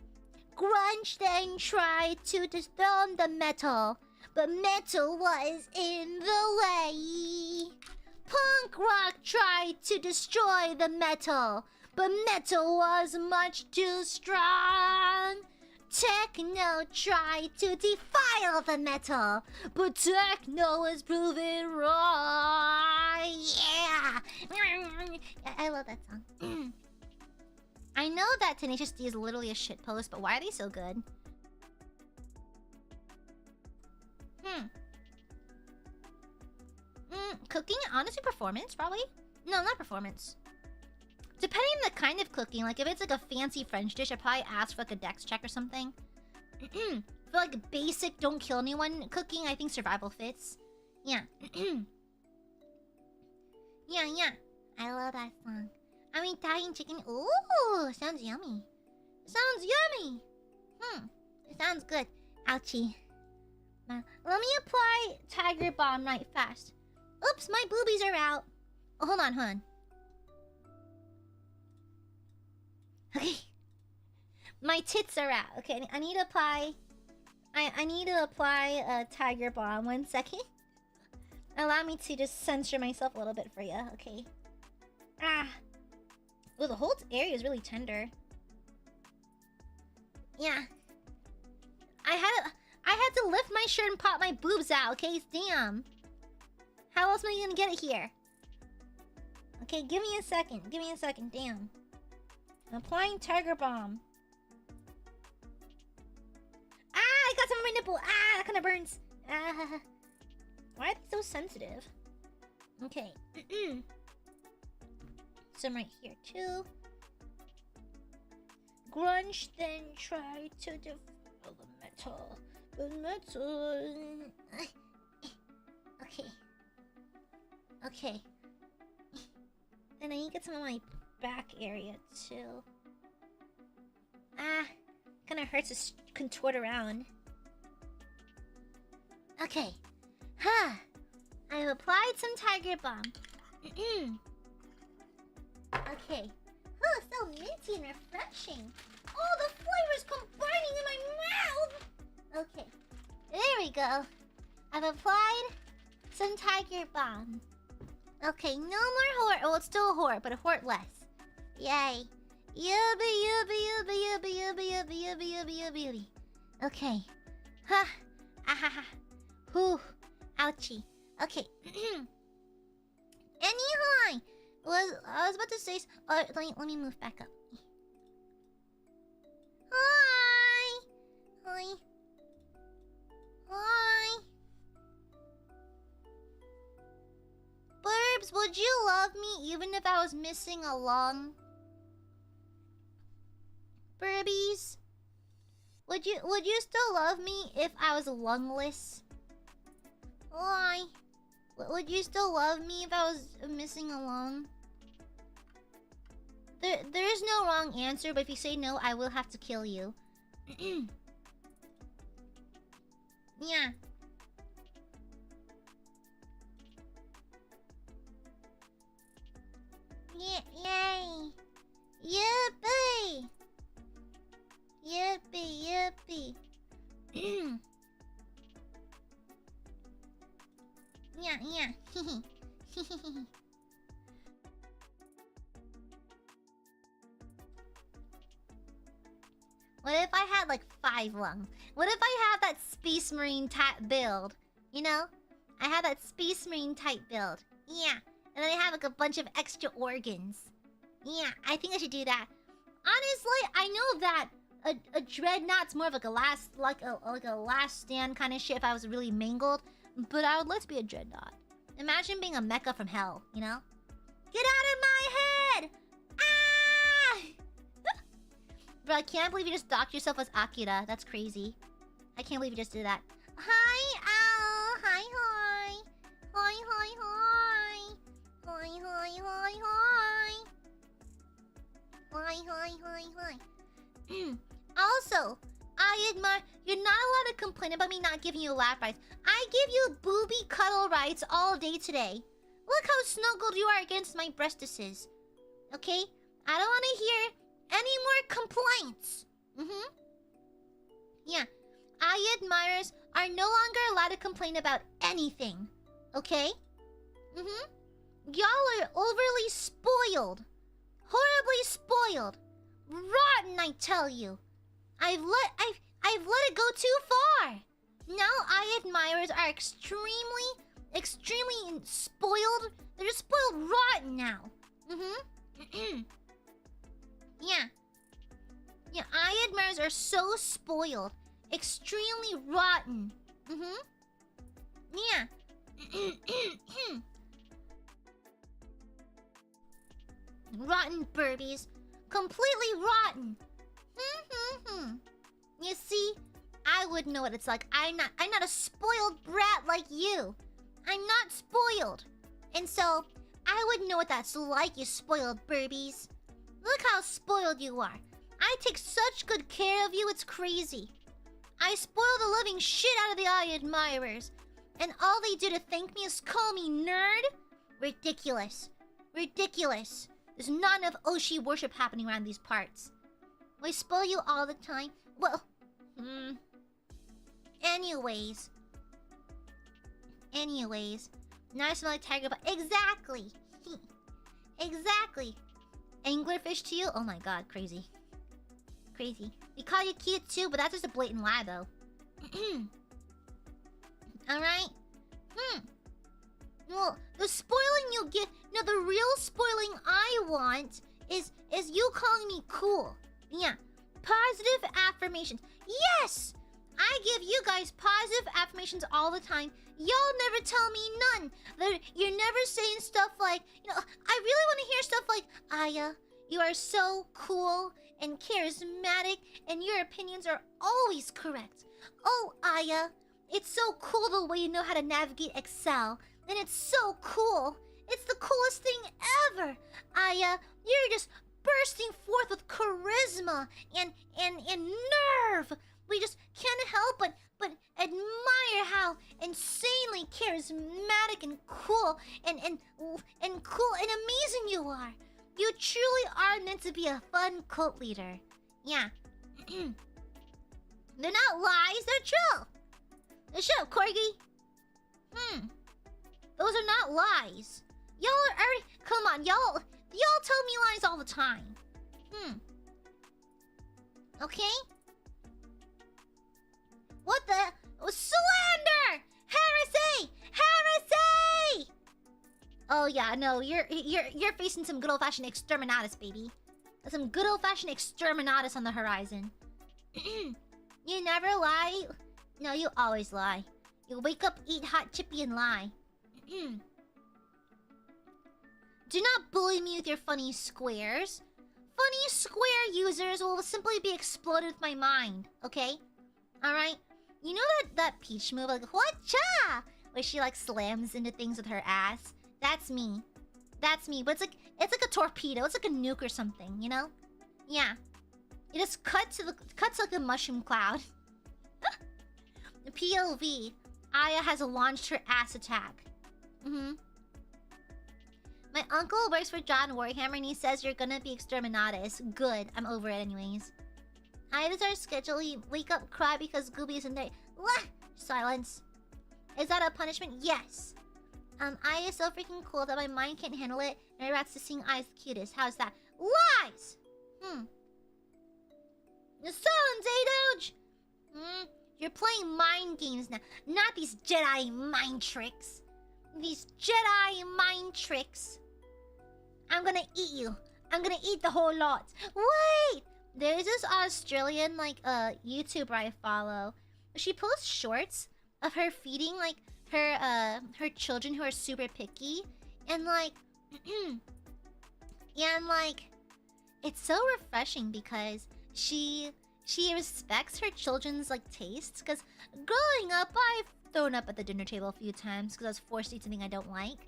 Grunge then tried to dethrone the metal, but metal was in the way. Punk rock tried to destroy the metal, but metal was much too strong. Techno tried to defile the metal, but techno was proven wrong. Yeah! I love that song. I know that Tenacious D is literally a shitpost, but why are they so good? Cooking? Honestly, performance, probably? No, not performance. Depending on the kind of cooking, like if it's like a fancy French dish, I'd probably ask for like a dex check or something. For like basic don't kill anyone cooking, I think survival fits. Yeah. Yeah. I love that song. I mean, Italian chicken. Ooh, sounds yummy. Sounds yummy. It sounds good. Ouchie. Now, let me apply Tiger Bomb right fast. Oops, my boobies are out. Oh, hold on. Okay. My tits are out. Okay, I need to apply... I need to apply a Tiger Bomb. 1 second. Allow me to just censor myself a little bit for you. Okay. Oh, the whole area is really tender. Yeah. I had to lift my shirt and pop my boobs out, okay? Damn. How else am I gonna get it here? Okay, give me a second. Damn. I'm applying Tiger Bomb. I got some on my nipple. That kind of burns. Why are they so sensitive? Okay. Some right here too. Grunge then tried to defile the metal. The metal. Okay. Then I need to get some of my back area too. Kinda hurts to contort around. Okay. I've applied some Tiger Bomb. Okay. Oh, so minty and refreshing. All the flavors combining in my mouth. Okay. There we go. I've applied some Tiger Bomb. Okay, no more hort. Oh, it's still a hort, but a hort less. Yay. Yubby. Okay. Whew. Ouchie. Okay. Anyhow, I was about to say. Let me move back up. Hi. Burbs, would you love me even if I was missing a lung? Burbies? Would you still love me if I was lungless? Why? Would you still love me if I was missing a lung? There is no wrong answer, but if you say no, I will have to kill you. Yeah. Yay! Yippee! Yippee! Yeah. What if I had like 5 lungs? What if I have that Space Marine type build? You know? I have that Space Marine type build. Yeah. And then I have like a bunch of extra organs. Yeah, I think I should do that. Honestly, I know that a dreadnought's more of like a last stand kind of shit if I was really mangled. But I would like to be a dreadnought. Imagine being a mecha from hell, you know? Get out of my head! Ah! Bro, I can't believe you just docked yourself as Akira. That's crazy. I can't believe you just did that. Hi, Al! Hi. Also, I admire you're not allowed to complain about me not giving you lap rides. I give you booby cuddle rides all day today. Look how snuggled you are against my breastises. Okay? I don't want to hear any more complaints. Yeah. Aiadmirers are no longer allowed to complain about anything. Okay? Y'all are overly spoiled. Horribly spoiled. Rotten, I tell you. I've let it go too far. Now Aiadmirers are extremely spoiled. They're just spoiled rotten now. Yeah. Yeah, Aiadmirers are so spoiled. Extremely rotten. Yeah. Rotten Burbies. Completely rotten. You see, I wouldn't know what it's like. I'm not a spoiled brat like you. I'm not spoiled. And so, I wouldn't know what that's like, you spoiled Burbies. Look how spoiled you are. I take such good care of you, it's crazy. I spoil the living shit out of the Aiadmirers. And all they do to thank me is call me nerd? Ridiculous. Ridiculous. There's not enough Oshi worship happening around these parts. I spoil you all the time. Well, Anyways. Now I smell like tiger, but exactly. Exactly. Anglerfish to you? Oh my god, crazy. Crazy. We call you cute too, but that's just a blatant lie though. Alright? Well, the spoiling you get... No, the real spoiling I want is you calling me cool. Yeah. Positive affirmations. Yes! I give you guys positive affirmations all the time. Y'all never tell me none. You're never saying stuff like... You know, I really want to hear stuff like... Aya, you are so cool and charismatic and your opinions are always correct. Oh, Aya, it's so cool the way you know how to navigate Excel. And it's so cool. It's the coolest thing ever. Aya, you're just bursting forth with charisma and nerve. We just can't help but admire how insanely charismatic and cool and cool and amazing you are. You truly are meant to be a fun cult leader. Yeah. They're not lies, they're true. Shut up, Corgi. Those are not lies. Y'all are already... Come on, y'all tell me lies all the time. Okay? What the... Slander! Heresy! Heresy! Oh yeah, no, you're facing some good old-fashioned exterminatus, baby. Some good old-fashioned exterminatus on the horizon. You never lie? No, you always lie. You wake up, eat hot chippy, and lie. Do not bully me with your funny squares. funny square users will simply be exploded with my mind, okay? Alright? You know that Peach move, like, whatcha? Where she, like, slams into things with her ass? That's me. That's me. But it's like a torpedo. It's like a nuke or something, you know? Yeah. It just cuts like a mushroom cloud. The POV. Aya has launched her ass attack. My uncle works for John Warhammer and he says you're gonna be exterminatus. Good. I'm over it anyways. Aya's our schedule. You wake up, cry because Gooby isn't there. What? Silence. Is that a punishment? Yes. Aya is so freaking cool that my mind can't handle it. And I rats to seeing Aya's the cutest. How's that? Lies! The silence, Doge! You're playing mind games now. Not these Jedi mind tricks. These Jedi mind tricks. I'm gonna eat you. I'm gonna eat the whole lot. Wait! There's this Australian, like, YouTuber I follow. She posts shorts of her feeding, like, her children who are super picky. And, like... and, like... It's so refreshing because she respects her children's, like, tastes. Because growing up, I've thrown up at the dinner table a few times because I was forced to eat something I don't like.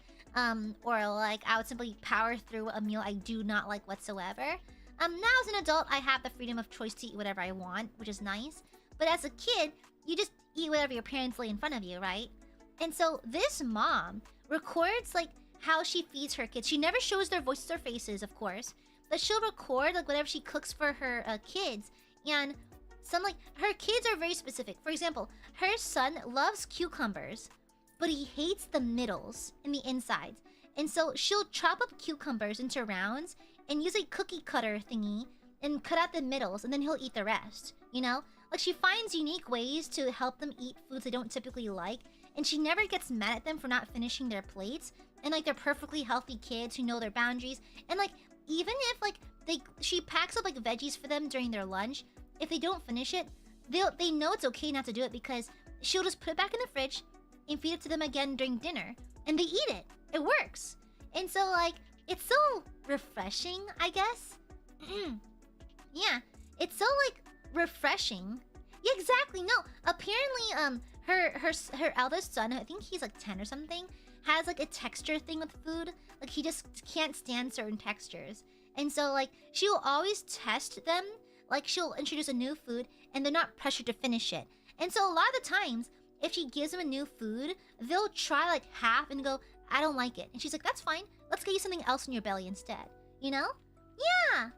Or, like, I would simply power through a meal I do not like whatsoever. Now as an adult, I have the freedom of choice to eat whatever I want, which is nice. But as a kid, you just eat whatever your parents lay in front of you, right? And so this mom records, like, how she feeds her kids. She never shows their voices or faces, of course. But she'll record, like, whatever she cooks for her kids. And some, like, her kids are very specific. For example, her son loves cucumbers, but he hates the middles and the insides. And so she'll chop up cucumbers into rounds and use a cookie cutter thingy and cut out the middles, and then he'll eat the rest, you know? Like, she finds unique ways to help them eat foods they don't typically like, and she never gets mad at them for not finishing their plates. And, like, they're perfectly healthy kids who know their boundaries. And, like, even if, like, she packs up, like, veggies for them during their lunch, if they don't finish it, they know it's okay not to do it because she'll just put it back in the fridge and feed it to them again during dinner. And they eat it. It works. And so, like, it's so refreshing, I guess. Yeah. It's so, like, refreshing. Yeah, exactly. No, apparently, her eldest son, I think he's, like, 10 or something, has, like, a texture thing with food. Like, he just can't stand certain textures. And so, like, she'll always test them. Like, she'll introduce a new food, and they're not pressured to finish it. And so, a lot of the times, if she gives them a new food, they'll try, like, half and go, I don't like it. And she's like, that's fine. Let's get you something else in your belly instead. You know? Yeah.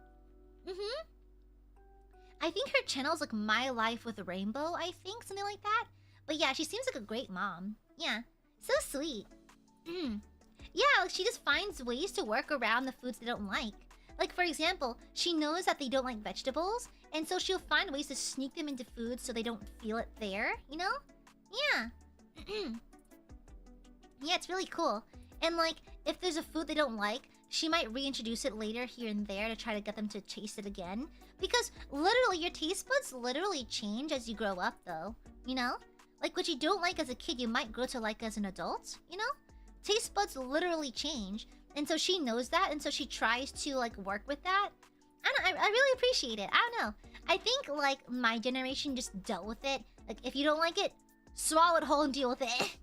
I think her channel's, like, My Life with Rainbow, I think. Something like that. But yeah, she seems like a great mom. Yeah. So sweet. Yeah, like, she just finds ways to work around the foods they don't like. Like, for example, she knows that they don't like vegetables, and so she'll find ways to sneak them into foods so they don't feel it there, you know? Yeah. Yeah, it's really cool. And, like, if there's a food they don't like, she might reintroduce it later here and there to try to get them to taste it again. Because, literally, your taste buds literally change as you grow up, though. You know? Like, what you don't like as a kid, you might grow to like as an adult, you know? Taste buds literally change. And so she knows that, and so she tries to, like, work with that. I really appreciate it. I don't know. I think, like, my generation just dealt with it. Like, if you don't like it, swallow it whole and deal with it.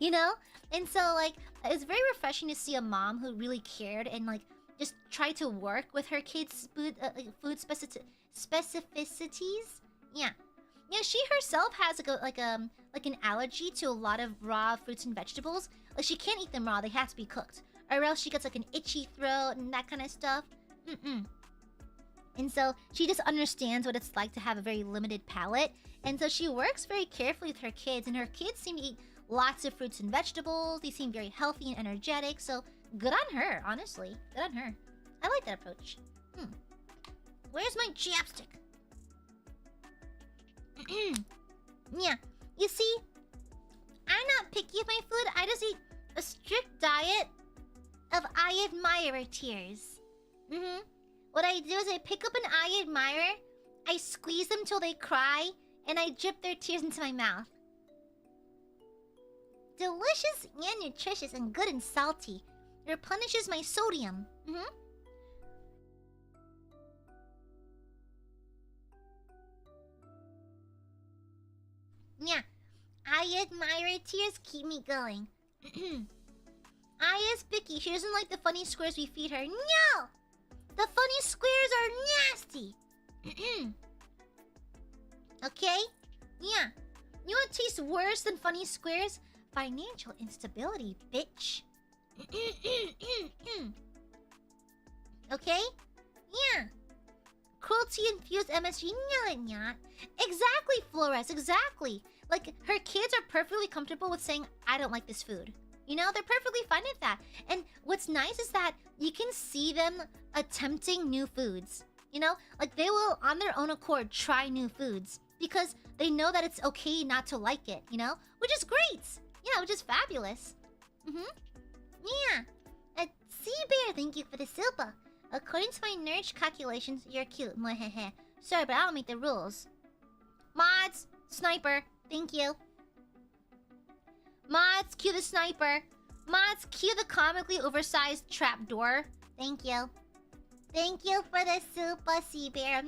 You know? And so, like, it was very refreshing to see a mom who really cared and, like, just tried to work with her kids' food specificities. Yeah. Yeah, she herself has, like an allergy to a lot of raw fruits and vegetables. Like, she can't eat them raw. They have to be cooked. Or else she gets, like, an itchy throat and that kind of stuff. And so she just understands what it's like to have a very limited palate. And so she works very carefully with her kids. And her kids seem to eat lots of fruits and vegetables. They seem very healthy and energetic. So good on her, honestly. Good on her. I like that approach. Where's my chapstick? Yeah. You see, I'm not picky with my food. I just eat a strict diet of Aiadmirer tears. What I do is I pick up an Aiadmirer, I squeeze them till they cry, and I drip their tears into my mouth. Delicious and nutritious and good and salty. It replenishes my sodium. Aiadmirer tears keep me going. Aya's picky. She doesn't like the funny squares we feed her. No! The funny squares are nasty. Okay? Yeah. You know what tastes worse than funny squares? Financial instability, bitch. Okay? Yeah. Cruelty-infused MSG. Exactly, Flores. Exactly. Like, her kids are perfectly comfortable with saying, I don't like this food. You know, they're perfectly fine with that. And what's nice is that you can see them attempting new foods. You know, like they will, on their own accord, try new foods. Because they know that it's okay not to like it, you know? Which is great. Yeah, which is fabulous. Yeah. Sea Bear, thank you for the super. According to my nerd calculations, you're cute. Sorry, but I don't make the rules. Mods, sniper, thank you. Mods, cue the sniper. Mods, cue the comically oversized trapdoor. Thank you. Thank you for the super, Sea Bear.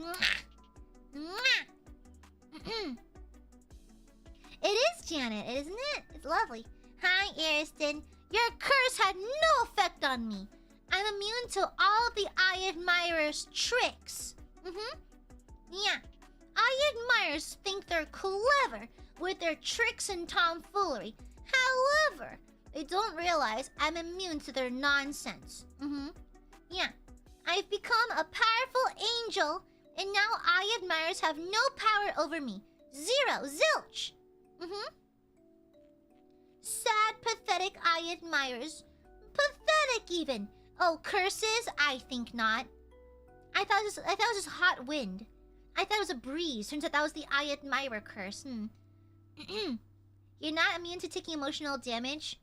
It is Janet, isn't it? It's lovely. Hi, Ariston. Your curse had no effect on me. I'm immune to all of the Aiadmirers' tricks. Yeah. Aiadmirers think they're clever with their tricks and tomfoolery. However, they don't realize I'm immune to their nonsense. Yeah. I've become a powerful angel, and now Aiadmirers have no power over me. Zero. Zilch. Sad, pathetic Aiadmirers. Pathetic, even. Oh, curses? I think not. I thought it was just hot wind. I thought it was a breeze. Turns out that was the Aiadmirer curse. You're not immune to taking emotional damage.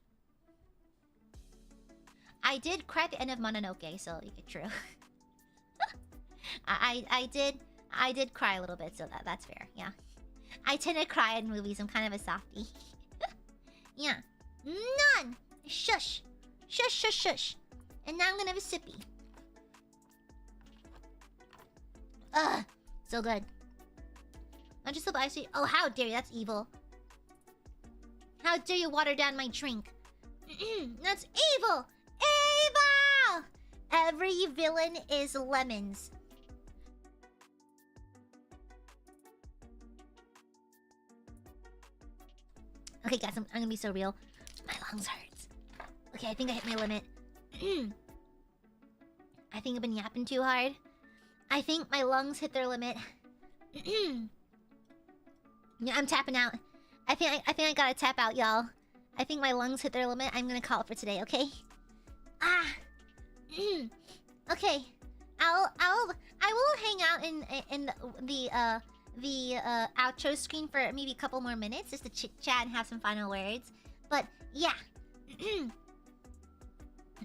I did cry at the end of Mononoke, so true. I did cry a little bit, so that's fair. Yeah. I tend to cry in movies. I'm kind of a softie. Yeah. None! Shush! Shush, shush, shush. And now I'm gonna have a sippy. Ugh! So good. I'm just so icy. Oh, how dare you? That's evil. How dare you water down my drink? That's evil! Evil! Every villain is lemons. Okay, guys, I'm gonna be so real. My lungs hurt. Okay, I think I hit my limit. I think I've been yapping too hard. I think my lungs hit their limit. Yeah, I'm tapping out. I think I gotta tap out, y'all. I think my lungs hit their limit. I'm gonna call it for today, okay? Okay. I will hang out in the outro screen for maybe a couple more minutes just to chit chat and have some final words. But yeah.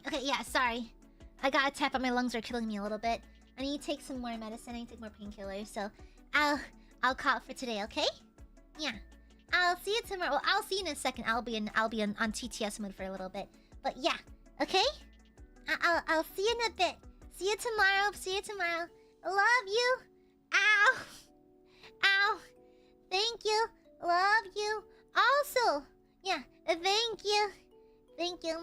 Okay, yeah, sorry. I gotta tap out, my lungs are killing me a little bit. I need to take some more medicine, I need to take more painkillers, so I'll call it for today, okay? Yeah. I'll see you tomorrow. Well, I'll see you in a second. I'll be on TTS mode for a little bit. But yeah, okay? I'll see you in a bit. See you tomorrow. See you tomorrow. I love you. Ow. Ow. Thank you. Love you. Also, yeah, thank you. Thank you.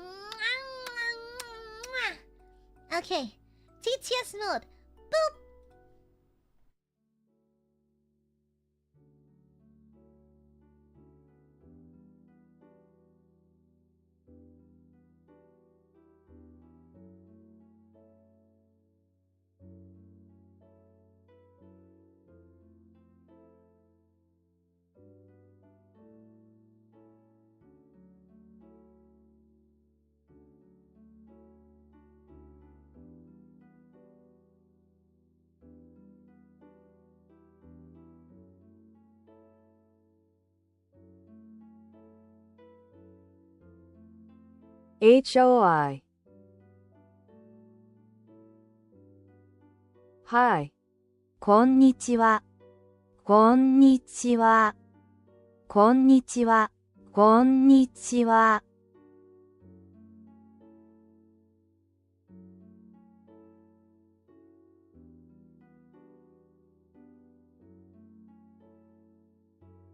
Okay. TTS mode. Boop. HOI. Hi. こんにちは。こんにちは。こんにちは。こんにちは。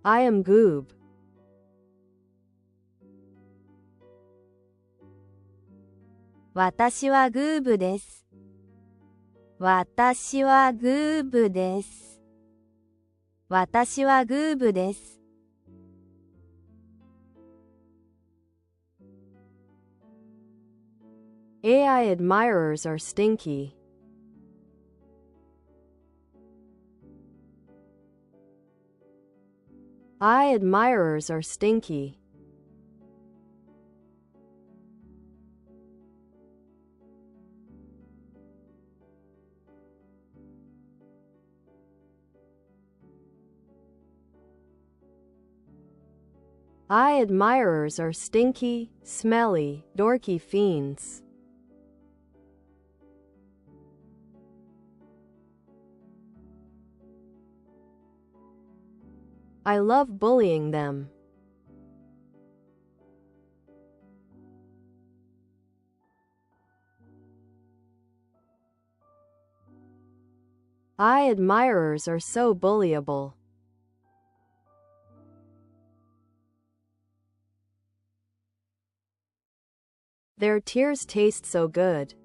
I am Goob. 私はグーブです。私はグーブです。私はグーブです。Aiadmirers are stinky. Aiadmirers are stinky. Aiadmirers are stinky, smelly, dorky fiends. I love bullying them. Aiadmirers are so bullyable. Their tears taste so good.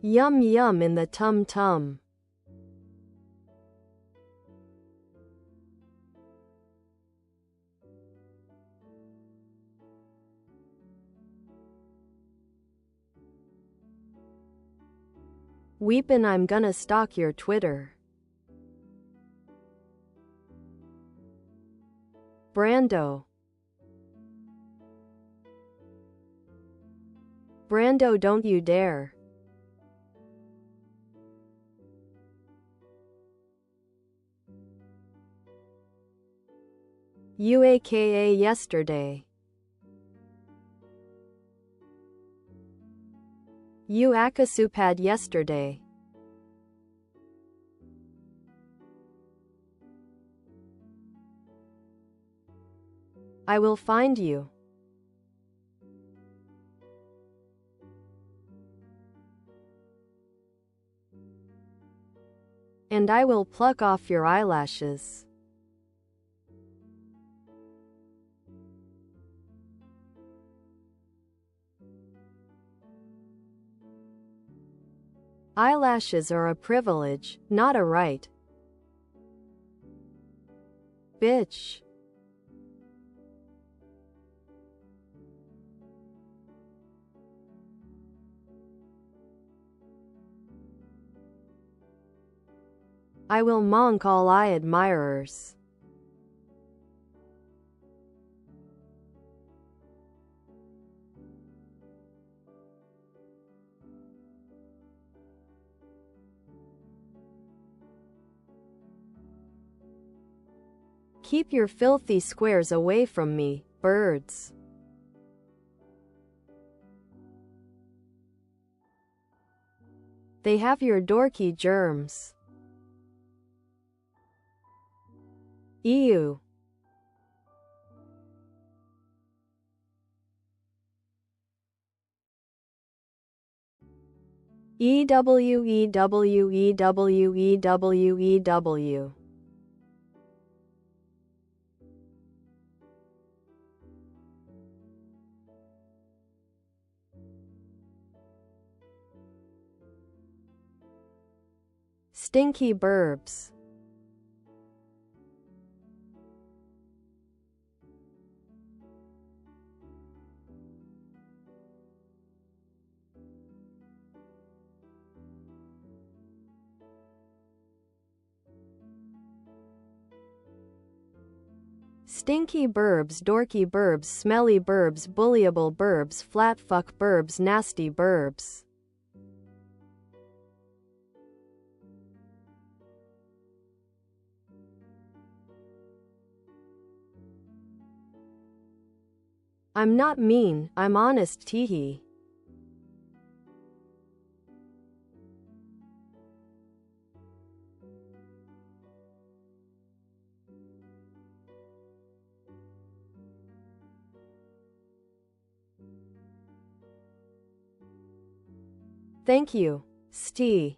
Yum yum in the tum tum. Weepin' I'm gonna stalk your Twitter. Brando. Brando, don't you dare. UAKA yesterday. You akasupad yesterday. I will find you. And I will pluck off your eyelashes. Eyelashes are a privilege, not a right. Bitch. I will monk all Aiadmirers. Keep your filthy squares away from me, birds. They have your dorky germs. Ew. EW. Stinky burbs. Stinky burbs, dorky burbs, smelly burbs, bullyable burbs, flat fuck burbs, nasty burbs. I'm not mean, I'm honest, teehee. Thank you, Steve.